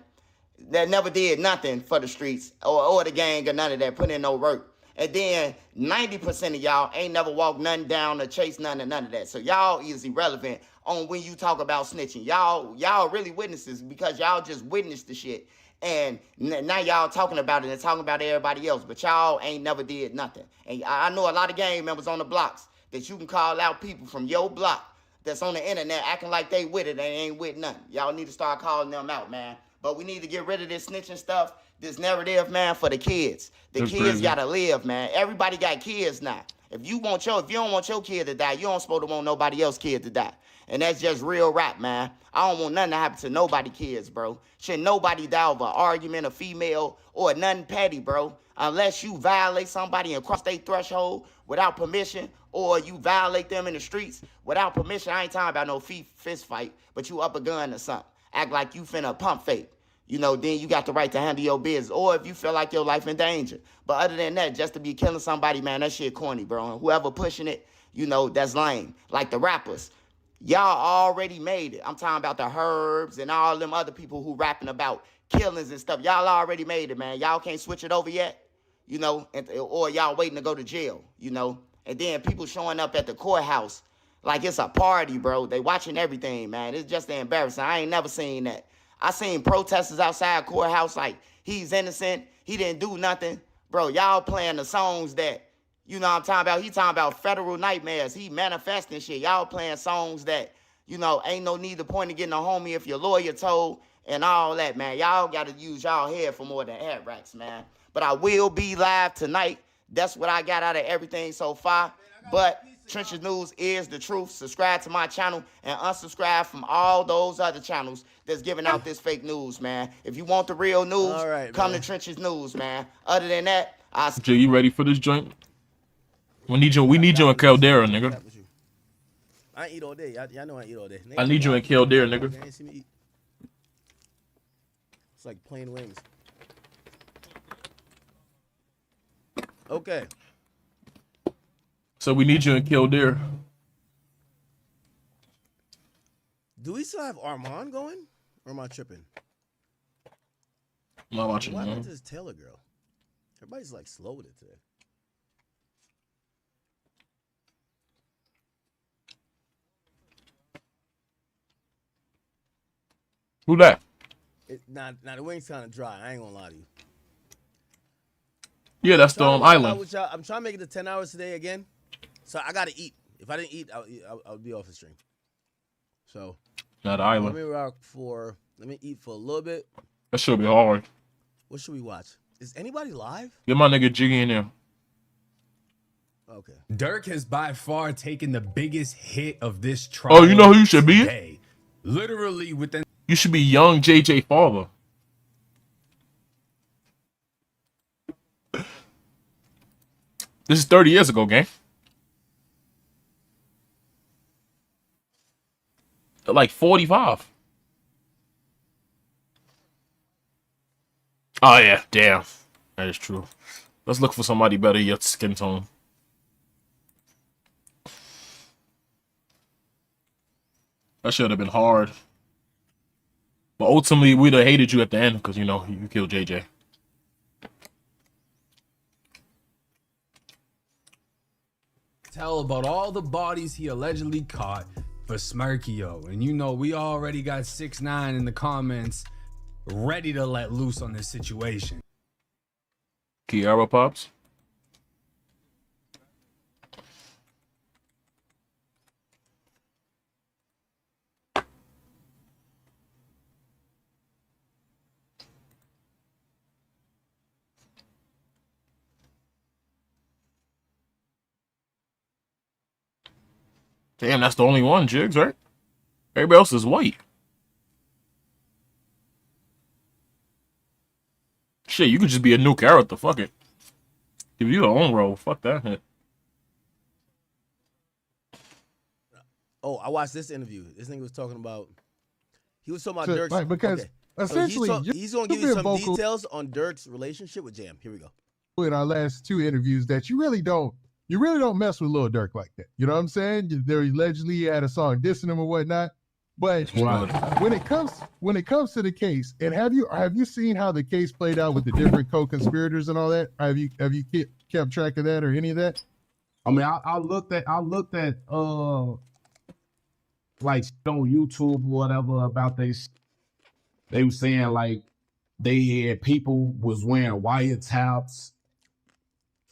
That never did nothing for the streets or the gang or none of that, put in no work. And then 90% of y'all ain't never walked nothing down or chased none of that. So y'all is irrelevant on when you talk about snitching. Y'all really witnesses because y'all just witnessed the shit. And now y'all talking about it and talking about everybody else. But y'all ain't never did nothing. And I know a lot of gang members on the blocks that you can call out people from your block that's on the internet acting like they with it and ain't with nothing. Y'all need to start calling them out, man. But we need to get rid of this snitching stuff, this narrative, man, for the kids. The That's kids crazy. gotta live, man. Everybody got kids now. If you don't want your kid to die, you don't supposed to want nobody else's kid to die. And that's just real rap, man. I don't want nothing to happen to nobody kids, bro. Should nobody die over an argument, a female, or nothing petty, bro. Unless you violate somebody and cross their threshold without permission, or you violate them in the streets without permission. I ain't talking about no fist fight, but you up a gun or something. Act like you finna pump fake. You know, then you got the right to handle your business. Or if you feel like your life in danger. But other than that, just to be killing somebody, man, that shit corny, bro. And whoever pushing it, you know, that's lame. Like the rappers. Y'all already made it. I'm talking about the Herbs and all them other people who rapping about killings and stuff. Y'all already made it, man. Y'all can't switch it over yet, you know, or y'all waiting to go to jail, you know. And then people showing up at the courthouse like it's a party, bro. They watching everything, man. It's just embarrassing. I ain't never seen that. I seen protesters outside courthouse like he's innocent. He didn't do nothing. Bro, y'all playing the songs that, you know what I'm talking about? He talking about federal nightmares. He manifesting shit. Y'all playing songs that, you know, ain't no need to point to getting a homie if your lawyer told and all that, man. Y'all got to use y'all head for more than head racks, man. But I will be live tonight. That's what I got out of everything so far. But Trenches News is the truth. Subscribe to my channel and unsubscribe from all those other channels that's giving out this fake news, man. If you want the real news, come to Trenches News, man. Other than that, Jay, you ready for this joint? We need you in Caldera, nigga. I eat all day. Y'all know I eat all day. I need you in Caldera, nigga. They ain't see me eat. It's like plain wings. Okay. So we need you in Kildare. Do we still have Armand going? Or am I tripping? I'm not watching. What happened to this Taylor girl? Everybody's like slow with it today. Who that? Now the wings kind of dry. I ain't gonna lie to you. Yeah, that's the island. I'm trying to make it to 10 hours today again. So I gotta eat. If I didn't eat, I'll be off the stream. So Not the island. Let me eat for a little bit. That should be hard. What should we watch? Is anybody live? Get my nigga Jiggy in there. Okay. Dirk has by far taken the biggest hit of this trial. Oh, you know who you should be? Today. Literally within. You should be young JJ father. This is 30 years ago, gang. Like 45. Oh, yeah. Damn. That is true. Let's look for somebody better your skin tone. That should have been hard. But ultimately, we'd have hated you at the end because, you know, you killed JJ. Tell about all the bodies he allegedly caught for Smirkio. And you know, we already got 6ix9ine in the comments ready to let loose on this situation. Kiara Pops. Damn, that's the only one, Jigs, right? Everybody else is white. Shit, you could just be a new character. Fuck it. Give you your own role. Fuck that. Oh, I watched this interview. This nigga was talking about. He was talking about So, Dirk's. like, because essentially, he's gonna give you some details on Dirk's relationship with Jam. Here we go. In our last 2 interviews, that you really don't mess with Lil Durk like that. You know what I'm saying? They allegedly had a song dissing him or whatnot. But when it comes to the case, and have you seen how the case played out with the different co-conspirators and all that? Have you kept track of that or any of that? I mean, I looked at like on YouTube or whatever about this. They were saying like they had people was wearing wiretaps.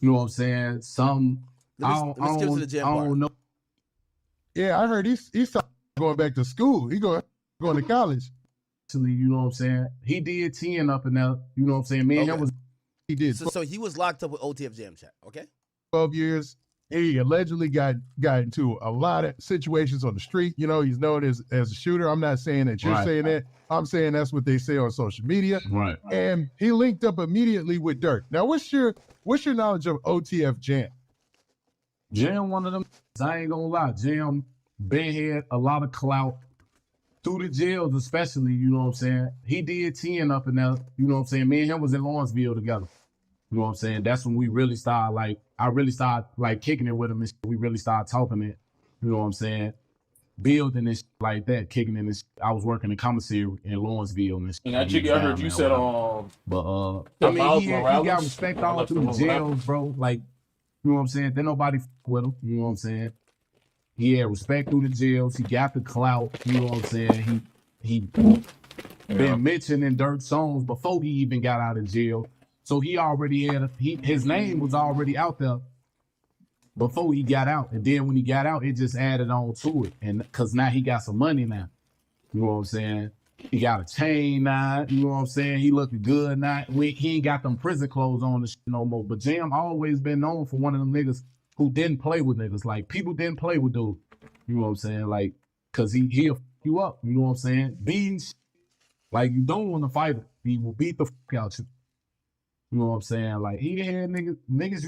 You know what I'm saying? Some Let me skip to the Jam part. I don't know. Yeah, I heard he's going back to school. He going to college. Actually, you know what I'm saying? He did 10 up in there. You know what I'm saying? Me and him was. He did. So he was locked up with OTF Jam Chat. Okay. 12 years. He allegedly got into a lot of situations on the street. You know, he's known as a shooter. I'm not saying that you're saying that. I'm saying that's what they say on social media. Right. And he linked up immediately with Dirk. Now, what's your knowledge of OTF Jam? Jam, one of them. I ain't gonna lie. Jam been had a lot of clout through the jails, especially. You know what I'm saying? He did 10 up in there. You know what I'm saying? Me and him was in Lawrenceville together. You know what I'm saying? That's when we really started, like, I really started, like, kicking it with him and shit. We really started talking it. You know what I'm saying? Building and shit like that, kicking it and shit. I was working in commissary in Lawrenceville and shit. And I heard you said, but, I mean, he got respect all through the jails, bro. Like, you know what I'm saying? Then nobody with him. You know what I'm saying? He had respect through the jails. He got the clout. You know what I'm saying? He been mentioned in Dirk songs before he even got out of jail. So he already had his name was already out there before he got out. And then when he got out, it just added on to it. And because now he got some money now. You know what I'm saying? He got a chain now. You know what I'm saying? He looking good now. He ain't got them prison clothes on and shit no more. But Jam always been known for one of them niggas who didn't play with niggas. Like, people didn't play with dude. You know what I'm saying? Like, because he'll fuck you up. You know what I'm saying? Beating shit. Like, you don't want to fight him. He will beat the fuck out you. You know what I'm saying? Like, he had niggas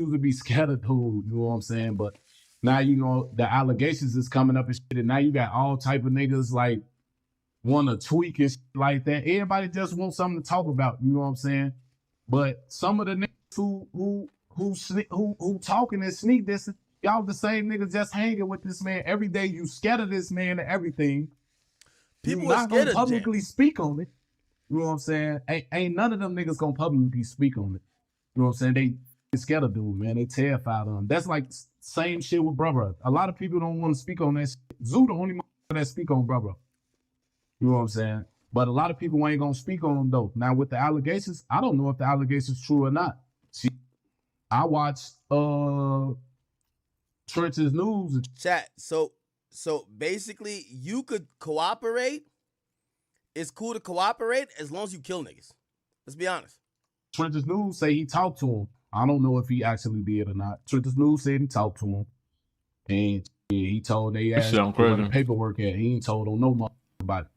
used to be scared of dude. You know what I'm saying? But now, you know, the allegations is coming up and shit. And now you got all type of niggas, like, want to tweak and shit like that. Everybody just wants something to talk about. You know what I'm saying? But some of the niggas who talking and sneak this, y'all the same niggas just hanging with this man every day. You scatter this man and everything. People you not gonna publicly speak on it. You know what I'm saying? Ain't none of them niggas gonna publicly speak on it. You know what I'm saying? They scared of dude, man. They terrified of him. That's like same shit with Brother. A lot of people don't want to speak on that shit. Zoo the only motherfucker that speak on Brother. You know what I'm saying? But a lot of people ain't gonna speak on him though. Now with the allegations, I don't know if the allegations true or not. See, I watch Trenches News. Chat. So basically, you could cooperate. It's cool to cooperate as long as you kill niggas. Let's be honest. Trenches News say he talked to him. I don't know if he actually did or not. Trenches News said he talked to him, and he told they asked where the paperwork at. He ain't told on no motherfucker about it.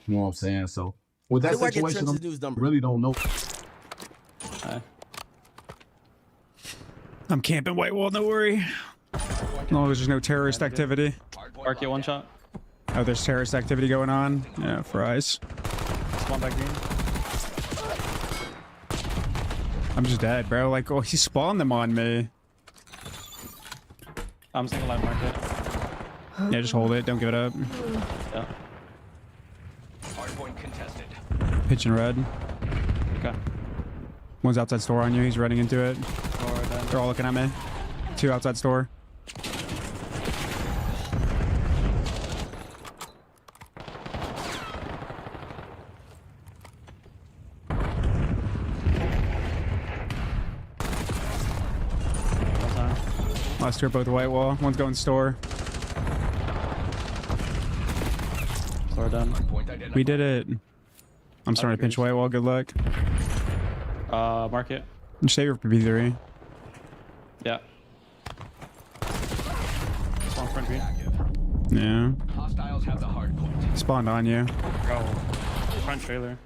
You know what I'm saying? So with that situation, I really don't know. I'm camping White Wall, no worry. As long as there's no terrorist activity. Arc, one shot. Oh, there's terrorist activity going on? Yeah, fries. Spawn back green. I'm just dead, bro. Like, oh, he spawned them on me. I'm single line market. Yeah, just hold it. Don't give it up. Yeah. Hardpoint contested. Pitching red. Okay. One's outside store on you. He's running into it. They're all looking at me. 2 outside store. Last two are both white wall. One's going store. Store done. We did it. I'm starting to pinch white wall. Good luck. Market. Just save your P3. Yeah. Spawn front green. Yeah. Hostiles have the hard point. Spawned on you. Go. Front trailer.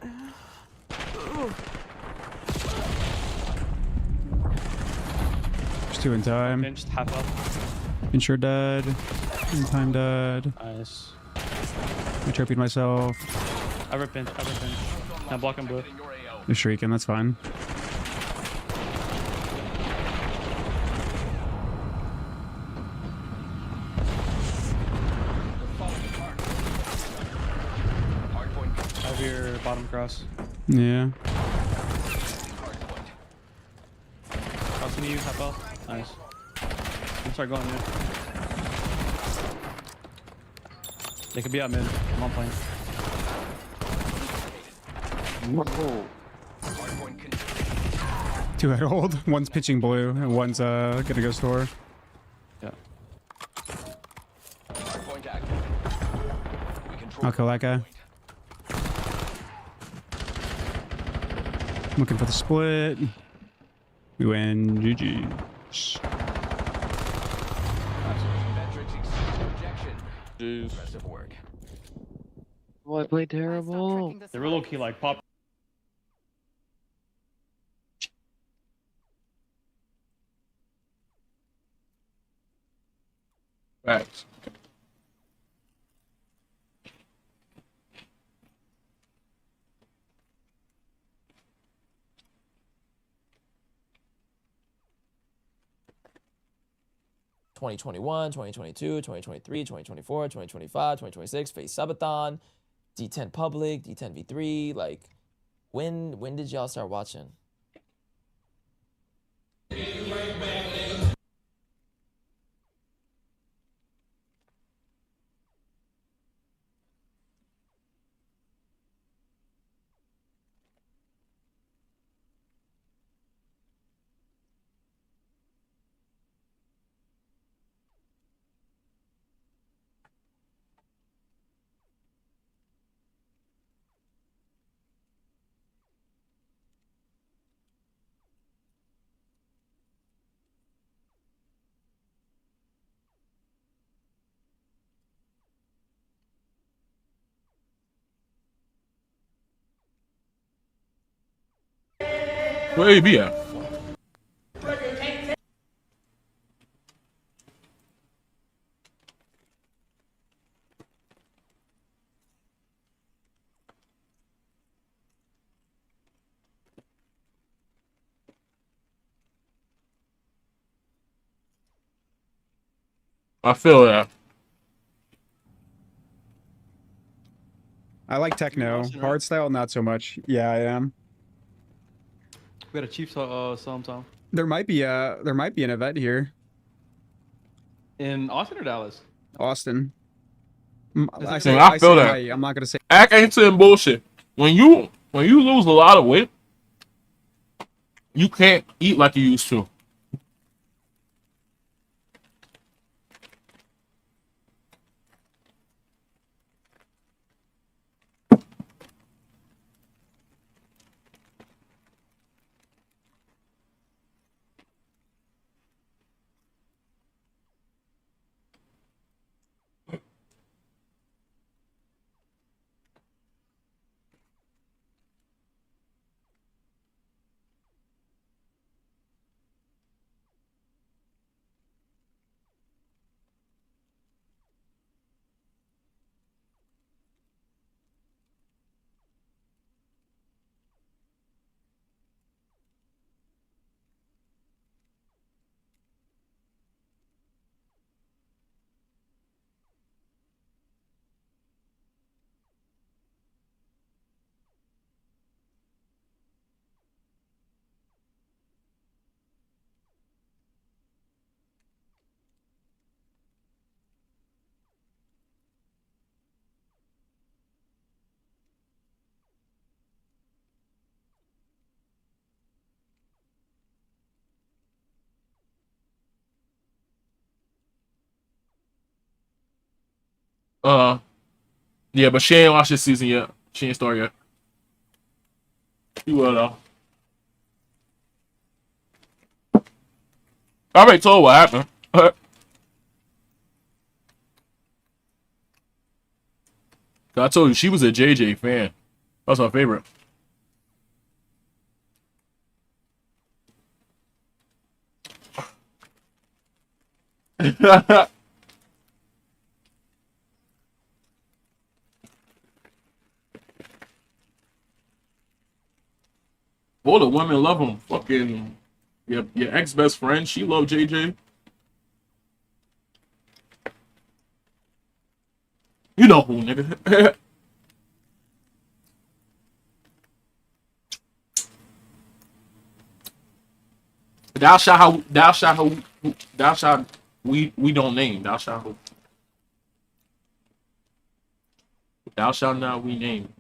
Just 2 in time. Pinched, half up. Pincher dead. In time dead. Nice. I tropied myself. Ever pinch. Now block him blue. You're shrieking, that's fine. Have your bottom cross. Yeah. Crossing you, half health. Nice. You start going mid. They could be out mid. I'm on plane. Whoa. 2 at hold. One's pitching blue, and one's gonna go store. Yeah. I'll kill that guy. Looking for the split. We win. GG. Impressive work. Boy, I played terrible. They were low key like pop. Facts. Twenty 2022, 2023, 2024, 2025, 2026, face subathon, D10 public, D10 V3. Like, when did y'all start watching? Where you be at? I feel that. I like techno. Hardstyle, not so much. Yeah, I am. We got a Chiefs sometime. There might be an event here. In Austin or Dallas? Austin. I feel that. I'm not gonna say. Act ain't saying bullshit. When you lose a lot of weight, you can't eat like you used to. Yeah, but she ain't watched this season yet. She ain't started yet. She will though. I already told her what happened. I told you she was a JJ fan. That's my favorite. All the women love him. Fucking your ex best friend, she loved JJ. You know who, nigga. Thou shalt we don't name. Thou shalt not we name.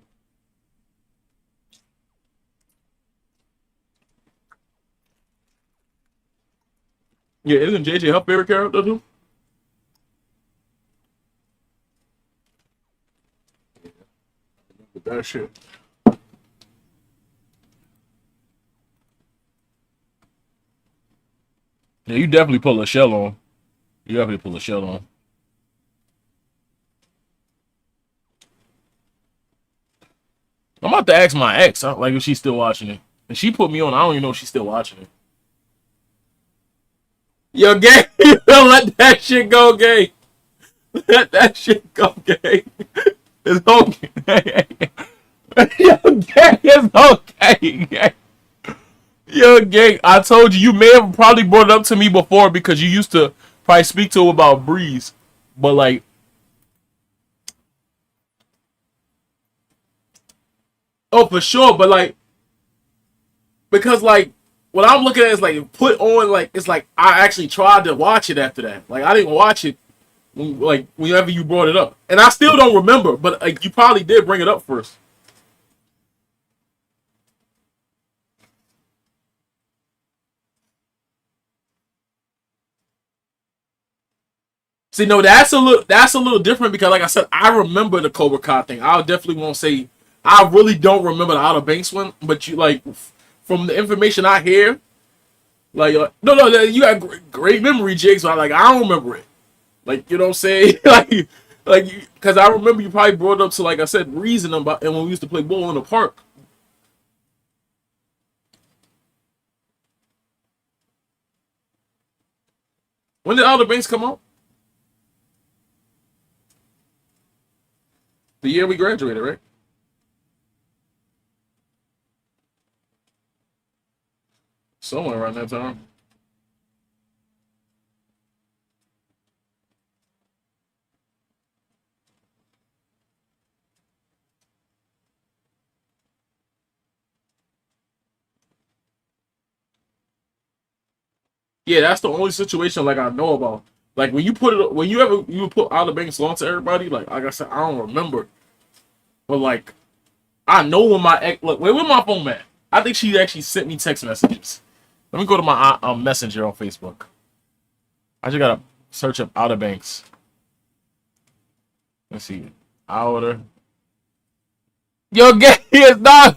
Yeah, isn't JJ her favorite character too? That shit. Yeah, you definitely pull a shell on. You definitely pull a shell on. I'm about to ask my ex, like if she's still watching it. And she put me on. I don't even know if she's still watching it. Yo, gay, let that shit go, gay. Let that shit go, gay. It's okay. Yo, gay, it's okay, gay. Yo, gay, I told you, you may have probably brought it up to me before because you used to probably speak to her about Breeze. But, like, oh, for sure, but, like, because, like, what I'm looking at is, like, put on, like, it's like I actually tried to watch it after that. Like, I didn't watch it, like, whenever you brought it up. And I still don't remember, but, like, you probably did bring it up first. See, no, that's a little different because, like I said, I remember the Cobra Kai thing. I definitely won't say I really don't remember the Outer Banks one, but you like from the information I hear, like no, you got great memory, Jake. So I don't remember it. Like you know what I'm saying, like because I remember you probably brought it up to like I said, reason about and when we used to play ball in the park. When did Outer Banks come out? The year we graduated, right? Somewhere around that time. Yeah, that's the only situation like I know about. Like when you put Outer Banks on to everybody, like I said, I don't remember. But like I know when my ex look, where my phone at? I think she actually sent me text messages. Let me go to my messenger on Facebook. I just gotta search up Outer Banks. Let's see. Outer. Yo, gay is not.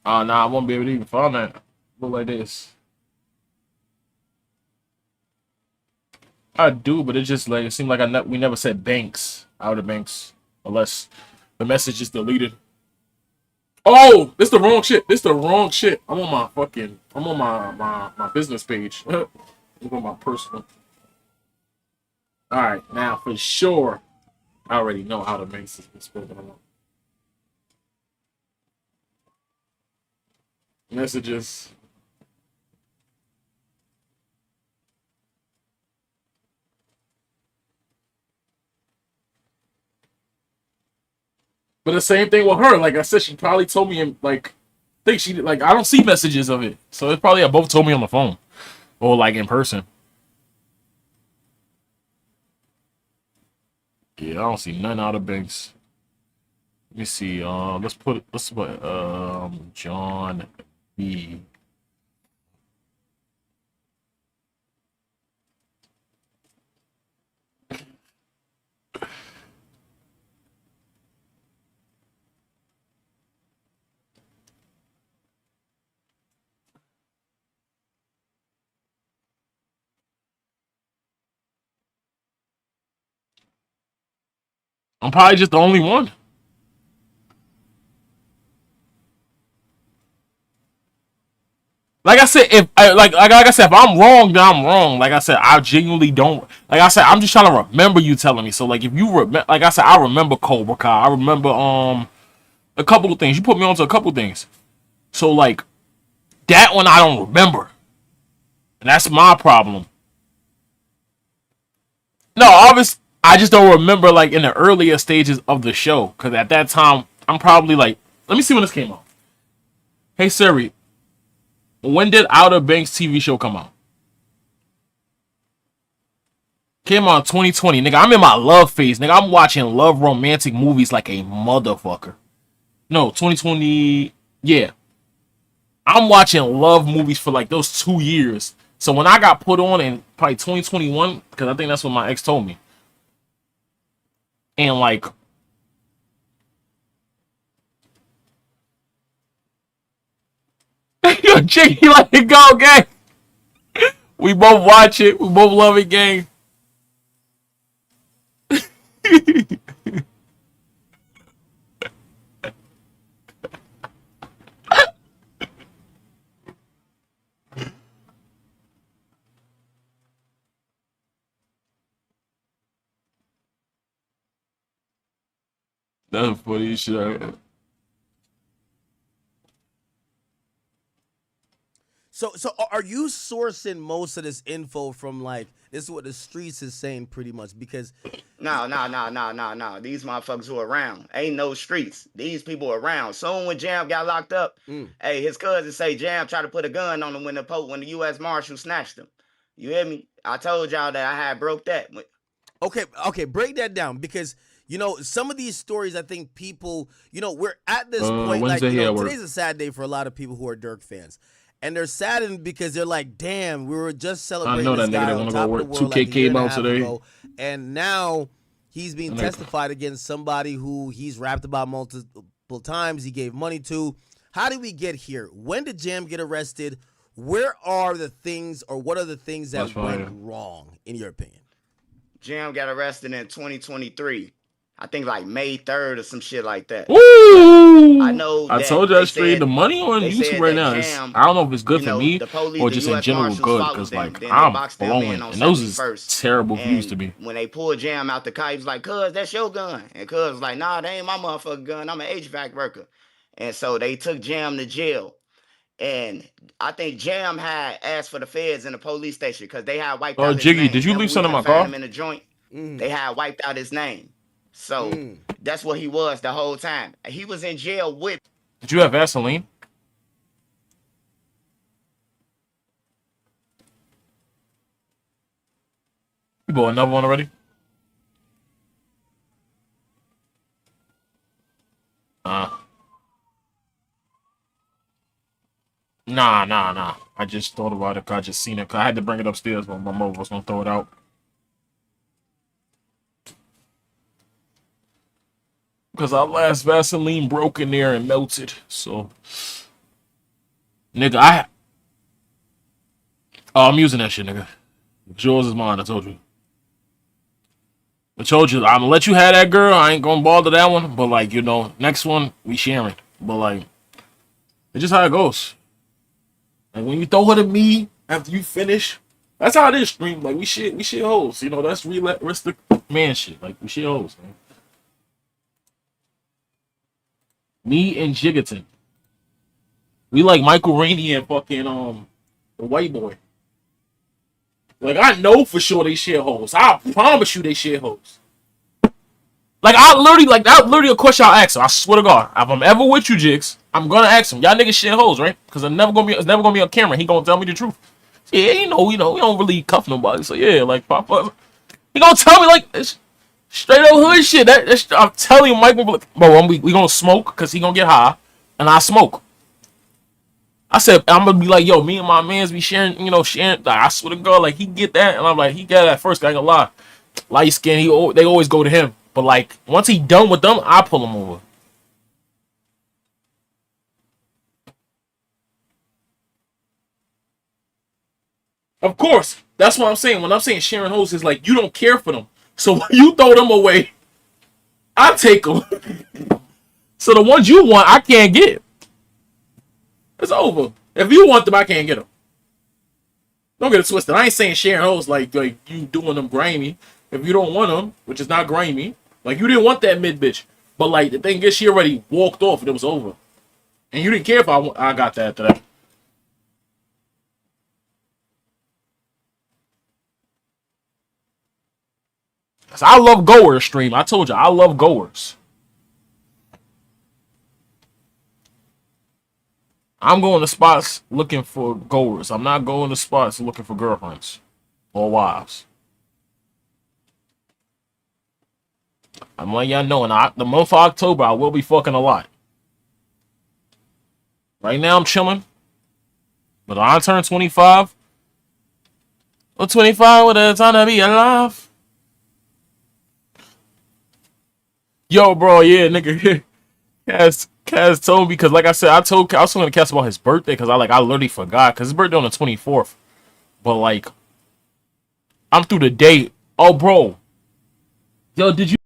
Oh, nah, I won't be able to even find that. Look like this. I do, but it just like it seemed like we never said Banks, Outer Banks, unless the message is deleted. Oh, this the wrong shit. This the wrong shit. I'm on my business page. I'm on my personal. All right, now for sure, I already know Outer Banks has been spoken about. Messages. But the same thing with her. Like I said, she probably told me in like I think she like I don't see messages of it. So it's probably both told me on the phone. Or like in person. Yeah, I don't see none Outer Banks. Let me see. Let's put John B. I'm probably just the only one. Like I said, if I said, if I'm wrong, then I'm wrong. Like I said, I genuinely don't. Like I said, I'm just trying to remember you telling me. So like, if you remember, like I said, I remember Cobra Kai. I remember a couple of things. You put me onto a couple of things. So like, that one I don't remember, and that's my problem. No, obviously, I just don't remember like in the earlier stages of the show because at that time I'm probably like, let me see when this came out. Hey Siri, when did Outer Banks TV show come out? Came out in 2020, nigga. I'm in my love phase, nigga. I'm watching love romantic movies like a motherfucker. No, 2020, yeah. I'm watching love movies for like those 2 years. So when I got put on in probably 2021, because I think that's what my ex told me. And like Yo, Jiggy, let it go, gang. We both watch it. We both love it, gang. That's funny shit. So are you sourcing most of this info from like this is what the streets is saying pretty much because No. These motherfuckers who around. Ain't no streets. These people around. Soon when Jam got locked up, hey, his cousin say Jam tried to put a gun on him when the U.S. Marshal snatched him. You hear me? I told y'all that I had broke that. Okay, break that down because you know some of these stories I think people, you know, we're at this point like you know, today's a sad day for a lot of people who are Dirk fans. And they're saddened because they're like, damn, we were just celebrating I know this that nigga guy that on wanna top go of the work. world 2K like a year came and a out half today. ago, and now he's being testified against somebody who he's rapped about multiple times. He gave money to. How did we get here? When did Jam get arrested? Where are the things, or what are the things that went wrong, in your opinion? Jam got arrested in 2023. I think like May 3rd or some shit like that. Woo! I know. I told you straight. The money on YouTube right now is, I don't know if it's good for me or just in general good, because like I'm blowing, and those is terrible views to me. When they pulled Jam out the car, he was like, "Cuz, that's your gun," and Cuz was like, "Nah, that ain't my motherfucking gun. I'm an HVAC worker." And so they took Jam to jail. And I think Jam had asked for the feds in the police station because they had wiped out his Jiggy, name. did you leave something in my found car? him in the joint. They had wiped out his name. So that's what he was the whole time. He was in jail with. Did you have Vaseline? You bought another one already? Nah. I just thought about it. I just seen it. I had to bring it upstairs when my mother was gonna throw it out. Because our last Vaseline broke in there and melted. So, nigga, I'm using that shit, nigga. Yours is mine. I told you. I told you. I'm gonna let you have that, girl. I ain't gonna bother that one. But like, you know, next one we sharing. But like, it's just how it goes. Like when you throw her to me after you finish, that's how it is. Stream. Like we shit hoes. You know, that's realistic man shit. Like we shit hoes, man. Me and Jigaton. We like Michael Rainey and fucking the white boy. Like I know for sure they share hoes. I promise you they share hoes. Like that literally a question I'll ask her. I swear to God. If I'm ever with you, Jigs, I'm gonna ask him, y'all niggas share hoes, right? Because it's never gonna be on camera. He gonna tell me the truth. Yeah, you know, we don't really cuff nobody. So yeah, like pop up. He gonna tell me like it's straight up hood shit. I'm telling you, Mike will be like, bro, we gonna smoke because he gonna get high, and I smoke. I said I'm gonna be like, yo, me and my mans be sharing. Like, I swear to God, like he get that, and I'm like, he got that first. I ain't gonna lie, light skin. They always go to him, but like once he done with them, I pull him over. Of course, that's what I'm saying. When I'm saying sharing hoes, is like you don't care for them, so when you throw them away, I take them. So the ones you want, I can't get. It's over. If you want them, I can't get them. Don't get it twisted. I ain't saying sharing hoes like you doing them grimy. If you don't want them, which is not grimy, like you didn't want that mid bitch, but like the thing is, she already walked off and it was over, and you didn't care if I got that after that. Cause I love goers, stream. I told you I love goers. I'm going to spots looking for goers. I'm not going to spots looking for girlfriends or wives. I'm letting y'all know, in the month of October, I will be fucking a lot. Right now, I'm chilling. But I turn 25. Or 25 with a time to be alive. Yo, bro, yeah, nigga. Kaz told me because, like I said, I was talking to Kaz about his birthday because I literally forgot because his birthday on the 24th. But like, I'm through the date. Oh, bro, yo, did you?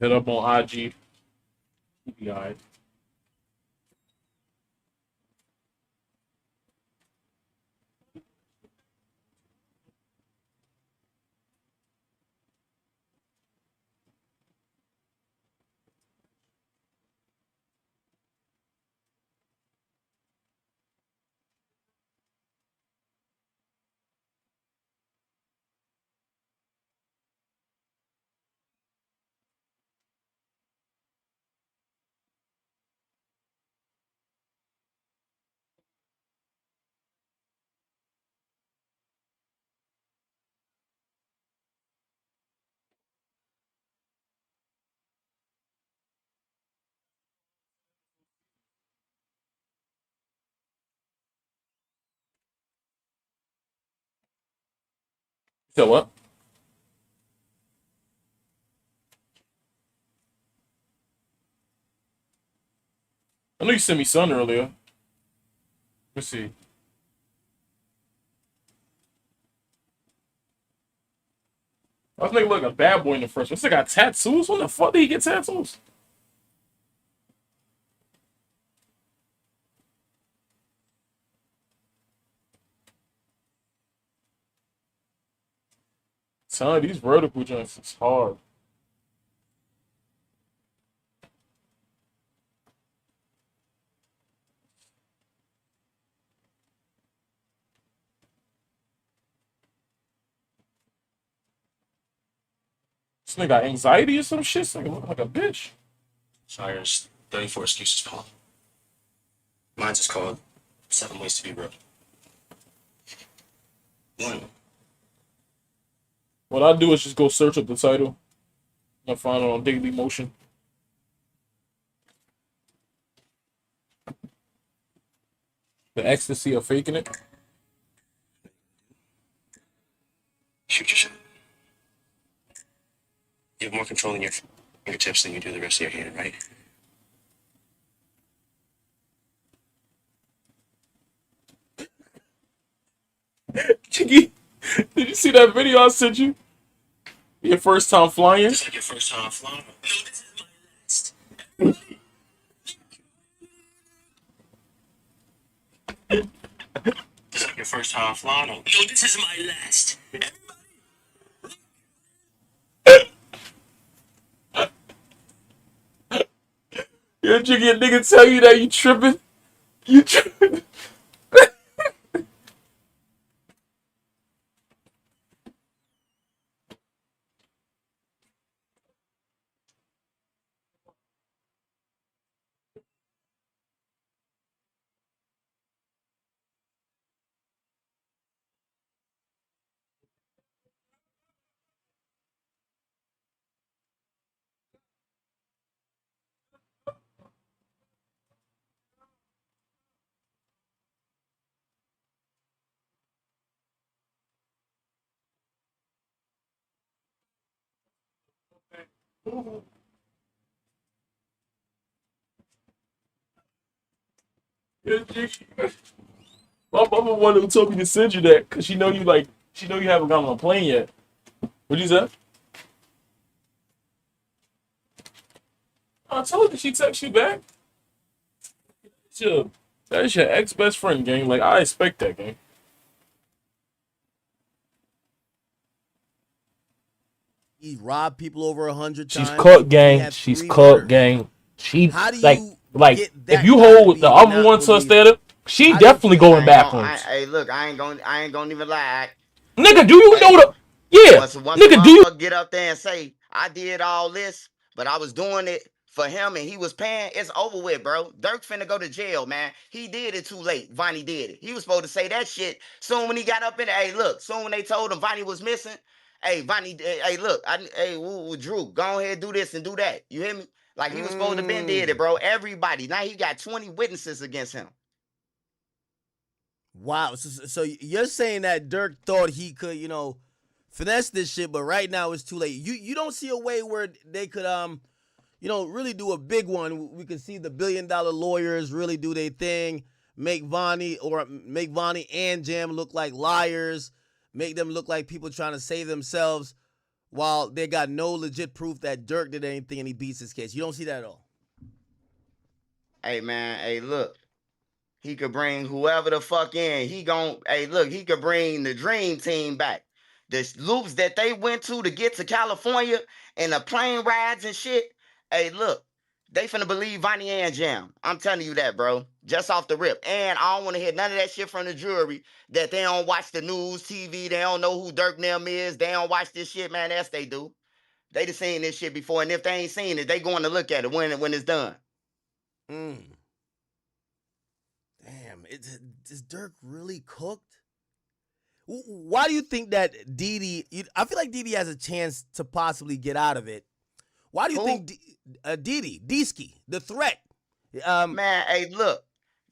Hit up on IG. We'll be all right. So what? I know you sent me something earlier. Let's see. I was thinking like a bad boy in the first one. This nigga got tattoos? When the fuck did he get tattoos? Son, these vertical joints is hard. This nigga got anxiety or some shit? This nigga look like a bitch. Sorry, there's 34 excuses, Paul. Mine's is called 7 Ways to Be Real. 1. What I do is just go search up the title and find it on Daily Motion. The ecstasy of faking it. Shoot your shot. You have more control in your fingertips than you do the rest of your hand, right? Chiggy, did you see that video I sent you? Your first time flying? It's like your first time flying. No, this is my last. It's like your first time flying. No, this is my last. Yo, Jiggy, a nigga tell you that you tripping? You tripping? Yo, Jiggy. My mama one of them told me to send you that because she know you haven't gotten on a plane yet. What'd you say? I told her, she text you back. That's your ex-best friend, gang. Like, I expect that, gang. He robbed people over 100 times. She's cooked, gang. She's cooked, gang. She, How do like that if you hold the other one to a standard, she definitely going backwards. Hey, look, I ain't gonna even lie. Nigga, do you know the? Yeah, Once nigga, do you? Get up there and say I did all this, but I was doing it for him and he was paying? It's over with, bro. Dirk finna go to jail, man. He did it too late. Vonnie did it. He was supposed to say that shit soon when he got up in there. Hey, look, soon when they told him Vonnie was missing. Hey, Vonnie, hey, look, Drew, go ahead, do this and do that. You hear me? Like he was supposed to been did it, bro. Everybody. Now he got 20 witnesses against him. Wow. So you're saying that Dirk thought he could, finesse this shit, but right now it's too late. You don't see a way where they could really do a big one. We could see the $1 billion lawyers really do their thing, make Vonnie and Jam look like liars, make them look like people trying to save themselves. while they got no legit proof that Dirk did anything and he beats his case. You don't see that at all. Hey, man. Hey, look. He could bring whoever the fuck in. He could bring the dream team back. The loops that they went to get to California and the plane rides and shit. Hey, look. They finna believe Vonnie and Jam. I'm telling you that, bro. Just off the rip. And I don't want to hear none of that shit from the jury that they don't watch the news, TV. They don't know who Dirk and them is. They don't watch this shit, man. Yes, they do. They done seen this shit before. And if they ain't seen it, they going to look at it when it's done. Damn, is Dirk really cooked? Why do you think that Didi? I feel like Didi has a chance to possibly get out of it. Why do you think Didi, Deesky, the threat? Man, hey, look,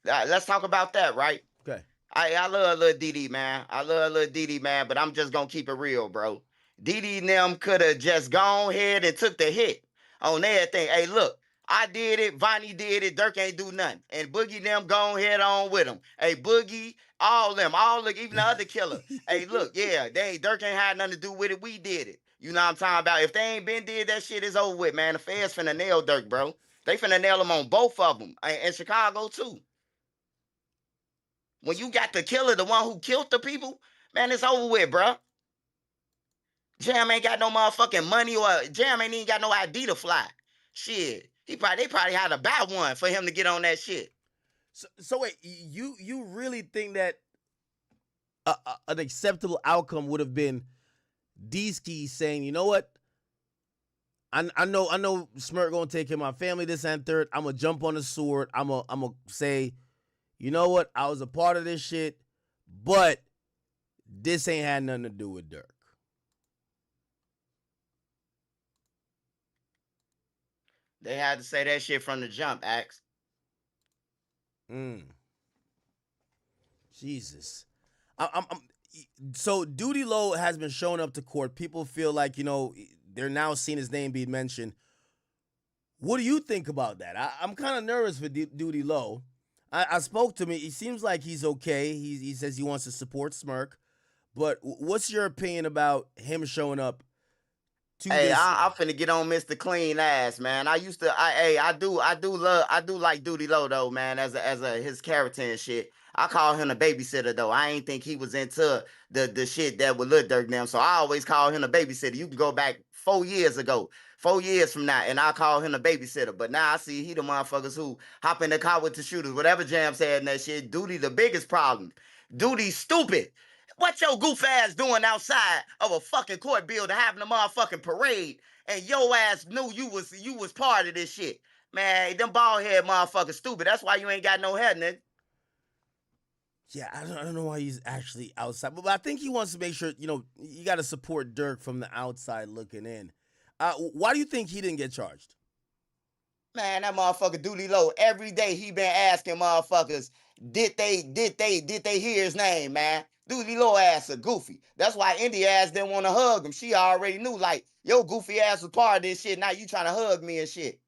let's talk about that, right? Okay. I love little Didi, man. I love little Didi, man. But I'm just gonna keep it real, bro. Didi and them could have just gone ahead and took the hit on everything. Hey, look. I did it. Vonnie did it. Dirk ain't do nothing. And Boogie and them gone head on with them. Hey, Boogie, all them, even the other killer. Hey, look, yeah, Dirk ain't had nothing to do with it. We did it. You know what I'm talking about? If they ain't been did that shit, it's over with, man. The feds finna nail Dirk, bro. They finna nail him on both of them. And Chicago, too. When you got the killer, the one who killed the people, man, it's over with, bro. Jam ain't got no motherfucking money, or Jam ain't even got no ID to fly. Shit. They probably had to buy one for him to get on that shit. So wait, you really think that an acceptable outcome would have been Deesky saying, you know what? I know Smirk gonna take care of my family, this and third. I'm gonna jump on the sword. I'm gonna say, you know what? I was a part of this shit, but this ain't had nothing to do with Dirk. They had to say that shit from the jump, Axe. Jesus. So Duty Low has been showing up to court. People feel like, they're now seeing his name being mentioned. What do you think about that? I'm kind of nervous for Duty Low. I spoke to him. He seems like he's okay. He says he wants to support Smirk. But what's your opinion about him showing up? I'm finna get on Mr. Clean Ass, man. I do like Duty Low though, man, as his character and shit. I call him a babysitter though. I ain't think he was into the shit that with Lil Durk now. So I always call him a babysitter. You can go back 4 years ago, 4 years from now, and I call him a babysitter. But now I see he the motherfuckers who hop in the car with the shooters. Whatever Jam said in that shit, Duty the biggest problem. Duty stupid. What your goof ass doing outside of a fucking court building having a motherfucking parade and your ass knew you was part of this shit? Man, them bald head motherfuckers stupid. That's why you ain't got no head, nigga. Yeah, I don't know why he's actually outside, but I think he wants to make sure, you got to support Dirk from the outside looking in. Why do you think he didn't get charged? Man, that motherfucker Duty Low, every day he been asking motherfuckers, did they hear his name, man? Duty Low ass a goofy. That's why Indy ass didn't want to hug him. She already knew, like, yo goofy ass was part of this shit. Now you trying to hug me and shit.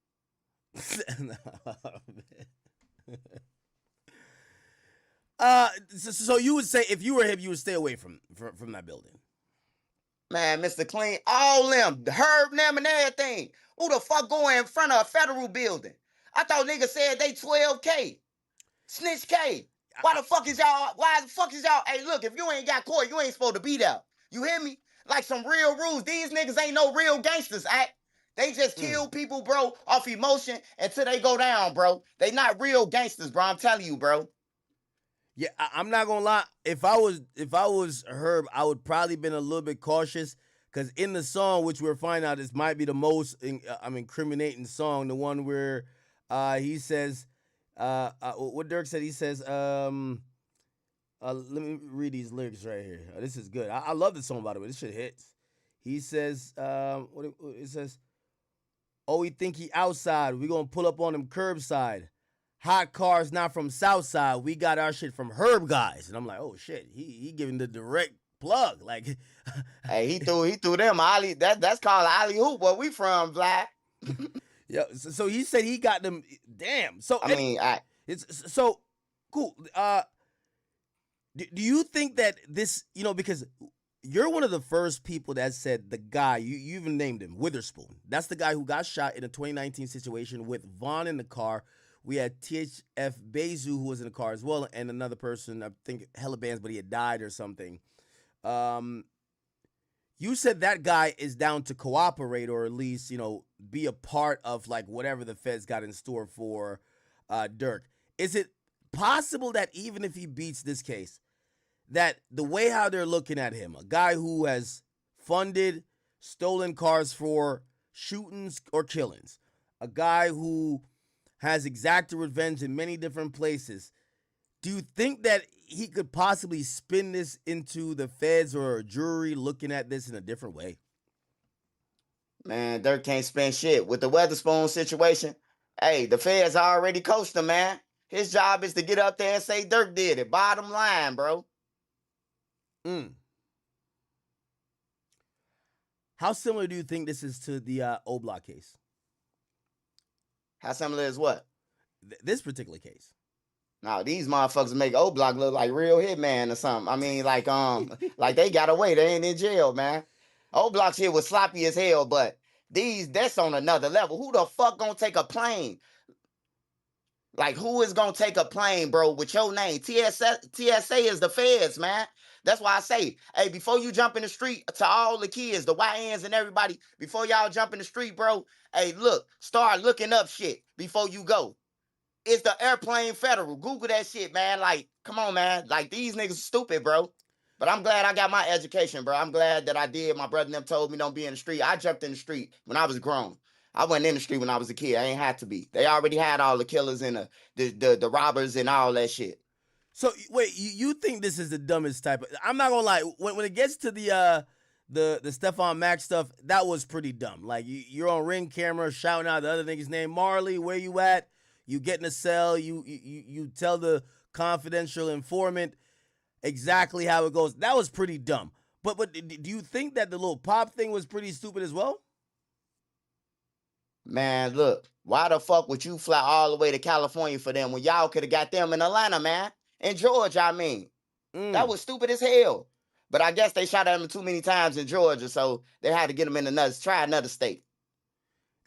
So you would say if you were him, you would stay away from that building. Man, Mr. Clean, all them, Herb, them, and everything. Who the fuck going in front of a federal building? I thought niggas said they 12K. Snitch K. Why the fuck is y'all? Hey, look, if you ain't got court, you ain't supposed to be there. You hear me? Like some real rules. These niggas ain't no real gangsters, act. They just kill people, bro, off emotion until they go down, bro. They not real gangsters, bro. I'm telling you, bro. Yeah, I'm not gonna lie. If I was Herb, I would probably been a little bit cautious because in the song, which we're finding out, this might be the most incriminating song, the one where he says, what Dirk said. He says, let me read these lyrics right here. This is good. I love this song, by the way. This shit hits. He says, it says, oh, he think he outside. We gonna pull up on him curbside. Hot cars not from Southside. We got our shit from Herb guys. And I'm like, oh shit, he giving the direct plug. Like, hey, he threw them alley. That's called alley hoop. Where we from, Black? Yeah. So he said he got them. Damn. So it's so cool. Do you think that this, because you're one of the first people that said the guy, you even named him, Witherspoon. That's the guy who got shot in a 2019 situation with Vaughn in the car. We had THF Bezu, who was in the car as well, and another person, I think hella bands, but he had died or something. You said that guy is down to cooperate, or at least, be a part of like whatever the feds got in store for Dirk. Is it possible that even if he beats this case, that the way how they're looking at him, a guy who has funded stolen cars for shootings or killings, a guy who has exacted revenge in many different places, do you think that he could possibly spin this into the feds or a jury looking at this in a different way? Man, Dirk can't spend shit. With the Weatherspoon situation, hey, the feds already coached him, man. His job is to get up there and say Dirk did it. Bottom line, bro. How similar do you think this is to the O-Block case? How similar is what? This particular case. Now these motherfuckers make O-Block look like real hitman or something. I mean, like like they got away. They ain't in jail, man. O-Block shit was sloppy as hell, but that's on another level. Who the fuck gonna take a plane? Like, who is gonna take a plane, bro, with your name? TSA is the feds, man. That's why I say, hey, before you jump in the street, to all the kids, the YNs and everybody, before y'all jump in the street, bro, hey, look, start looking up shit before you go. It's the airplane federal. Google that shit, man. Like, come on, man. Like, these niggas stupid, bro. But I'm glad I got my education, bro. I'm glad that I did. My brother and them told me don't be in the street. I jumped in the street when I was grown. I wasn't in the street when I was a kid. I ain't had to be. They already had all the killers and the robbers and all that shit. So wait, you think this is the dumbest type of? I'm not gonna lie. When it gets to the Stephon Max stuff, that was pretty dumb. Like you're on Ring camera shouting out the other nigga's name, Marley. Where you at? You get in a cell. You tell the confidential informant exactly how it goes. That was pretty dumb. But do you think that the little pop thing was pretty stupid as well? Man, look, why the fuck would you fly all the way to California for them when y'all could have got them in Atlanta, man? In Georgia, I mean. That was stupid as hell. But I guess they shot at him too many times in Georgia, so they had to get him in try another state.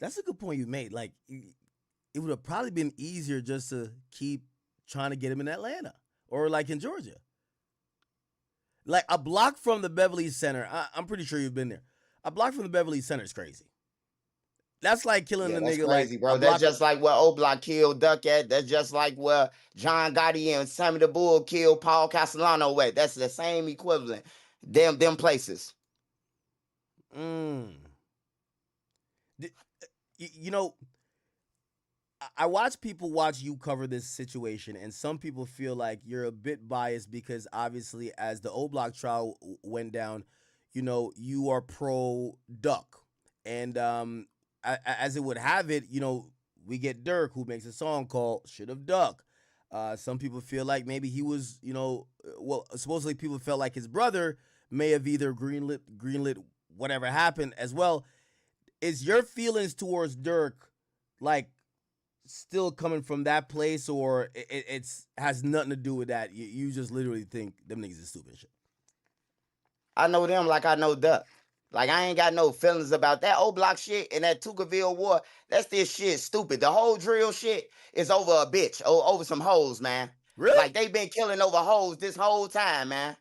That's a good point you made. Like, it would have probably been easier just to keep trying to get him in Atlanta or like in Georgia. Like a block from the Beverly Center. I'm pretty sure you've been there. A block from the Beverly Center is crazy. That's like killing the nigga. Crazy, like bro. That's just like where O-Block killed Duck at. That's just like where John Gotti and Sammy the Bull killed Paul Castellano at. That's the same equivalent. Them places. You know, I watch people watch you cover this situation, and some people feel like you're a bit biased because obviously, as the O-Block trial went down, you are pro Duck, and as it would have it, we get Dirk, who makes a song called "Should Have Duck." Some people feel like maybe he was, supposedly people felt like his brother may have either greenlit whatever happened as well. Is your feelings towards Dirk like still coming from that place, or it's has nothing to do with that? You just literally think them niggas is stupid shit. I know them like I know Duck. Like, I ain't got no feelings about that O-Block shit and that Tuckerville war. That's this shit stupid. The whole drill shit is over a bitch, over some hoes, man. Really? Like, they been killing over hoes this whole time, man.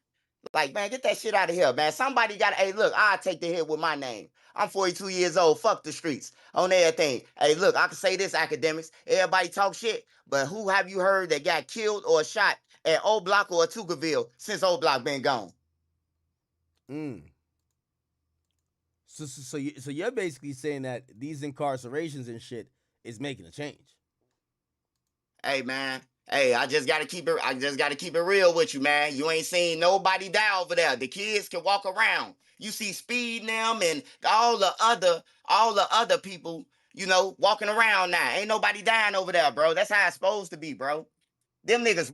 Like, man, get that shit out of here, man. Somebody got to, hey, look, I'll take the hit with my name. I'm 42 years old. Fuck the streets on everything. Hey, look, I can say this, academics. Everybody talk shit, but who have you heard that got killed or shot at O-Block or Tuckerville since O-Block been gone? So you're basically saying that these incarcerations and shit is making a change. Hey, man. Hey, I just gotta keep it real with you, man. You ain't seen nobody die over there. The kids can walk around. You see Speed them and all the other people, walking around now. Ain't nobody dying over there, bro. That's how it's supposed to be, bro. Them niggas.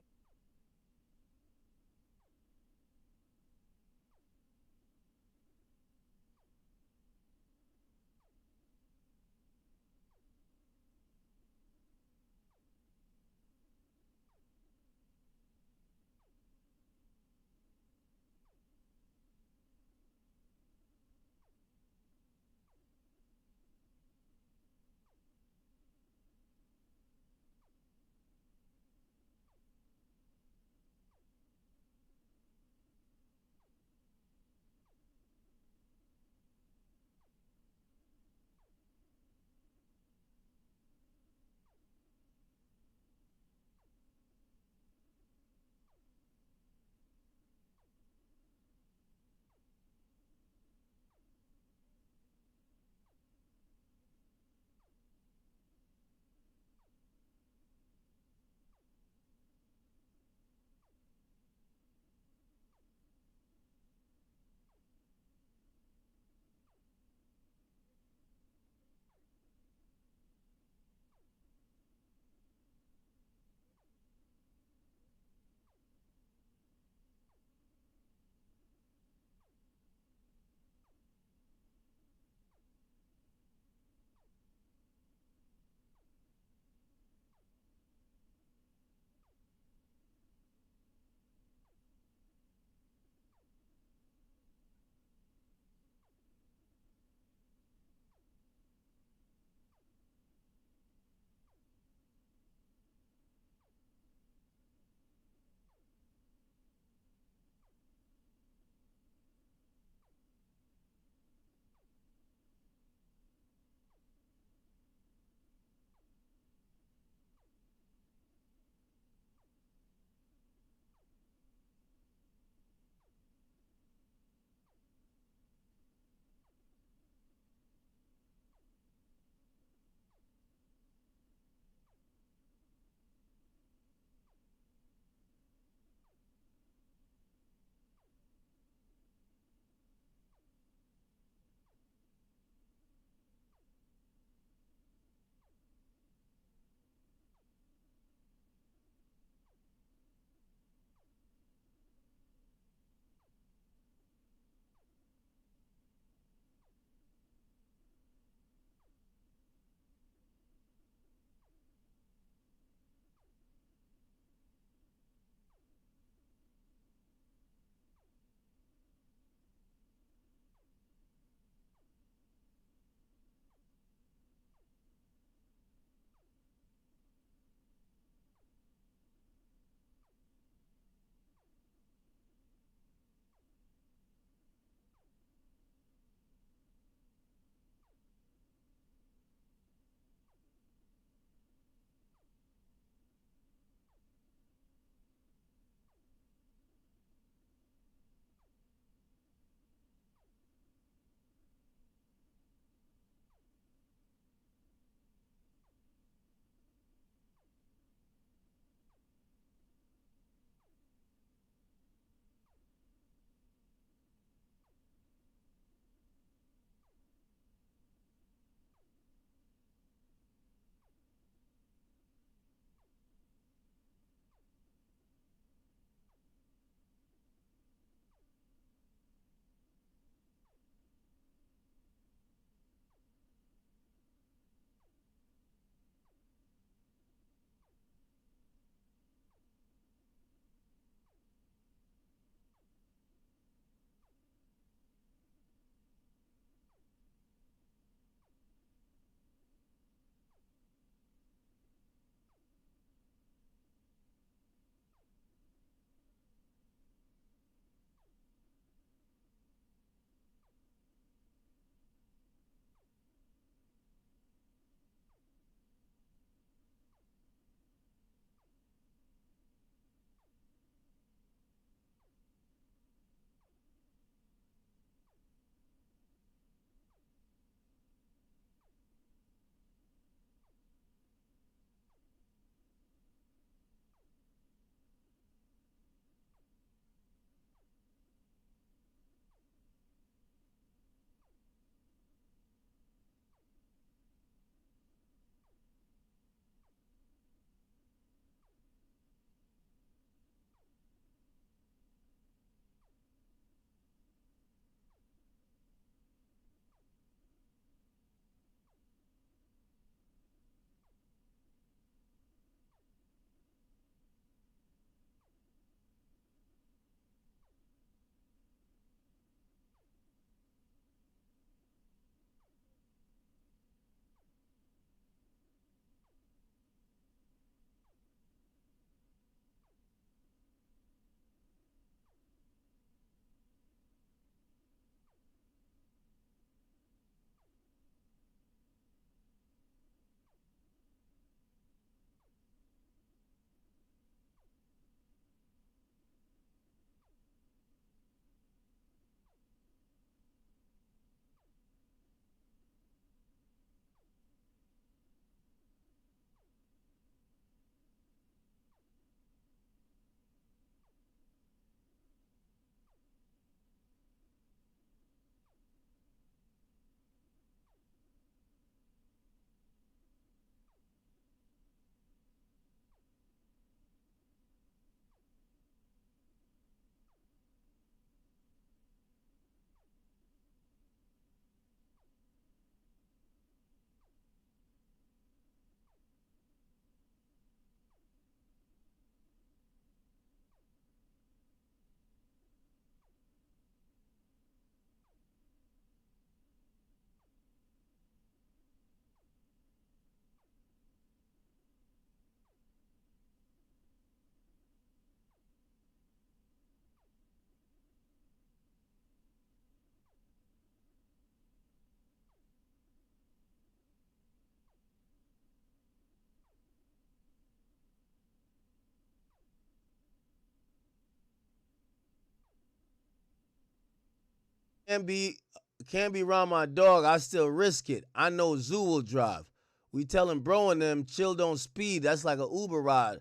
can't be around my dog. I still risk it. I know Zoo will drive. We telling bro and them, chill, don't speed. That's like an Uber ride.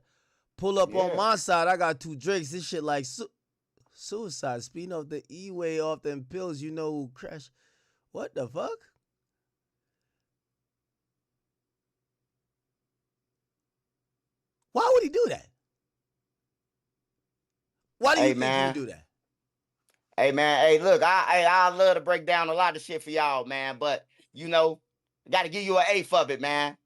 Pull up on my side. I got 2 drinks. This shit like suicide. Speeding off the E-way off them pills. You know who crash. What the fuck? Why would he do that? Why do you think he would do that? Hey man, hey look, I love to break down a lot of shit for y'all, man. But you know, got to give you an eighth of it, man.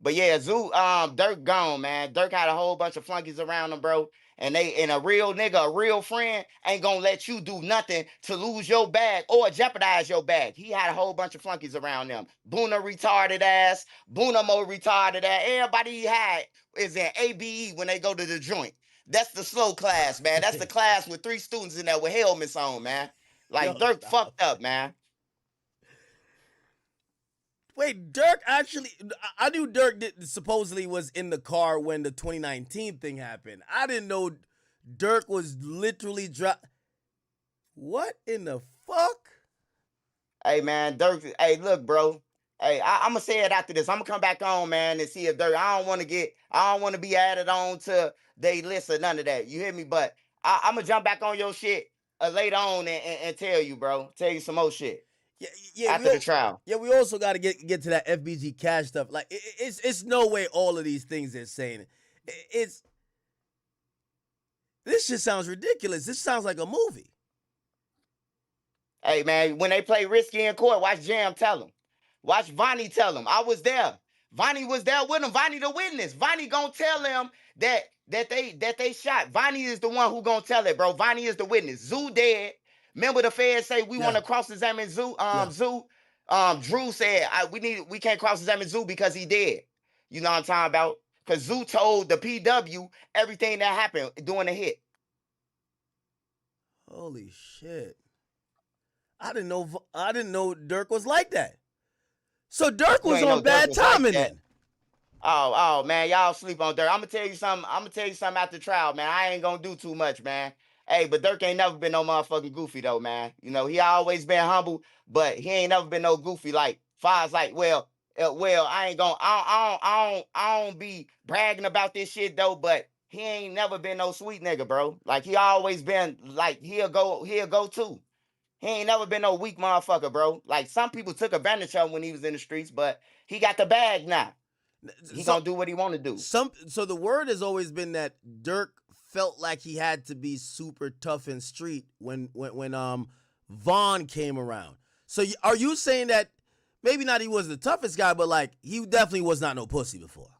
But yeah, Dirk gone, man. Dirk had a whole bunch of flunkies around him, bro. And a real nigga, a real friend, ain't gonna let you do nothing to lose your bag or jeopardize your bag. He had a whole bunch of flunkies around them. Boona retarded ass, Boonamo retarded ass. Everybody he had is in ABE when they go to the joint. That's the slow class, man. That's the class with 3 students in there with helmets on, man. Like Dirk fucked up, man. Wait, Dirk actually, I knew Dirk supposedly was in the car when the 2019 thing happened. I didn't know Dirk was literally What in the fuck? Hey, man, Dirk, hey, look, bro. Hey, I'm going to say it after this. I'm going to come back on, man, and see if Dirk, I don't want to be added on to they list or none of that. You hear me? But I'm going to jump back on your shit later on and tell you, bro. Tell you some more shit. Yeah, after the trial. Yeah, we also got to get to that FBG cash stuff. Like, it's no way all of these things they're saying. This just sounds ridiculous. This sounds like a movie. Hey, man, when they play risky in court, watch Jam tell him. Watch Vonnie tell him. I was there. Vonnie was there with him. Vonnie the witness. Vonnie gonna tell him that they shot. Vonnie is the one who gonna tell it, bro. Vonnie is the witness. Zoo dead. Remember the feds say we want to cross-examine Zoo. Zoo. Drew said we can't cross-examine Zoo because he dead. You know what I'm talking about? Because Zoo told the PW everything that happened during the hit. Holy shit! I didn't know Dirk was like that. So Dirk was on bad timing then. Oh man, y'all sleep on Dirk. I'm gonna tell you something after trial, man. I ain't gonna do too much, man. Hey, but Dirk ain't never been no motherfucking goofy though, man. You know, he always been humble, but he ain't never been no goofy like Foz. Like, I don't be bragging about this shit though, but he ain't never been no sweet nigga, bro. Like he always been like he'll go too. He ain't never been no weak motherfucker, bro. Like some people took advantage of him when he was in the streets, but he got the bag now. He gonna do what he want to do. So the word has always been that Dirk felt like he had to be super tough in street when Vaughn came around. So are you saying that maybe not he was the toughest guy, but like he definitely was not no pussy before?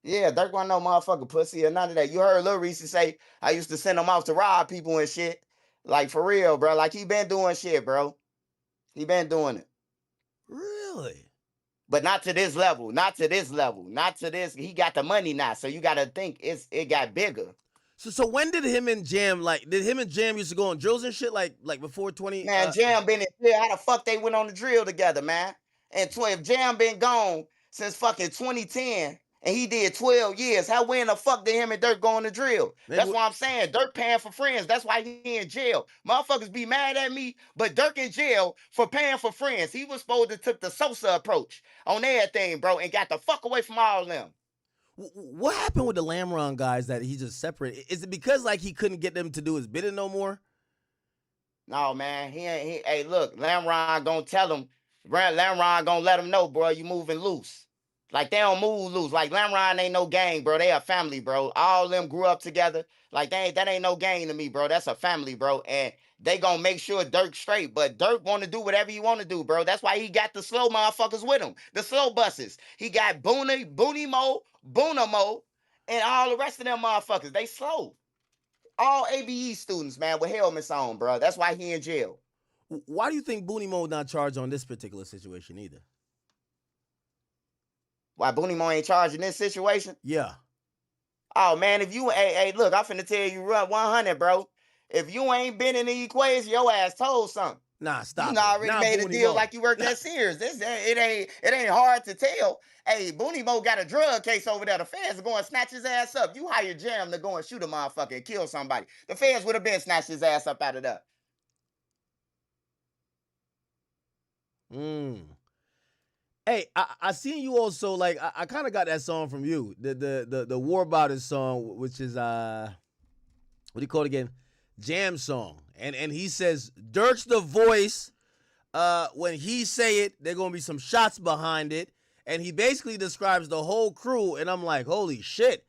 Yeah, Dirk wasn't no motherfucking pussy or none of that. You heard Lil Reese say I used to send him off to rob people and shit. Like for real, bro. Like he been doing shit, bro. He been doing it. Really? But not to this level. Not to this level. Not to this. He got the money now, so you gotta think it got bigger. So when did him and Jam used to go on drills and shit like before 20? Man, Jam been in jail. How the fuck they went on the drill together, man? And if Jam been gone since fucking 2010 and he did 12 years, how when the fuck did him and Dirk go on the drill? That's why I'm saying Dirk paying for friends. That's why he in jail. Motherfuckers be mad at me, but Dirk in jail for paying for friends. He was supposed to took the Sosa approach on everything, bro, and got the fuck away from all of them. What happened with the Lamron guys that he just separated? Is it because like he couldn't get them to do his bidding no more? No, man. Hey, look, Lamron gonna tell him. Lamron gonna let him know, bro, you moving loose. Like they don't move loose. Like Lamron ain't no gang, bro. They a family, bro. All of them grew up together. Like that ain't no gang to me, bro. That's a family, bro. And they gonna make sure Dirk's straight. But Dirk want to do whatever he want to do, bro. That's why he got the slow motherfuckers with him. The slow buses. He got Boonamo, and all the rest of them motherfuckers. They slow. All ABE students, man, with helmets on, bro. That's why he in jail. Why do you think Booney Mo not charged on this particular situation either? Why Booney Mo ain't charged in this situation? Yeah. Oh, man, if you, hey, look, I'm finna tell you 100, bro. If you ain't been in the equation, your ass told something. Nah, stop. You already made a deal like you worked at Sears. It ain't hard to tell. Hey, Booney Mo got a drug case over there. The feds are going to snatch his ass up. You hire Jam to go and shoot a motherfucker and kill somebody. The feds would have been snatched his ass up out of there. Hey, I seen you also like I kind of got that song from you, the War About It song, which is what do you call it again? Jam song, and he says Dirk's the voice. When he say it, there gonna be some shots behind it, and he basically describes the whole crew, and I'm like, holy shit.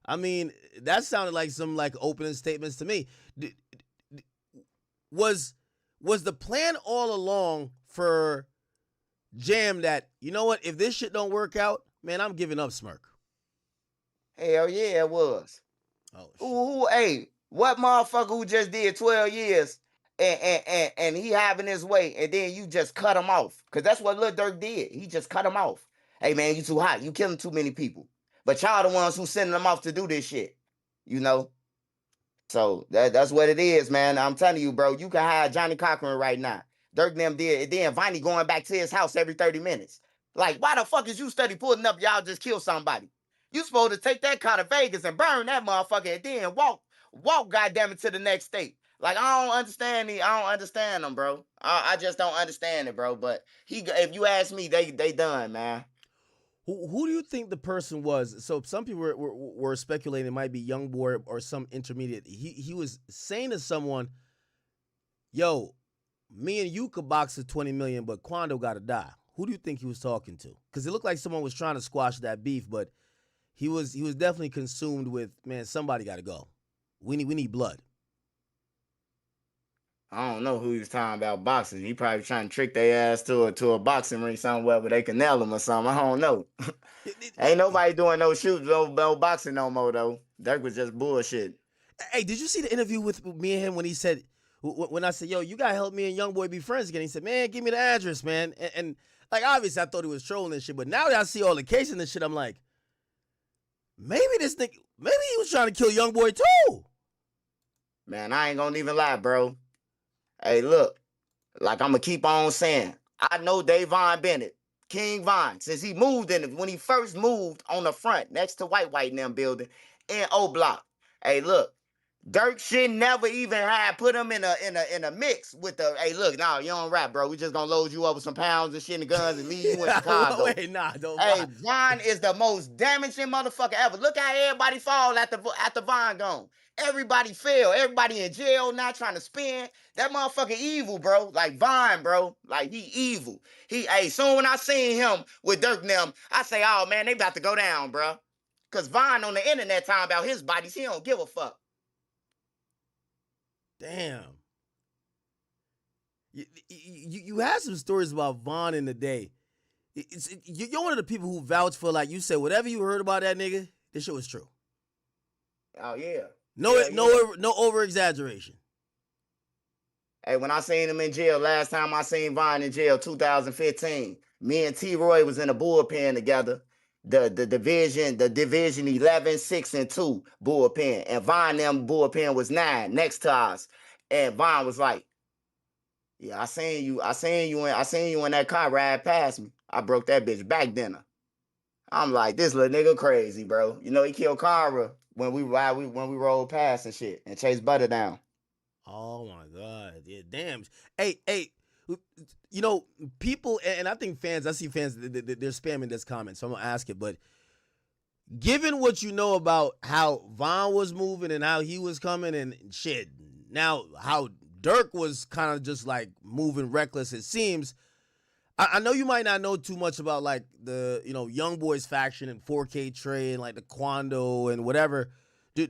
I mean, that sounded like some like opening statements to me. Was the plan all along for Jam that, you know what, if this shit don't work out, man, I'm giving up, Smirk? Hell yeah, it was. Oh, Who, hey, what motherfucker who just did 12 years and he having his way, and then you just cut him off? Because that's what Lil Durk did. He just cut him off. Hey, man, you too hot. You killing too many people. But y'all the ones who sending them off to do this shit, you know? So that's what it is, man. I'm telling you, bro, you can hire Johnny Cochran right now. Dirk and them did. And then Viney going back to his house every 30 minutes. Like, why the fuck is you steady pulling up? Y'all just kill somebody. You supposed to take that car to Vegas and burn that motherfucker and then walk, goddamn it, to the next state. Like, I don't understand them, bro. I just don't understand it, bro. But if you ask me, they done, man. Who do you think the person was? So some people were speculating it might be YoungBoy or some intermediate. He was saying to someone, yo, me and you could box at 20 million, but Quando got to die. Who do you think he was talking to? Because it looked like someone was trying to squash that beef, but he was definitely consumed with, man, somebody got to go. We need blood. I don't know who he was talking about boxing. He probably trying to trick their ass to a boxing ring somewhere where they can nail him or something. I don't know. Ain't nobody doing no shooting, no boxing no more, though. That was just bullshit. Hey, did you see the interview with me and him when he said, when I said, yo, you got to help me and YoungBoy be friends again? He said, man, give me the address, man. And like, obviously, I thought he was trolling and shit, but now that I see all the cases and shit, I'm like, maybe this nigga, maybe he was trying to kill YoungBoy too. Man, I ain't gonna even lie, bro. Hey, look, like I'm gonna keep on saying, I know Davon Bennett, King Von, since he moved when he first moved on the front next to White in them building in O Block. Hey, look, Dirk should never even have put him in a mix with the. Hey, look, nah, you don't rap, bro. We just gonna load you up with some pounds and shit and guns and leave you in Chicago. Wait, nah, don't. Hey, Von is the most damaging motherfucker ever. Look how everybody fall after Von gone. Everybody fell. Everybody in jail now trying to spin. That motherfucker evil, bro. Like Von, bro. Like he evil. Hey, soon when I seen him with Dirk and them, I say, oh man, they about to go down, bro. Cause Von on the internet talking about his bodies, he don't give a fuck. Damn. You had some stories about Von in the day. You're one of the people who vouch for, like, you said, whatever you heard about that nigga, this shit was true. Oh yeah. No over exaggeration. Hey, when I seen him in jail, last time I seen Von in jail, 2015, me and T-Roy was in a bullpen together. The division 11, 6, and 2 bullpen. And Von them bullpen was 9 next to us. And Von was like, yeah, I seen you in that car ride past me. I broke that bitch back dinner. I'm like, this little nigga crazy, bro. You know, he killed Cara when we rolled past and shit and chased Butter down. Oh my God. Yeah, damn. Hey, you know, people, and I think fans, I see fans, they're spamming this comment, so I'm gonna ask it, but given what you know about how Von was moving and how he was coming and shit, now how Dirk was kind of just like moving reckless, it seems. I know you might not know too much about like the, you know, YoungBoy's faction and 4K Trey and like the Quando and whatever. Do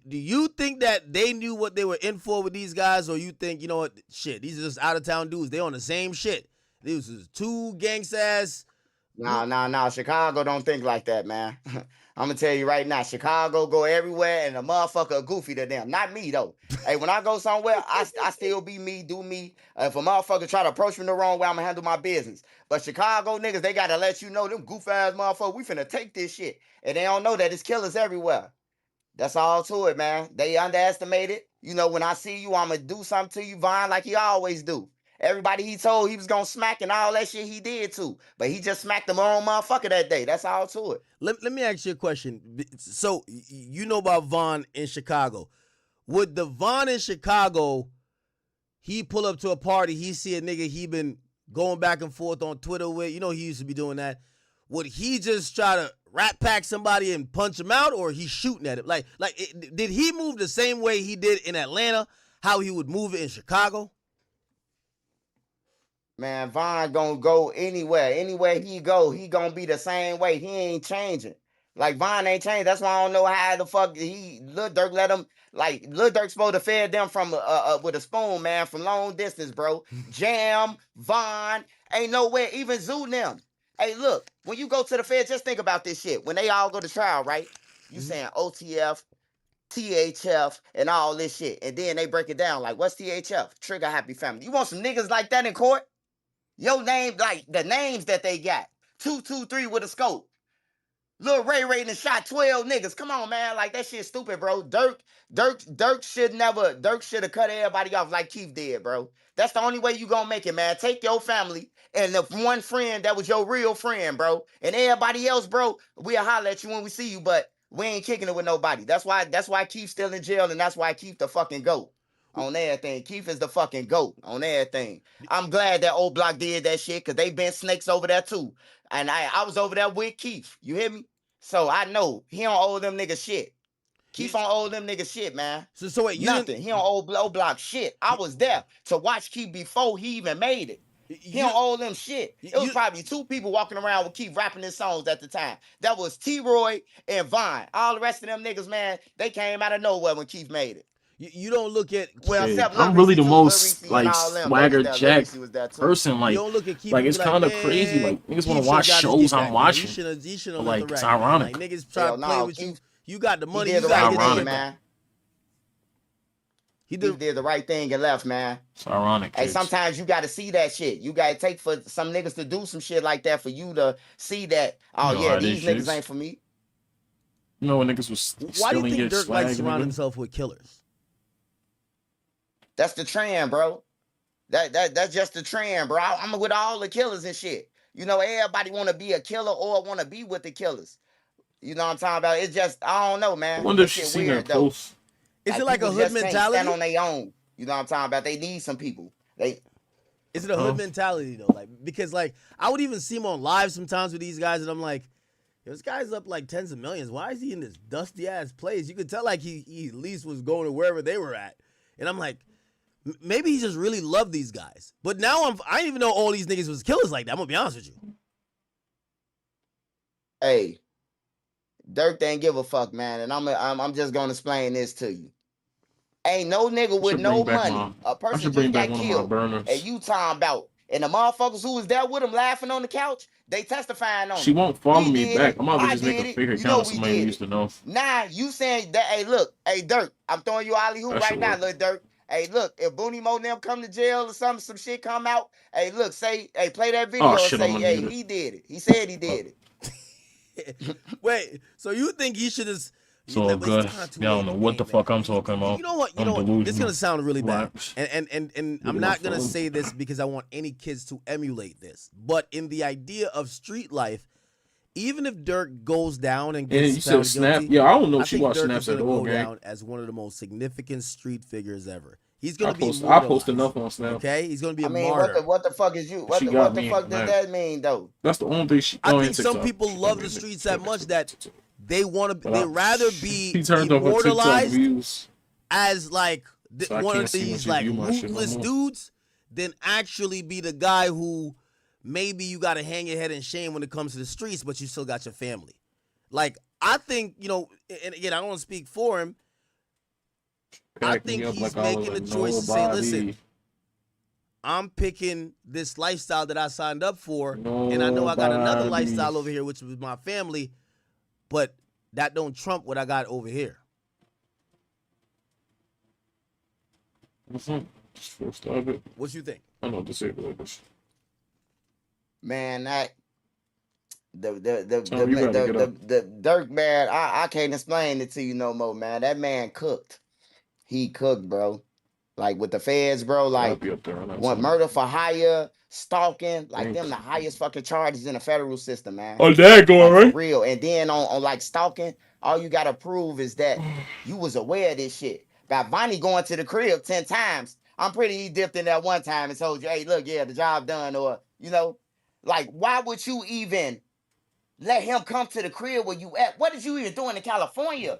you think that they knew what they were in for with these guys, or you think, you know what, shit, these are just out of town dudes, they on the same shit? These was two gangsta ass. Nah. Chicago don't think like that, man. I'm gonna tell you right now, Chicago go everywhere and a motherfucker goofy to them. Not me though. Hey, when I go somewhere, I still be me, do me. If a motherfucker try to approach me the wrong way, I'm gonna handle my business. But Chicago niggas, they gotta let you know, them goof ass motherfuckers, we finna take this shit. And they don't know that it's killers everywhere. That's all to it, man. They underestimate it. You know, when I see you, I'm gonna do something to you, Von, like he always do. Everybody he told he was gonna smack and all that shit, he did too. But he just smacked the wrong motherfucker that day. That's all to it. Let me ask you a question. So, you know about Von in Chicago. Would the Von in Chicago, he pull up to a party, he see a nigga he been going back and forth on Twitter with. You know he used to be doing that. Would he just try to rat pack somebody and punch him out, or he's shooting at it? Did he move the same way he did in Atlanta? How he would move it in Chicago? Man, Von gonna go anywhere. Anywhere he go, he gonna be the same way. He ain't changing. Like Von ain't changed. That's why I don't know how the fuck Lil Durk let him. Like Lil Durk supposed to fed them from with a spoon, man, from long distance, bro. Jam, Von, ain't nowhere. Even Zoo them. Hey, look, when you go to the Fed, just think about this shit. When they all go to trial, right? You saying OTF, THF, and all this shit, and then they break it down like, what's THF? Trigger Happy Family. You want some niggas like that in court? Your name, like the names that they got. 223 with a scope. Lil Ray Ray done shot 12 niggas. Come on, man. Like that shit stupid, bro. Dirk should have cut everybody off like Keith did, bro. That's the only way you gonna make it, man. Take your family and the one friend that was your real friend, bro. And everybody else, bro, we'll holler at you when we see you, but we ain't kicking it with nobody. That's why Keith's still in jail, and that's why Keith the fucking GOAT. On everything. Keith is the fucking GOAT on everything. I'm glad that old block did that shit because they been snakes over there too. And I was over there with Keith. You hear me? So I know he don't owe them niggas shit. Keith don't owe them niggas shit, man. So wait, nothing. He don't owe old block shit. I was there to watch Keith before he even made it. He don't owe them shit. It was probably two people walking around with Keith rapping his songs at the time. That was T-Roy and Vine. All the rest of them niggas, man, they came out of nowhere when Keith made it. You don't look at I'm really the most like swagger jack person. Like, it's kind of crazy. Like niggas want to watch shows I'm watching. Like it's ironic. Like niggas try to play with you. You got the money. You got ironic, man. He did the right thing and left, man. It's ironic. Hey, sometimes you got to see that shit. You got to take for some niggas to do some shit like that for you to see that. Oh yeah, these niggas ain't for me. You know when niggas was why do you think Dirk likes to surround nigga? himself with killers? That's the trend, bro. That's just the trend, bro. I'm with all the killers and shit. You know, everybody want to be a killer or want to be with the killers. You know what I'm talking about? It's just, I don't know, man. I wonder if she's seen that post. Is it like a hood mentality? Stand on their own. You know what I'm talking about? They need some people. Is it a hood mentality though? Like because like I would even see him on live sometimes with these guys, and I'm like, this guy's up like tens of millions. Why is he in this dusty ass place? You could tell like he at least was going to wherever they were at, and I'm like, maybe he just really loved these guys. But now I didn't even know all these niggas was killers like that. I'm gonna be honest with you. Hey, Dirk didn't give a fuck, man, and I'm just gonna explain this to you. Ain't no nigga with no money, a person just got killed, and you talking about, and the motherfuckers who was there with him laughing on the couch, they testifying on. She won't follow me back. I'm about to just make a fake account of somebody who used to know. Nah, you saying that? Hey, look, hey Dirk, I'm throwing you alley hoop right now, little Dirk. Hey, look, if Booney Mo them come to jail or some shit come out, hey, look, say, hey, play that video and say, hey, he did it. He said he did it. Wait, so you think he should have? It's all good. I don't know what the fuck I'm talking about. You know what? This is gonna sound really bad, and I'm not gonna say this because I want any kids to emulate this. But in the idea of street life, even if Dirk goes down and gets found guilty, yeah, I don't know if she think watched Dirk snaps is at gonna all, go gang. down as one of the most significant street figures ever. He's gonna be. I post enough on Snap. Okay, he's gonna be a I mean, martyr. what the fuck is you? What the fuck does that mean, though? That's the only thing she. I think some people love the streets that much that they want to. They rather be turned off her TikTok immortalized views. as like So I one can't of see when these she like view my shit no ruthless more. dudes than actually be the guy who maybe you got to hang your head in shame when it comes to the streets, but you still got your family. Like I think and again I don't want to speak for him. I think he's making the choice to say, listen, I'm picking this lifestyle that I signed up for, and I know I got another lifestyle over here, which was my family, but that don't trump what I got over here. What you think? I know disabled this. Man, that the Dirk, man, I can't explain it to you no more, man. That man cooked. He cooked, bro. Like with the feds, bro. Like murder for hire, stalking, like them the highest fucking charges in the federal system, man. Oh, that going like, right? for real. And then on like stalking, all you gotta prove is that you was aware of this shit. About Bonnie going to the crib 10 times. I'm pretty he dipped in that one time and told you, hey, look, yeah, the job done, or like why would you even let him come to the crib where you at? What did you even doing in California?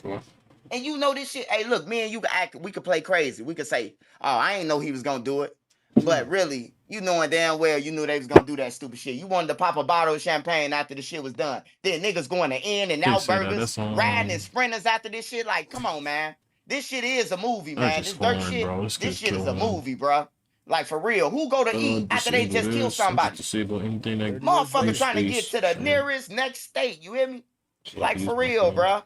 And you know this shit. Hey, look, me and you we could play crazy. We could say, oh, I ain't know he was gonna do it. But really, you knowing damn well you knew they was gonna do that stupid shit. You wanted to pop a bottle of champagne after the shit was done. Then niggas going to In-N-Out Burgers, riding in Sprinters after this shit. Like, come on, man. This shit is a movie, man. This dirt shit, this shit is a movie, bro. Like, for real. Who go to eat after they just kill somebody? Motherfucker trying to get to the nearest next state. You hear me? Like, for real, bro.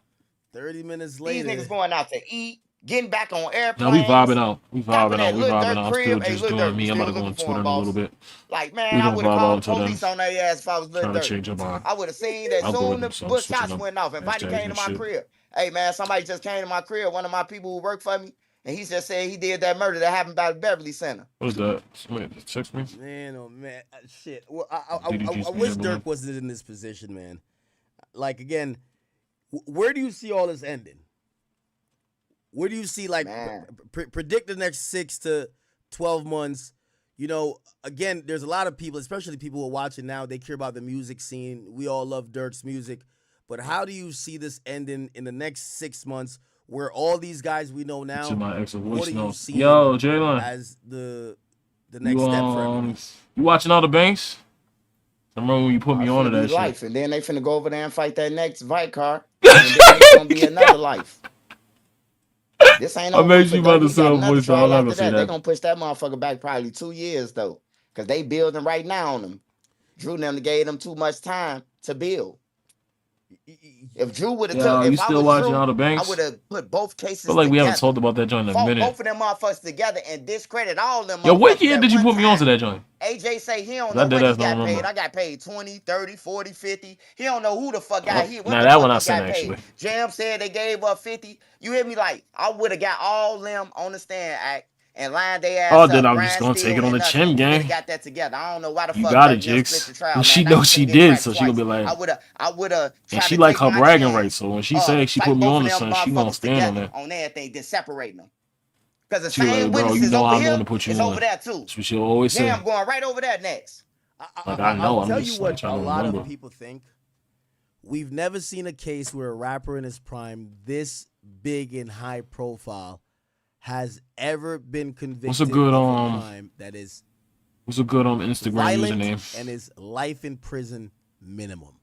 30 minutes later. These niggas going out to eat, getting back on airplanes. No, we vibing out. We vibing out. I'm still just doing me. I'm about to go on Twitter in a little bit. Like, man, I would have called police on their ass if I was Lil Durk. I would have seen that soon the bush shots went off. And Viney came to my crib. Hey, man, somebody just came to my crib. One of my people who work for me. And he just said he did that murder that happened by the Beverly Center. What's that? Somebody text me? Man, oh, man. Shit. Well, I wish Durk wasn't in this position, man. Like, again, where do you see all this ending? Where do you see, like, predict the next 6 to 12 months? You know, again, there's a lot of people, especially people who are watching now, they care about the music scene. We all love Durk's music. But how do you see this ending in the next 6 months where all these guys we know now, what do you see Jalen, as the next step for everyone? You watching all the banks? I remember when you put me on to that life, shit. And then they finna go over there and fight that next fight card. And then it's gonna be another life. This ain't over. You about to say voice. I'll never say that. They're gonna push that motherfucker back probably 2 years though. Cause they building right now on them. Drew them gave them too much time to build. If Drew would have took, you still watching all the banks? I would have put both cases. I feel like we together, haven't talked about that joint in a minute. Both of them motherfuckers together and discredit all of them. Yo, what year did you put me on to that joint? AJ say he don't know when he got paid. I got paid 20, 30, 40, 50. He don't know who the fuck got hit. Nah, that one I sent actually. Jam said they gave up 50. You hear me? Like, I would have got all them on the stand act and lined their ass up. Then I'm just gonna take it on the chin, gang. Got that together. I don't know why the fuck. You got it, Jigs. She knows she did, so she gonna be like. I would have. And she like her bragging rights, so when she said she put me on the sun, she gonna stand on that. On everything, then separating them. Because the she same like, bro, witnesses you know over I'm here, gonna put you it's on. over there too. That's what she'll always say. I'm going right over there next. Like I know, I'll tell you what trying a to lot remember. of people think. We've never seen a case where a rapper in his prime, this big and high profile, has ever been convicted What's a good of a crime that is what's a good Instagram violent username? and is life in prison minimum.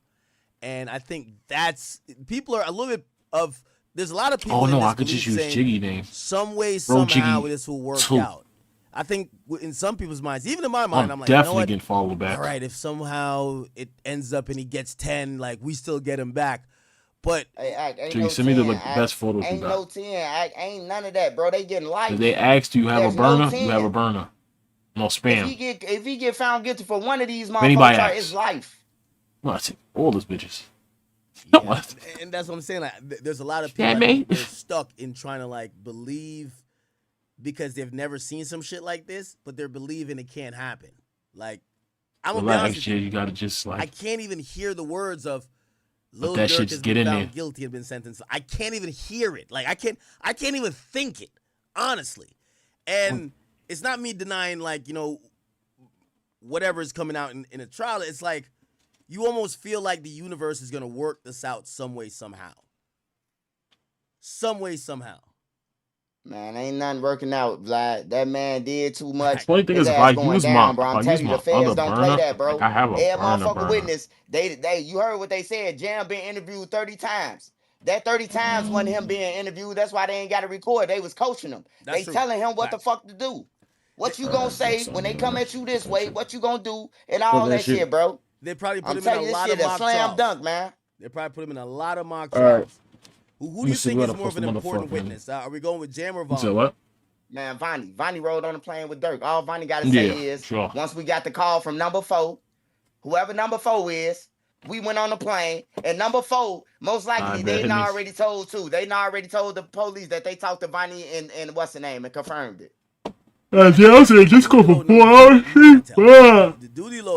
And I think that's people are a little bit of there's a lot of people. Oh no, in this I could just use saying, Jiggy name. Some way, Bro, somehow, Jiggy this will work 2. out. I think in some people's minds, even in my mind, I'm like, definitely you know what? getting followed back. All right, if somehow it ends up and he gets 10, like we still get him back. But ain't Jiggy, no send me the 10, best photos you ain't got. no 10. Ain't none of that, bro. They getting life. If they asked, do you have There's a burner? no You have a burner. No spam. If he get found guilty for one of these anybody motherfuckers, asks. it's life. No, I take all those bitches. yeah, and that's what I'm saying. Like, there's a lot of people that they're stuck in trying to like believe because they've never seen some shit like this, but they're believing it can't happen. Like, I'm gonna be honest with you, you gotta just like. I can't even hear the words of Lil that Durk shit has get been in found there. guilty and been sentenced. I can't even hear it. Like I can't even think it, honestly. And it's not me denying like, you know, whatever is coming out in a trial. It's like you almost feel like the universe is gonna work this out some way, somehow. Some way, somehow. Man, ain't nothing working out, Vlad. That man did too much. Funny thing His is, if ass I going use down, my, bro. I'm if I telling use you, my the feds other don't burner, play that, bro. like I have a Every burner. motherfucker witness. You heard what they said. Jam been interviewed 30 times. That 30 times wasn't him being interviewed. That's why they ain't got to record. They was coaching him. They telling him what the fuck to do. What you gonna say when they come at you this way? What you gonna do? And all that shit, bro. They probably put I'm him telling in you, a lot this of shit a mock slam trials. dunk, man. They probably put him in a lot of mock All right. trials. Who do you think is more of an important witness? Are we going with Jam or Vaughn? You said what? Man, Vonnie rode on the plane with Dirk. All Vonnie got to say is, once we got the call from number 4, whoever number 4 is, we went on the plane. And number 4, most likely, they done already told too. They done already told the police that they talked to Vonnie and what's the name and confirmed it. I said just go for 4 hours.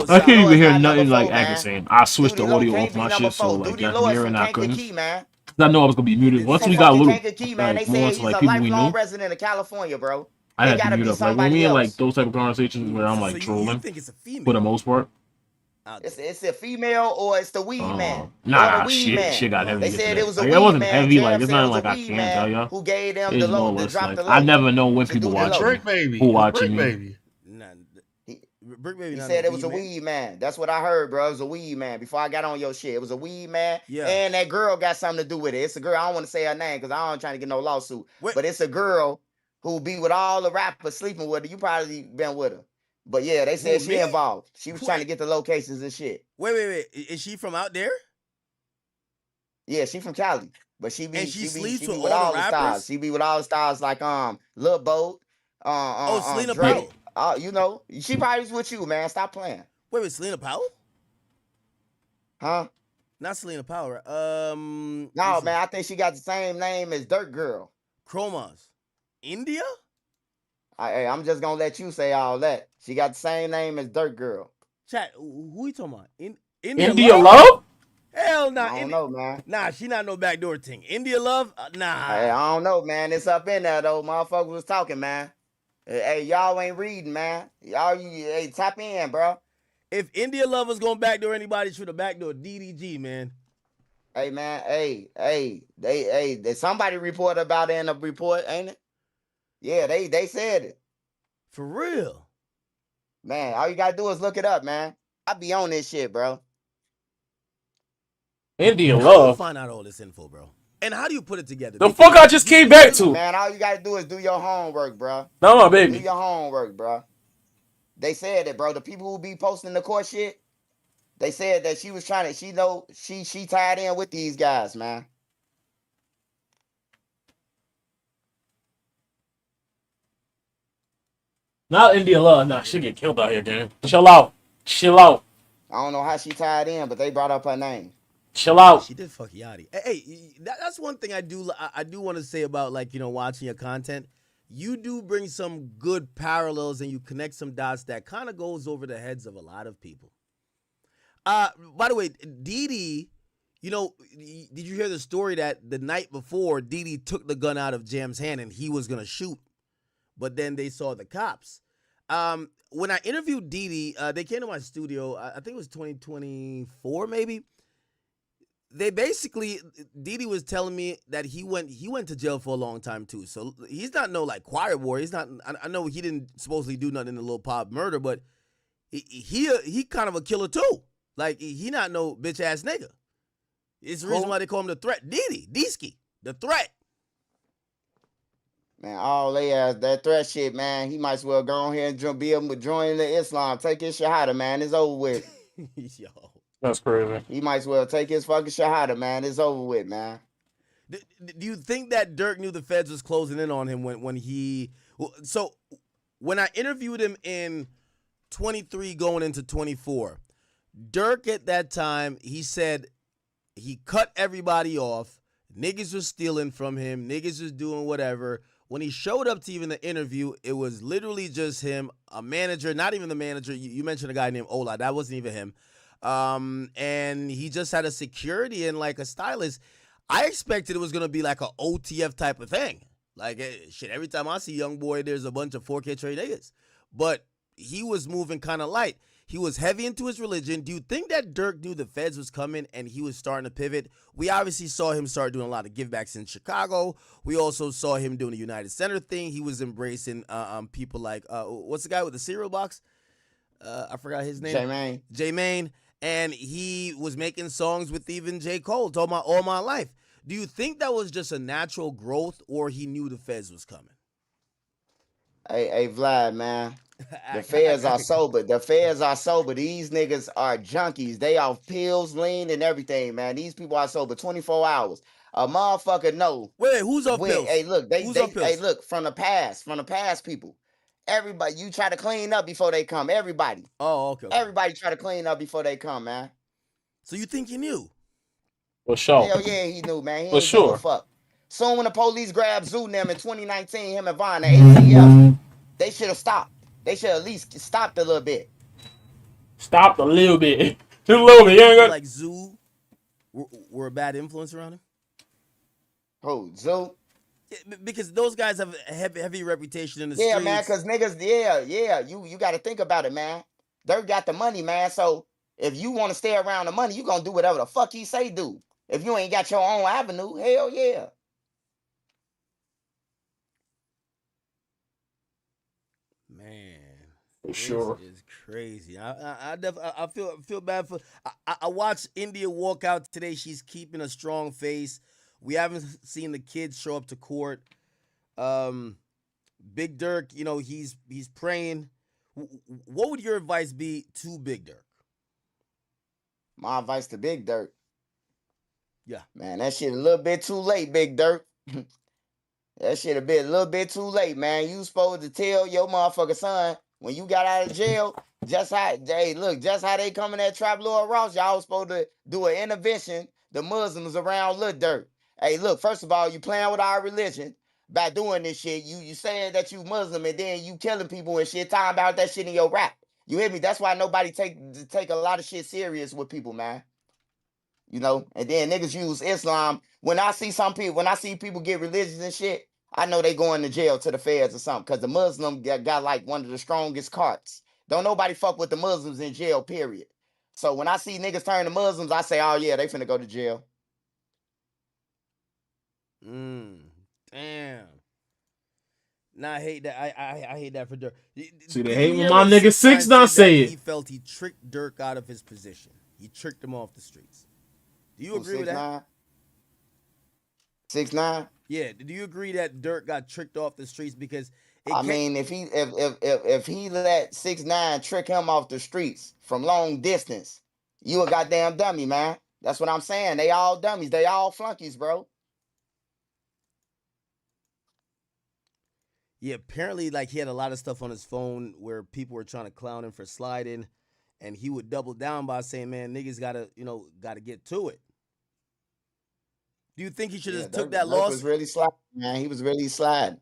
I can't even hear nothing like Agnes saying. I switched the audio off my shit, so like that hearing I couldn't. I know I was gonna be muted. Once we got a little, man. They said he's a lifelong resident of California, bro. I It had to gotta mute be up. Like when somebody we in like else. those type of conversations where I'm So like you trolling think it's a female for the most part. It's a female or it's the weed man or the Nah, weed shit man. got heavy They said it yesterday. was a Like it weed wasn't man. heavy. Like Jam it's said it not was a like I weed can't tell man y'all. who gave them the It's more low, or to less drop like the I low. never know when To people do the It's watching low. me, Brick Baby. who It's watching Brick me. Baby. Nah, Brick Baby He not said no it was a weed man. weed man. That's what I heard, bro. It was a weed man. Before I got on your shit, it was a weed man. Yeah. And that girl got something to do with it. It's a girl. I don't want to say her name because I don't trying to get no lawsuit. But it's a girl who be with all the rappers sleeping with her. You probably been with her. But yeah, they said Who, she me? involved. She was trying to get the locations and shit. Wait. Is she from out there? Yeah, she from Cali. But she be And she sleeps be with with all the all the stars. rappers? She be with all the stars like Lil Boat, Selena Drake. Powell. You know, she probably was with you, man. Stop playing. Wait, Selena Powell? Huh? Not Selena Powell. Right? No, man, I think she got the same name as Dirt Girl. Chromas. India? I'm just gonna let you say all that. She got the same name as Dirt Girl. Chat, who you talking about? India Love? Hell nah. I don't know, man. Nah, she not no backdoor thing. India Love? Nah. Hey, I don't know, man. It's up in there though. Motherfuckers was talking, man. Hey, y'all ain't reading, man. Y'all, hey, tap in, bro. If India Love was gonna backdoor anybody, should have backdoor DDG, man. Hey, man. They somebody reported about it in a report, ain't it? Yeah, they said it. For real. Man, all you gotta do is look it up, man. I be on this shit, bro. India How do you Love. find out all this info, bro? And how do you put it together? The fuck I just came back to. Man, all you gotta do is do your homework, bro. No, my baby. Do your homework, bro. They said it, bro. The people who be posting the court shit, they said that she was trying to. She tied in with these guys, man. Not India Love. Nah, she get killed out here, gang. Chill out. Chill out. I don't know how she tied in, but they brought up her name. Chill out. She did fuck Yachty. Hey, that's one thing I do want to say about, like, you know, watching your content. You do bring some good parallels and you connect some dots that kind of goes over the heads of a lot of people. By the way, Didi, you know, did you hear the story that the night before Didi took the gun out of Jam's hand and he was gonna shoot, but then they saw the cops. When I interviewed Didi, they came to my studio. I think it was 2024, maybe. They basically, Didi was telling me that he went to jail for a long time too. So he's not no like quiet warrior. He's not. I know he didn't supposedly do nothing in the Lil Pop murder, but he kind of a killer too. Like he not no bitch ass nigga. It's the reason why they call him the threat. Didi, Deesky, the threat. Man, all they ass that threat shit, man. He might as well go on here and be able to join the Islam. Take his shahada, man. It's over with. Yo. That's crazy. He might as well take his fucking shahada, man. It's over with, man. Do you think that Dirk knew the feds was closing in on him when he? So when I interviewed him in 23 going into 24, Dirk at that time, he said he cut everybody off. Niggas was stealing from him. Niggas was doing whatever. When he showed up to even the interview, it was literally just him, a manager, not even the manager. You mentioned a guy named Ola. That wasn't even him. And he just had a security and like a stylist. I expected it was going to be like a OTF type of thing. Like, shit, every time I see Young Boy, there's a bunch of 4K trade niggas. But he was moving kind of light. He was heavy into his religion. Do you think that Dirk knew the feds was coming and he was starting to pivot? We obviously saw him start doing a lot of givebacks in Chicago. We also saw him doing the United Center thing. He was embracing people like, what's the guy with the cereal box? I forgot his name. J-Mane. And he was making songs with even J. Cole, talking about All My Life. Do you think that was just a natural growth or he knew the feds was coming? Hey, Vlad, man. The feds are sober. The feds are sober. These niggas are junkies. They off pills, lean, and everything, man. These people are sober 24 hours. A motherfucker know. Wait, who's off pills? Hey, look, who's off pills? Hey, look, from the past people. Everybody, you try to clean up before they come. Everybody. Oh, okay. Everybody try to clean up before they come, man. So you think he knew? For sure. Hell yeah, he knew, man. He For ain't sure. give a fuck. Soon when the police grabbed Zoo them in 2019, him and Vaughn, the ATF, they should have stopped. They should at least stopped a little bit. Stopped a little bit. Just a little bit. You ain't got like Zoo were a bad influence around him? Who, Zoo? Because those guys have a heavy reputation in the Yeah, man, streets. cause niggas, you got to think about it, man. Dirk got the money, man. So if you want to stay around the money, you gonna do whatever the fuck he say do. If you ain't got your own avenue, hell yeah. Man, For this sure. is crazy. I feel bad for. I watched India walk out today. She's keeping a strong face. We haven't seen the kids show up to court. Big Dirk, he's praying. What would your advice be to Big Dirk? My advice to Big Dirk, Yeah. man, that shit a little bit too late, Big Dirk. That shit a little bit too late, man. You supposed to tell your motherfucker son when you got out of jail, just how they coming at Trap Lord Ross, y'all was supposed to do an intervention, the Muslims around Lil Durk. Hey, look, first of all, you playing with our religion by doing this shit. You saying that you Muslim and then you killing people and shit, talking about that shit in your rap. You hear me? That's why nobody take a lot of shit serious with people, man. And then niggas use Islam. When I see people get religious and shit, I know they going to jail to the feds or something, because the Muslim got like one of the strongest carts. Don't nobody fuck with the Muslims in jail, period. So when I see niggas turn to Muslims, I say, oh yeah, they finna go to jail. Damn. Nah, I hate that. I hate that for Dirk. See, they Did hate you when hear my what nigga 6ix9ine said say that it. He felt he tricked Dirk out of his position. He tricked him off the streets. Do you agree with 6ix9ine? that? 6ix9ine? Yeah. Do you agree that Dirk got tricked off the streets because I mean, if he let 6ix9ine trick him off the streets from long distance, you a goddamn dummy, man. That's what I'm saying. They all dummies. They all flunkies, bro. Yeah, apparently, like, he had a lot of stuff on his phone where people were trying to clown him for sliding, and he would double down by saying, "Man, niggas gotta get to it." Do you think he should have took that Dirk loss? was really sliding, man. He was really sliding.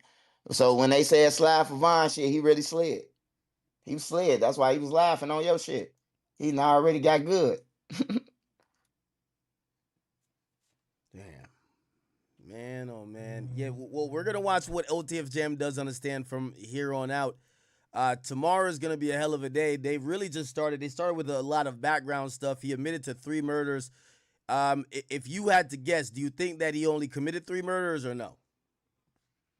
So when they said slide for Vaughn shit, he really slid. He slid. That's why he was laughing on your shit. He now already got good. Damn. Man, oh man. Yeah, well, we're gonna watch what OTF Jam does understand from here on out. Tomorrow is gonna be a hell of a day. They really just started. They started with a lot of background stuff. He admitted to 3 murders. If you had to guess, do you think that he only committed 3 murders or no?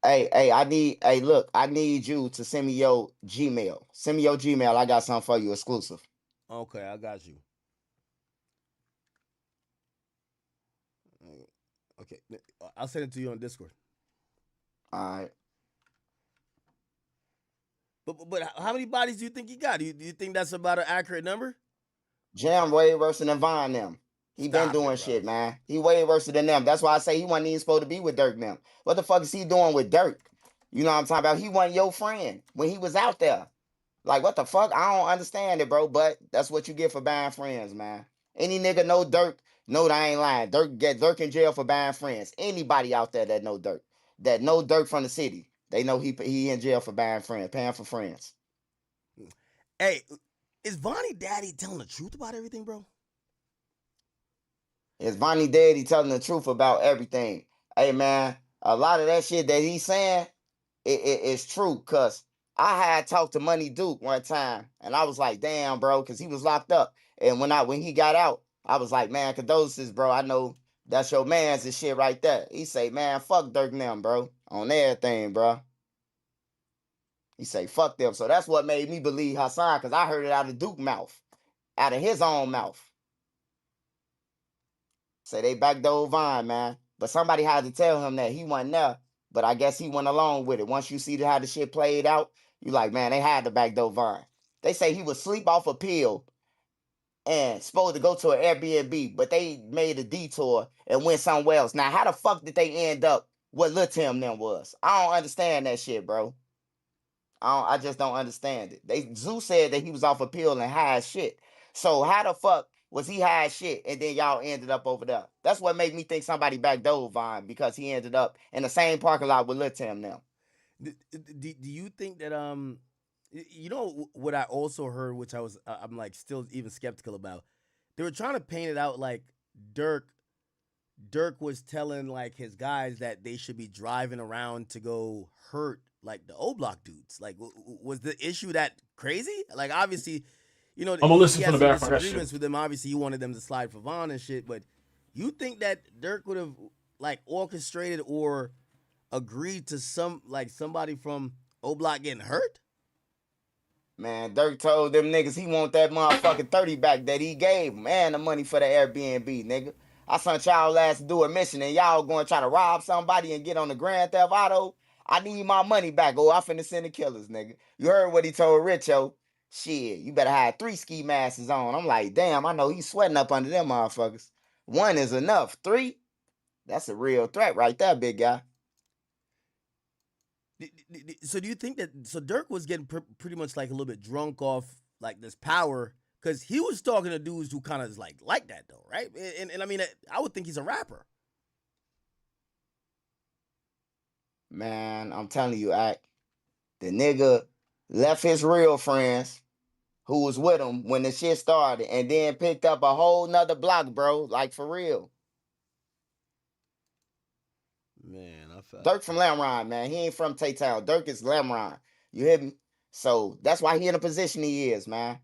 I need you to send me your Gmail. Send me your Gmail. I got something for you exclusive. Okay, I got you. Okay, I'll send it to you on Discord. All right. But how many bodies do you think he got? Do you think that's about an accurate number? Jam way worse than Vaughn them. He been doing shit, man. He way worse than them. That's why I say he wasn't even supposed to be with Dirk them. What the fuck is he doing with Dirk? You know what I'm talking about? He wasn't your friend when he was out there. Like, what the fuck? I don't understand it, bro. But that's what you get for buying friends, man. Any nigga know Dirk, know that I ain't lying. Dirk in jail for buying friends. Anybody out there that know Dirk from the city, they know he in jail for buying friends, paying for friends. Hey, is Vonnie Daddy telling the truth about everything, bro? Is Vonnie Daddy telling the truth about everything? Hey, man, a lot of that shit that he's saying, it's true, because I had talked to Money Duke one time, and I was like, damn, bro, because he was locked up. And when he got out, I was like, man, condolences, bro. I know that's your man's and shit right there. He say, man, fuck Dirk and them, bro, on everything, bro. He say, fuck them. So that's what made me believe Hassan, because I heard it out of Duke's mouth, out of his own mouth. Say they backdoor Vine, man. But somebody had to tell him that he wasn't there. But I guess he went along with it. Once you see how the shit played out, you like, man, they had to backdoor Vine. They say he was sleep off a pill and supposed to go to an Airbnb, but they made a detour and went somewhere else. Now, how the fuck did they end up what Lil Tim them was? I don't understand that shit, bro. I just don't understand it. Zeus said that he was off a pill and high as shit. So how the fuck was he high as shit and then y'all ended up over there? That's what made me think somebody backdoored Vine, because he ended up in the same parking lot with Lil Tim now. Do you think that you know what I also heard, which I'm like still even skeptical about? They were trying to paint it out like Dirk Dirk was telling like his guys that they should be driving around to go hurt like the O Block dudes. Like, was the issue that crazy? Like, obviously, you know, I'm gonna listen he from had the some back for that shit. disagreements with them. Obviously, he wanted them to slide for Vaughn and shit. But you think that Dirk would have like orchestrated or agreed to somebody from O Block getting hurt? Man, Dirk told them niggas he want that motherfucking 30 back that he gave him and the money for the Airbnb, nigga. I sent y'all last to do a mission and y'all going to try to rob somebody and get on the Grand Theft Auto. I need my money back. Oh, I finna send the killers, nigga. You heard what he told Richo. Shit, you better have 3 ski masks on. I'm like, damn, I know he's sweating up under them motherfuckers. 1 is enough. 3? That's a real threat right there, big guy. So do you think that Dirk was getting pretty much like a little bit drunk off like this power, because he was talking to dudes who kind of is like that though, right? And I mean, I would think he's a rapper. Man, I'm telling you, the nigga left his real friends who was with him when the shit started and then picked up a whole nother block, bro. Like, for real. Man, I felt Dirk from Lamron, man. He ain't from Tay-Town. Dirk is Lamron. You hear me? So that's why he in the position he is, man.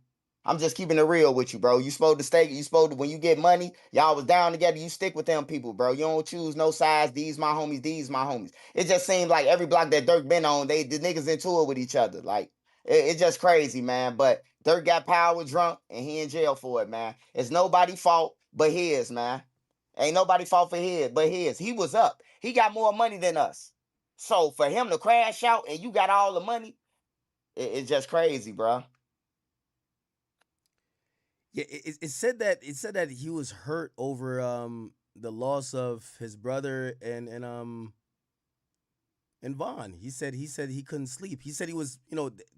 I'm just keeping it real with you, bro. You supposed to stay. You supposed to, when you get money, y'all was down together. You stick with them people, bro. You don't choose no sides. These my homies. These my homies. It just seems like every block that Dirk been on, the niggas into it with each other. Like, it's just crazy, man. But Dirk got power drunk and he in jail for it, man. It's nobody's fault but his, man. Ain't nobody fault for his but his. He was up. He got more money than us. So for him to crash out and you got all the money, it's just crazy, bro. Yeah, it said that he was hurt over the loss of his brother and Vaughn. He said he couldn't sleep. He said he was,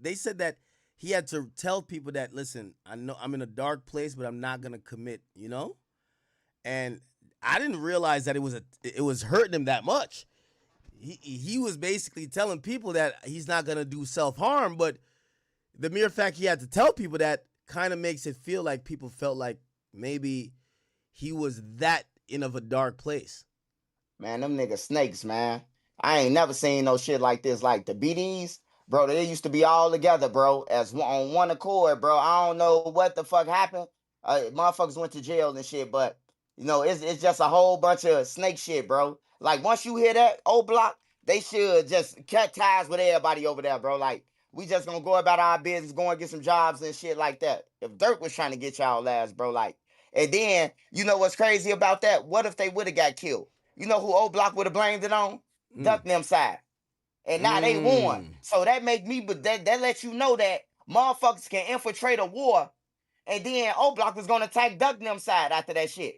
they said that he had to tell people that, listen, I know I'm in a dark place, but I'm not gonna commit, And I didn't realize that it was hurting him that much. He was basically telling people that he's not gonna do self-harm, but the mere fact he had to tell people that kind of makes it feel like people felt like maybe he was that in of a dark place. Man, them niggas snakes, man. I ain't never seen no shit like this. Like the BDs, bro, they used to be all together, bro, as on one accord, bro. I don't know what the fuck happened. Motherfuckers went to jail and shit, but it's just a whole bunch of snake shit, bro. Like once you hear that O Block, they should just cut ties with everybody over there, bro. Like, we just gonna go about our business, go and get some jobs and shit like that. If Dirk was trying to get y'all ass, bro, like, and then, you know what's crazy about that? What if they would have got killed? You know who O Block would have blamed it on? Duck them side. And now they won. So that make me, but that lets you know that motherfuckers can infiltrate a war, and then O Block was gonna attack Duck them side after that shit.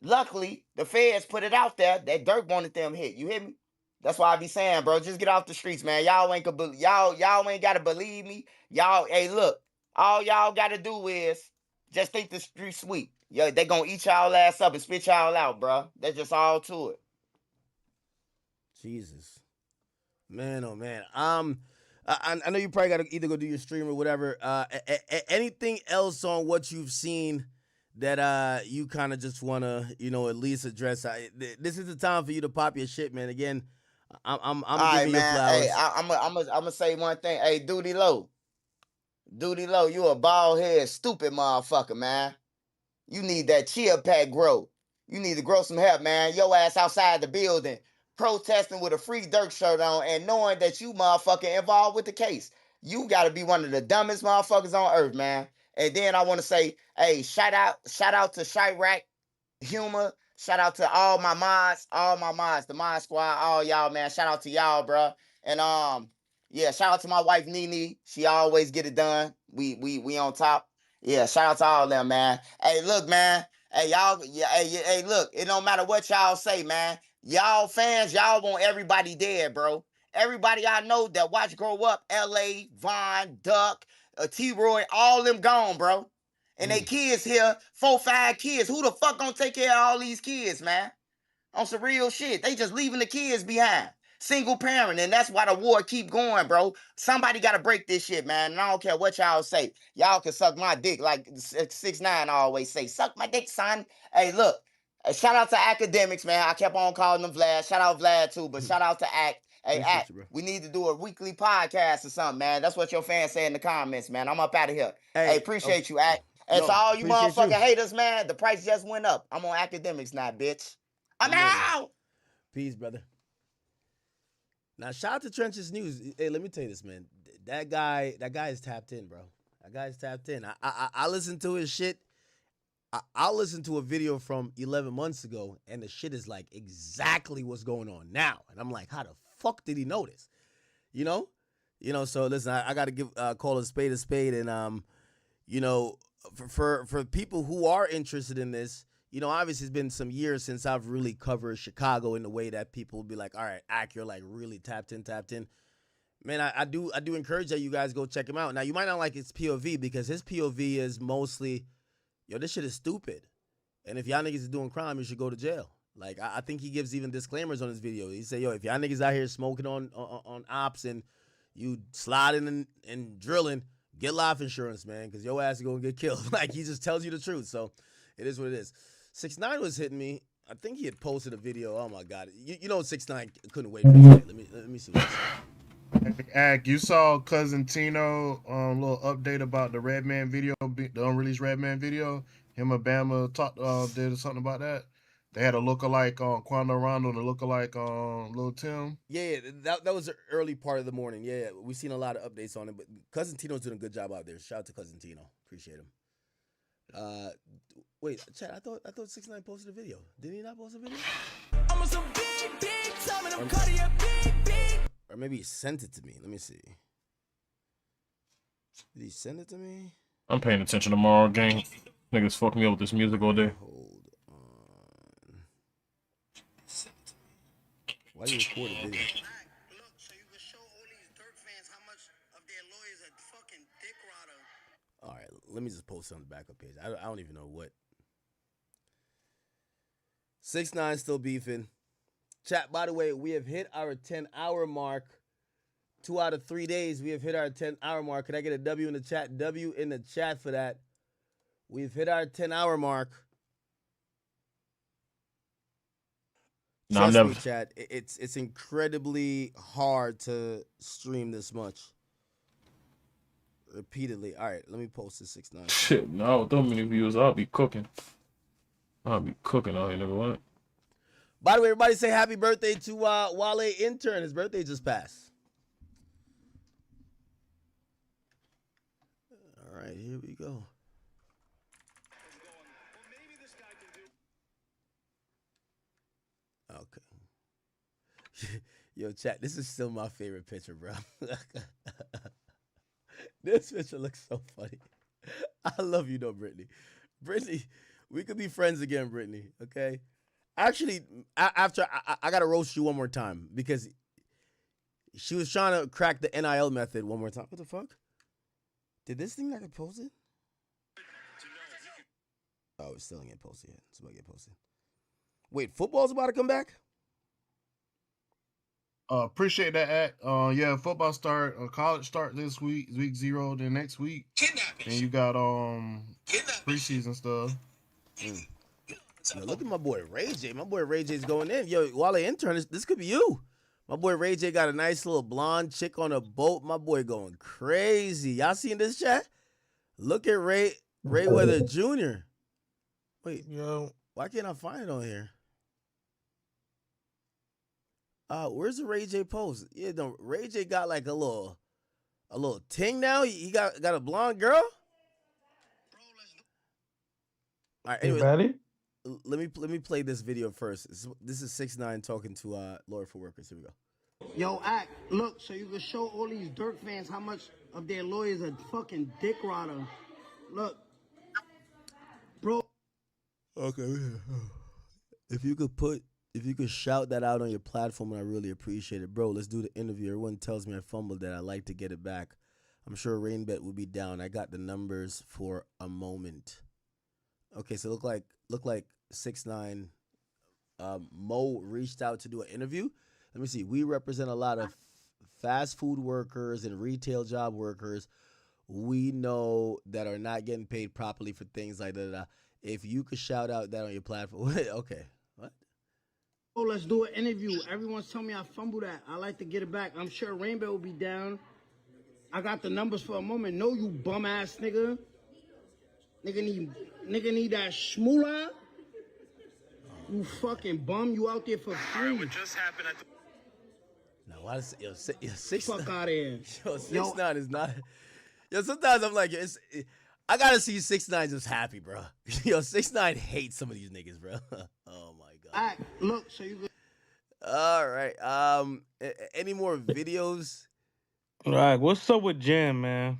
Luckily, the feds put it out there that Dirk wanted them hit. You hear me? That's why I be saying, bro, just get off the streets, man. Y'all ain't gotta believe me. Y'all, hey, look, all y'all gotta do is just think the streets sweet. Yeah, they gonna eat y'all ass up and spit y'all out, bro. That's just all to it. Jesus, man, oh man. I know you probably gotta either go do your stream or whatever. Anything else on what you've seen that you kind of just wanna at least address? This is the time for you to pop your shit, man. Again, I'm giving you flowers. Hey, I'm gonna say one thing. Hey, Duty Low, you a bald head, stupid motherfucker, man. You need that chia pet grow. You need to grow some hair, man. Your ass outside the building, protesting with a free Dirk shirt on and knowing that you motherfucking involved with the case. You gotta be one of the dumbest motherfuckers on earth, man. And then I want to say, hey, shout out to Chirac, Humor. Shout out to all my mods, the mod squad, all y'all, man. Shout out to y'all, bro. And yeah, shout out to my wife Nene. She always get it done. We on top. Yeah, shout out to all them, man. Hey, look, man. Hey, y'all. Yeah, hey, look. It don't matter what y'all say, man. Y'all fans, y'all want everybody dead, bro. Everybody I know that watch grow up, L.A., Vaughn, Duck, T-Roy, all them gone, bro. And they kids here, 4, 5 kids. Who the fuck gonna take care of all these kids, man? On some real shit. They just leaving the kids behind. Single parent, and that's why the war keep going, bro. Somebody gotta break this shit, man. And I don't care what y'all say. Y'all can suck my dick like 6ix9ine always say. Suck my dick, son. Hey, look. Hey, shout out to academics, man. I kept on calling them Vlad. Shout out Vlad too, but shout out to Act. Hey, Appreciate Act, you, bro. we need to do a weekly podcast or something, man. That's what your fans say in the comments, man. I'm up out of here. Hey, appreciate you, Act. And no, to all you appreciate motherfucking you. haters, man, the price just went up. I'm on academics now, bitch. I'm Come on, man. out. Peace, brother. Now, shout out to Trenches News. Hey, let me tell you this, man. That guy is tapped in, bro. That guy's tapped in. I listened to his shit. I'll listen to a video from 11 months ago, and the shit is like exactly what's going on now. And I'm like, how the fuck did he know this? You know? So listen, I got to give call a spade, and for people who are interested in this, obviously it's been some years since I've really covered Chicago in the way that people will be like, all right, you're like really tapped in. Man, I do encourage that you guys go check him out. Now, you might not like his POV because his POV is mostly, yo, this shit is stupid. And if y'all niggas is doing crime, you should go to jail. Like, I think he gives even disclaimers on his video. He say, yo, if y'all niggas out here smoking on ops and you sliding and drilling, get life insurance, man, because your ass is going to get killed. Like, he just tells you the truth. So it is what it is. 6ix9ine was hitting me. I think he had posted a video. Oh, my God. You know 6ix9ine couldn't wait for this. Let me see what Ak, you saw Cousin Tino little update about the Redman video, the unreleased Redman video. Him and Bama did something about that. They had a lookalike on Quando Rondo and a lookalike on Lil Tim. Yeah, that was the early part of the morning. Yeah, we've seen a lot of updates on it, but Cousin Tino's doing a good job out there. Shout out to Cousin Tino. Appreciate him. Wait, Chad, I thought 6ix9ine posted a video. Did he not post a video? Or maybe he sent it to me. Let me see. Did he send it to me? I'm paying attention tomorrow, gang. Niggas fuck me up with this music all day. Hold on. Why you record a video? All right, let me just post it on the backup page. I don't even know what. 6ix9ine still beefing. Chat, by the way, we have hit our 10-hour mark. 2 out of 3 days, we have hit our 10-hour mark. Can I get a W in the chat? W in the chat for that. We've hit our 10-hour mark. No, Trust I'm me, chat. It's incredibly hard to stream this much. Repeatedly. All right, let me post this 6ix9ine. Shit, no, with them many views, I'll be cooking. I'll be cooking out here, nigga. What? By the way, everybody say happy birthday to Wale Intern. His birthday just passed. All right, here we go. Okay. Yo, chat, this is still my favorite picture, bro. This picture looks so funny. I love you though, Brittany. Brittany, we could be friends again, Brittany, okay? Actually, after I got to roast you one more time because she was trying to crack the NIL method one more time. What the fuck? Did this thing not get posted? Oh, it's still ain't get posted yet. It's about to get posted. Wait, football's about to come back? Appreciate that, Ak. Yeah, football start, college start this week, week 0, then next week. And you got preseason stuff. Yo, look at my boy Ray J. My boy Ray J's going in. Yo, Wale Intern, this could be you. My boy Ray J got a nice little blonde chick on a boat. My boy going crazy. Y'all seen this chat? Look at Ray Weather Jr. Wait, yo, why can't I find it on here? Where's the Ray J post? Yeah, no, Ray J got like a little ting now. He got a blonde girl. All right, anyway, let me play this video first. This is 6ix9ine talking to Lawyer for Workers. Here we go. Yo, Ak, look, so you can show all these Dirk fans how much of their lawyers a fucking dick rotter. Look, bro. Okay, if you could shout that out on your platform, I really appreciate it, bro. Let's do the interview. Everyone tells me I fumbled that. I like to get it back. I'm sure Rainbet will be down. I got the numbers for a moment. Okay, so look like 6ix9ine. Mo reached out to do an interview. Let me see. We represent a lot of fast food workers and retail job workers we know that are not getting paid properly for things like that. If you could shout out that on your platform. Okay. What? Oh, let's do an interview. Everyone's telling me I fumbled that. I like to get it back. I'm sure Rainbow will be down. I got the numbers for a moment. No, you bum ass nigga. Nigga need that shmoolah. You fucking bum. You out there for free. What just happened at the Now, why does yo, 6 Fuck out of here. Yo, 6ix9ine is not. Yo, sometimes I'm like, I gotta see 6ix9ine just happy, bro. Yo, 6ix9ine hates some of these niggas, bro. Oh my god. Look, so you. All right. Any more videos? All right. What's up with Jam, man?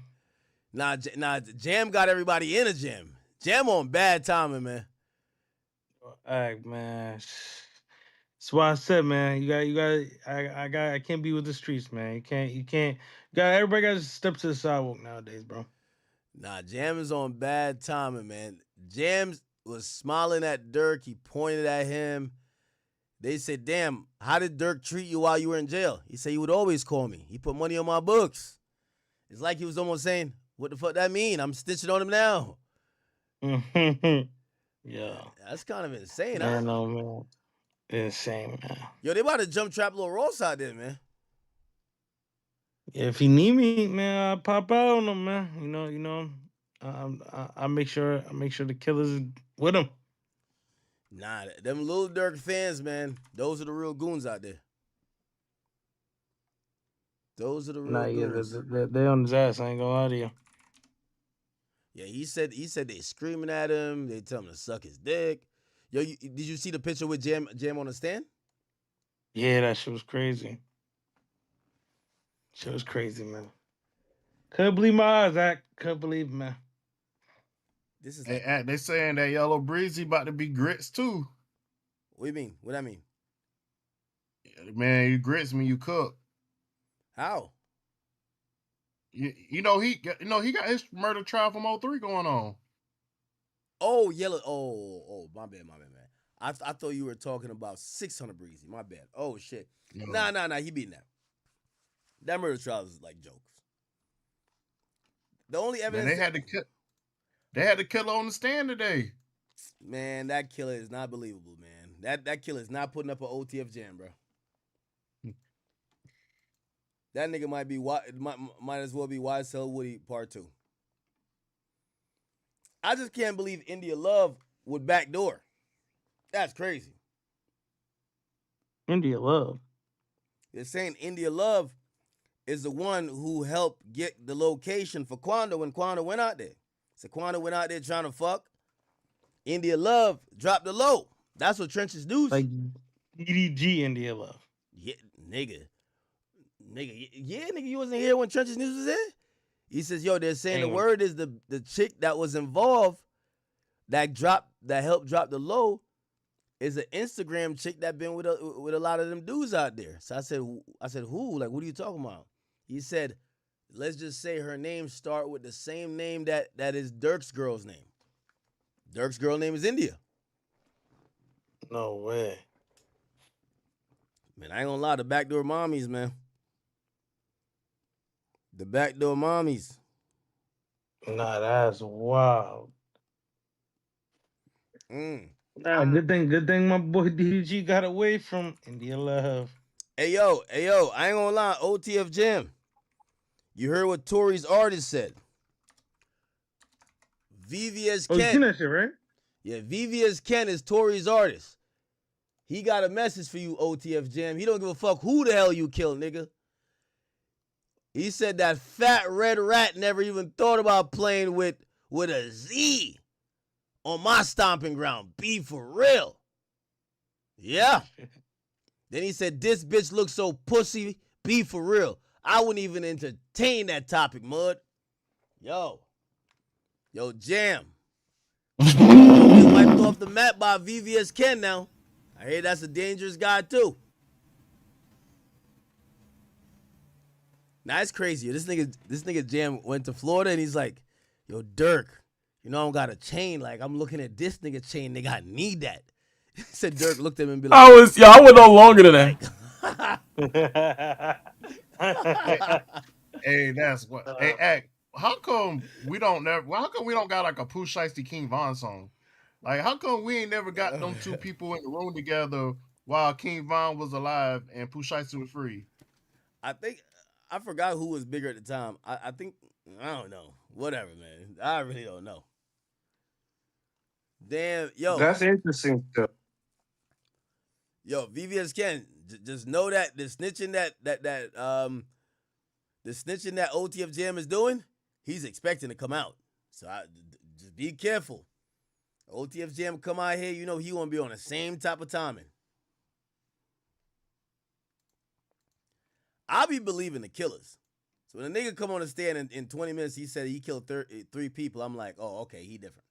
Nah, Jam got everybody in a gym. Jam on bad timing, man. All right, man. That's why I said, man, I can't be with the streets, man. Everybody got to step to the sidewalk nowadays, bro. Nah, Jam is on bad timing, man. Jam was smiling at Dirk. He pointed at him. They said, damn, how did Dirk treat you while you were in jail? He said he would always call me. He put money on my books. It's like he was almost saying, what the fuck that mean? I'm stitching on him now. Yeah. That's kind of insane, I huh? know, man. Insane, man. Yo, they about to jump trap Lil Ross out there, man. If he need me, man, I'll pop out on him, man. You know, I make sure the killers is with him. Nah, them Lil Durk fans, man, those are the real goons out there. Those are the real goons. They on his ass. I ain't gonna lie to you. Yeah, he said they screaming at him. They tell him to suck his dick. Yo, did you see the picture with Jam on the stand? Yeah, that shit was crazy. Shit was crazy, man. Couldn't believe my eyes, Zach. Couldn't believe it, man. This is they saying that Yellow Breezy about to be grits too. What do you mean? What I mean? Man, you grits mean you cook. How? You know he got his murder trial from 03 going on. Oh, Yellow. Oh, my bad, man. I thought you were talking about 600 Breezy. My bad. Oh shit. No. Nah. He beating that. That murder trial is like jokes. The only evidence Man, they had the killer on the stand today. Man, that killer is not believable, man. That killer is not putting up an OTF jam, bro. That nigga might as well be YSL Woody Part 2. I just can't believe India Love would backdoor. That's crazy. India Love. They're saying India Love is the one who helped get the location for Quando when Quando went out there. So Quando went out there trying to fuck. India Love dropped the low. That's what Trenches do. Like EDG India Love. Yeah, nigga, you wasn't here when Trenches News was there? He says, yo, they're saying the word is the chick that was involved that helped drop the low is an Instagram chick that been with a lot of them dudes out there. So I said, who? Like, what are you talking about? He said, let's just say her name start with the same name that is Dirk's girl's name. Dirk's girl name is India. No way. Man, I ain't gonna lie, the backdoor mommies, man. The backdoor mommies. Nah, that's wild. Nah, good thing my boy DDG got away from India Love. Hey yo, I ain't gonna lie, OTF Jam. You heard what Tory's artist said. VVS Ken. You seen that shit, right? Yeah, VVS Ken is Tory's artist. He got a message for you, OTF Jam. He don't give a fuck who the hell you kill, nigga. He said that fat red rat never even thought about playing with a Z on my stomping ground. Be for real. Yeah. Then he said, this bitch looks so pussy. Be for real. I wouldn't even entertain that topic, Mud. Yo, Jam. Don't get wiped off the map by VVS Ken now. I hear that's a dangerous guy too. Now it's crazy. This nigga Jam went to Florida and he's like, yo, Dirk, you know I don't got a chain. Like, I'm looking at this nigga chain, nigga, I need that. He said Dirk looked at him and be like, I went on longer than that. Hey, that's what. Hey, Act. How come we don't got like a Pooh Shiesty King Von song? Like, how come we ain't never got them two people in the room together while King Von was alive and Pooh Shiesty was free? I think I forgot who was bigger at the time. I think I don't know. Whatever, man. I really don't know. Damn, yo. That's interesting stuff. Yo, VVS Ken, just know that the snitching the snitching that OTF Jam is doing, he's expecting to come out. So just be careful. OTF Jam come out here, you know he won't be on the same type of timing. I be believing the killers. So when a nigga come on the stand in 20 minutes, he said he killed 3 people. I'm like, oh, okay, he different.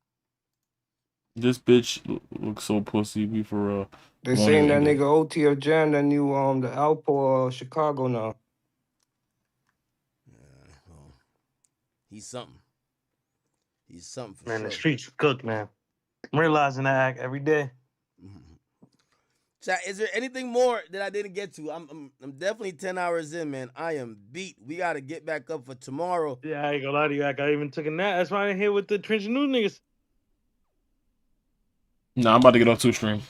This bitch looks so pussy. Be for real. They saying that nigga OTF Jam, that new the Alpo Chicago now. He's something. He's something for Man, sure. the streets cooked, man. I'm realizing that act every day. Chat, is there anything more that I didn't get to? I'm definitely 10 hours in, man. I am beat. We got to get back up for tomorrow. Yeah, I ain't gonna lie to you. I even took a nap. That's why I ain't here with the Trench News niggas. Nah, I'm about to get off 2 stream.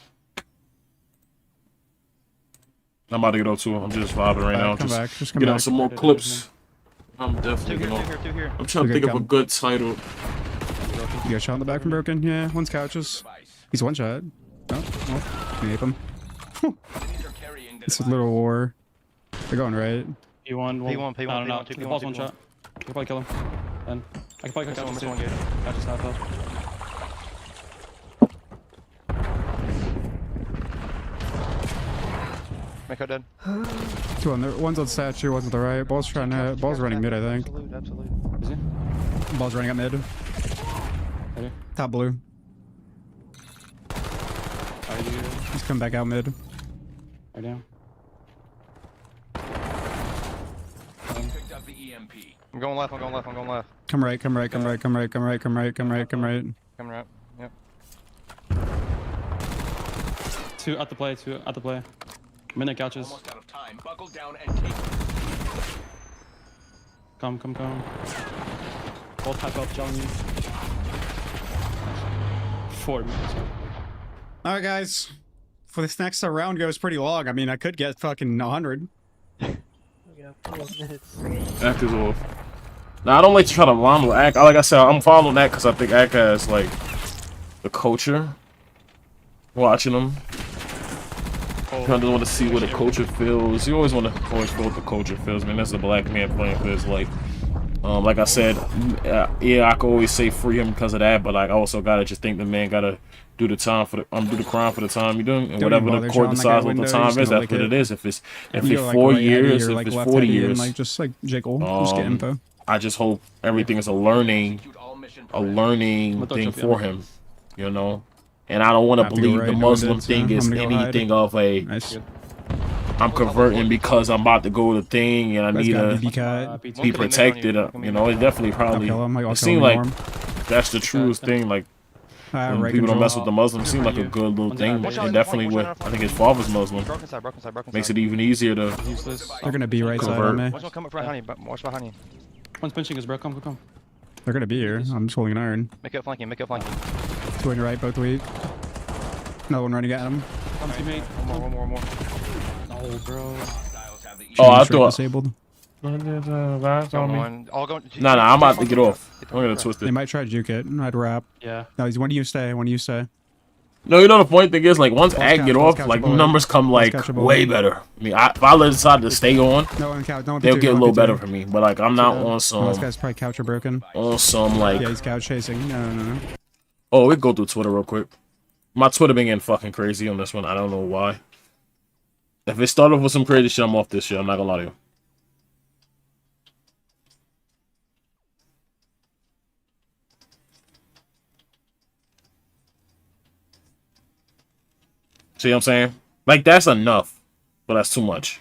I'm about to get off 2. I'm just vibing right now. Come back. Just come get back. out some more clips. I'm definitely gonna. I'm trying to think of a good title. You got shot in the back from Broken? Yeah, one's couches. He's one shot. Oh, well, you ape him. It's a little war. They're going right. P1, P1, I don't know. P1, The ball's one shot. I can probably kill him. Then I can probably kill him too. I just not though. Make her dead. 2 on there. One's on statue, one's on the right. Ball's trying to. Ball's running mid, I think. Absolute. Is he? Ball's running up mid. Ready? Top blue. Are you? He's coming back out mid. Right down. I'm going left, I'm going left, I'm going left. Come right, come right, come right, come right, come right, come right, come right, come right. Coming right. Yep. 2 at the play, 2 at the play. Minute couches. Almost out of time. Buckle down and take. Come. Both type up, telling you. 4 minutes. Alright, guys. For this next round goes pretty long. I mean, I could get fucking 100. Act is off. Now I don't like to try to line with Act. Like I said, I'm following Act because I think Act has like the culture. Watching him. Kind of want to see what the culture feels. You always want to feel what the culture feels, man. That's a black man playing for his life. Like I said, yeah, I could always say free him because of that, but like I also gotta just think the man gotta do the time for the do the crime for the time you're doing, and whatever the court decides what the time is, that's what it is. If it's 4 years, if it's 40 years, like just like jiggle, just get info. I just hope everything is a learning thing for him, you know. And I don't want to believe the Muslim thing is anything of a. I'm converting because I'm about to go to the thing and I need to be protected. You know, it definitely probably. It seems like that's the truest thing. Like when people don't mess with the Muslims, it seems like a good little thing. And definitely with, I think his father's Muslim, makes it even easier to. They're gonna be right side on me. Watch one come up for honey. Watch for honey. One's pinching us, bro. Come. They're gonna be here. I'm just holding an iron. Make it flanking. 2 on your right, both weak. Another one running at him. Come teammate. One more. Oh, bro. Oh, I thought. Disabled. Nah, I'm Nah, about to get off. I'm gonna twist it. They might try to juke it. I'd wrap. Yeah. No, when do you stay? No, you know the point thing is, like, once Ag get off, like, numbers come, like, way better. I mean, if I decide to stay on, they'll get a little better for me. But, like, I'm not on some... This guy's probably couch or broken. On some, like... Yeah, he's couch chasing. No. Oh, we can go through Twitter real quick. My Twitter been getting fucking crazy on this one. I don't know why. If it started with some crazy shit, I'm off this shit. I'm not gonna lie to you. See what I'm saying? Like, that's enough. But that's too much.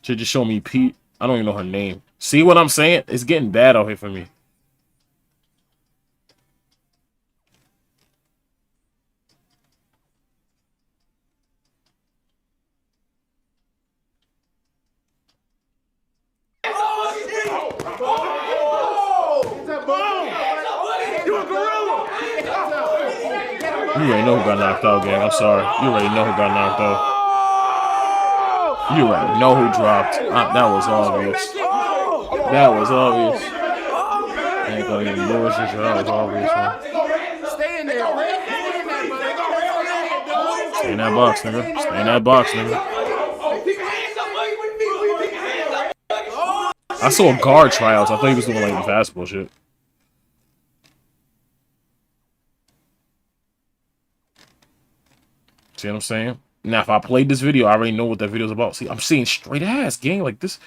Should just show me Pete. I don't even know her name. See what I'm saying? It's getting bad out here for me. You a gorilla! You already know who got knocked out, gang. I'm sorry. You already know who got knocked out. You already know who dropped. That was obvious. That was obvious. I ain't gonna even bullshit you. That was obvious, man. Stay in there. Stay in that box, nigga. Stay in that box, nigga. I saw guard tryouts. I thought he was doing like the fastball shit. See what I'm saying? Now, if I played this video, I already know what that video's about. See, I'm seeing straight ass, gang. Like this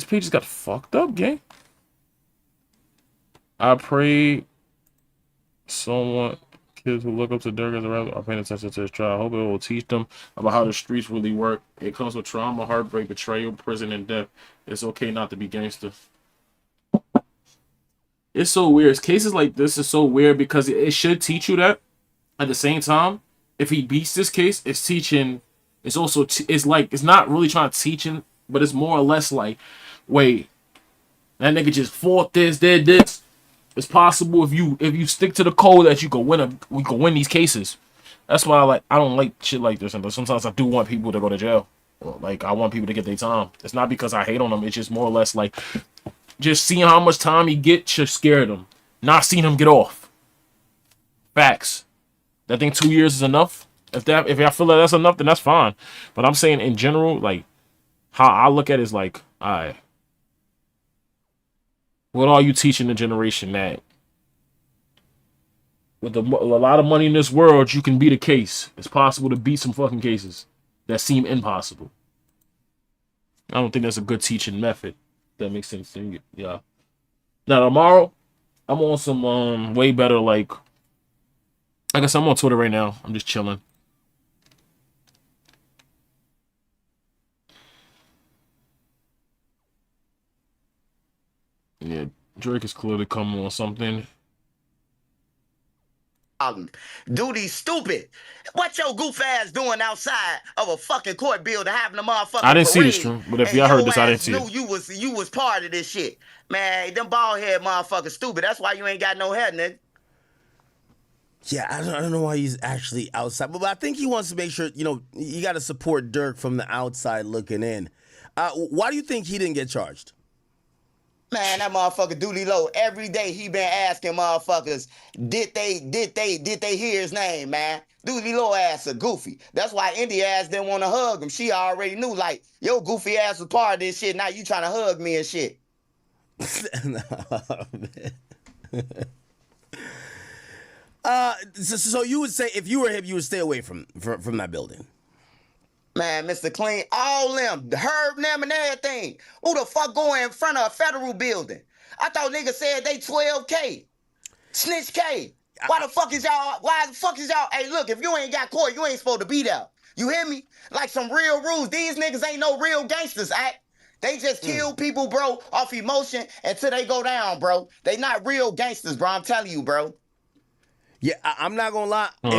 page just got fucked up, gang. I pray someone, kids who look up to Dirk as a rapper are paying attention to his trial. I hope it will teach them about how the streets really work. It comes with trauma, heartbreak, betrayal, prison, and death. It's okay not to be gangster. It's so weird. Cases like this is so weird because it should teach you that. At the same time, if he beats this case, it's teaching. It's also it's like it's not really trying to teach him, but it's more or less like, wait, that nigga just fought this, did this. It's possible if you stick to the code that you can win these cases. That's why I don't like shit like this. And sometimes I do want people to go to jail. Or, like I want people to get their time. It's not because I hate on them. It's just more or less like just seeing how much time he get should scare them. Not seeing him get off. Facts. I think 2 years is enough. If I feel like that's enough, then that's fine. But I'm saying in general, like how I look at it is like, alright, what are you teaching the generation that with a lot of money in this world, you can beat a case? It's possible to beat some fucking cases that seem impossible. I don't think that's a good teaching method. That makes sense to you. Yeah. Now tomorrow, I'm on some way better like I guess I'm on Twitter right now. I'm just chilling. Yeah, Drake is clearly coming on something. Duty stupid. What your goof ass doing outside of a fucking court building having a motherfucking I didn't see the parade? stream, but if And y'all heard your this, I didn't ass see knew it. you was part of this shit. Man, them bald head motherfuckers stupid. That's why you ain't got no hair, nigga. Yeah, I don't know why he's actually outside, but I think he wants to make sure, you got to support Dirk from the outside looking in. Why do you think he didn't get charged? Man, that motherfucker Dooley Low, every day he been asking motherfuckers, did they hear his name, man? Dooley Low ass a goofy. That's why Indy ass didn't want to hug him. She already knew, like, yo, goofy ass was part of this shit. Now you trying to hug me and shit. So you would say if you were him, you would stay away from that building. Man, Mr. Clean, all them, the Herb, them, and everything. Who the fuck going in front of a federal building? I thought niggas said they 12K. Snitch K. Why the fuck is y'all, hey, look, if you ain't got court, you ain't supposed to be there. You hear me? Like some real rules. These niggas ain't no real gangsters, act. They just kill people, bro, off emotion until they go down, bro. They not real gangsters, bro. I'm telling you, bro. Yeah, I'm not gonna lie. Oh,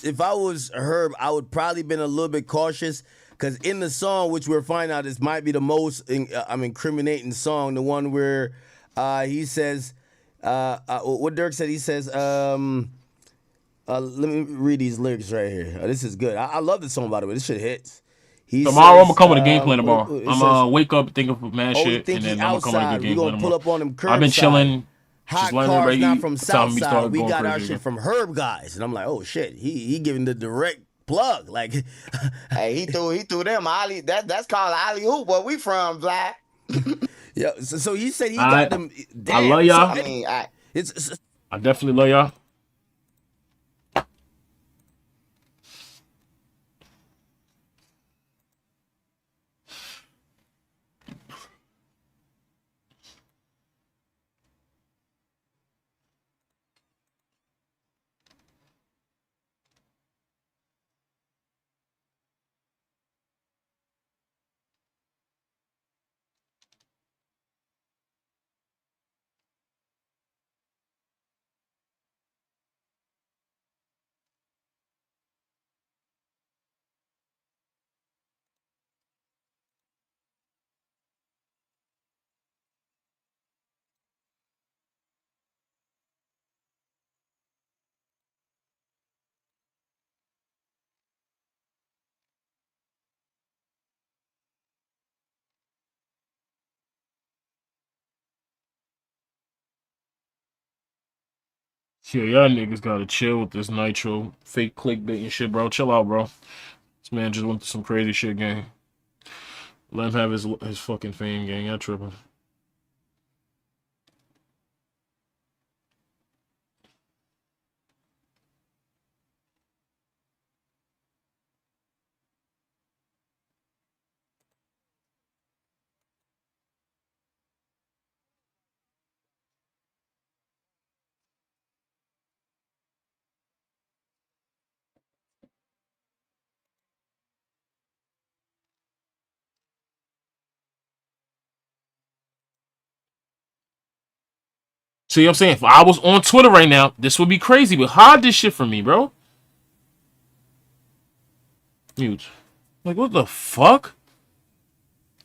if I was Herb, I would probably been a little bit cautious because in the song, which we're finding out, this might be the most incriminating song, the one where he says, what Dirk said. He says, let me read these lyrics right here. This is good. I love this song, by the way. This shit hits. Tomorrow I'm gonna come with a game plan tomorrow. I'm gonna wake up thinking of mad shit, and then I'm gonna come with a good game plan tomorrow. Pull up on him curbside. I've been chilling. Hot just letting cars everybody not eat. from Time me Southside. start We going got our crazy shit again. from Herb guys, and I'm like, oh shit, he giving the direct plug. Like, hey, he threw them alley. That's called alley hoop. Where we from, Black? Yeah. So he said he got them. Damn, I love y'all. So, I mean, I definitely love y'all. Yeah, y'all niggas gotta chill with this nitro fake clickbait and shit, bro. Chill out, bro. This man just went through some crazy shit, gang. Let him have his fucking fame, gang. Y'all tripping. See what I'm saying? If I was on Twitter right now, this would be crazy, but hide this shit from me, bro. Mute. Like, what the fuck?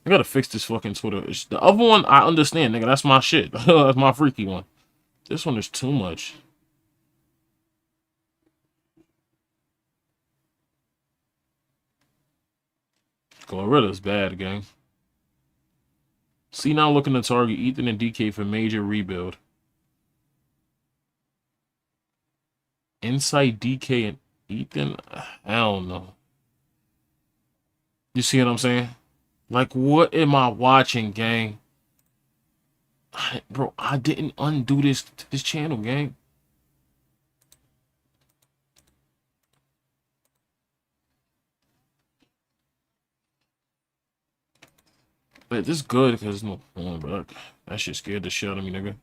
I gotta fix this fucking Twitter. The other one, I understand, nigga. That's my shit. That's my freaky one. This one is too much. Gorilla's bad, gang. See now looking to target Ethan and DK for major rebuild. Inside DK and Ethan? Hell no. You see what I'm saying? Like, what am I watching, gang? Bro, I didn't undo this channel, gang. But this is good because there's no point, but that shit scared the shit out of me, nigga.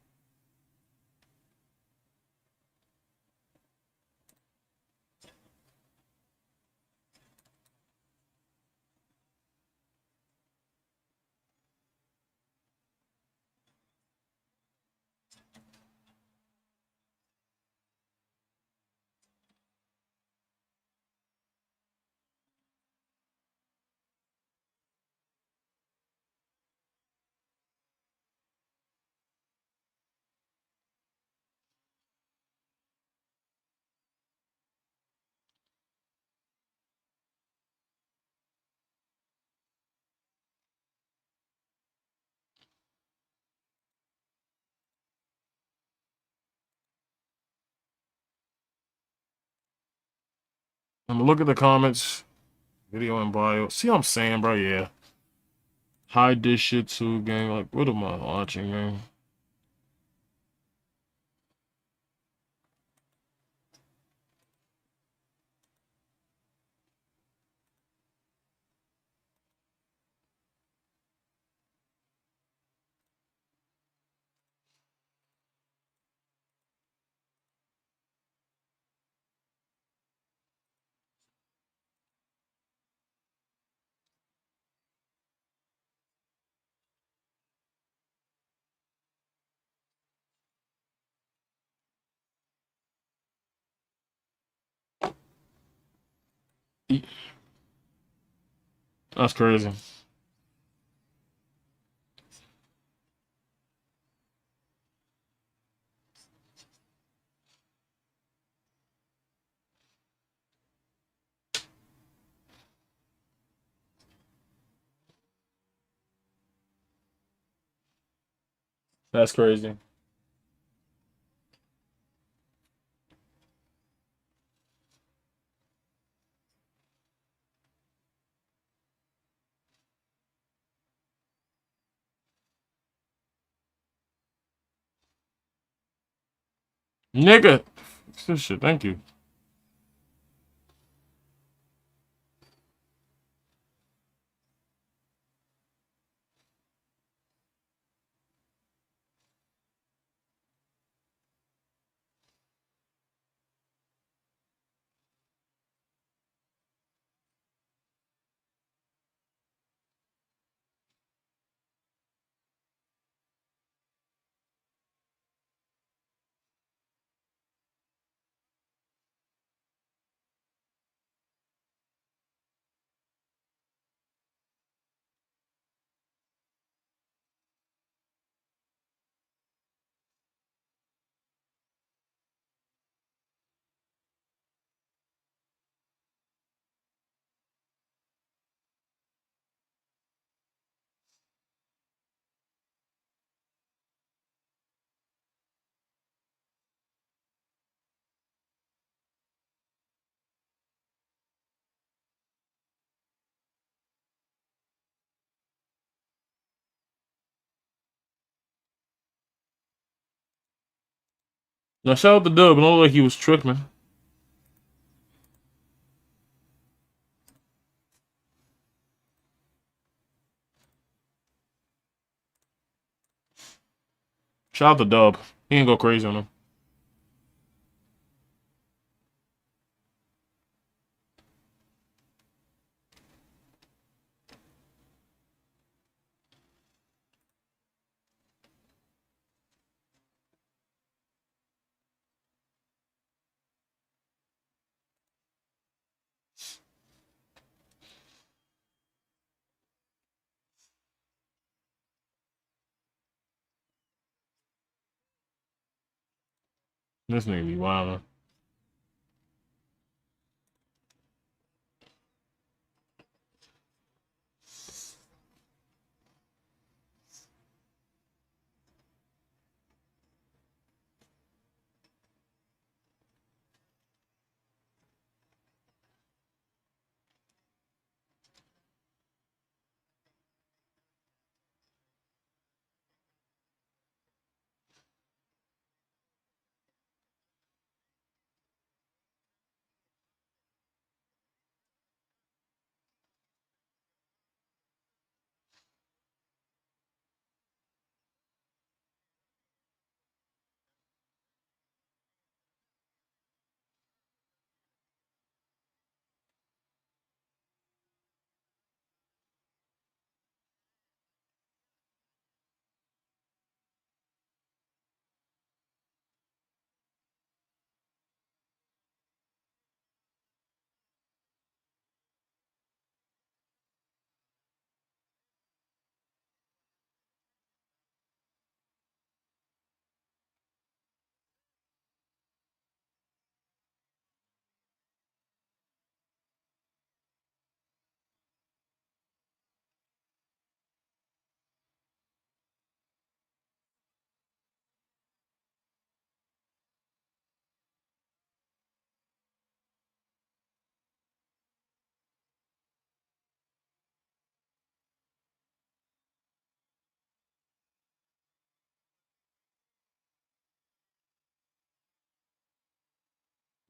I'm gonna look at the comments. Video and bio. See what I'm saying, bro? Yeah. Hide this shit too, gang. Like, what am I watching, gang? That's crazy. That's crazy. Nigga. This shit, thank you. Now shout out to Dub. It looked like he was tricked, man. Shout out to Dub. He ain't go crazy on him. This nigga be wild.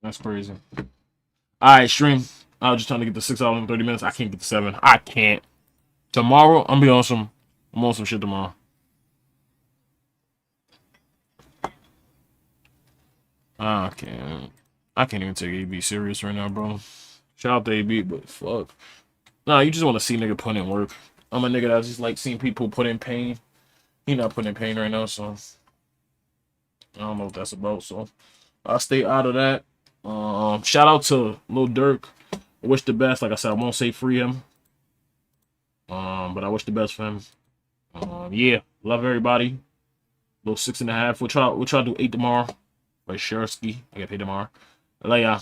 That's crazy. Alright, stream. I was just trying to get the 6 hours and 30 minutes. I can't get the 7. I can't. Tomorrow, I'm gonna be on some shit tomorrow. I can't even take AB serious right now, bro. Shout out to AB, but fuck. Nah, you just want to see nigga put in work. I'm a nigga that just like seeing people put in pain. He not putting in pain right now, so I don't know what that's about. So I'll stay out of that. Shout out to Lil Durk. I wish the best. Like I said, I won't say free him. But I wish the best for him. Yeah, love everybody. Little 6.5. We'll try to do 8 tomorrow. By Shersky. I get paid tomorrow. I love y'all.